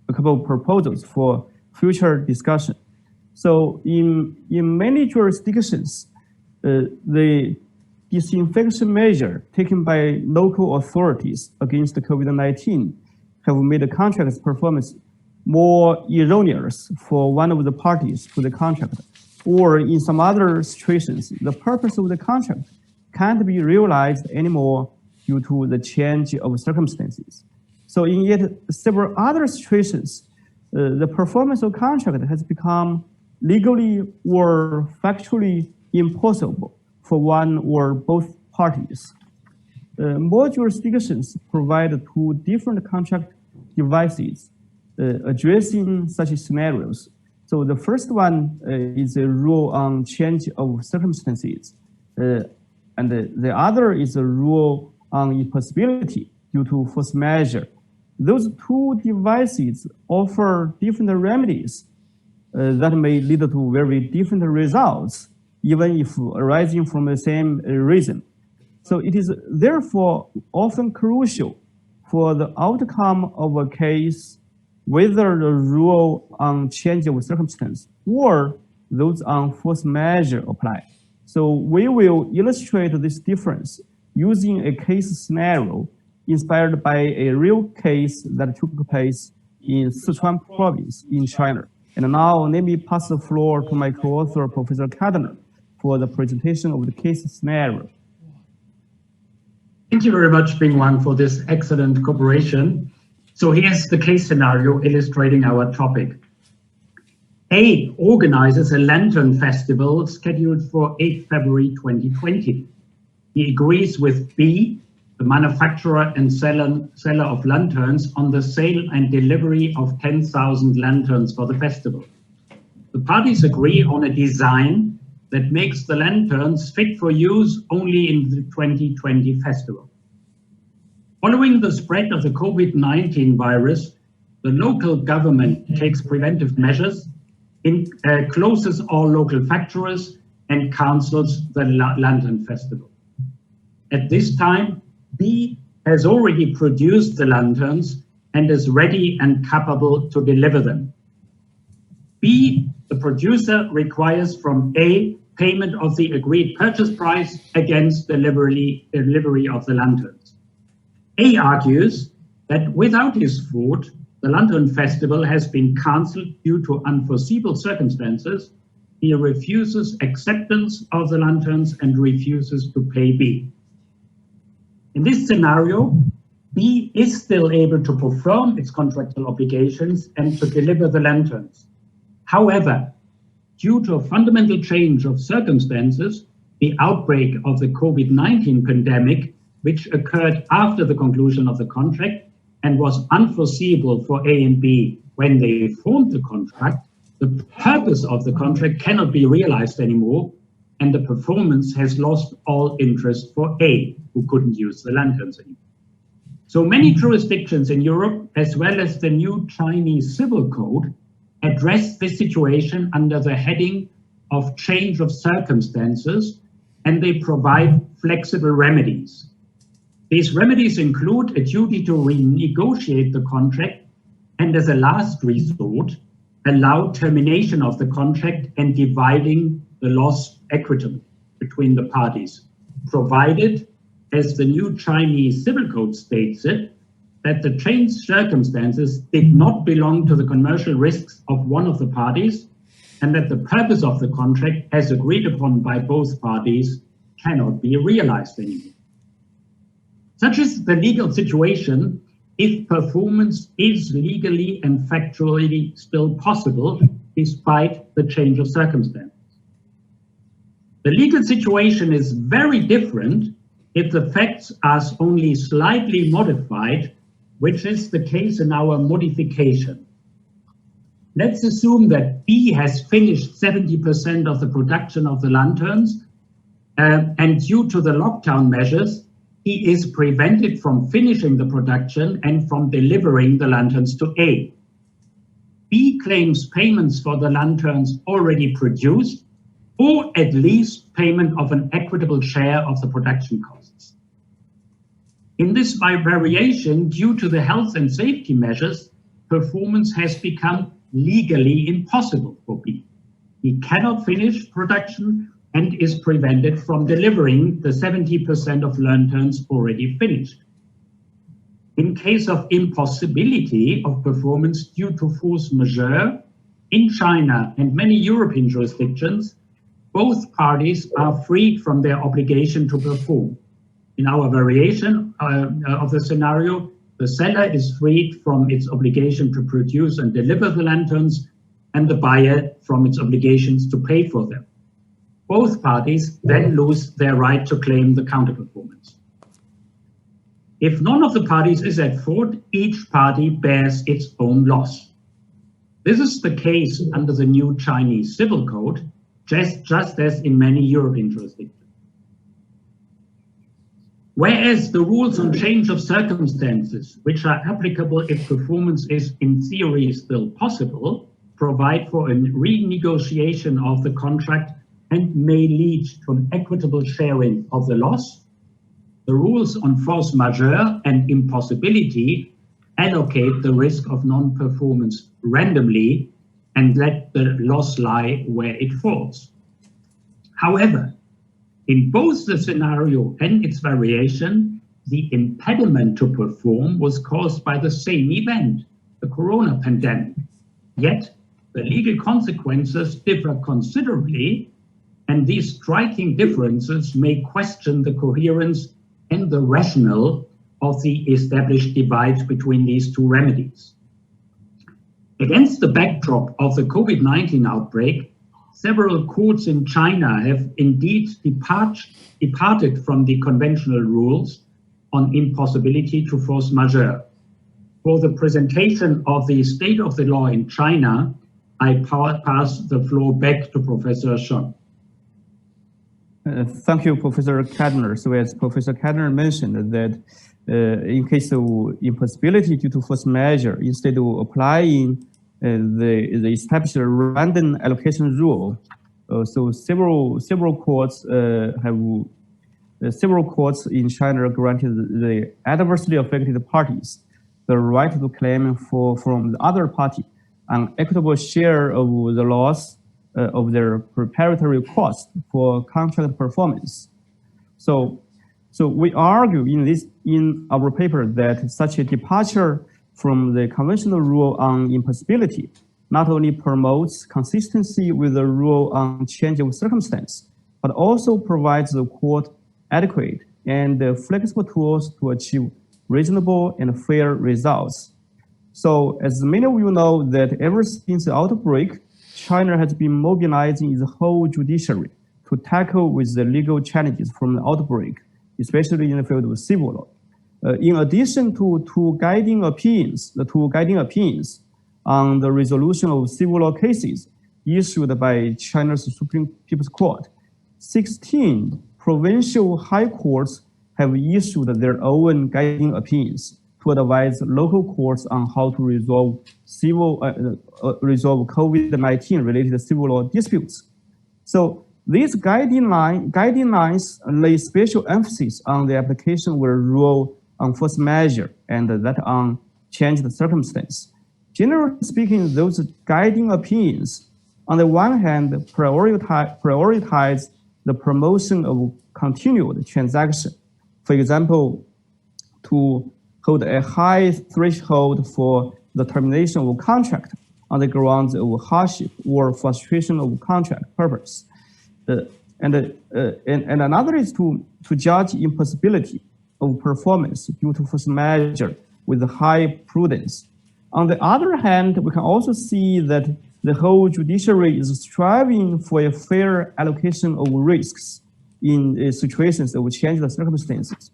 Speaker 11: a couple of proposals for future discussion. So in many jurisdictions, the disinfection measure taken by local authorities against COVID-19 have made the contract's performance more erroneous for one of the parties to the contract, or in some other situations, the purpose of the contract can't be realized anymore due to the change of circumstances. So in yet several other situations, the performance of contract has become legally or factually impossible for one or both parties. More jurisdictions provide two different contract devices addressing such scenarios. So the first one is a rule on change of circumstances, and the other is a rule on impossibility due to force majeure. Those two devices offer different remedies that may lead to very different results, even if arising from the same reason. So it is therefore often crucial for the outcome of a case whether the rule on change of circumstance or those on force majeure apply. So we will illustrate this difference using a case scenario inspired by a real case that took place in Sichuan province in China. And now let me pass the floor to my co-author, Professor Kadner, for the presentation of the case scenario.
Speaker 22: Thank you very much, Bing-Wang, for this excellent cooperation. So here's the case scenario illustrating our topic. A organizes a lantern festival scheduled for 8 February 2020. He agrees with B, the manufacturer and seller of lanterns, on the sale and delivery of 10,000 lanterns for the festival. The parties agree on a design that makes the lanterns fit for use only in the 2020 festival. Following the spread of the COVID-19 virus, the local government takes preventive measures, closes all local factories, and cancels the lantern festival. At this time, B has already produced the lanterns and is ready and capable to deliver them. B, the producer, requires from A payment of the agreed purchase price against delivery of the lanterns. A argues that without his fault, the lantern festival has been cancelled due to unforeseeable circumstances. He refuses acceptance of the lanterns and refuses to pay B. In this scenario, B is still able to perform its contractual obligations and to deliver the lanterns. However, due to a fundamental change of circumstances, the outbreak of the COVID-19 pandemic, which occurred after the conclusion of the contract and was unforeseeable for A and B when they formed the contract, the purpose of the contract cannot be realized anymore, and the performance has lost all interest for A, who couldn't use the lanterns anymore. So many jurisdictions in Europe, as well as the new Chinese Civil Code, address this situation under the heading of change of circumstances and they provide flexible remedies. These remedies include a duty to renegotiate the contract and, as a last resort, allow termination of the contract and dividing the loss equitably between the parties, provided, as the new Chinese civil code states it, that the changed circumstances did not belong to the commercial risks of one of the parties, and that the purpose of the contract, as agreed upon by both parties, cannot be realized anymore. Such is the legal situation if performance is legally and factually still possible despite the change of circumstances. The legal situation is very different if the facts are only slightly modified, which is the case in our modification. Let's assume that B has finished 70% of the production of the lanterns, and due to the lockdown measures, he is prevented from finishing the production and from delivering the lanterns to A. B claims payments for the lanterns already produced, or at least payment of an equitable share of the production costs. In this variation, due to the health and safety measures, performance has become legally impossible for B. He cannot finish production and is prevented from delivering the 70% of lanterns already finished. In case of impossibility of performance due to force majeure, in China and many European jurisdictions, both parties are freed from their obligation to perform. In our variation of the scenario, the seller is freed from its obligation to produce and deliver the lanterns, and the buyer from its obligations to pay for them. Both parties then lose their right to claim the counterperformance. If none of the parties is at fault, each party bears its own loss. This is the case under the new Chinese civil code, just as in many European jurisdictions. Whereas the rules on change of circumstances, which are applicable if performance is in theory still possible, provide for a renegotiation of the contract and may lead to an equitable sharing of the loss, the rules on force majeure and impossibility allocate the risk of non-performance randomly and let the loss lie where it falls. However, in both the scenario and its variation, the impediment to perform was caused by the same event, the corona pandemic. Yet, the legal consequences differ considerably, and these striking differences may question the coherence and the rationale of the established divide between these two remedies. Against the backdrop of the COVID-19 outbreak, several courts in China have indeed departed from the conventional rules on impossibility to force majeure. For the presentation of the state of the law in China, I pass the floor back to Professor Sheng.
Speaker 11: Thank you, Professor Kadner. So as Professor Kadner mentioned that in case of impossibility due to force majeure, instead of applying the established random allocation rule, so several courts in China granted the adversely affected parties the right to claim from the other party an equitable share of the loss of their preparatory cost for contract performance. So we argue in our paper that such a departure from the conventional rule on impossibility not only promotes consistency with the rule on change of circumstance, but also provides the court adequate and flexible tools to achieve reasonable and fair results. So as many of you know that ever since the outbreak, China has been mobilizing its whole judiciary to tackle with the legal challenges from the outbreak, especially in the field of civil law. In addition to two guiding opinions on the resolution of civil law cases issued by China's Supreme People's Court, 16 provincial high courts have issued their own guiding opinions to advise local courts on how to resolve COVID-19 related civil law disputes. So These guidelines lay special emphasis on the application with rule on force measure and that on changed circumstance. Generally speaking, those guiding opinions, on the one hand, prioritize the promotion of continued transaction. For example, to hold a high threshold for the termination of contract on the grounds of hardship or frustration of contract purpose. And another is to judge impossibility of performance due to force measure with high prudence. On the other hand, we can also see that the whole judiciary is striving for a fair allocation of risks in situations of changed circumstances.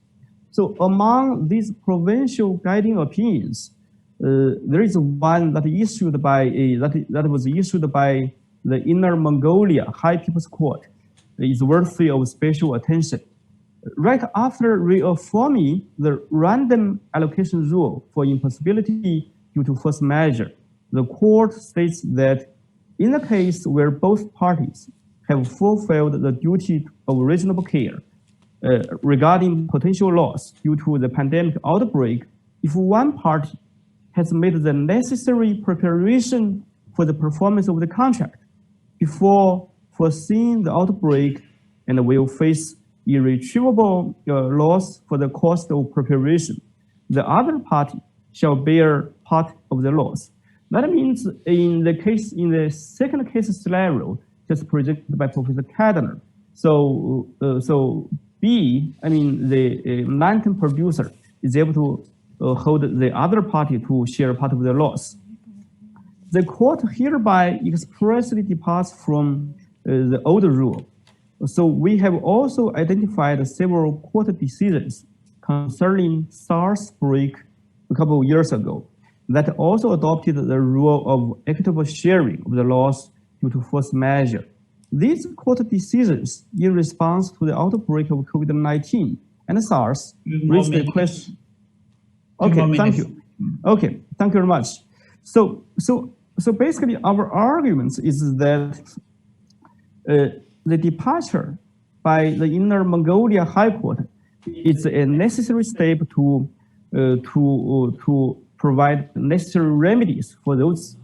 Speaker 11: So among these provincial guiding opinions, there is one that was issued by the Inner Mongolia High People's Court. Is worthy of special attention. Right after reaffirming the random allocation rule for impossibility due to force measure, the court states that in the case where both parties have fulfilled the duty of reasonable care regarding potential loss due to the pandemic outbreak, if one party has made the necessary preparation for the performance of the contract before foreseeing the outbreak and will face irretrievable loss for the cost of preparation, the other party shall bear part of the loss. That means in the second case scenario just presented by Professor Kadner, so B, the lantern producer is able to hold the other party to share part of the loss. The court hereby expressly departs from the old rule. So we have also identified several court decisions concerning SARS outbreak a couple of years ago that also adopted the rule of equitable sharing of the loss due to force measure. These court decisions in response to the outbreak of COVID-19 and SARS raised the question. Okay, thank you. Okay, thank you very much. So basically our argument is that the departure by the Inner Mongolia High Court is a necessary step to provide necessary remedies for those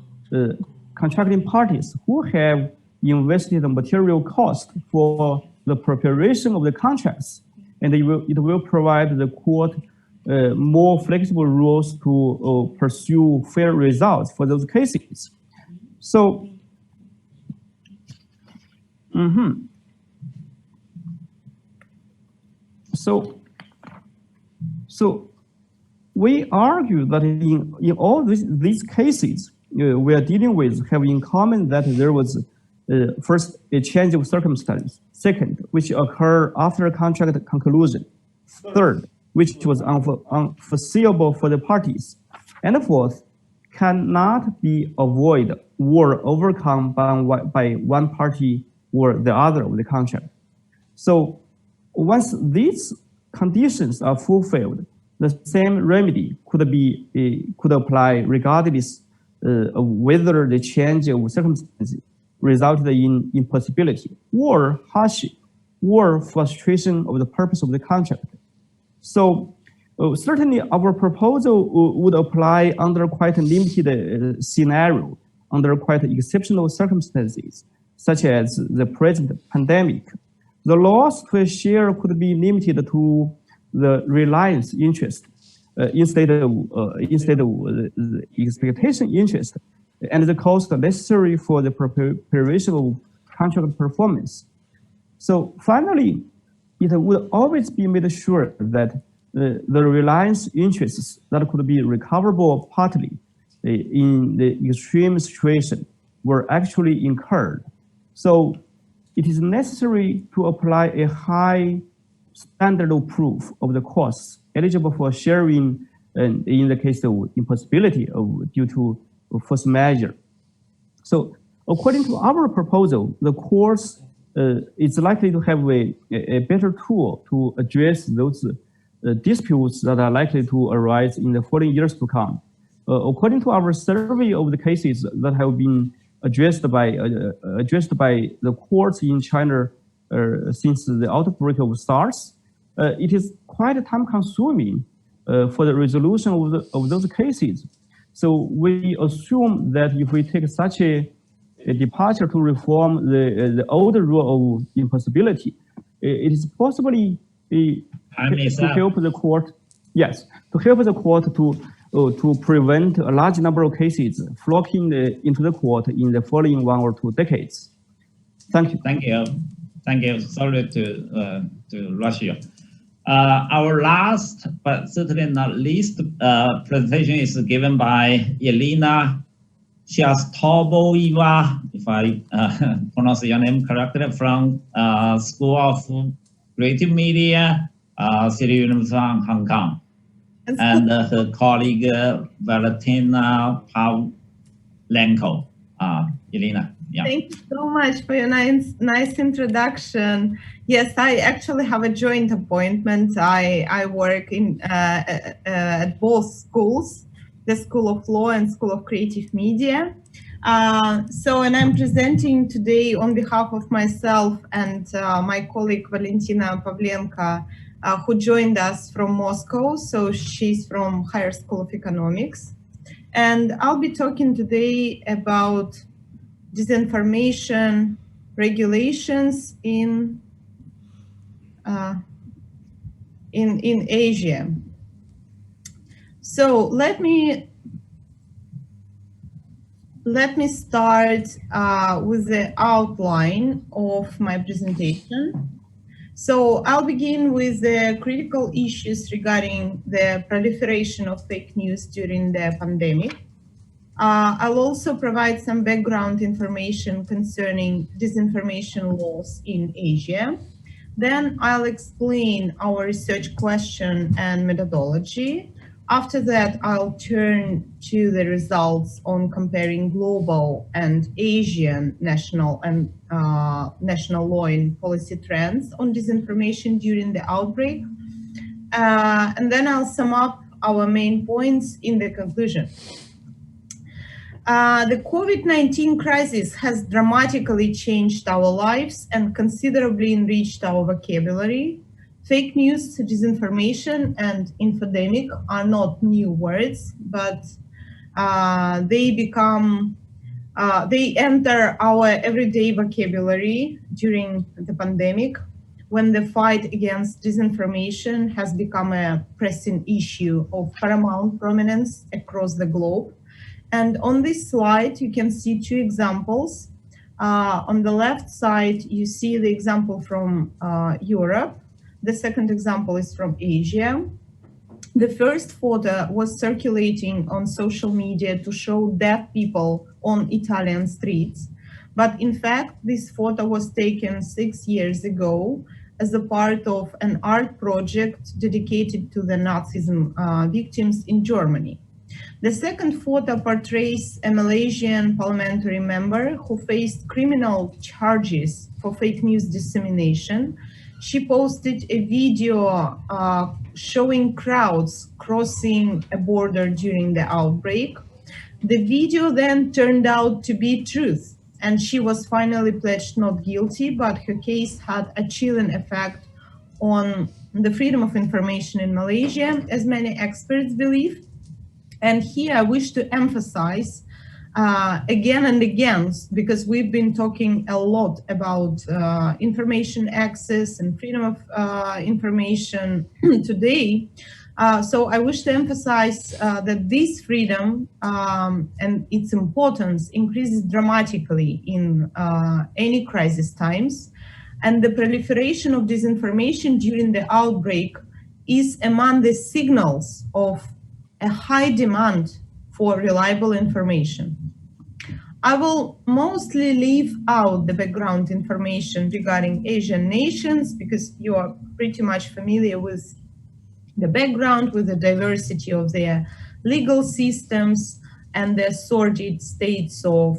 Speaker 11: contracting parties who have invested the material cost for the preparation of the contracts, and it will provide the court more flexible rules to pursue fair results for those cases. So, So we argue that in all these cases we are dealing with have in common that there was first a change of circumstance, second, which occurred after contract conclusion, third, which was unforeseeable for the parties, and fourth, cannot be avoided or overcome by one party or the other of the contract. So once these conditions are fulfilled, the same remedy could apply regardless of whether the change of circumstances resulted in impossibility or hardship or frustration of the purpose of the contract. So certainly our proposal would apply under quite a limited scenario, under quite exceptional circumstances, such as the present pandemic. The loss to a share could be limited to the reliance interest instead of the expectation interest and the cost necessary for the preparation of contract performance. So finally, it would always be made sure that the reliance interests that could be recoverable partly in the extreme situation were actually incurred. So it is necessary to apply a high standard of proof of the costs eligible for sharing in the case of impossibility due to force measure. So according to our proposal, the courts is likely to have a better tool to address those disputes that are likely to arise in the following years to come. According to our survey of the cases that have been addressed by the courts in China since the outbreak of SARS, it is quite time-consuming for the resolution of those cases. So we assume that if we take such a departure to reform the old rule of impossibility, it is possibly to help the court. Yes, to help the court to prevent a large number of cases flocking into the court in the following 1 or 2 decades. Thank you.
Speaker 4: Thank you. Thank you. Sorry to rush you. Our last, but certainly not least, presentation is given by Elena Shastobova, if I pronounce your name correctly, from School of Creative Media, City University of Hong Kong. And her colleague Valentina Pavlenko. Elena, yeah.
Speaker 12: Thank you so much for your nice introduction. Yes, I actually have a joint appointment. I work at both schools, the School of Law and School of Creative Media. And I'm presenting today on behalf of myself and my colleague Valentina Pavlenko, who joined us from Moscow. So she's from Higher School of Economics. And I'll be talking today about disinformation regulations in Asia. So let me start with the outline of my presentation. So I'll begin with the critical issues regarding the proliferation of fake news during the pandemic. I'll also provide some background information concerning disinformation laws in Asia. Then I'll explain our research question and methodology. After that, I'll turn to the results on comparing global and Asian national law and policy trends on disinformation during the outbreak. And then I'll sum up our main points in the conclusion. The COVID-19 crisis has dramatically changed our lives and considerably enriched our vocabulary. Fake news, disinformation, and infodemic are not new words, but they enter our everyday vocabulary during the pandemic, when the fight against disinformation has become a pressing issue of paramount prominence across the globe. And on this slide, you can see 2 examples. On the left side, you see the example from Europe. The second example is from Asia. The first photo was circulating on social media to show dead people on Italian streets. But in fact, this photo was taken 6 years ago as a part of an art project dedicated to the Nazism victims in Germany. The second photo portrays a Malaysian parliamentary member who faced criminal charges for fake news dissemination. She posted a video showing crowds crossing a border during the outbreak. The video then turned out to be truth, and she was finally pledged not guilty, but her case had a chilling effect on the freedom of information in Malaysia, as many experts believe. And here I wish to emphasize again and again, because we've been talking a lot about information access and freedom of information today. So I wish to emphasize that this freedom and its importance increases dramatically in any crisis times. And the proliferation of disinformation during the outbreak is among the signals of a high demand for reliable information. I will mostly leave out the background information regarding Asian nations because you are pretty much familiar with the background, with the diversity of their legal systems and the sordid states of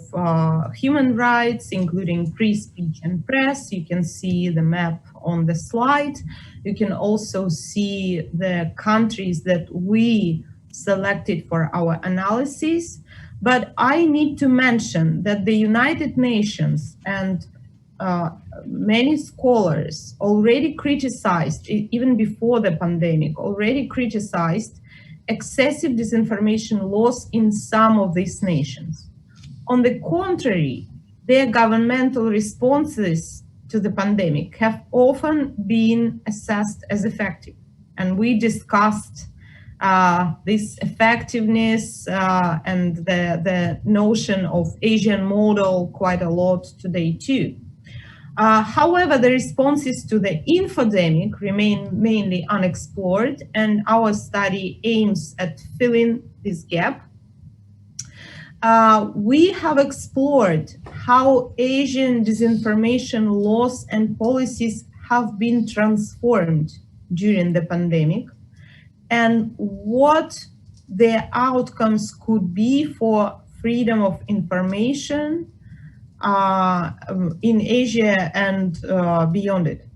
Speaker 12: human rights, including free speech and press. You can see the map on the slide. You can also see the countries that we selected for our analysis. But I need to mention that the United Nations and many scholars already criticized, even before the pandemic, already criticized excessive disinformation laws in some of these nations. On the contrary, their governmental responses to the pandemic have often been assessed as effective. And we discussed this effectiveness and the notion of Asian model quite a lot today too. However, the responses to the infodemic remain mainly unexplored, and our study aims at filling this gap. We have explored how Asian disinformation laws and policies have been transformed during the pandemic, and what their outcomes could be for freedom of information in Asia and beyond it.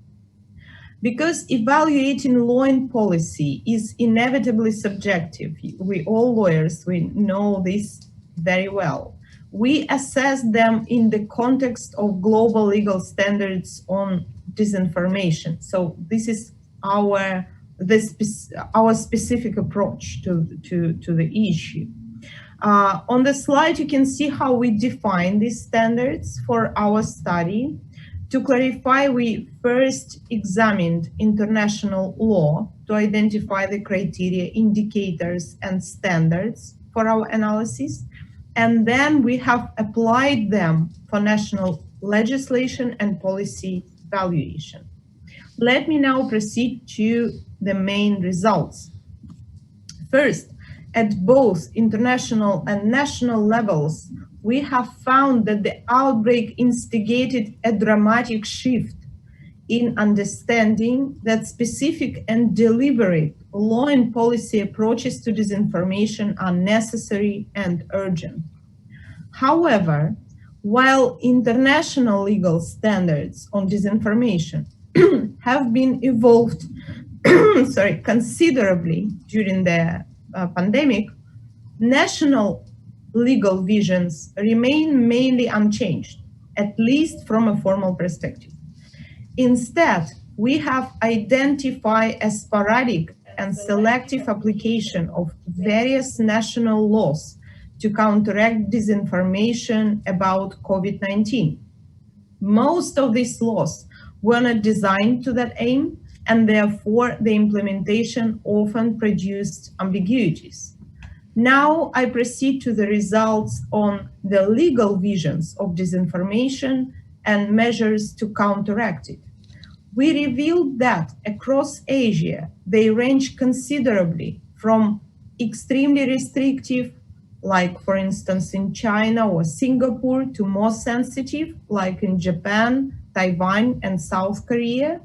Speaker 12: Because evaluating law and policy is inevitably subjective, we all lawyers, we know this very well. We assess them in the context of global legal standards on disinformation. So this is our specific approach to the issue. On the slide, you can see how we define these standards for our study. To clarify, we first examined international law to identify the criteria, indicators, and standards for our analysis. And then we have applied them for national legislation and policy evaluation. Let me now proceed to the main results. First, at both international and national levels, we have found that the outbreak instigated a dramatic shift in understanding that specific and deliberate law and policy approaches to disinformation are necessary and urgent. However, while international legal standards on disinformation have been evolved considerably during the pandemic, national legal visions remain mainly unchanged, at least from a formal perspective. Instead, we have identified a sporadic and selective application of various national laws to counteract disinformation about COVID-19. Most of these laws were not designed to that aim, and therefore the implementation often produced ambiguities. Now I proceed to the results on the legal visions of disinformation and measures to counteract it. We revealed that across Asia, they range considerably from extremely restrictive, like for instance in China or Singapore, to more sensitive, like in Japan, Taiwan, and South Korea.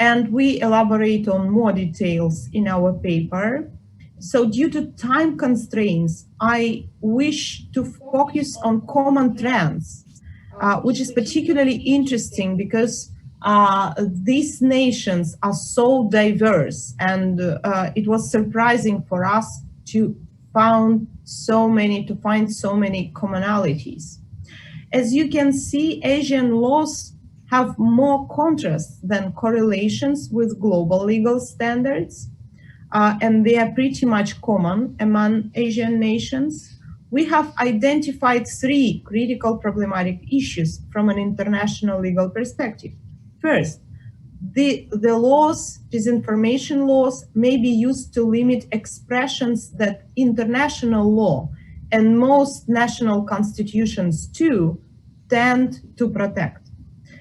Speaker 12: And we elaborate on more details in our paper. So due to time constraints, I wish to focus on common trends, which is particularly interesting because these nations are so diverse, and it was surprising for us to find so many commonalities. As you can see, Asian laws have more contrasts than correlations with global legal standards, and they are pretty much common among Asian nations. We have identified 3 critical problematic issues from an international legal perspective. First, the laws, disinformation laws, may be used to limit expressions that international law and most national constitutions too tend to protect.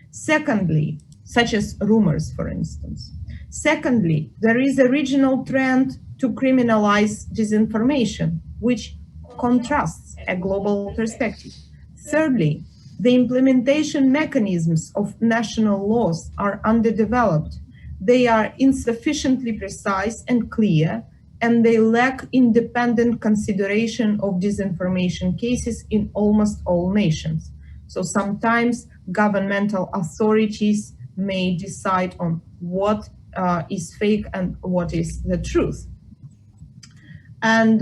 Speaker 12: Secondly, such as rumors, for instance. Secondly, there is a regional trend to criminalize disinformation, which contrasts a global perspective. Thirdly, the implementation mechanisms of national laws are underdeveloped. They are insufficiently precise and clear, and they lack independent consideration of disinformation cases in almost all nations. So sometimes governmental authorities may decide on what is fake and what is the truth. And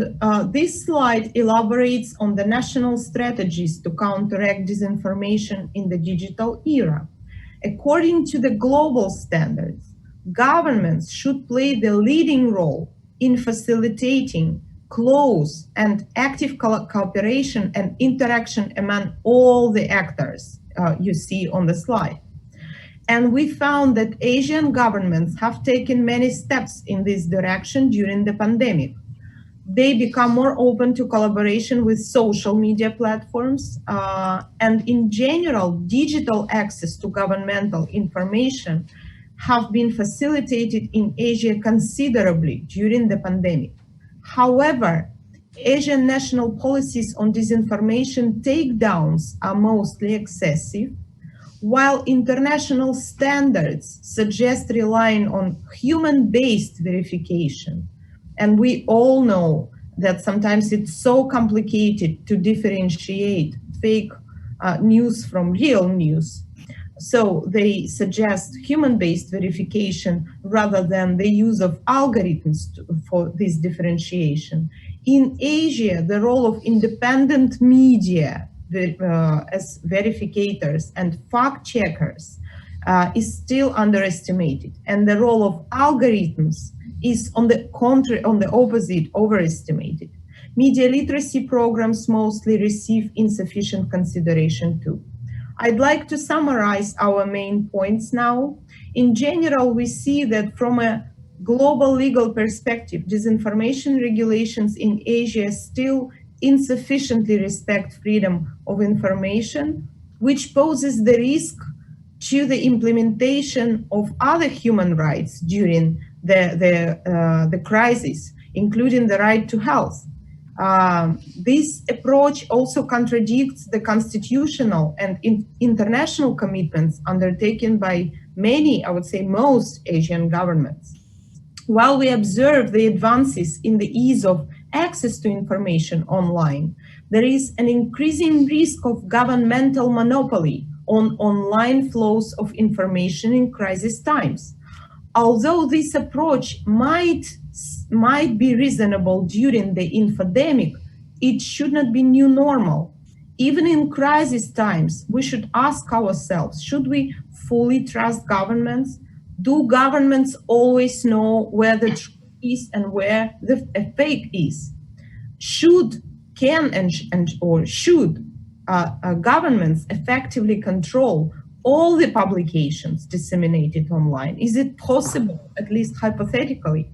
Speaker 12: this slide elaborates on the national strategies to counteract disinformation in the digital era. According to the global standards, governments should play the leading role in facilitating close and active cooperation and interaction among all the actors you see on the slide. And we found that Asian governments have taken many steps in this direction during the pandemic. They become more open to collaboration with social media platforms, and in general, digital access to governmental information have been facilitated in Asia considerably during the pandemic. However, Asian national policies on disinformation takedowns are mostly excessive, while international standards suggest relying on human-based verification. And we all know that sometimes it's so complicated to differentiate fake news from real news. So they suggest human-based verification rather than the use of algorithms for this differentiation. In Asia, the role of independent media as verificators and fact-checkers is still underestimated, and the role of algorithms is on the contrary, on the opposite, overestimated. Media literacy programs mostly receive insufficient consideration too. I'd like to summarize our main points now. In general, we see that from a global legal perspective, disinformation regulations in Asia still insufficiently respect freedom of information, which poses the risk to the implementation of other human rights during the crisis, including the right to health. This approach also contradicts the constitutional and international commitments undertaken by many, I would say most, Asian governments. While we observe the advances in the ease of access to information online, there is an increasing risk of governmental monopoly on online flows of information in crisis times. Although this approach might be reasonable during the infodemic, it should not be new normal. Even in crisis times, we should ask ourselves, should we fully trust governments? Do governments always know where the truth is and where the fake is? Should governments effectively control all the publications disseminated online? Is it possible, at least hypothetically?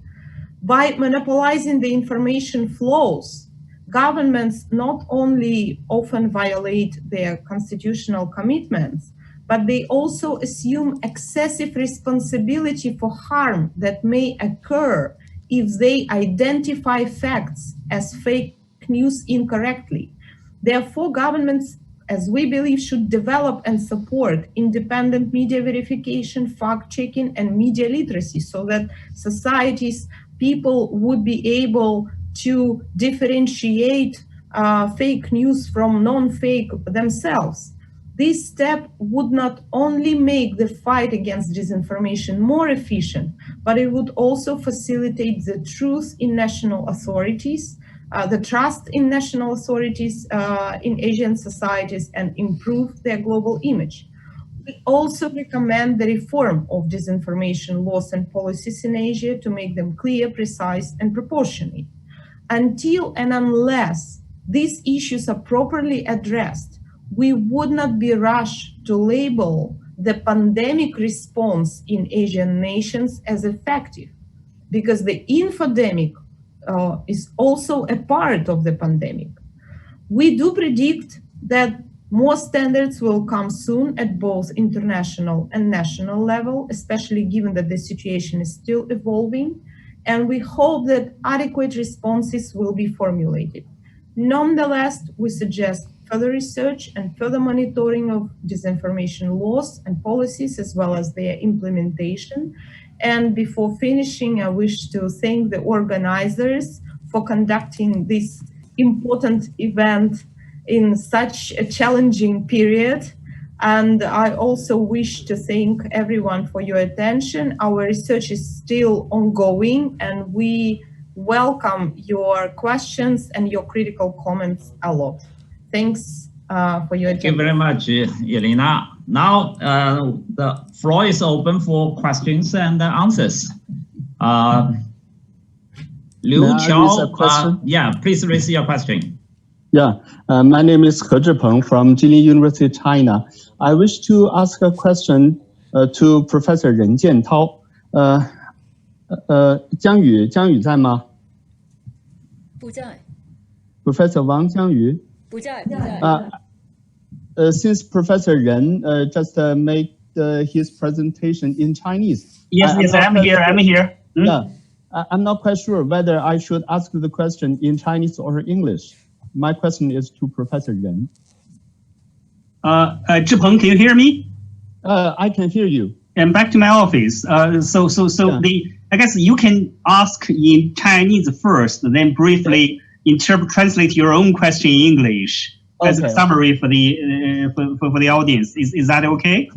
Speaker 12: By monopolizing the information flows, governments not only often violate their constitutional commitments, but they also assume excessive responsibility for harm that may occur if they identify facts as fake news incorrectly. Therefore, governments, as we believe, should develop and support independent media verification, fact-checking, and media literacy so that societies, people would be able to differentiate fake news from non-fake themselves. This step would not only make the fight against disinformation more efficient, but it would also facilitate the truth in national authorities, the trust in national authorities in Asian societies, and improve their global image. We also recommend the reform of disinformation laws and policies in Asia to make them clear, precise, and proportionate. Until and unless these issues are properly addressed, we would not be rushed to label the pandemic response in Asian nations as effective, because the infodemic is also a part of the pandemic. We do predict that more standards will come soon at both international and national level, especially given that the situation is still evolving, and we hope that adequate responses will be formulated. Nonetheless, we suggest further research and further monitoring of disinformation laws and policies, as well as their implementation. And before finishing, I wish to thank the organizers for conducting this important event in such a challenging period. And I also wish to thank everyone for your attention. Our research is still ongoing, and we welcome your questions and your critical comments a lot. Thanks for your attention.
Speaker 4: Thank you very much, Elena. Now the floor is open for questions and answers. Liu Chao, yeah, please raise your question.
Speaker 10: Yeah, my name is He Zhipeng from Jilin University, China. I wish to ask a question to Professor Ren Jiantao. 江宇在吗？
Speaker 5: 不在。
Speaker 10: Professor Wang Jiangyu?
Speaker 5: 不在。
Speaker 10: Since Professor Ren just made his presentation in Chinese.
Speaker 22: Yes, I'm here.
Speaker 10: Yeah, I'm not quite sure whether I should ask the question in Chinese or English. My question is to Professor Ren.
Speaker 22: Zhipeng, can you hear me?
Speaker 10: I can hear you.
Speaker 22: And back to my office. I guess you can ask in Chinese first, then briefly translate your own question in English as a summary for the audience. Is that okay?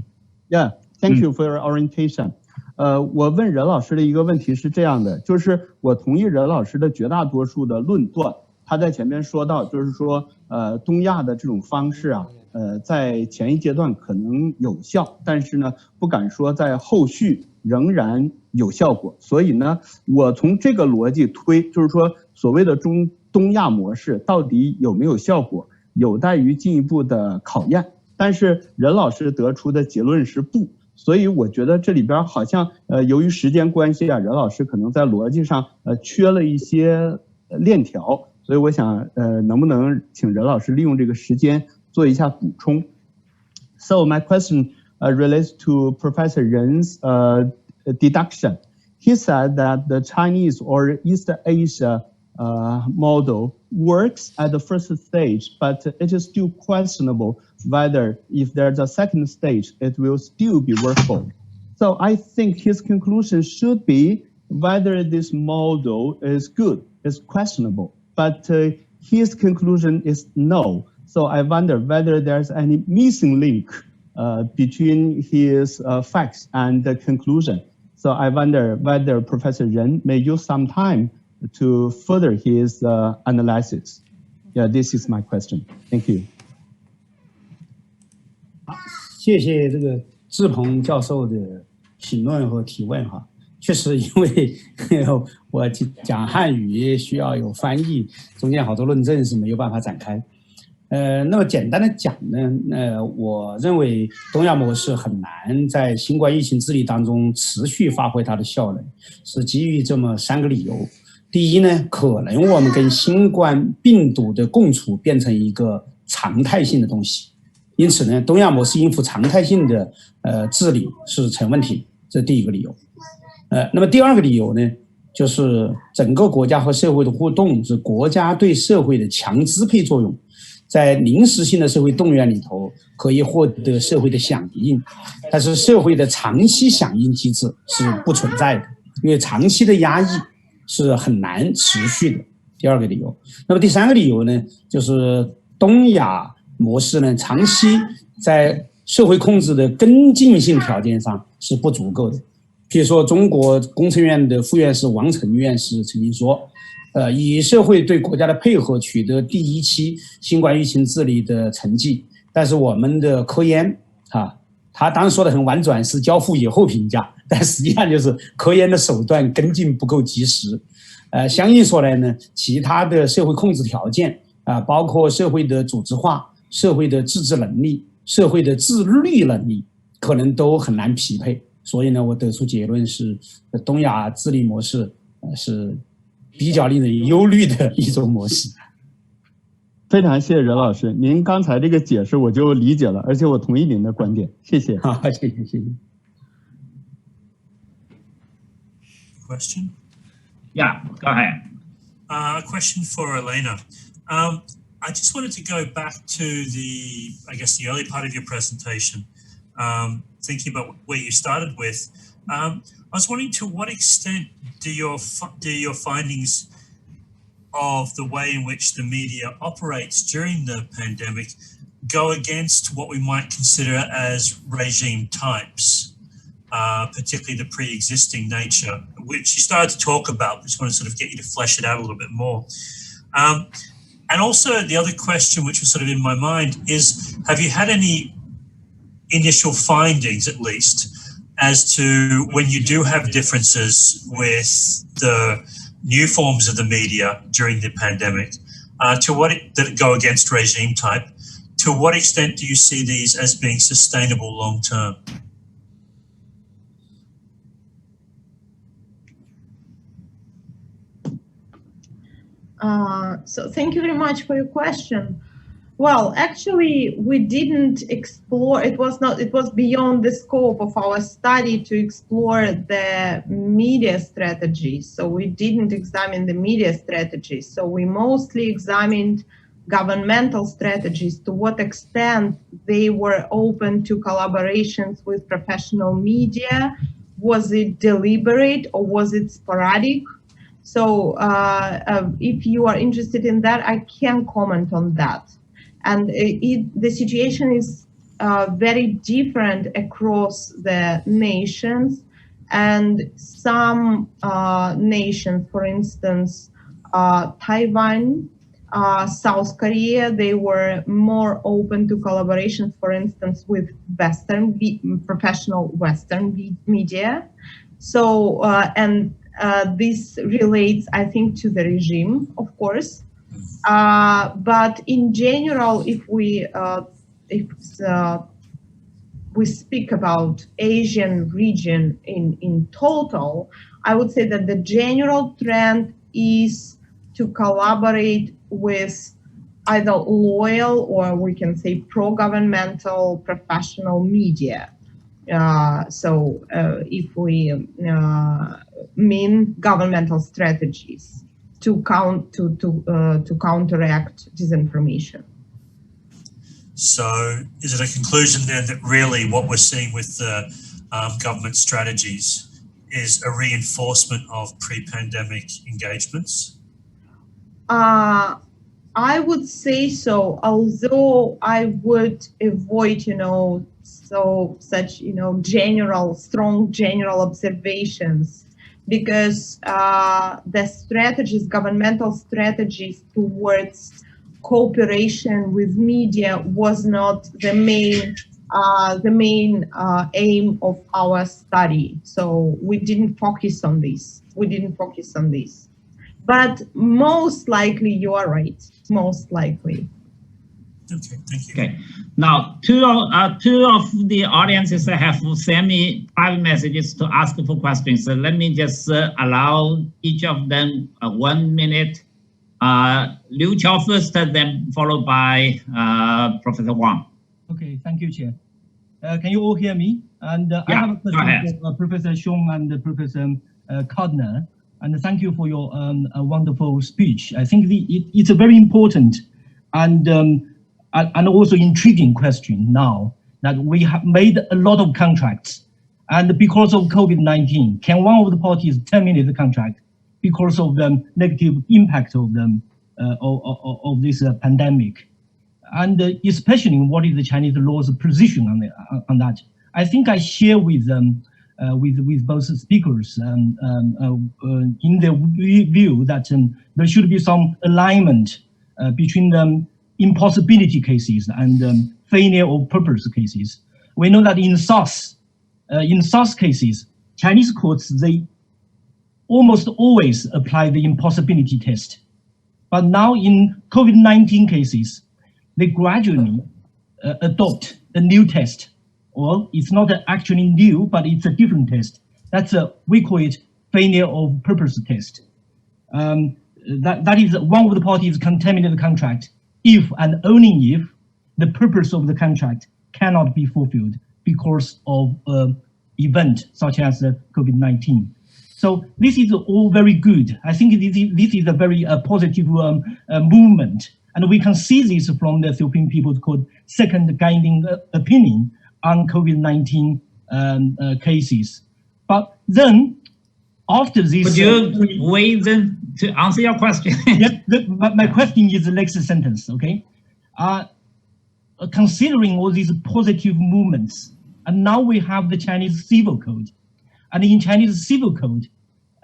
Speaker 10: Yeah, thank you for your orientation. 我问任老师的一个问题是这样的，就是我同意任老师的绝大多数的论断。他在前面说到，就是说，东亚的这种方式啊，在前一阶段可能有效，但是呢，不敢说在后续仍然有效果。所以呢，我从这个逻辑推，就是说，所谓的东亚模式到底有没有效果，有待于进一步的考验。但是任老师得出的结论是不，所以我觉得这里边好像，由于时间关系啊，任老师可能在逻辑上缺了一些链条。所以我想，能不能请任老师利用这个时间做一下补充 ？So my question relates to Professor Ren's deduction. He said that the Chinese or East Asia model works at the first stage, but it is still questionable whether if there's a second stage, it will still be workable. So I think his conclusion should be whether this model is good, is questionable. But his conclusion is no. So I wonder whether there's any missing link between his facts and the conclusion. So I wonder whether Professor Ren may use some time to further his analysis. Yeah, this is my question. Thank you.
Speaker 9: 谢谢这个志鹏教授的评论和提问哈。确实，因为我讲汉语需要有翻译，中间好多论证是没有办法展开。那么简单的讲呢，我认为东亚模式很难在新冠疫情治理当中持续发挥它的效能，是基于这么3个理由。第一呢，可能我们跟新冠病毒的共处变成一个常态性的东西，因此呢，东亚模式应付常态性的治理是成问题，这是第一个理由。那么第2个理由呢，就是整个国家和社会的互动是国家对社会的强支配作用，在临时性的社会动员里头可以获得社会的响应，但是社会的长期响应机制是不存在的，因为长期的压抑是很难持续的。第2个理由。那么第3个理由呢，就是东亚模式呢，长期在社会控制的跟进性条件上是不足够的。比如说，中国工程院的副院士王成院士曾经说，以社会对国家的配合取得第1期新冠疫情治理的成绩，但是我们的科研他当然说的很婉转，是交付以后评价，但实际上就是科研的手段跟进不够及时。相应说来呢，其他的社会控制条件包括社会的组织化、社会的自治能力、社会的自律能力，可能都很难匹配。所以呢，我得出结论是，东亚治理模式是比较令人忧虑的一种模式。
Speaker 10: 非常谢谢任老师，您刚才这个解释我就理解了，而且我同意您的观点，谢谢。
Speaker 9: 好，谢谢。
Speaker 14: Question?
Speaker 4: Yeah, go ahead.
Speaker 14: A question for Elena. I just wanted to go back to the early part of your presentation. Thinking about where you started with, I was wondering to what extent do your findings of the way in which the media operates during the pandemic go against what we might consider as regime types? particularly the pre-existing nature, which you started to talk about. I just want to sort of get you to flesh it out a little bit more. And also the other question, which was sort of in my mind, is have you had any initial findings, at least, as to when you do have differences with the new forms of the media during the pandemic, that go against regime type, to what extent do you see these as being sustainable long term?
Speaker 12: So thank you very much for your question. Well, actually, we didn't explore, it was beyond the scope of our study to explore the media strategies. So we didn't examine the media strategies. So we mostly examined governmental strategies, to what extent they were open to collaborations with professional media. Was it deliberate or was it sporadic? So if you are interested in that, I can comment on that. And the situation is very different across the nations. And some nations, for instance, Taiwan, South Korea, they were more open to collaborations, for instance, with professional Western media. So, this relates, I think, to the regime, of course. But in general, if we speak about Asian region in total, I would say that the general trend is to collaborate with either loyal or we can say pro-governmental professional media. So if we mean governmental strategies to counteract disinformation.
Speaker 14: So is it a conclusion then that really what we're seeing with the government strategies is a reinforcement of pre-pandemic engagements?
Speaker 12: I would say so, although I would avoid, such, strong general observations, because the strategies, governmental strategies towards cooperation with media was not the main aim of our study. So we didn't focus on this. But most likely, you are right. Most likely.
Speaker 14: Okay, thank you.
Speaker 4: Okay. Now, two of the audiences have sent me private messages to ask for questions. So let me just allow each of them 1 minute. Liu Chao first, then followed by Professor Wang.
Speaker 11: Okay, thank you, Chair. Can you all hear me? And I have a question for Professor Xiong and Professor Kardner. And thank you for your wonderful speech. I think it's a very important and also intriguing question now that we have made a lot of contracts. And because of COVID-19, can one of the parties terminate the contract because of the negative impact of them of this pandemic? And especially what is the Chinese law's position on that? I think I share with them with both speakers in their view that there should be some alignment between the impossibility cases and failure of purpose cases. We know that in SARS cases, Chinese courts, they almost always apply the impossibility test. But now in COVID-19 cases, they gradually adopt a new test. Or it's not actually new, but it's a different test. We call it failure of purpose test. That is one of the parties contaminate the contract if and only if the purpose of the contract cannot be fulfilled because of event such as COVID-19. So this is all very good. I think this is a very positive movement. And we can see this from the Philippine People's Court second guiding opinion on COVID-19 cases. But then, after this...
Speaker 4: Could you wait then to answer your question?
Speaker 11: Yes, but my question is the next sentence, okay? Considering all these positive movements,
Speaker 8: And now we have the Chinese Civil Code. And in Chinese Civil Code,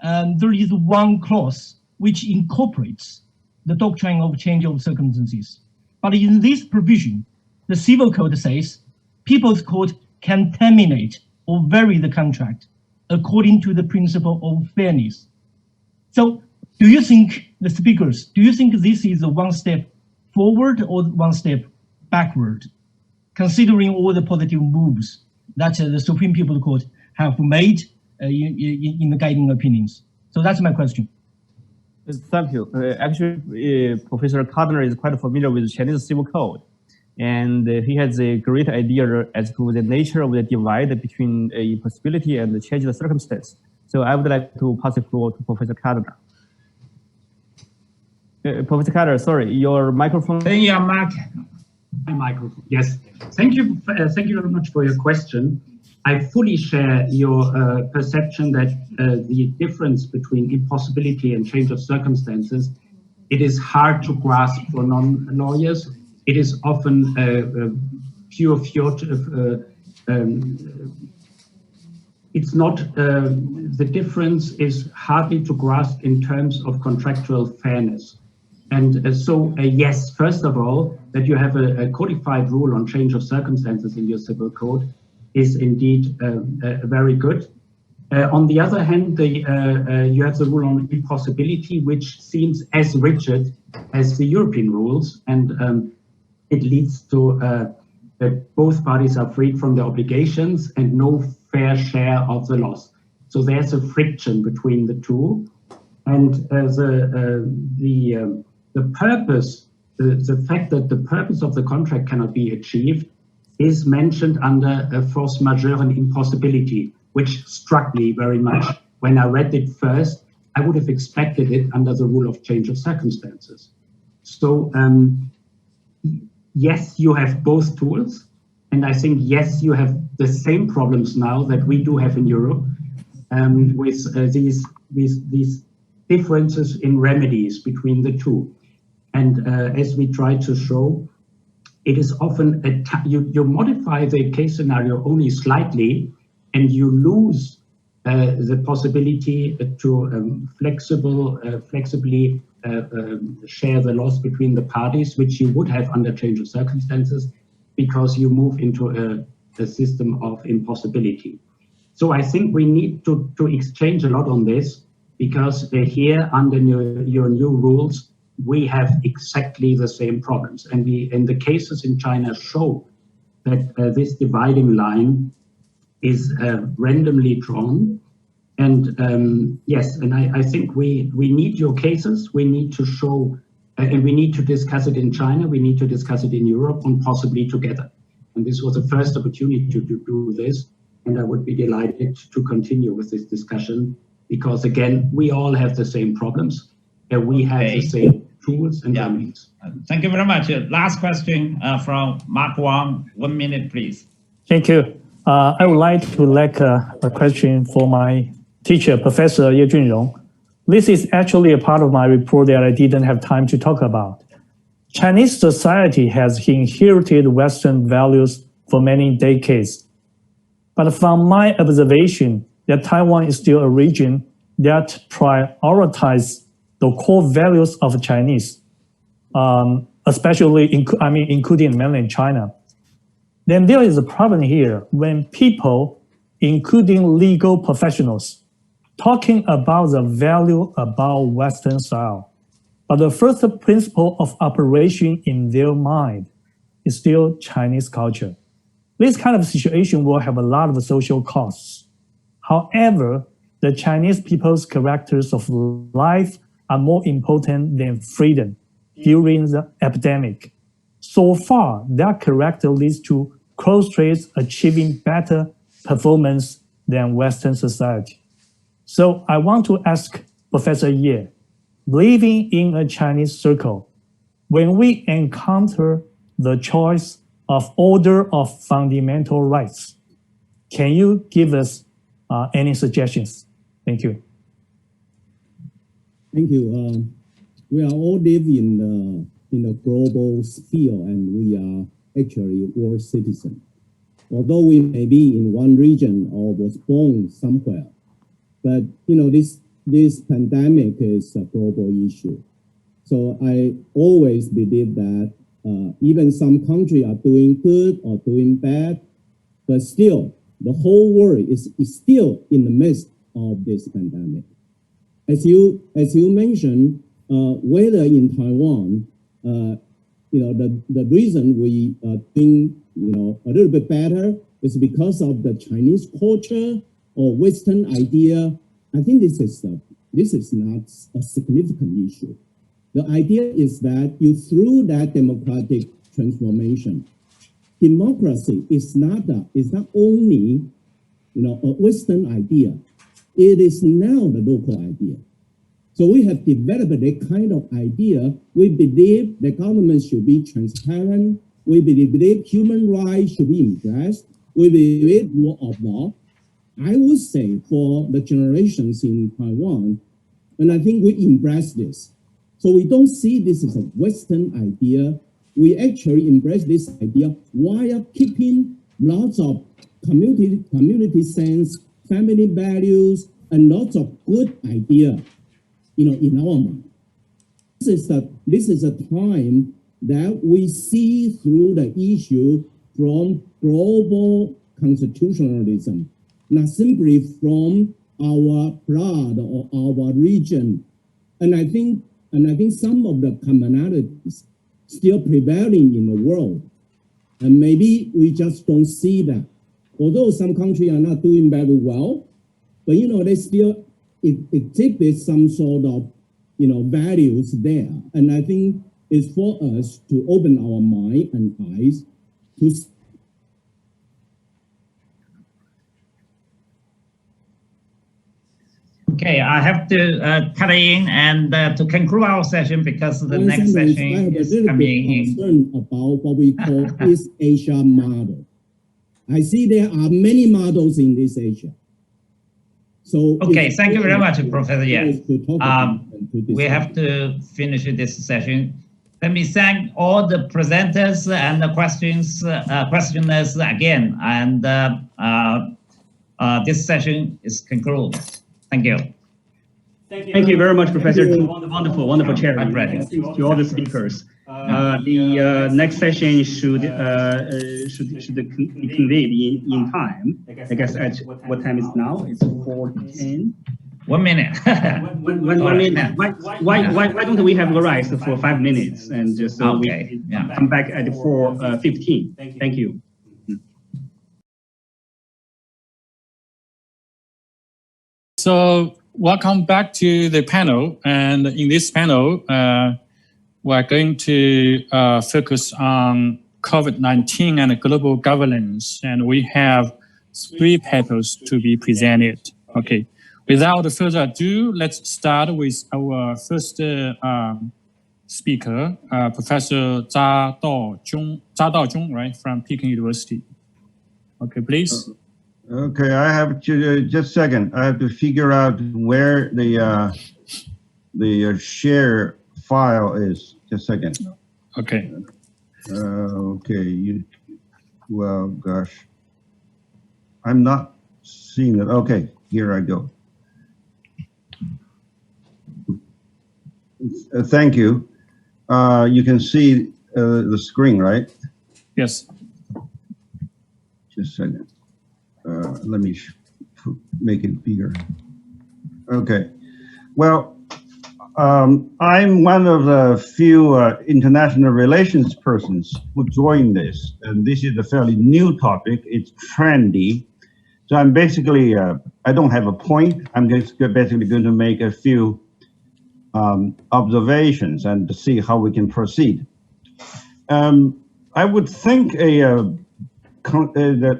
Speaker 8: there is one clause which incorporates the doctrine of change of circumstances. But in this provision, the Civil Code says People's Court can terminate or vary the contract according to the principle of fairness. So do you think, the speakers, do you think this is a one step forward or one step backward, considering all the positive moves that the Supreme People's Court have made in the guiding opinions? So that's my question.
Speaker 11: Thank you. Actually, Professor Gardner is quite familiar with Chinese Civil Code, and he has a great idea as to the nature of the divide between impossibility and the change of circumstance. So I would like to pass the floor to Professor Gardner. Professor Gardner, sorry, your microphone.
Speaker 22: Yeah, Mark. My microphone. Yes. Thank you very much for your question. I fully share your perception that the difference between impossibility and change of circumstances, it is hard to grasp for non-lawyers. It is often it's not, the difference is hardly to grasp in terms of contractual fairness. And so, yes, first of all, that you have a codified rule on change of circumstances in your civil code is indeed very good. On the other hand, you have the rule on impossibility, which seems as rigid as the European rules, and it leads to that both parties are freed from their obligations and no fair share of the loss. So there's a friction between the two, and the purpose, the fact that the purpose of the contract cannot be achieved is mentioned under a force majeure and impossibility, which struck me very much. When I read it first, I would have expected it under the rule of change of circumstances. So yes, you have both tools. And I think, yes, you have the same problems now that we do have in Europe with these differences in remedies between the two. And as we try to show, it is often, you modify the case scenario only slightly, and you lose the possibility to flexibly share the loss between the parties, which you would have under change of circumstances, because you move into a system of impossibility. So I think we need to exchange a lot on this, because here under your new rules, we have exactly the same problems. And the cases in China show that this dividing line is randomly drawn. And yes, and I think we need your cases. We need to show, and we need to discuss it in China. We need to discuss it in Europe, and possibly together. And this was the first opportunity to do this. And I would be delighted to continue with this discussion, because again, we all have the same problems. And we have the same tools and remedies.
Speaker 4: Thank you very much. Last question from Mark Wang. 1 minute, please.
Speaker 2: Thank you. I would like to a question for my teacher, Professor Ye Junrong. This is actually a part of my report that I didn't have time to talk about. Chinese society has inherited Western values for many decades. But from my observation, that Taiwan is still a region that prioritizes the core values of Chinese, especially including mainland China. Then there is a problem here when people, including legal professionals, talking about the value about Western style, but the first principle of operation in their mind is still Chinese culture. This kind of situation will have a lot of social costs. However, the Chinese people's characters of life are more important than freedom during the epidemic. So far, that character leads to close trades achieving better performance than Western society. So I want to ask Professor Ye, living in a Chinese circle, when we encounter the choice of order of fundamental rights, can you give us any suggestions? Thank you.
Speaker 10: Thank you. We are all live in a global sphere, and we are actually world citizens. although we may be in one region or was born somewhere, but this pandemic is a global issue. So I always believe that even some countries are doing good or doing bad, but still the whole world is still in the midst of this pandemic. As you mentioned, whether in Taiwan, the reason we think a little bit better is because of the Chinese culture or Western idea. I think this is not a significant issue. The idea is that through that democratic transformation, democracy is not only a Western idea. It is now the local idea. So we have developed a kind of idea. We believe the government should be transparent. We believe human rights should be embraced. We believe rule of law. I would say for the generations in Taiwan, and I think we embrace this. So we don't see this as a Western idea. We actually embrace this idea while keeping lots of community sense, family values, and lots of good ideas, in our mind. This is a time that we see through the issue from global constitutionalism, not simply from our blood or our region. And I think some of the commonalities still prevailing in the world. And maybe we just don't see that. Although some countries are not doing very well, but they still exhibit some sort of values there. And I think it's for us to open our mind and eyes to
Speaker 4: Okay, I have to cut in and to conclude our session because the next session is coming in.
Speaker 10: Concern about what we call East Asia model. I see there are many models in this Asia. So
Speaker 4: okay, thank you very much, Professor Yan. We have to finish this session. Let me thank all the presenters and the questioners again. And this session is concluded. Thank you.
Speaker 1: Thank you very much, Professor. Wonderful sharing. To all the speakers. The next session should be convened in time. I guess at what time is now? It's 4:10.
Speaker 4: 1 minute.
Speaker 1: 1 minute. Why don't we have a rise for 5 minutes and just we come back at 4:15? Thank you.
Speaker 7: So welcome back to the panel. And in this panel, we're going to focus on COVID-19 and global governance. And we have 3 papers to be presented. Okay. Without further ado, let's start with our first speaker, Professor Zha Daozhong, right, from Peking University. Okay, please.
Speaker 13: Okay, I have to just a second. I have to figure out where the share file is. Just a second.
Speaker 7: Okay.
Speaker 13: Okay. Well, gosh, I'm not seeing it. Okay, here I go. Thank you. You can see the screen, right?
Speaker 7: Yes.
Speaker 13: Just a second. Let me make it bigger. Okay. Well, I'm one of the few international relations persons who joined this, and this is a fairly new topic. It's trendy. So I'm basically, I don't have a point. I'm just basically going to make a few observations and to see how we can proceed. I would think the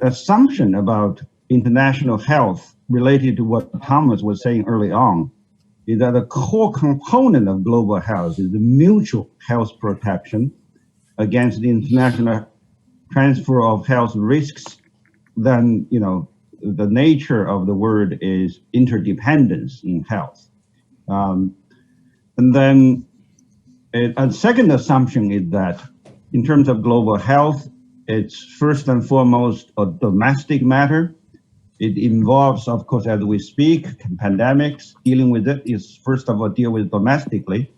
Speaker 13: assumption about international health related to what Thomas was saying early on is that a core component of global health is the mutual health protection against the international transfer of health risks. Then, the nature of the word is interdependence in health. And then a second assumption is that in terms of global health, It's first and foremost a domestic matter. It involves, of course, as we speak, pandemics. Dealing with it is first of all deal with domestically.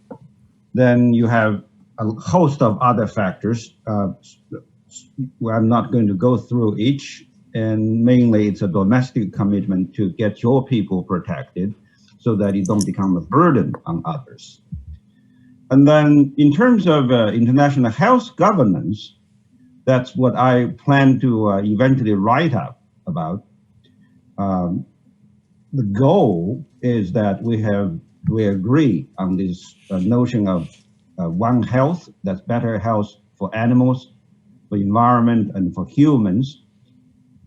Speaker 13: Then you have a host of other factors. Where I'm not going to go through each, and mainly it's a domestic commitment to get your people protected so that you don't become a burden on others. And then in terms of international health governance, that's what I plan to eventually write up about. The goal is that we agree on this notion of one health, that's better health for animals, for environment, and for humans.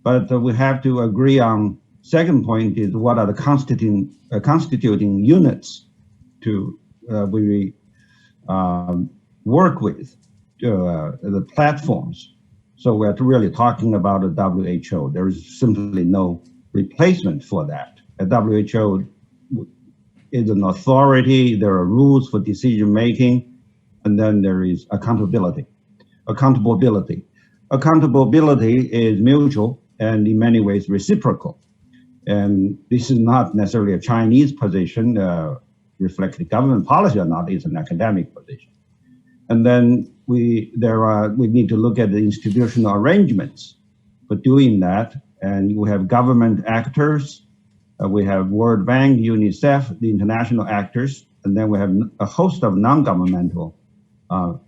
Speaker 13: But we have to agree on, second point is what are the constituting units to we work with, the platforms. So we're really talking about a WHO. There is simply no replacement for that. A WHO is an authority, there are rules for decision making, and then there is accountability. Accountability is mutual and in many ways reciprocal. And this is not necessarily a Chinese position, reflecting government policy or not, it's an academic position. And then we need to look at the institutional arrangements for doing that. And we have government actors, we have World Bank, UNICEF, the international actors, and then we have a host of non-governmental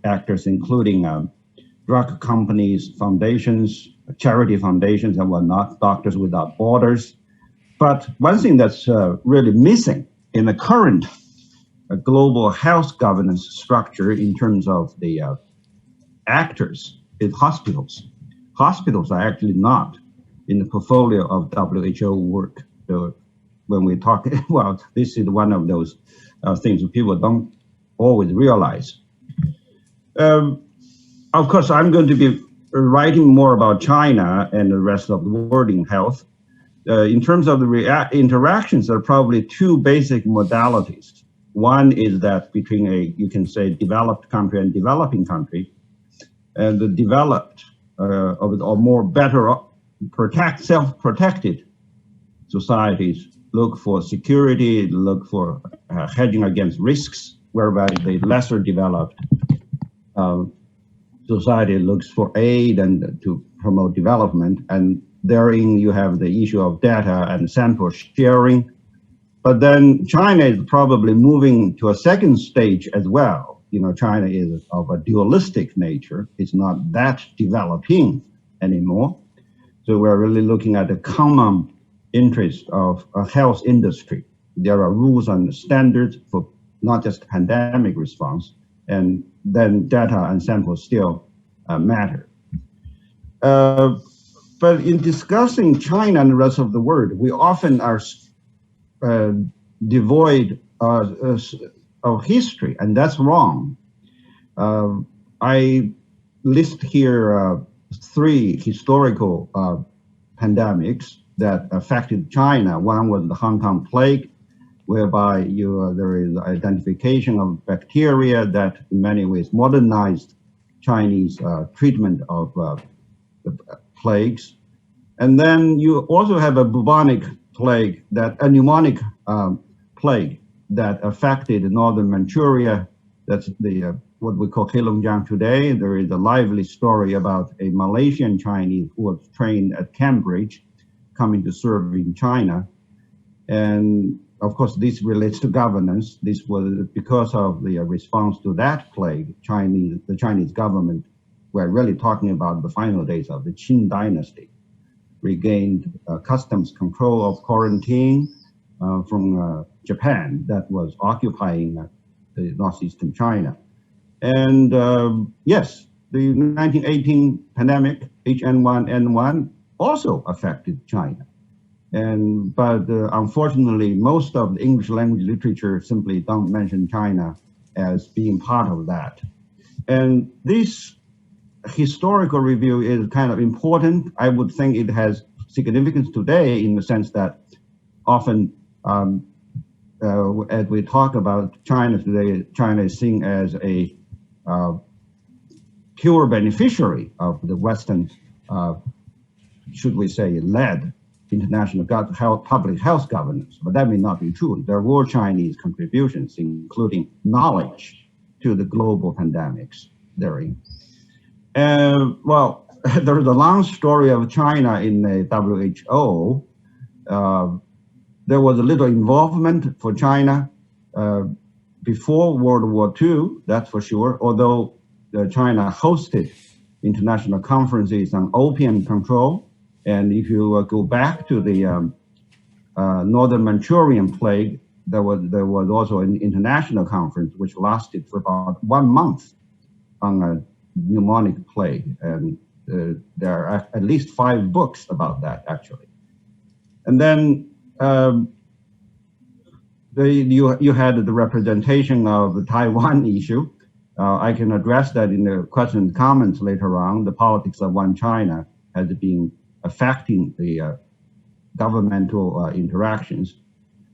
Speaker 13: actors, including drug companies, foundations, charity foundations and whatnot, Doctors Without Borders. But one thing that's really missing in the current global health governance structure in terms of the actors is hospitals. Hospitals are actually not in the portfolio of WHO work. So when we talk, well, this is one of those things that people don't always realize. Of course, I'm going to be writing more about China and the rest of the world in health. In terms of the interactions, there are probably two basic modalities. One is that between you can say, developed country and developing country. And the developed or more better self-protected societies look for security, look for hedging against risks, whereby the lesser developed society looks for aid and to promote development. And therein you have the issue of data and sample sharing. But then China is probably moving to a second stage as well. You know, China is of a dualistic nature. It's not that developing anymore. So we're really looking at the common interest of a health industry. There are rules and standards for not just pandemic response, and then data and samples still matter. But in discussing China and the rest of the world, we often are devoid of history, and that's wrong. I list here 3 historical pandemics that affected China. One was the Hong Kong plague, whereby there is identification of bacteria that in many ways modernized Chinese treatment of the plagues. And then you also have a bubonic plague, a pneumonic plague that affected northern Manchuria. That's the what we call Heilongjiang today. There is a lively story about a Malaysian Chinese who was trained at Cambridge coming to serve in China. And of course, this relates to governance. This was because of the response to that plague, the Chinese government, we're really talking about the final days of the Qin dynasty, regained customs control of quarantine from Japan that was occupying the northeastern China. And yes, the 1918 pandemic, H1N1, also affected China. But unfortunately, most of the English language literature simply don't mention China as being part of that. And this historical review is kind of important. I would think it has significance today in the sense that often as we talk about China today, China is seen as a pure beneficiary of the Western, should we say, led international public health governance, but that may not be true. There were Chinese contributions, including knowledge to the global pandemics therein. Well, there's a long story of China in the WHO. There was a little involvement for China before World War II, that's for sure, although China hosted international conferences on opium control. And if you go back to the Northern Manchurian plague, there was also an international conference which lasted for about 1 month on a pneumonic plague. And there are at least 5 books about that, actually. And then you had the representation of the Taiwan issue. I can address that in the questions and comments later on. The politics of one China has been affecting the governmental interactions.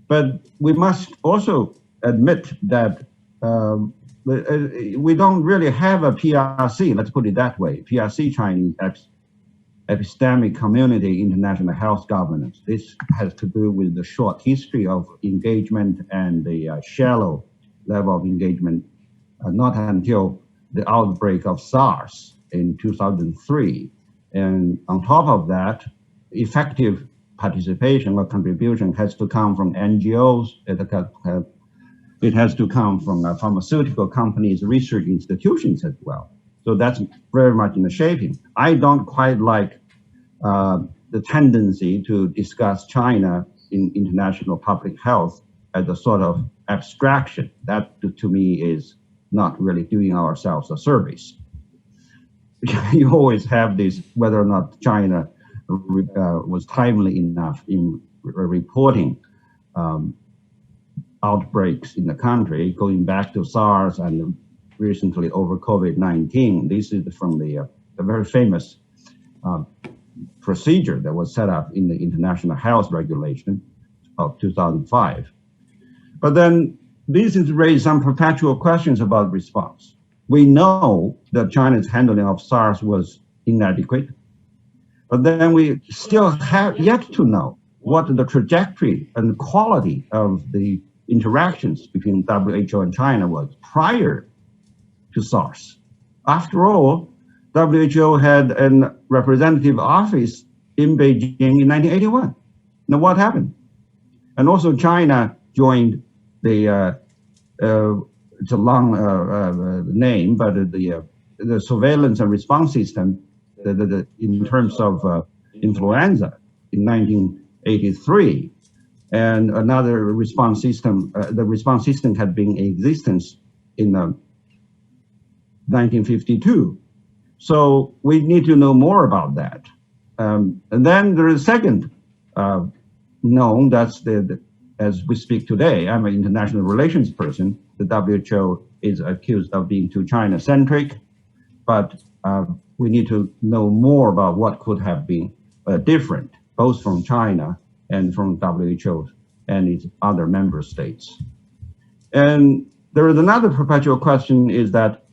Speaker 13: But we must also admit that we don't really have a PRC, let's put it that way, PRC Chinese epistemic community international health governance. This has to do with the short history of engagement and the shallow level of engagement, not until the outbreak of SARS in 2003. And on top of that, effective participation or contribution has to come from NGOs. It has to come from pharmaceutical companies, research institutions as well. So that's very much in the shaping. I don't quite like the tendency to discuss China in international public health as a sort of abstraction. That to me is not really doing ourselves a service. You always have this, whether or not China was timely enough in reporting outbreaks in the country, going back to SARS and recently over COVID-19. This is from the very famous procedure that was set up in the International Health Regulation of 2005. But then this has raised some perpetual questions about response. We know that China's handling of SARS was inadequate, but then we still have yet to know what the trajectory and quality of the interactions between WHO and China was prior to SARS. After all, WHO had a representative office in Beijing in 1981. Now what happened? And also China joined the it's a long name, but the surveillance and response system in terms of influenza in 1983, and another response system. The response system had been in existence in 1952. So we need to know more about that. And then there is a second known, that's as we speak today. I'm an international relations person. The WHO is accused of being too China-centric, but we need to know more about what could have been different, both from China and from WHO and its other member states. And there is another perpetual question is that,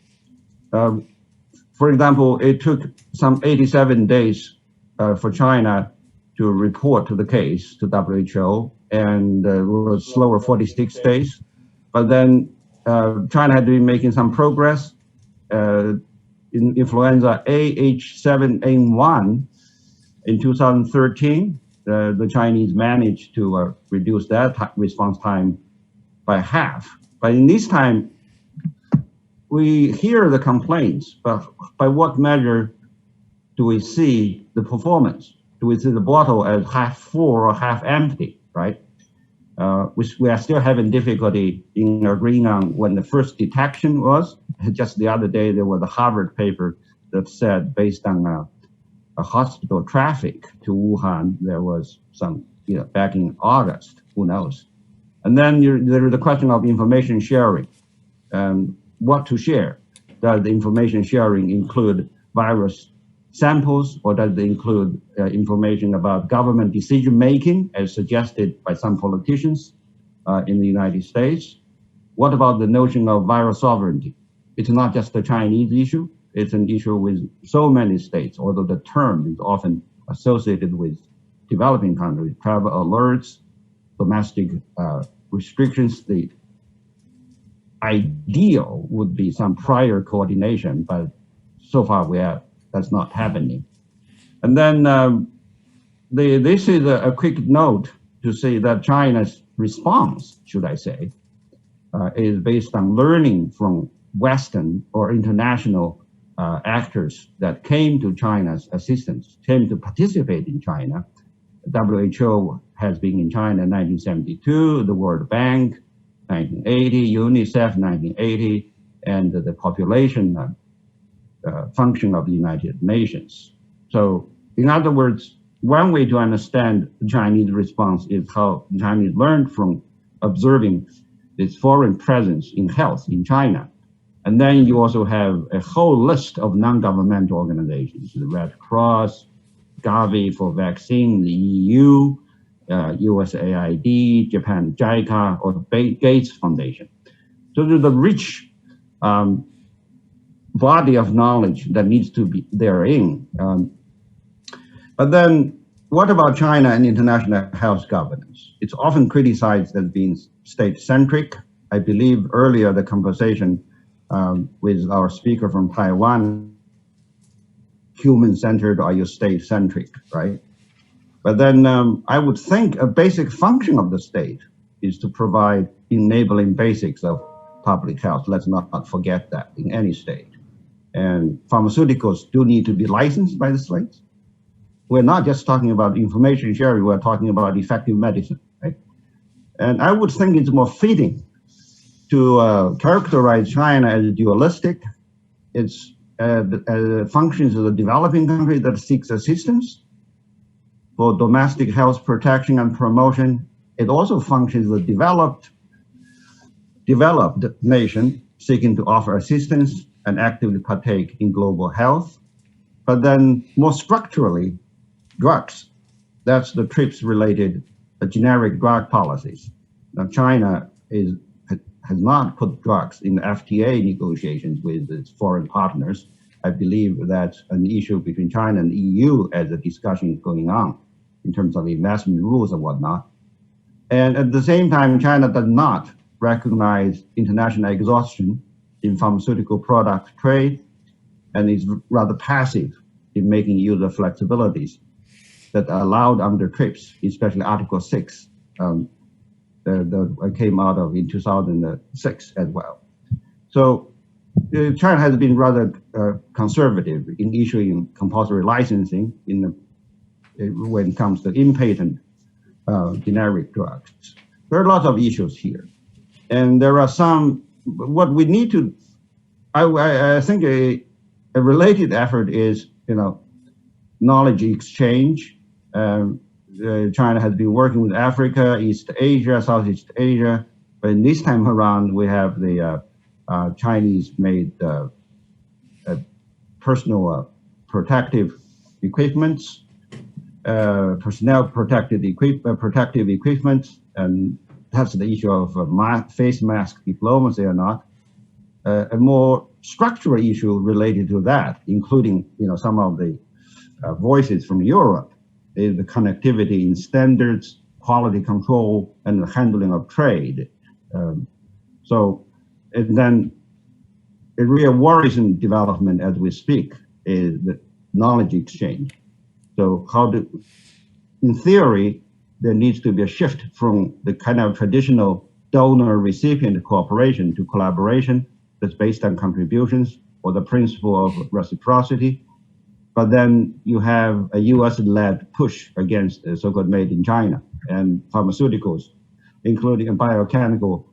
Speaker 13: for example, it took some 87 days for China to report to the case to WHO, and it was slower 46 days. But then China had been making some progress in influenza AH7N1 in 2013. The Chinese managed to reduce that response time by half. But in this time, we hear the complaints, but by what measure do we see the performance? Do we see the bottle as half full or half empty, right? Which we are still having difficulty in agreeing on when the first detection was. Just the other day, there was a Harvard paper that said, based on a hospital traffic to Wuhan, there was some, back in August, who knows? And then there is the question of information sharing. What to share? Does the information sharing include virus samples, or does it include information about government decision-making, as suggested by some politicians in the United States? What about the notion of virus sovereignty? It's not just a Chinese issue. It's an issue with so many states, although the term is often associated with developing countries, travel alerts, domestic restrictions. The ideal would be some prior coordination, but so far that's not happening. And then this is a quick note to say that China's response, should I say, is based on learning from Western or international actors that came to China's assistance, came to participate in China. WHO has been in China in 1972, the World Bank 1980, UNICEF 1980, and the population function of the United Nations. So in other words, one way to understand the Chinese response is how the Chinese learned from observing its foreign presence in health in China. And then you also have a whole list of non-governmental organizations, the Red Cross, Gavi for vaccine, the EU, USAID, Japan JICA, or Gates Foundation. So there's a rich body of knowledge that needs to be therein. But then what about China and international health governance? It's often criticized as being state-centric. I believe earlier the conversation with our speaker from Taiwan, human-centered or you state-centric, right? But then I would think a basic function of the state is to provide enabling basics of public health. Let's not forget that in any state. And pharmaceuticals do need to be licensed by the states. We're not just talking about information sharing, we're talking about effective medicine, right? And I would think it's more fitting to characterize China as dualistic. It's functions as a developing country that seeks assistance for domestic health protection and promotion. It also functions as a developed nation seeking to offer assistance and actively partake in global health. But then more structurally, drugs. That's the TRIPS-related generic drug policies. Now, China has not put drugs in the FTA negotiations with its foreign partners. I believe that's an issue between China and the EU as the discussion is going on in terms of investment rules and whatnot. And at the same time, China does not recognize international exhaustion in pharmaceutical product trade and is rather passive in making use of flexibilities that are allowed under TRIPS, especially Article 6 that came out of in 2006 as well. So China has been rather conservative in issuing compulsory licensing when it comes to in-patent generic drugs. There are lots of issues here. And there are some, what we need to, I think a related effort is, knowledge exchange. China has been working with Africa, East Asia, Southeast Asia, but in this time around, we have the Chinese-made personal protective equipments, personnel protective equipment, and that's the issue of face mask diplomacy or not. A more structural issue related to that, including some of the voices from Europe, is the connectivity in standards, quality control, and the handling of trade. And then a real worrisome development as we speak is the knowledge exchange. So in theory, there needs to be a shift from the kind of traditional donor-recipient cooperation to collaboration that's based on contributions or the principle of reciprocity. But then you have a US-led push against the so-called made in China and pharmaceuticals, including biochemical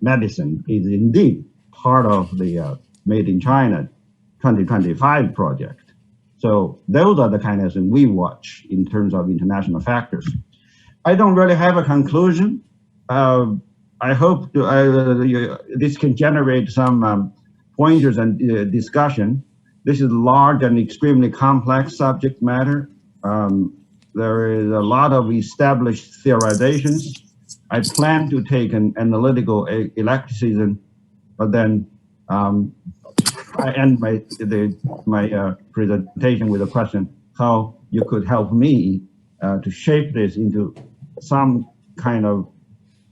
Speaker 13: medicine, is indeed part of the Made in China 2025 project. So those are the kind of things we watch in terms of international factors. I don't really have a conclusion. I hope this can generate some pointers and discussion. This is large and extremely complex subject matter. There is a lot of established theorizations. I plan to take an analytical eclecticism, but then I end my presentation with a question: how you could help me to shape this into some kind of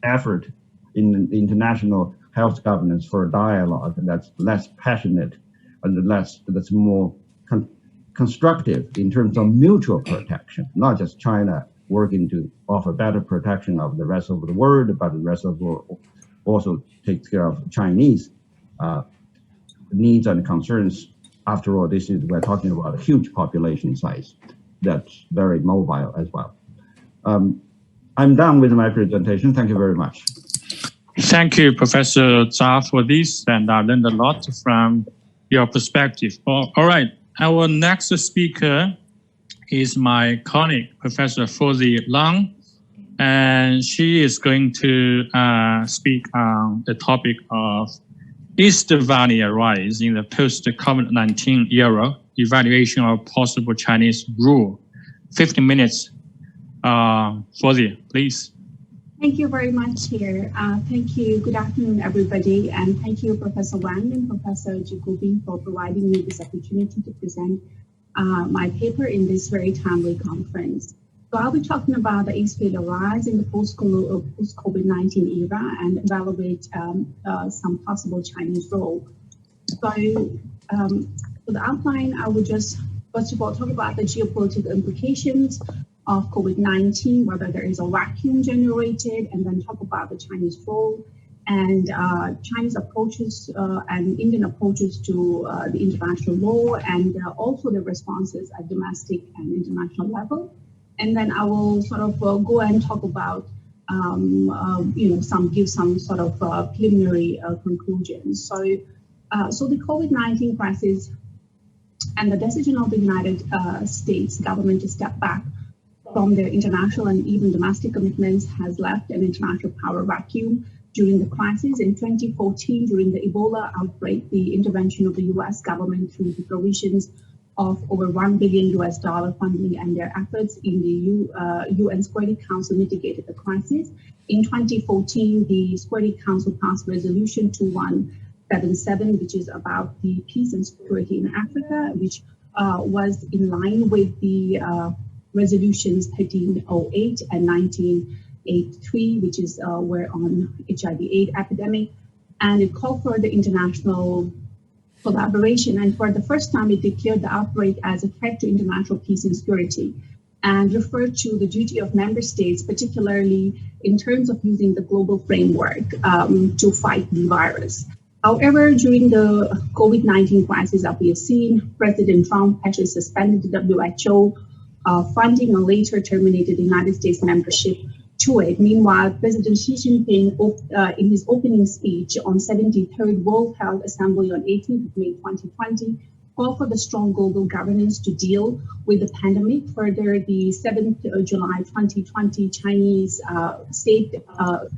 Speaker 13: effort in international health governance for a dialogue that's less passionate and that's more constructive in terms of mutual protection, not just China working to offer better protection of the rest of the world, but the rest of the world also takes care of Chinese needs and concerns. After all, we're talking about a huge population size that's very mobile as well. I'm done with my presentation. Thank you very much.
Speaker 7: Thank you, Professor Zhao, for this, and I learned a lot from your perspective. All right, our next speaker is my colleague, Professor Fozi Lang, and she is going to speak on the topic of East Valley rise in the post-COVID-19 era, evaluation of possible Chinese rule. 50 minutes. Fozi, please.
Speaker 15: Thank you very much, Chair. Thank you. Good afternoon, everybody. And thank you, Professor Wang and Professor Jigubin, for providing me this opportunity to present my paper in this very timely conference. So I'll be talking about the East Valley rise in the post-COVID-19 era and evaluate some possible Chinese role. So for the outline, I would just, first of all, talk about the geopolitical implications of COVID-19, whether there is a vacuum generated, and then talk about the Chinese role and Chinese approaches and Indian approaches to the international law, and also the responses at domestic and international level. And then I will sort of go and talk about, give some sort of preliminary conclusions. So the COVID-19 crisis and the decision of the United States government to step back from their international and even domestic commitments has left an international power vacuum during the crisis. In 2014, during the Ebola outbreak, the intervention of the US government through the provisions of over $1 billion funding and their efforts in the UN Security Council mitigated the crisis. In 2014, the Security Council passed Resolution 2177, which is about the peace and security in Africa, which was in line with the Resolutions 1308 and 1983, which is were on HIV/AIDS epidemic, and it called for the international collaboration. And for the first time, it declared the outbreak as a threat to international peace and security, and referred to the duty of member states, particularly in terms of using the global framework to fight the virus. However, during the COVID-19 crisis that we have seen, President Trump actually suspended the WHO funding and later terminated the United States membership to it. Meanwhile, President Xi Jinping, in his opening speech on 73rd World Health Assembly on 18th of May 2020, called for the strong global governance to deal with the pandemic. Further, the 7th of July 2020 Chinese State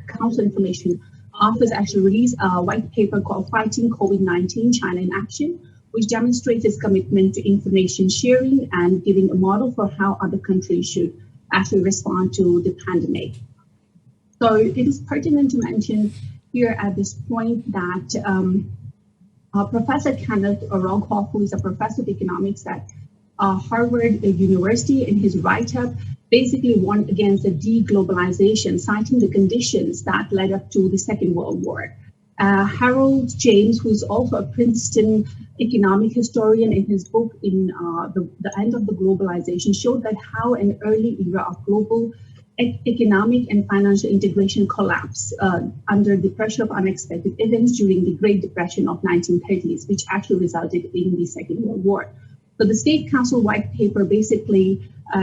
Speaker 15: Council Information Office actually released a white paper called Fighting COVID-19, China in Action, which demonstrates its commitment to information sharing and giving a model for how other countries should actually respond to the pandemic. So it is pertinent to mention here at this point that Professor Kenneth Rogoff, who is a professor of economics at Harvard University, in his write-up basically warned against the deglobalization, citing the conditions that led up to the Second World War. Harold James, who is also a Princeton economic historian, in his book in the End of the Globalization, showed that how an early era of global economic and financial integration collapsed under the pressure of unexpected events during the Great Depression of 1930s, which actually resulted in the Second World War. So the State Council white paper basically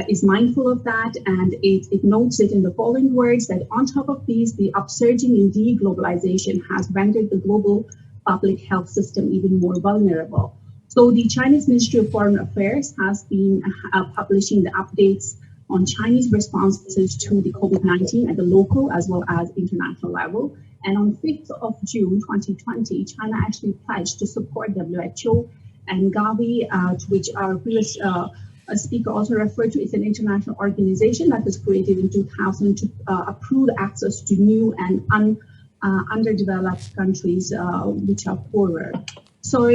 Speaker 15: is mindful of that, and it notes it in the following words, that on top of these, the upsurging in deglobalization has rendered the global public health system even more vulnerable. So the Chinese Ministry of Foreign Affairs has been publishing the updates on Chinese responses to the COVID-19 at the local as well as international level. And on 5th of June 2020, China actually pledged to support WHO and Gavi, to which our previous speaker also referred to. It's an international organization that was created in 2000 to approve access to new and underdeveloped countries which are poorer. So,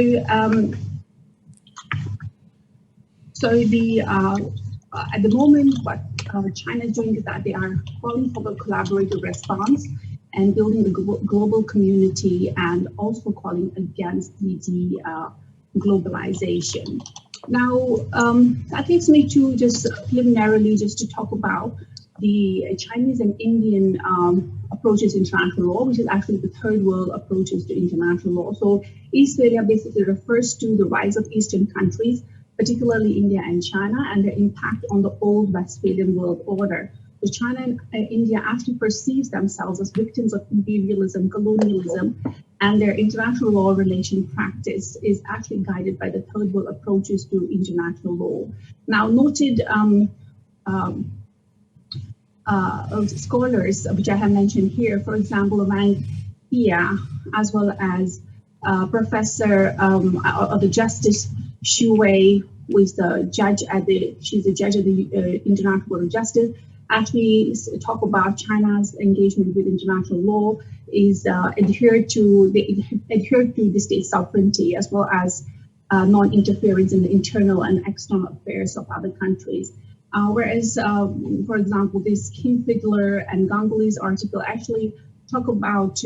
Speaker 15: at the moment, what China is doing is that they are calling for a collaborative response and building the global community, and also calling against the globalization. Now, that leads me to just preliminarily just to talk about the Chinese and Indian approaches to international law, which is actually the third world approaches to international law. So Eastphalia basically refers to the rise of Eastern countries, particularly India and China, and their impact on the old Westphalian world order. So China and India actually perceives themselves as victims of imperialism, colonialism, and their international law relation practice is actually guided by the third world approaches to international law. Now, noted scholars, which I have mentioned here, for example, Wang Pia, as well as Professor of the Justice Xu Wei, who is the judge at the International Court of Justice, actually talk about China's engagement with international law is adhere to the state sovereignty, as well as non-interference in the internal and external affairs of other countries. Whereas, for example, this Kim Fidler and Ganguly's article actually talk about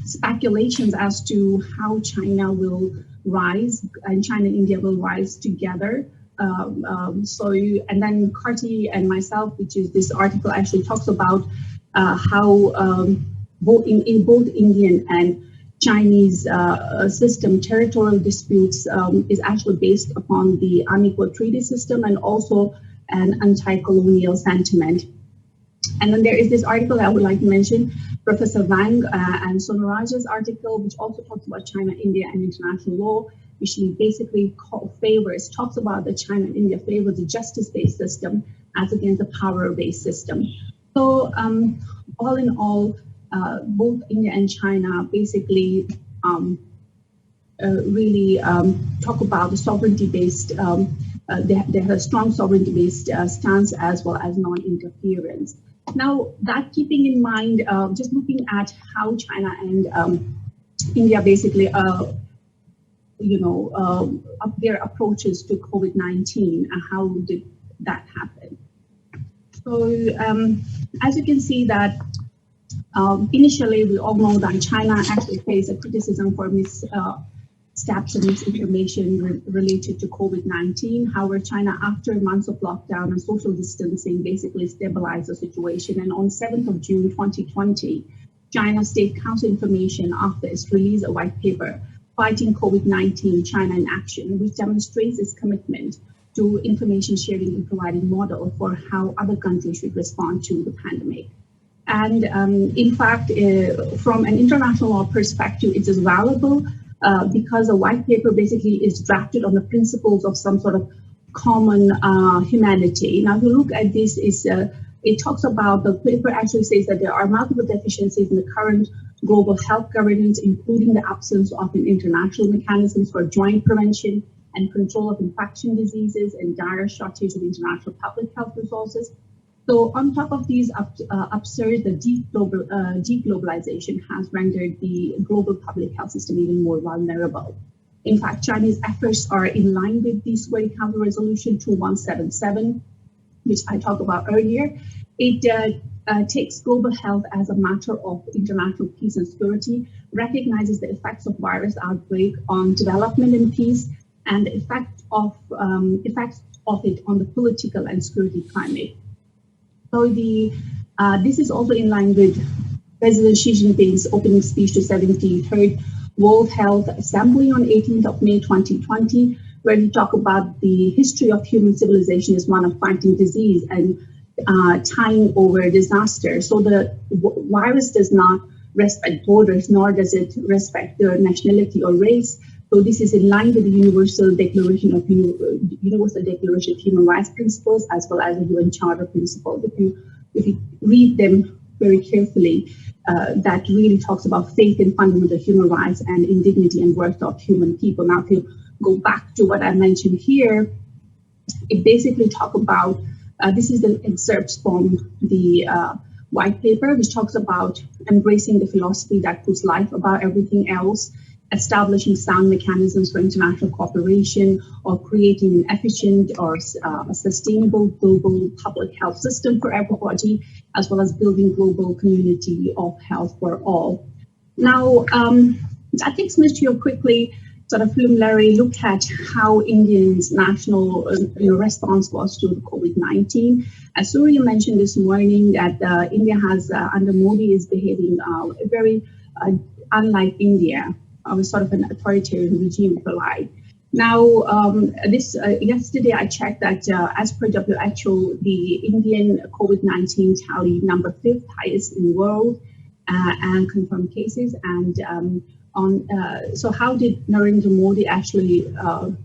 Speaker 15: speculations as to how China will rise, and China and India will rise together. And then Carty and myself, which is this article, actually talks about how in both Indian and Chinese system, territorial disputes is actually based upon the unequal treaty system and also an anti-colonial sentiment. And then there is this article I would like to mention, Professor Wang and Sonaraja's article, which also talks about China, India, and international law, which he basically talks about that China and India favor the justice-based system as against the power-based system. So all in all, both India and China basically really talk about the sovereignty-based, they have a strong sovereignty-based stance, as well as non-interference. Now, that keeping in mind, just looking at how China and India basically, up their approaches to COVID-19, and how did that happen? So, as you can see that initially, we all know that China actually faced a criticism for missteps and misinformation related to COVID-19. However, China, after months of lockdown and social distancing, basically stabilized the situation. And on 7th of June 2020, China State Council Information Office released a white paper, Fighting COVID-19, China in Action, which demonstrates its commitment to information sharing and providing model for how other countries should respond to the pandemic. And in fact, from an international law perspective, it is valuable because a white paper basically is drafted on the principles of some sort of common humanity. Now, if you look at this, it talks about, the paper actually says that there are multiple deficiencies in the current global health governance, including the absence of an international mechanisms for joint prevention and control of infection diseases, and dire shortage of international public health resources. So on top of these absurd, the deglobalization has rendered the global public health system even more vulnerable. In fact, Chinese efforts are in line with the Security Council Resolution 2177, which I talked about earlier. It takes global health as a matter of international peace and security, recognizes the effects of virus outbreak on development and peace, and the effects of it on the political and security climate. So this is also in line with President Xi Jinping's opening speech to 73rd World Health Assembly on 18th of May 2020, where he talked about the history of human civilization as one of fighting disease and tying over disaster. So the virus does not respect borders, nor does it respect their nationality or race. So this is in line with the Universal Declaration of Human Rights Principles, as well as the UN Charter Principles. If you read them very carefully, that really talks about faith in fundamental human rights and in dignity and worth of human people. Now, if you go back to what I mentioned here, it basically talks about, this is the excerpts from the white paper, which talks about embracing the philosophy that puts life above everything else, establishing sound mechanisms for international cooperation, or creating an efficient or a sustainable global public health system for everybody, as well as building global community of health for all. Now, that takes me to a quickly sort of preliminary look at how India's national response was to COVID-19. As Surya mentioned this morning, that India has, under Modi, is behaving very unlike India, sort of an authoritarian regime, if you like. Now, yesterday I checked that as per WHO, the Indian COVID-19 tally number 5th highest in the world and confirmed cases. And so how did Narendra Modi actually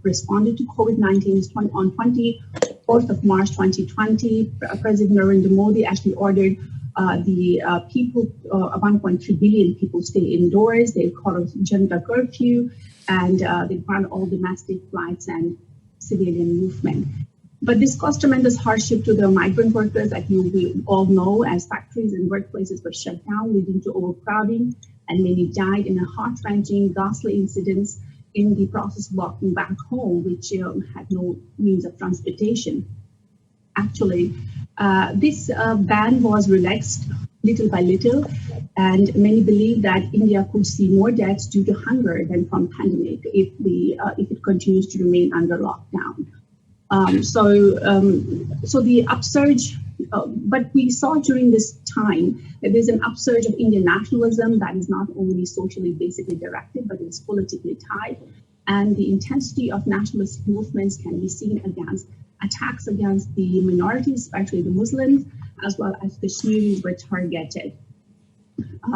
Speaker 15: responded to COVID-19? On 24th of March 2020, President Narendra Modi actually ordered the people, 1.3 billion people stay indoors. They called it Janata curfew, and they banned all domestic flights and civilian movement. But this caused tremendous hardship to the migrant workers, like we all know, as factories and workplaces were shut down, leading to overcrowding, and many died in a heart-wrenching, ghastly incidents in the process of walking back home, which had no means of transportation. Actually, this ban was relaxed little by little, and many believe that India could see more deaths due to hunger than from pandemic if it continues to remain under lockdown. So the upsurge, but we saw during this time that there's an upsurge of Indian nationalism that is not only socially basically directed, but is politically tied. And the intensity of nationalist movements can be seen against attacks against the minorities, especially the Muslims, as well as Kashmiris were targeted.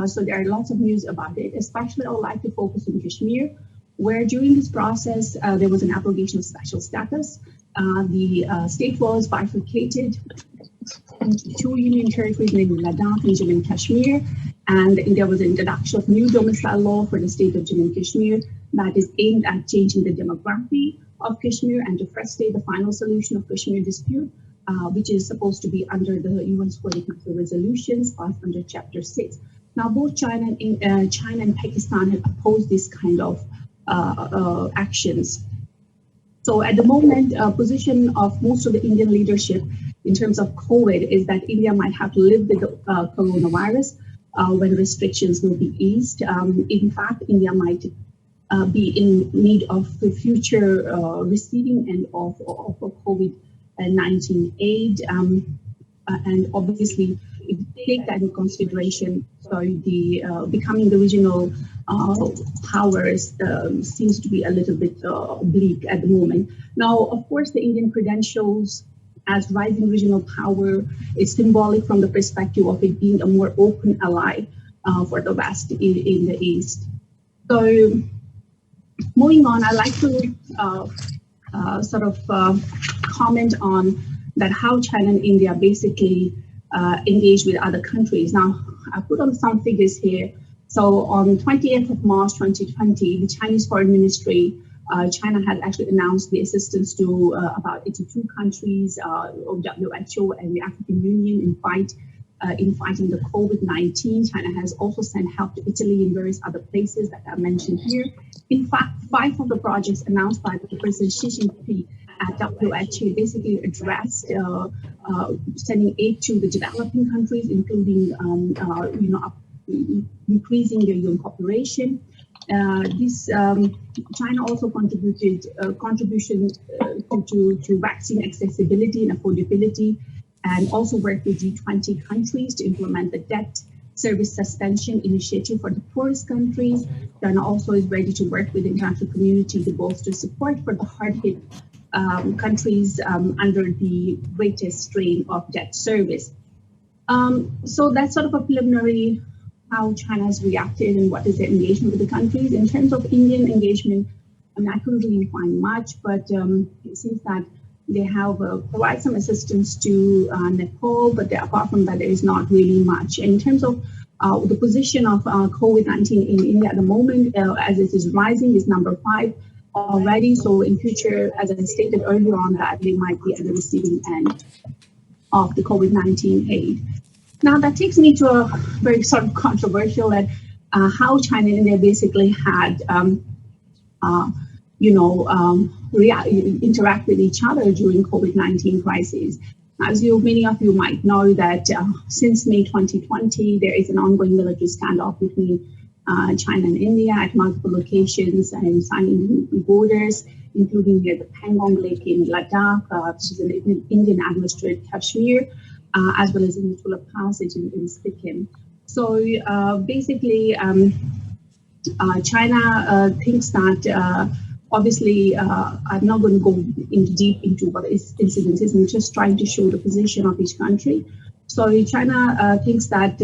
Speaker 15: So there are lots of news about it. Especially I would like to focus on Kashmir, where during this process, there was an abrogation of special status. The state was bifurcated into 2 union territories named Ladakh and Jammu and Kashmir, and there was an introduction of new domicile law for the state of Jammu and Kashmir that is aimed at changing the demography of Kashmir and to frustrate the final solution of Kashmir dispute, which is supposed to be under the UN Security Council resolutions passed under Chapter 6. Now, both China and Pakistan have opposed this kind of actions. So at the moment, position of most of the Indian leadership in terms of COVID is that India might have to live with the coronavirus when restrictions will be eased. In fact, India might be in need of the future receiving end of COVID-19 aid. And obviously, if you take that into consideration, so the becoming the regional powers seems to be a little bit bleak at the moment. Now, of course, the Indian credentials as rising regional power is symbolic from the perspective of it being a more open ally for the West in the East. So moving on, I'd like to sort of comment on that how China and India basically engage with other countries. Now, I put on some figures here. So on 28th of March 2020, the Chinese Foreign Ministry, China had actually announced the assistance to about 82 countries, WHO and the African Union in fighting the COVID-19. China has also sent help to Italy and various other places that are mentioned here. In fact, 5 of the projects announced by the President Xi Jinping at WHO basically addressed sending aid to the developing countries, including increasing their UN cooperation. China also contributed contribution to vaccine accessibility and affordability, and also worked with G20 countries to implement the debt service suspension initiative for the poorest countries. China also is ready to work with the international community to bolster support for the hard-hit countries under the greatest strain of debt service. So that's sort of a preliminary how China has reacted and what is their engagement with the countries. In terms of Indian engagement, I mean, I couldn't really find much, but it seems that they have provided some assistance to Nepal, but apart from that, there is not really much. In terms of the position of COVID-19 in India at the moment, as it is rising, is number 5 already. So in future, as I stated earlier on, that they might be at the receiving end of the COVID-19 aid. Now that takes me to a very sort of controversial and how China and India basically had, interact with each other during COVID-19 crisis. As many of you might know that since May 2020, there is an ongoing military standoff between China and India at multiple locations and signing borders, including near the Pangong Lake in Ladakh, which is an Indian-administered Kashmir, as well as in the Tula Passage in Sikkim. So basically, China thinks that obviously, I'm not going to go deep into what incidents is. I'm just trying to show the position of each country. So China thinks that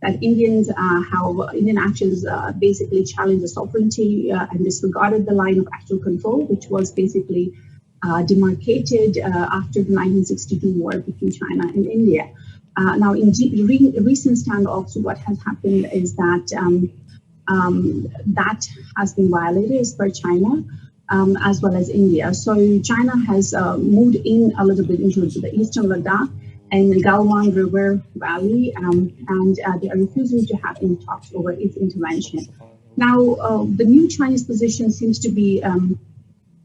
Speaker 15: that Indian actions basically challenged the sovereignty and disregarded the line of actual control, which was basically demarcated after the 1962 war between China and India. Now, in recent standoffs, what has happened is that that has been violated as per China, as well as India. So China has moved in a little bit into the eastern Ladakh and the Galwan River Valley, and they are refusing to have any talks over its intervention. Now, the new Chinese position seems to be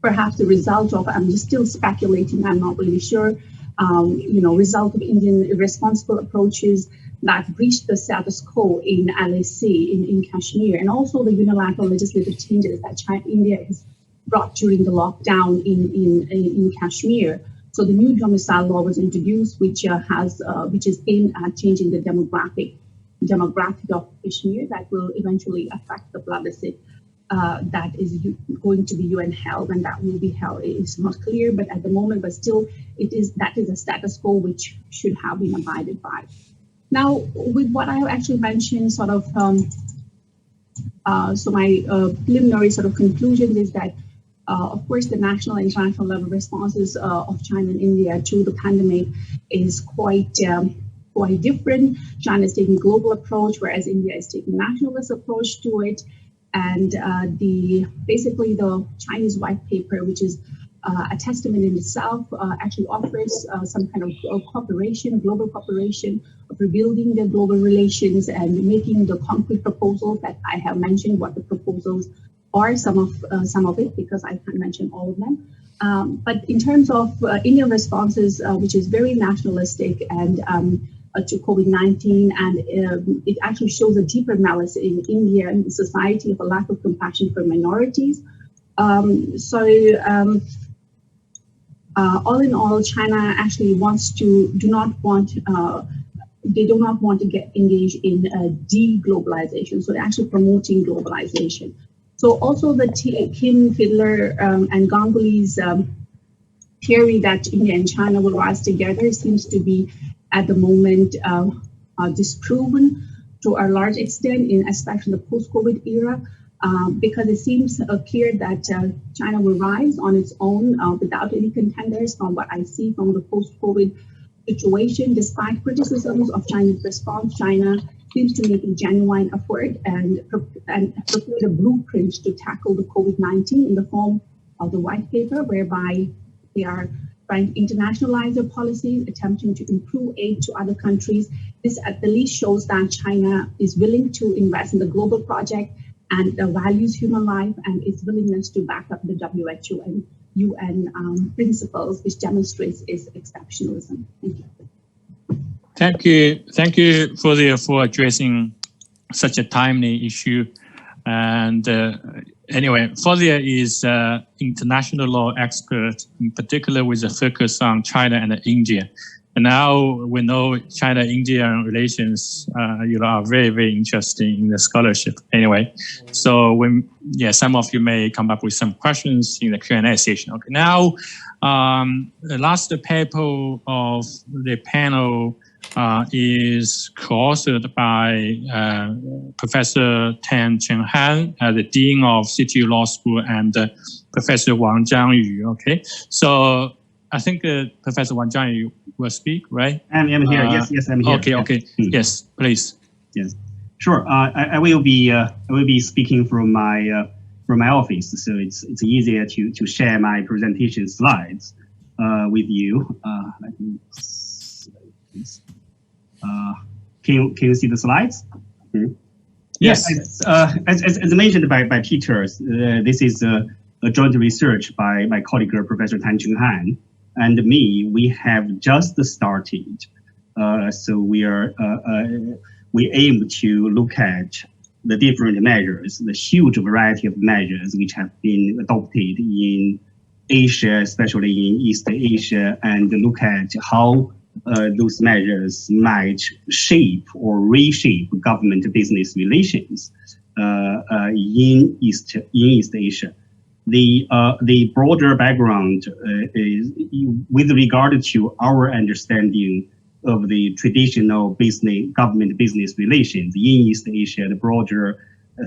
Speaker 15: perhaps the result of, I'm just still speculating, I'm not really sure, result of Indian irresponsible approaches that breached the status quo in LAC, in Kashmir, and also the unilateral legislative changes that India has brought during the lockdown in Kashmir. So the new domicile law was introduced, which is aimed at changing the demographic of Kashmir that will eventually affect the plebiscite that is going to be UN held, and that will be held. It's not clear, but at the moment, but still, that is a status quo which should have been abided by. Now, with what I actually mentioned, sort of, so my preliminary sort of conclusion is that, of course, the national and international level responses of China and India to the pandemic is quite different. China is taking a global approach, whereas India is taking a nationalist approach to it. And basically the Chinese white paper, which is a testament in itself, actually offers some kind of cooperation, global cooperation, of rebuilding the global relations and making the concrete proposals that I have mentioned, what the proposals are, some of it, because I can't mention all of them. But in terms of Indian responses, which is very nationalistic and to COVID-19, and it actually shows a deeper malice in India and society of a lack of compassion for minorities. All in all, China actually do not want to get engaged in de-globalization. So they're actually promoting globalization. So also the Kim, Fiedler, and Ganguly's theory that India and China will rise together seems to be at the moment disproven to a large extent, in especially the post-COVID era, because it seems clear that China will rise on its own without any contenders from what I see from the post-COVID situation. Despite criticisms of China's response, China seems to make a genuine effort and prepare a blueprint to tackle the COVID-19 in the form of the white paper, whereby they are trying to internationalize their policies, attempting to improve aid to other countries. This at the least shows that China is willing to invest in the global project and values human life, and its willingness to back up the WHO and UN principles, which demonstrates its exceptionalism. Thank you.
Speaker 7: Thank you for addressing such a timely issue. And anyway, Fauziya is international law expert, in particular with a focus on China and India. And now we know China-India relations, are very, very interesting in the scholarship. Anyway, so some of you may come up with some questions in the Q&A session. Okay, now the last paper of the panel is co-authored by Professor Tan Chenghan, the Dean of City Law School, and Professor Wang Zhangyu. Okay, so I think Professor Wang Zhangyu will speak, right?
Speaker 1: I'm here. Yes, I'm here.
Speaker 7: Okay. Yes, please.
Speaker 1: Yes, sure. I will be speaking from my office, so it's easier to share my presentation slides with you. Let me see, please. Can you see the slides?
Speaker 7: Yes.
Speaker 1: As mentioned by Peter, this is a joint research by my colleague, Professor Tan Cheng Han, and me. We have just started. So we aim to look at the different measures, the huge variety of measures which have been adopted in Asia, especially in East Asia, and look at how those measures might shape or reshape government-business relations in East Asia. The broader background is with regard to our understanding of the traditional government-business relations in East Asia. The broader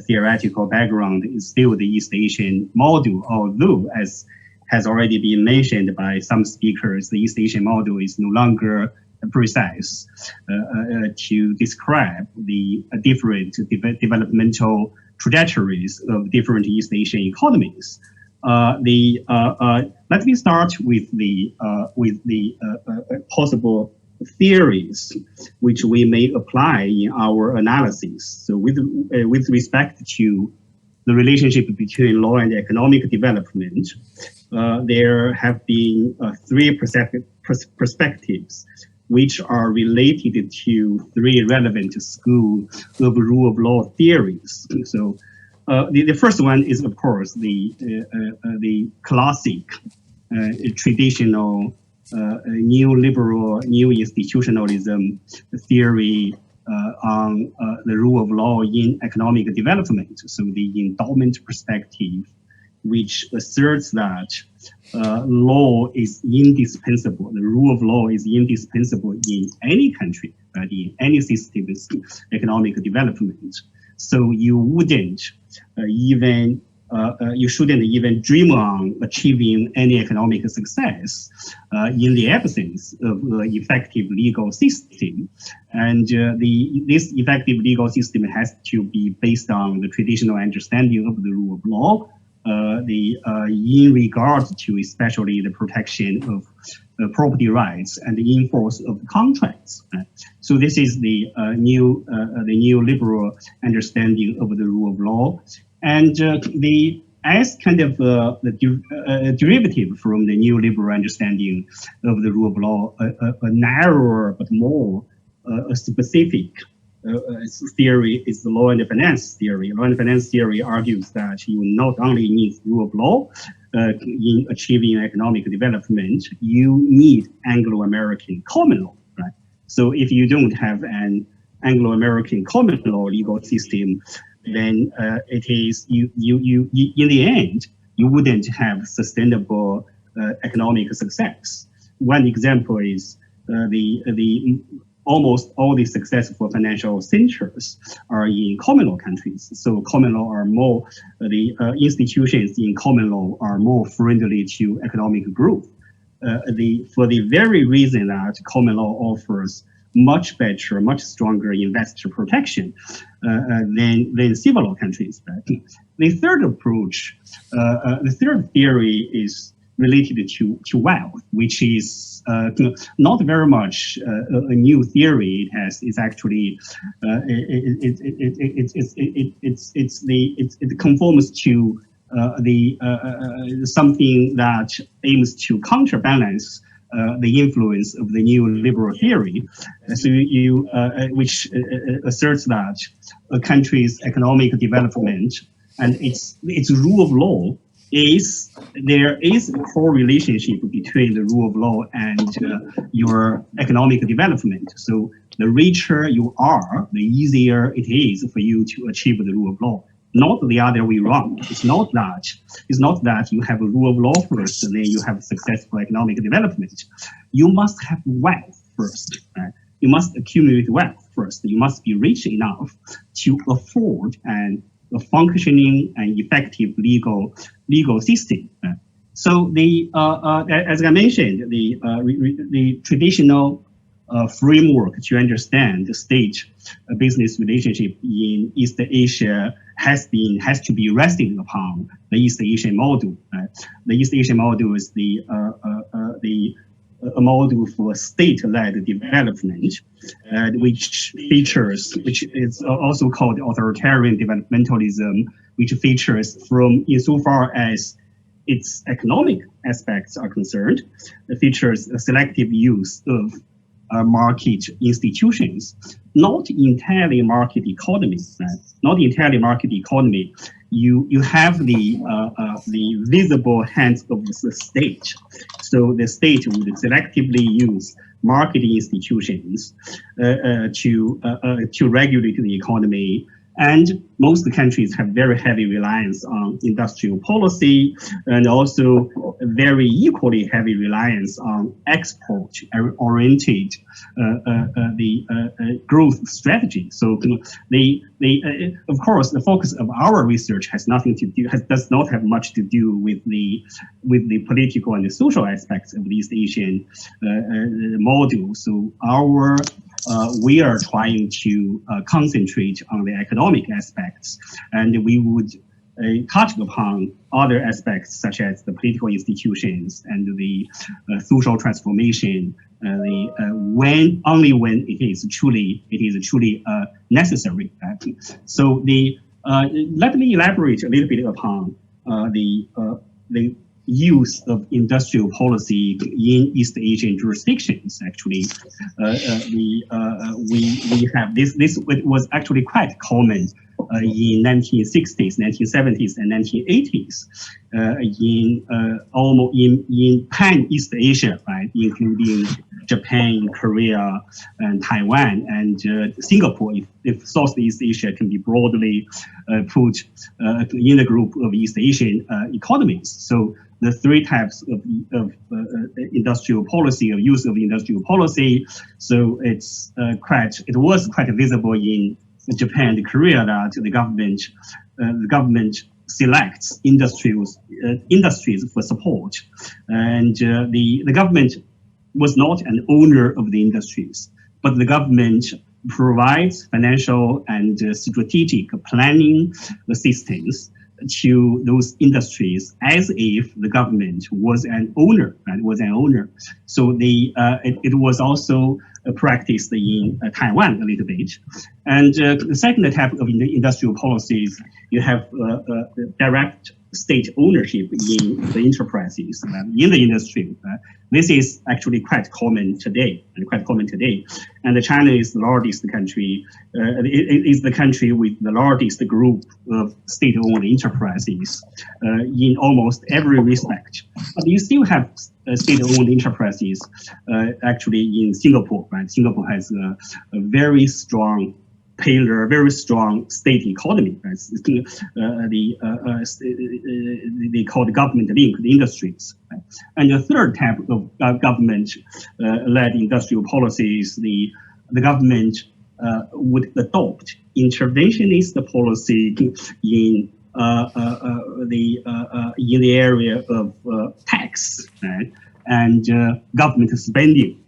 Speaker 1: theoretical background is still the East Asian model, although as has already been mentioned by some speakers, the East Asian model is no longer precise to describe the different developmental trajectories of different East Asian economies. Let me start with the possible theories which we may apply in our analysis. So with respect to the relationship between law and economic development, there have been three perspectives which are related to three relevant schools of rule of law theories. So the first one is, of course, the classic traditional neoliberal, new institutionalism theory on the rule of law in economic development. So the endowment perspective, which asserts that law is indispensable, the rule of law is indispensable in any country, in any system's economic development. So you wouldn't you shouldn't even dream on achieving any economic success in the absence of an effective legal system. And this effective legal system has to be based on the traditional understanding of the rule of law, in regard to especially the protection of property rights and the enforce of contracts. So this is the neoliberal understanding of the rule of law. And as kind of the derivative from the neoliberal understanding of the rule of law, a narrower but more specific theory is the law and finance theory. Law and finance theory argues that you not only need rule of law in achieving economic development, you need Anglo-American common law, right? So if you don't have an Anglo-American common law legal system, then it is you in the end you wouldn't have sustainable economic success. One example is the almost all the successful financial centers are in common law countries. So common law are more the institutions in common law are more friendly to economic growth. For the very reason that common law offers much better, much stronger investor protection than civil law countries. Right? The third approach, the third theory is related to wealth, which is not very much a new theory. It's actually it conforms to something that aims to counterbalance the influence of the neoliberal theory, so which asserts that a country's economic development and its rule of law there is a core relationship between the rule of law and your economic development. So the richer you are, the easier it is for you to achieve the rule of law. Not the other way around. It's not that you have a rule of law first and then you have successful economic development. You must have wealth first. Right? You must accumulate wealth first. You must be rich enough to afford a functioning and effective legal system. So as I mentioned, the traditional framework to understand the state business relationship in East Asia has to be resting upon the East Asian model. The East Asian model is the a model for state-led development, which is also called authoritarian developmentalism, which features from insofar as its economic aspects are concerned, it features a selective use of market institutions, not entirely market economy. Not entirely market economy. You have the visible hands of the state. So the state would selectively use market institutions to regulate the economy. And most countries have very heavy reliance on industrial policy, and also very equally heavy reliance on export-oriented growth strategy. So of course, the focus of our research does not have much to do with the political and the social aspects of the East Asian model. So we are trying to concentrate on the economic aspects, and we would touch upon other aspects such as the political institutions and the social transformation. Only when it is truly necessary. So let me elaborate a little bit upon the use of industrial policy in East Asian jurisdictions. Actually, we have this. This was actually quite common in 1960s, 1970s, and 1980s in pan-East Asia, right, including Japan, Korea, and Taiwan, and Singapore. If Southeast Asia can be broadly put in the group of East Asian economies. So the three types of industrial policy, of use of industrial policy. So it was quite visible in Japan and Korea that the government selects industries for support, and the government was not an owner of the industries, but the government provides financial and strategic planning assistance to those industries as if the government was an owner, right? So it was also practiced in Taiwan a little bit. And the second type of industrial policies, you have direct state ownership in the enterprises, in the industry. This is actually quite common today, And China is the largest country. It is the country with the largest group of state-owned enterprises in almost every respect. But you still have state-owned enterprises actually in Singapore, right? Singapore has a very strong pillar, very strong state economy. Right? They call the government-linked industries. Right? And the third type of government-led industrial policies, the government would adopt interventionist policy in the area of tax, right? And government spending.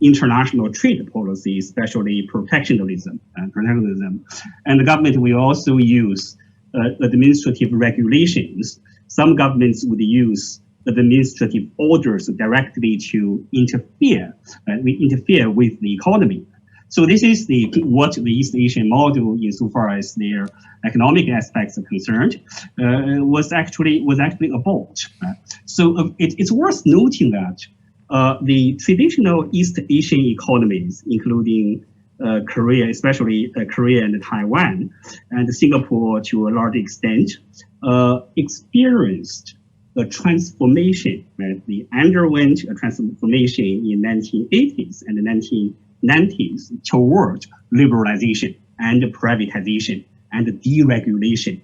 Speaker 1: International trade policy, especially protectionism. And the government will also use administrative regulations. Some governments would use administrative orders directly to interfere with the economy. So this is what the East Asian model, insofar as their economic aspects are concerned, was actually about. So it's worth noting that the traditional East Asian economies, including Korea, especially Korea and Taiwan, and Singapore to a large extent, experienced a transformation. Right? They underwent a transformation in 1980s and the 1990s toward liberalization and privatization and deregulation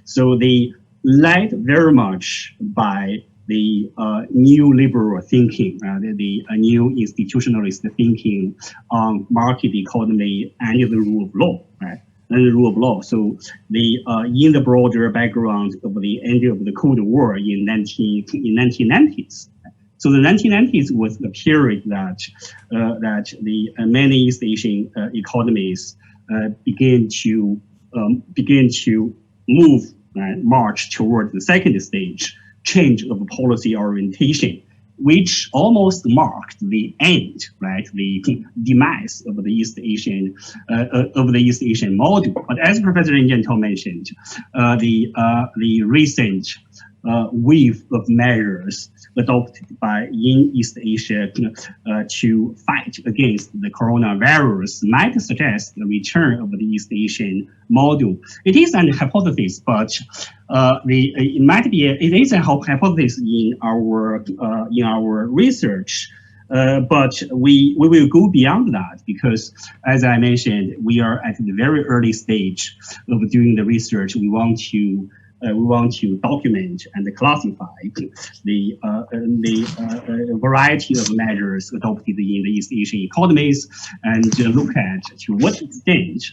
Speaker 1: So they led very much by the new liberal thinking, the new institutionalist thinking on market economy and the rule of law, right? And the rule of law. So in the broader background of the end of the Cold War in 1990s. So the 1990s was the period that the many East Asian economies began to march toward the second stage change of policy orientation, which almost marked the end, right, the demise of the East Asian model. But as Professor Jiantao mentioned, the recent wave of measures adopted in East Asia to fight against the coronavirus might suggest the return of the East Asian model. It is an hypothesis, but it is a hypothesis in our research. But we will go beyond that because, as I mentioned, we are at the very early stage of doing the research. We want to document and classify the variety of measures adopted in the East Asian economies and look at to what extent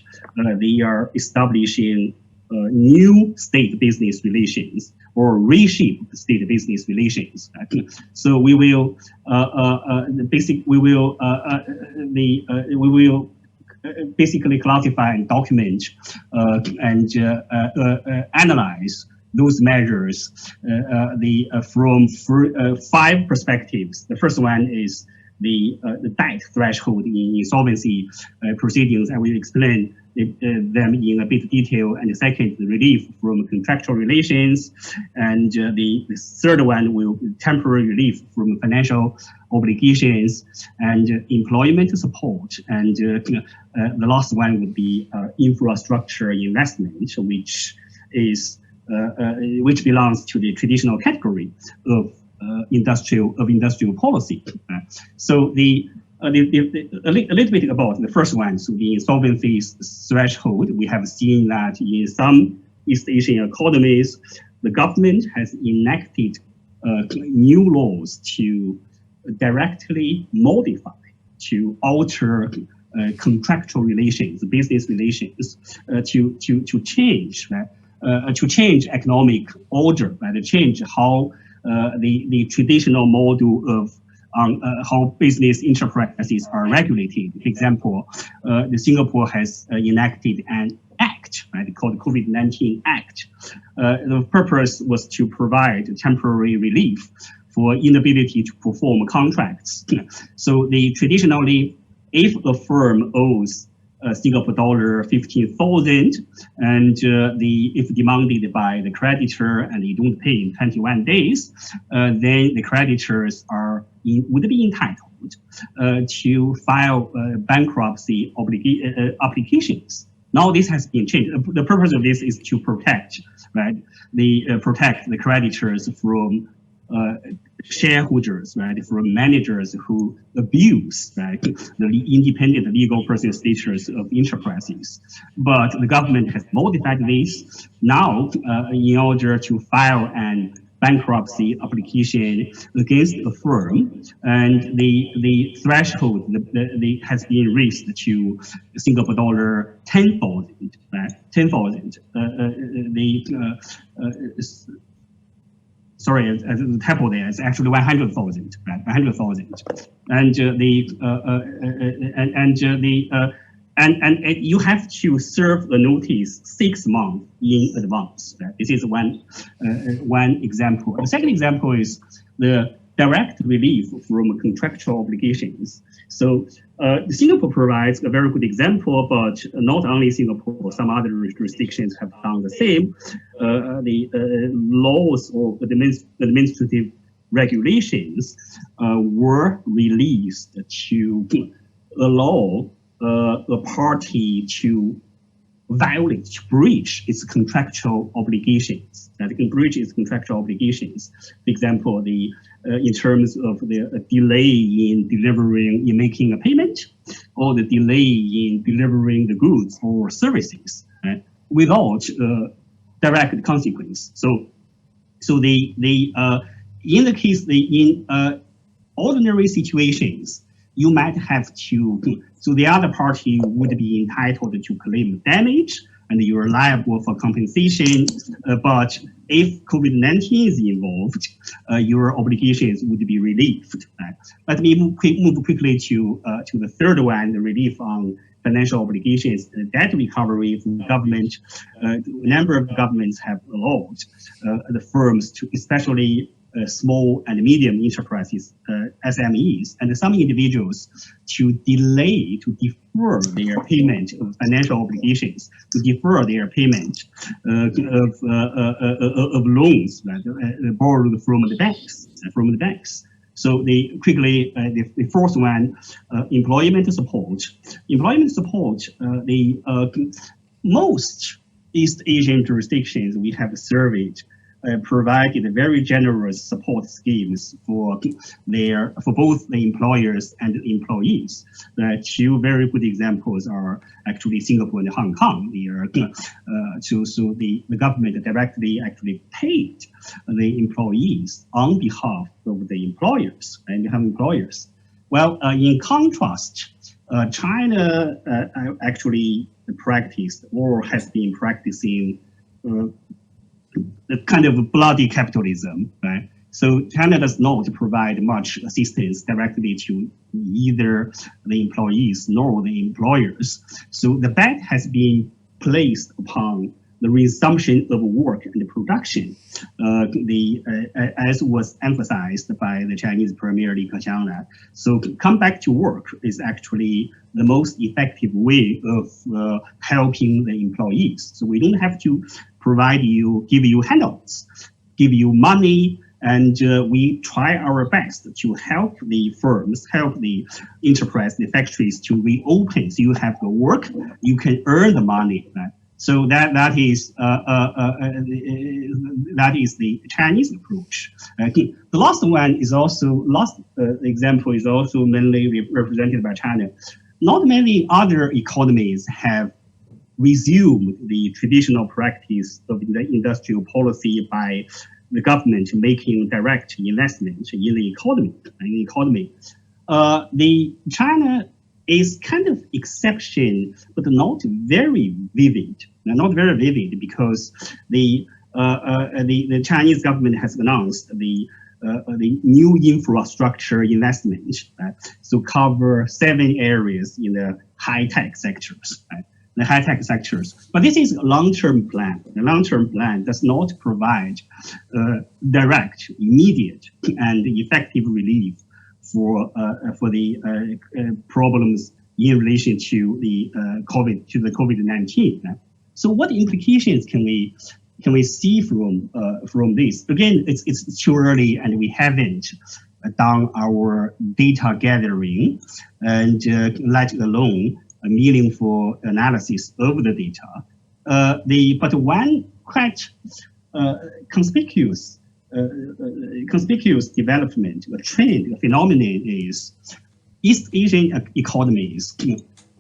Speaker 1: they are establishing new state-business relations or reshape state business relations. So we will basically classify and document and analyze those measures from 5 perspectives. The first one is the debt threshold in insolvency proceedings. I will explain them in a bit of detail. And the second, the relief from contractual relations. And the third one will be temporary relief from financial obligations and employment support. And the last one would be infrastructure investment, which belongs to the traditional category of industrial policy. So a little bit about the first one. So the insolvency threshold, we have seen that in some East Asian economies, the government has enacted new laws to directly modify, to alter contractual relations, business relations, to change, right? To change economic order, right? To change how the traditional model of how business enterprises are regulated. For example, Singapore has enacted an act, right, called COVID-19 Act. The purpose was to provide temporary relief for inability to perform contracts. So traditionally, if a firm owes Singapore dollar 15,000, and if demanded by the creditor and they don't pay in 21 days, then the creditors would be entitled to file bankruptcy applications. Now this has been changed. The purpose of this is to protect, right? Protect the creditors from shareholders, right, from managers who abuse, right, the independent legal person status of enterprises. But the government has modified this now in order to file an bankruptcy application against a firm, and the threshold has been raised to Singapore dollar 10,000, right? 10,000. Sorry, the typo there is actually 100,000, right? 100,000, and you have to serve the notice 6 months in advance. Right? This is one example. The second example is the direct relief from contractual obligations. So Singapore provides a very good example, but not only Singapore, some other jurisdictions have done the same. The laws or administrative regulations were released to allow a party to violate, to breach its contractual obligations. That it can breach its contractual obligations. For example, in terms of the delay in making a payment, or the delay in delivering the goods or services, right, without direct consequence. So in the case in ordinary situations, you might have to. So the other party would be entitled to claim damage, and you are liable for compensation. But if COVID-19 is involved, your obligations would be relieved. Let me move quickly to the third one, the relief on financial obligations, debt recovery from the government. A number of governments have allowed the firms to, especially small and medium enterprises, SMEs, and some individuals to delay, to defer their payment of financial obligations, to defer their payment of loans borrowed from the banks. So they quickly, the fourth one, employment support. Employment support, most East Asian jurisdictions we have surveyed provided very generous support schemes for both the employers and the employees. The two very good examples are actually Singapore and Hong Kong. So the government directly actually paid the employees on behalf of the employers and employers. Well, in contrast, China actually practiced or has been practicing the kind of bloody capitalism, right? So China does not provide much assistance directly to either the employees nor the employers. So the bet has been placed upon the resumption of work and production, as was emphasized by the Chinese Premier Li Keqiang. So come back to work is actually the most effective way of helping the employees. So we don't have to give you handouts, give you money, and we try our best to help the firms, help the enterprise, the factories to reopen. So you have the work, you can earn the money. Right? So that is the Chinese approach. The last one is also example is also mainly represented by China. Not many other economies have resumed the traditional practice of the industrial policy by the government making direct investment in the economy. The China is kind of exception, but not very vivid. Not very vivid because the Chinese government has announced the new infrastructure investment, so cover 7 areas in the high-tech sectors. Right? The high-tech sectors. But this is a long-term plan. The long-term plan does not provide direct, immediate, and effective relief for the problems in relation to the COVID-19. So what implications can we see from this? Again, it's too early, and we haven't done our data gathering, and let alone a meaningful analysis of the data. But one quite conspicuous development, a trend, a phenomenon is East Asian economies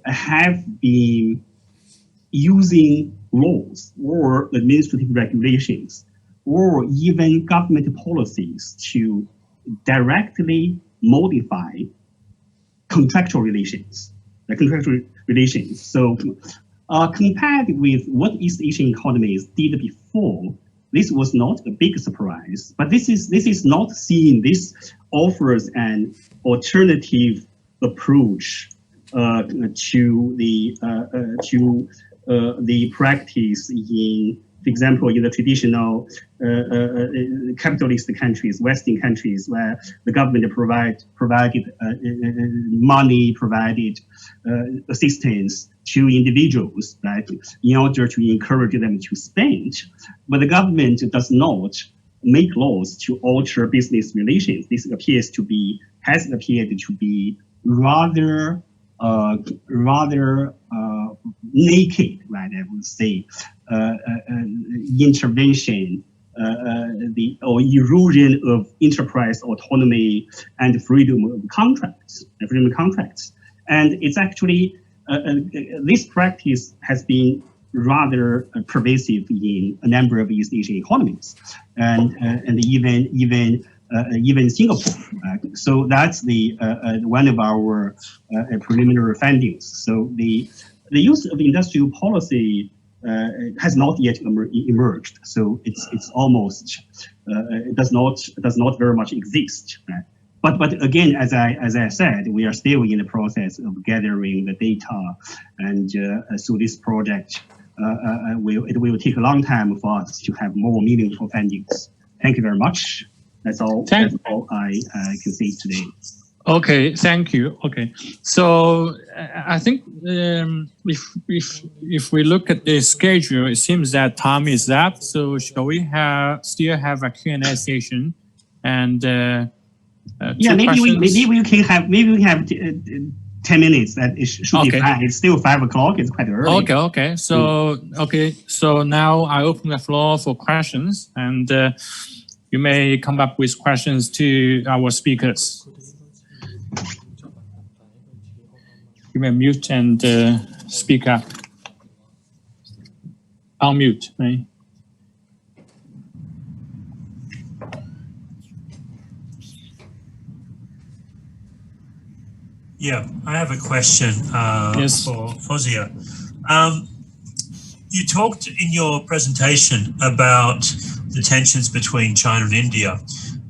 Speaker 1: have been using laws or administrative regulations or even government policies to directly modify contractual relations. So compared with what East Asian economies did before, this was not a big surprise. But this is not seen. This offers an alternative approach to the practice in, for example, in the traditional capitalist countries, Western countries, where the government provided money, provided assistance to individuals, right, in order to encourage them to spend. But the government does not make laws to alter business relations. This has appeared to be rather naked, right? I would say intervention, or erosion of enterprise autonomy and freedom of contracts. And it's actually this practice has been rather pervasive in a number of East Asian economies, and even Singapore. So that's the one of our preliminary findings. So the use of industrial policy has not yet emerged. So it's almost it does not very much exist. Right? But again, as I said, we are still in the process of gathering the data, and so this project it will take a long time for us to have more meaningful findings. Thank you very much. That's all I can say today.
Speaker 7: Okay, thank you. Okay, so I think if we look at the schedule, it seems that time is up. So shall we still have a Q&A session? And
Speaker 1: yeah, maybe we can have 10 minutes. That it should be fine. It's still 5 o'clock. It's quite early.
Speaker 7: Okay. So now I open the floor for questions, and you may come up with questions to our speakers. You may mute and speak up. Unmute, right?
Speaker 14: Yeah, I have a question for Fozia. You talked in your presentation about the tensions between China and India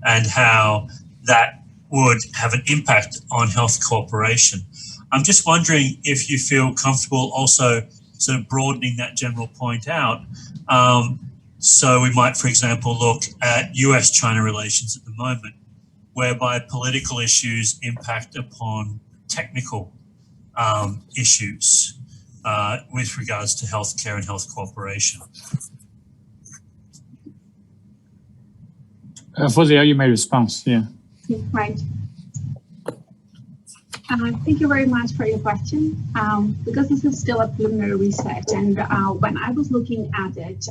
Speaker 14: and how that would have an impact on health cooperation. I'm just wondering if you feel comfortable also sort of broadening that general point out. So we might, for example, look at US-China relations at the moment, whereby political issues impact upon technical issues with regards to healthcare and health cooperation.
Speaker 7: Fozia, you may respond. Yeah.
Speaker 15: Right. Thank you very much for your question. Because this is still a preliminary research, and when I was looking at it,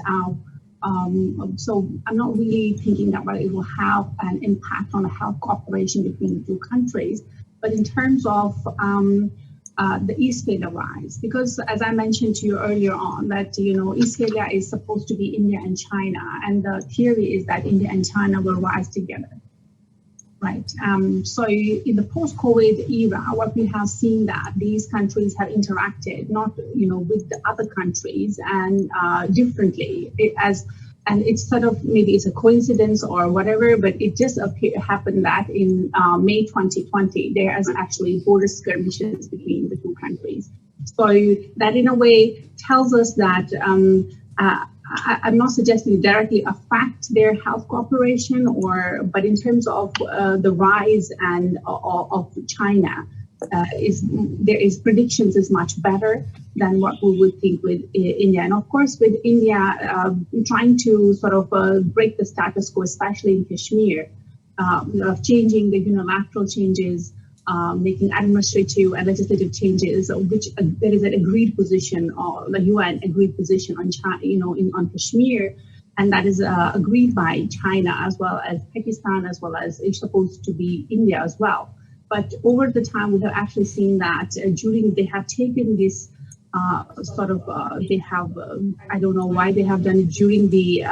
Speaker 15: so I'm not really thinking that it will have an impact on the health cooperation between the two countries, but in terms of the Eastphalia rise, because as I mentioned to you earlier on, that Eastphalia is supposed to be India and China, and the theory is that India and China will rise together. Right. So in the post-COVID era, what we have seen that these countries have interacted not, with the other countries and differently. And it's sort of maybe it's a coincidence or whatever, but it just happened that in May 2020 there is actually border skirmishes between the two countries. So that in a way tells us that. I'm not suggesting directly affect their health cooperation, but in terms of the rise and of China, there is predictions is much better than what we would think with India. And of course, with India trying to sort of break the status quo, especially in Kashmir, of changing the unilateral changes, making administrative and legislative changes, which there is an agreed position, or the UN agreed position on China, on Kashmir, and that is agreed by China as well as Pakistan, as well as it's supposed to be India as well. But over the time, we have actually seen that they have taken this they have, I don't know why they have done it during the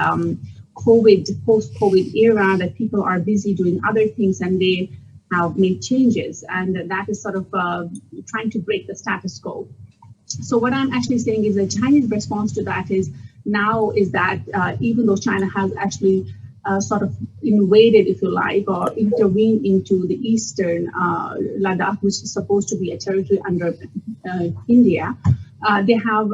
Speaker 15: post-COVID era, that people are busy doing other things and they have made changes, and that is sort of trying to break the status quo. So what I'm actually saying is the Chinese response to that is that even though China has actually sort of invaded, if you like, or intervened into the eastern Ladakh, which is supposed to be a territory under India, they have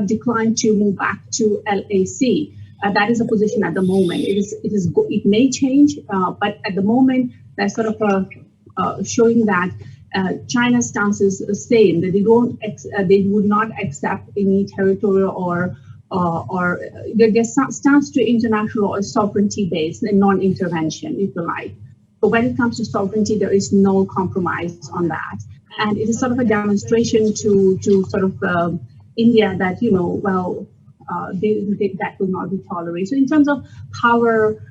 Speaker 15: declined to move back to LAC. That is a position at the moment. It may change, but at the moment, that's sort of showing that China's stance is the same. That they would not accept any territorial or their stance to international or sovereignty based and non-intervention, if you like. But when it comes to sovereignty, there is no compromise on that, and it is sort of a demonstration to sort of India that that will not be tolerated. So in terms of power,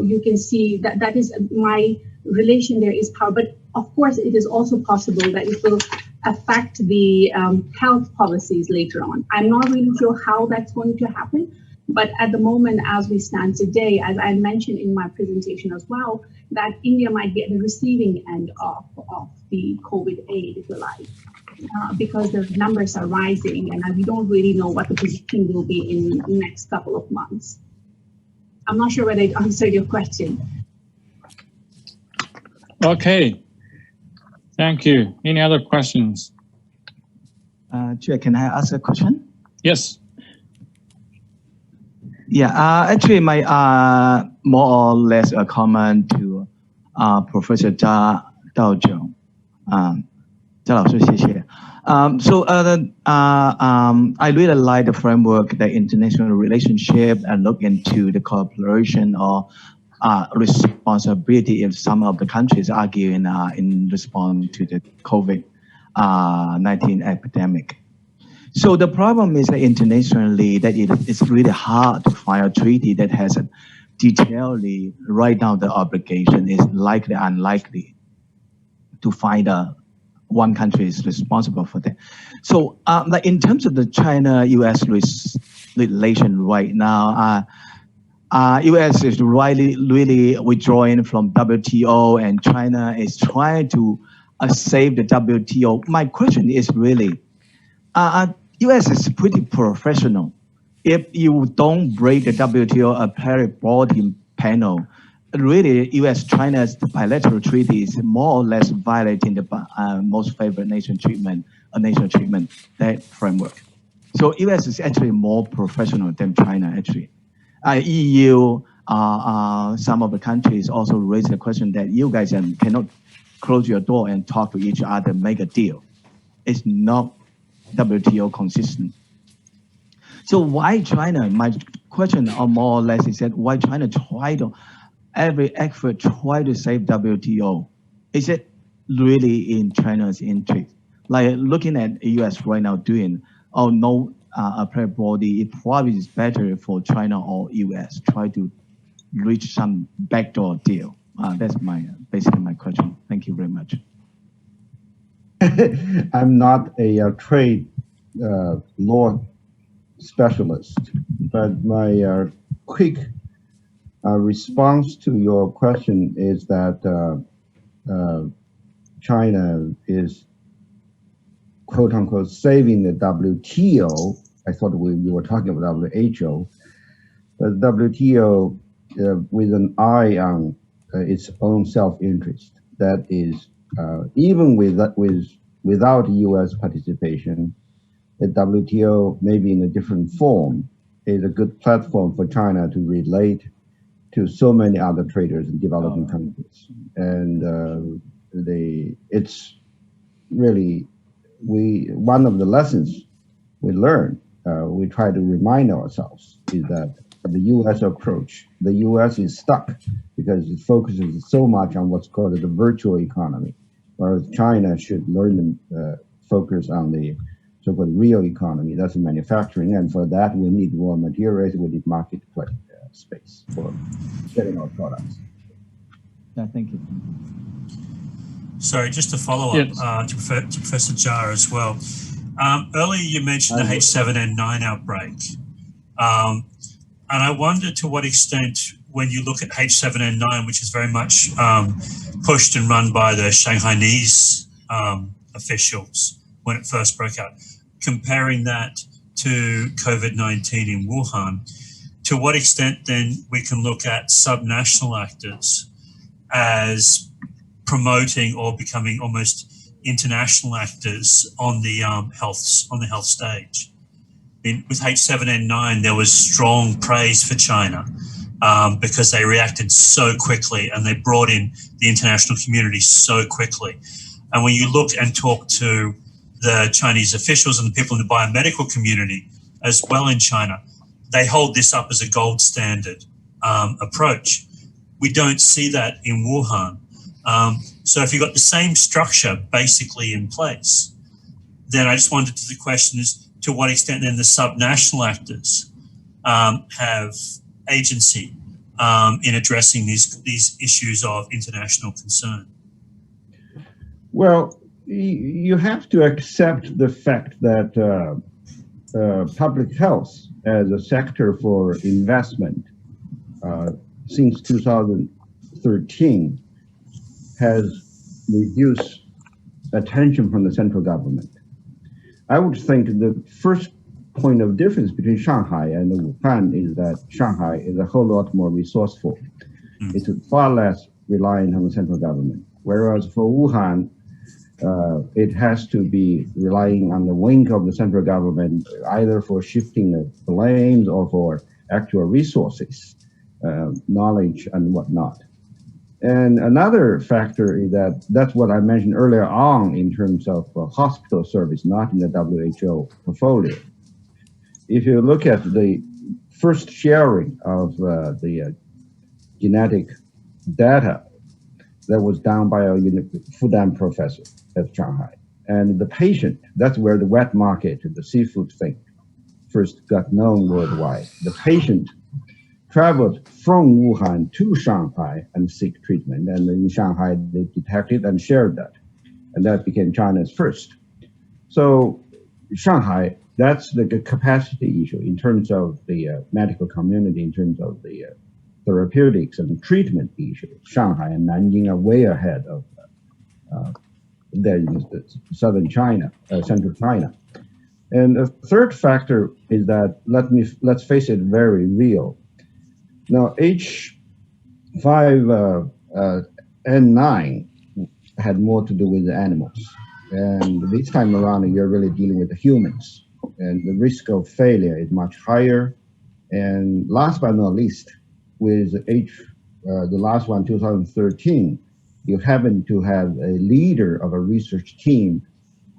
Speaker 15: you can see that is my relation there is power, but of course it is also possible that it will affect the health policies later on. I'm not really sure how that's going to happen, but at the moment as we stand today, as I mentioned in my presentation as well, that India might get the receiving end of the COVID aid, if you like, because the numbers are rising and we don't really know what the position will be in the next couple of months. I'm not sure whether it answered your question.
Speaker 7: Okay. Thank you. Any other questions?
Speaker 16: Chair, can I ask a question?
Speaker 7: Yes.
Speaker 16: Yeah, actually, my more or less a comment to Professor Zhao Zhao. 赵老师，谢谢。I really like the framework, the international relationship, and look into the cooperation or responsibility if some of the countries arguing in response to the COVID-19 epidemic. So the problem is that internationally that it's really hard to find a treaty that has a detailedly write down the obligation. Is likely unlikely to find one country is responsible for that. So like in terms of the China-US relation right now, US is really withdrawing from WTO, and China is trying to save the WTO. My question is really, US is pretty professional. If you don't break the WTO appellate body panel, really US-China's bilateral treaty is more or less violating the most favored nation treatment, that framework. So US is actually more professional than China actually. EU, some of the countries also raised the question that you guys cannot close your door and talk to each other, make a deal. It's not WTO consistent. So why China? My question more or less is that why China every effort try to save WTO? Is it really in China's interest? Like looking at US right now doing, oh no, appellate body, it probably is better for China or US try to reach some backdoor deal. That's basically my question. Thank you very much.
Speaker 13: I'm not a trade law specialist, but my quick response to your question is that China is quote unquote saving the WTO. I thought we were talking about WHO, but WTO with an eye on its own self-interest. That is, even without US participation, the WTO, maybe in a different form, is a good platform for China to relate to so many other traders in developing countries. And it's really, one of the lessons we learned, we try to remind ourselves is that the US approach, the US is stuck because it focuses so much on what's called the virtual economy, whereas China should learn to focus on the so-called real economy, that's manufacturing, and for that we need raw materials, we need marketplace space for selling our products.
Speaker 16: Yeah, thank you.
Speaker 14: Sorry, just to follow up to Professor Jha as well. Earlier you mentioned the H7N9 outbreak. And I wonder to what extent, when you look at H7N9, which is very much pushed and run by the Shanghainese officials when it first broke out, comparing that to COVID-19 in Wuhan, to what extent then we can look at subnational actors as promoting or becoming almost international actors on the health stage. With H7N9, there was strong praise for China because they reacted so quickly and they brought in the international community so quickly. And when you look and talk to the Chinese officials and the people in the biomedical community as well in China, they hold this up as a gold standard approach. We don't see that in Wuhan. So if you've got the same structure basically in place, then I just wanted to, the question is, to what extent then the subnational actors have agency in addressing these issues of international concern?
Speaker 13: Well, you have to accept the fact that public health as a sector for investment since 2013 has reduced attention from the central government. I would think the first point of difference between Shanghai and Wuhan is that Shanghai is a whole lot more resourceful. It's far less reliant on the central government. whereas for Wuhan, it has to be relying on the wing of the central government, either for shifting the blames or for actual resources, knowledge and whatnot. And another factor is that that's what I mentioned earlier on in terms of hospital service, not in the WHO portfolio. If you look at the first sharing of the genetic data, that was done by a Fudan professor at Shanghai. And the patient, that's where the wet market, the seafood thing, first got known worldwide. The patient traveled from Wuhan to Shanghai and seek treatment. And in Shanghai, they detected and shared that. And that became China's first. So Shanghai, that's the capacity issue in terms of the medical community, in terms of the therapeutics and treatment issue. Shanghai and Nanjing are way ahead of the southern China, central China. And a third factor is that, let's face it, very real. Now, H5N9 had more to do with the animals. And this time around, you're really dealing with the humans. And the risk of failure is much higher. And last but not least, with the last one, 2013, you happen to have a leader of a research team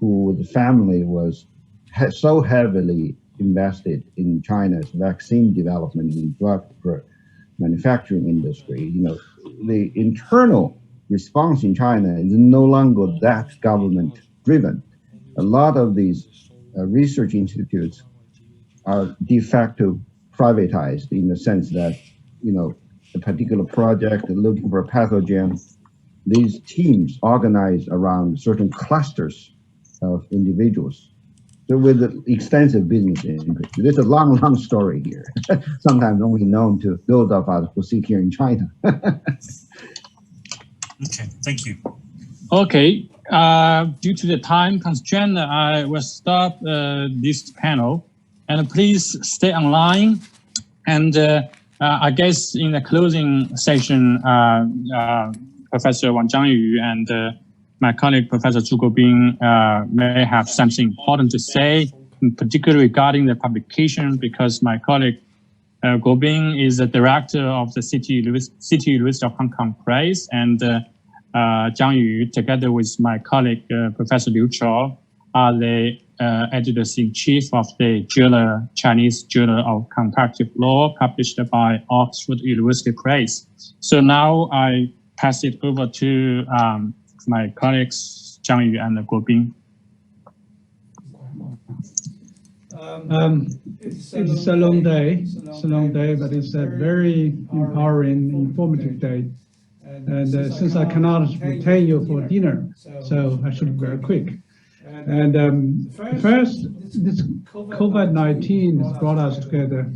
Speaker 13: who the family was so heavily invested in China's vaccine development and drug manufacturing industry. You know, the internal response in China is no longer that government driven. A lot of these research institutes are de facto privatized in the sense that, you know, a particular project looking for a pathogen, these teams organize around certain clusters of individuals. So with extensive business interest. There's a long, long story here, sometimes only known to those of us who sit here in China.
Speaker 14: Okay, thank you.
Speaker 7: Okay, due to the time constraint, I will stop this panel. And please stay online. And I guess in the closing session, Professor Wang Jiangyu and my colleague, Professor Zhu Guobing, may have something important to say, in particular regarding the publication, because my colleague Guobing is the director of the City University of Hong Kong Press, and Jiangyu, together with my colleague, Professor Liu Chao, are the editors-in-chief of the journal, Chinese Journal of Comparative Law, published by Oxford University Press. So now I pass it over to my colleagues, Jiangyu and Guobing.
Speaker 3: It's a long day. It's a long day, but it's a very empowering, informative day. And since I cannot retain you for dinner, so I should be very quick. And first, this COVID-19 has brought us together,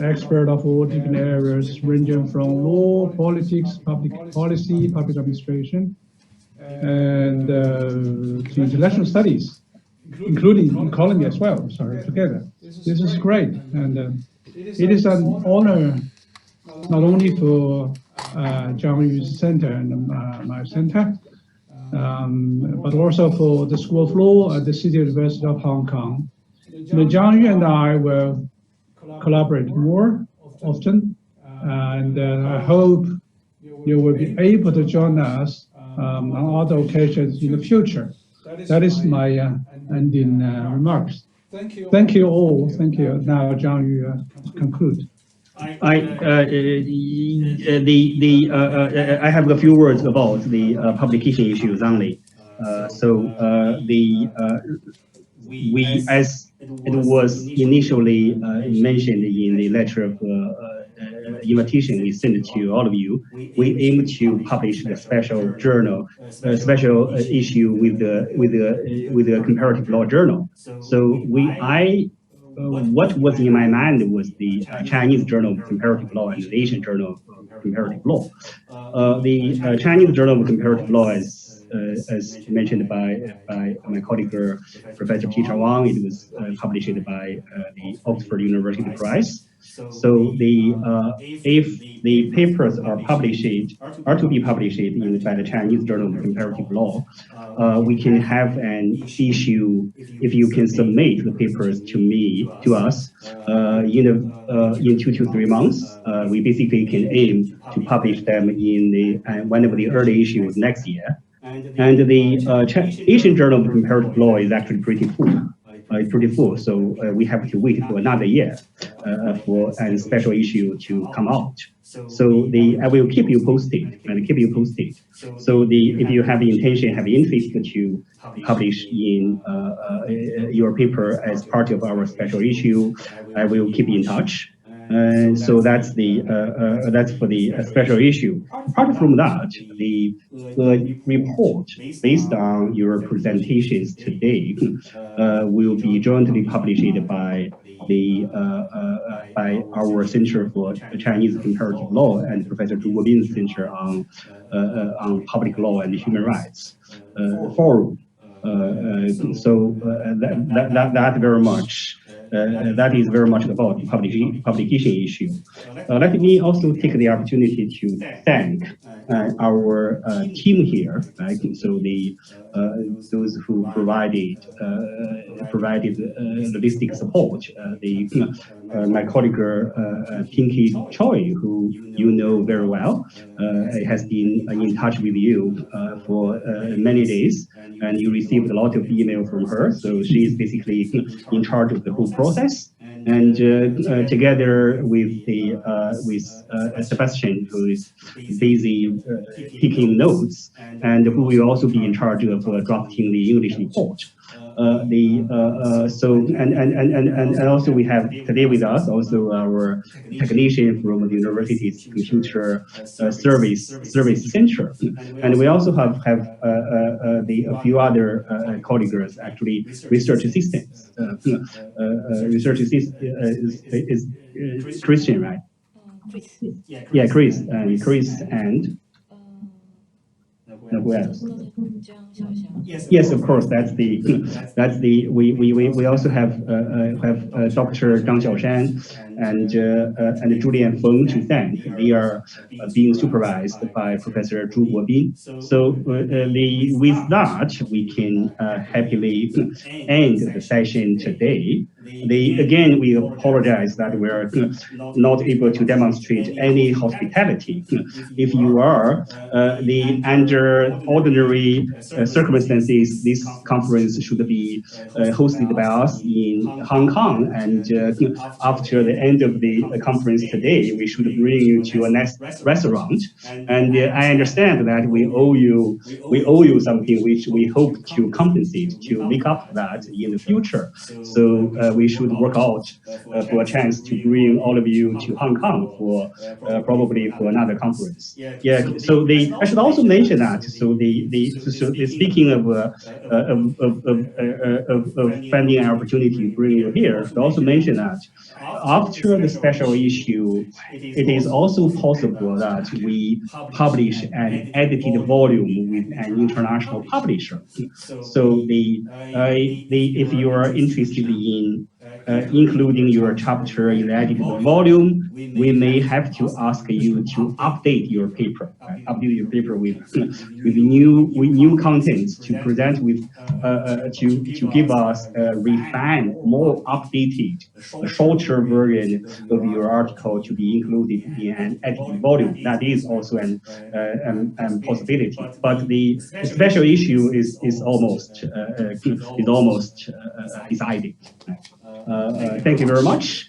Speaker 3: experts of all different areas, ranging from law, politics, public policy, public administration, and to international studies, including economy as well, together. This is great. And it is an honor not only for Zhang Yu's center and my center, but also for the School of Law at the City University of Hong Kong. Zhang Yu and I will collaborate more often, and I hope you will be able to join us on other occasions in the future. That is my ending remarks. Thank you all. Thank you. Now, Zhang Yu, conclude.
Speaker 1: I have a few words about the publication issues only. We, as it was initially mentioned in the letter of invitation we sent to all of you, we aim to publish a special journal, a special issue with the comparative law journal. So what was in my mind was the Chinese Journal of Comparative Law and the Asian Journal of Comparative Law. The Chinese Journal of Comparative Law is as mentioned by my colleague, Professor Peter Wang, it was published by the Oxford University Press. So if the papers are to be published by the Chinese Journal of Comparative Law, we can have an issue if you can submit the papers to us in 2 to 3 months. We basically can aim to publish them in one of the early issues next year. And the Asian Journal of Comparative Law is actually pretty full. So we have to wait for another year for a special issue to come out. So I will keep you posted and keep you posted. So if you have the intention, have the interest to publish in your paper as part of our special issue, I will keep in touch. So that's for the special issue. Apart from that, the report based on your presentations today will be jointly published by our Center for Chinese Comparative Law and Professor Zhu Guobin's Center on Public Law and Human Rights Forum. So that very much. That is very much about the publication issue. Let me also take the opportunity to thank our team here. Right? So those who provided logistic support. My colleague Pinky Choi, who you know very well, has been in touch with you for many days, and you received a lot of email from her. So she is basically in charge of the whole process. And together with Sebastian, who is busy taking notes, and who will also be in charge of drafting the English report. And also we have today with us also our technician from the university's computer service center, and we also have a few other colleagues, actually research assistants. Research assistant is Christian, right? Yeah, Chris and. Who else? Yes, of course. We also have Dr. Zhang Xiaoshan and Julian Feng to thank. They are being supervised by Professor Zhu Guobin. So with that, we can happily end the session today. Again, we apologize that we are not able to demonstrate any hospitality. If you are under ordinary circumstances, this conference should be hosted by us in Hong Kong, and after the end of the conference today, we should bring you to a next restaurant. And I understand that we owe you something which we hope to compensate, to make up for that in the future. So we should work out for a chance to bring all of you to Hong Kong for probably for another conference. Yeah. So I should also mention that. So speaking of finding an opportunity to bring you here, I should also mention that after the special issue, it is also possible that we publish an edited volume with an international publisher. So if you are interested in including your chapter in the edited volume, we may have to ask you to update your paper, update your paper with new contents to present with to give us a refined, more updated, shorter version of your article to be included in an edited volume. That is also a possibility. But the special issue is almost decided. Thank you very much.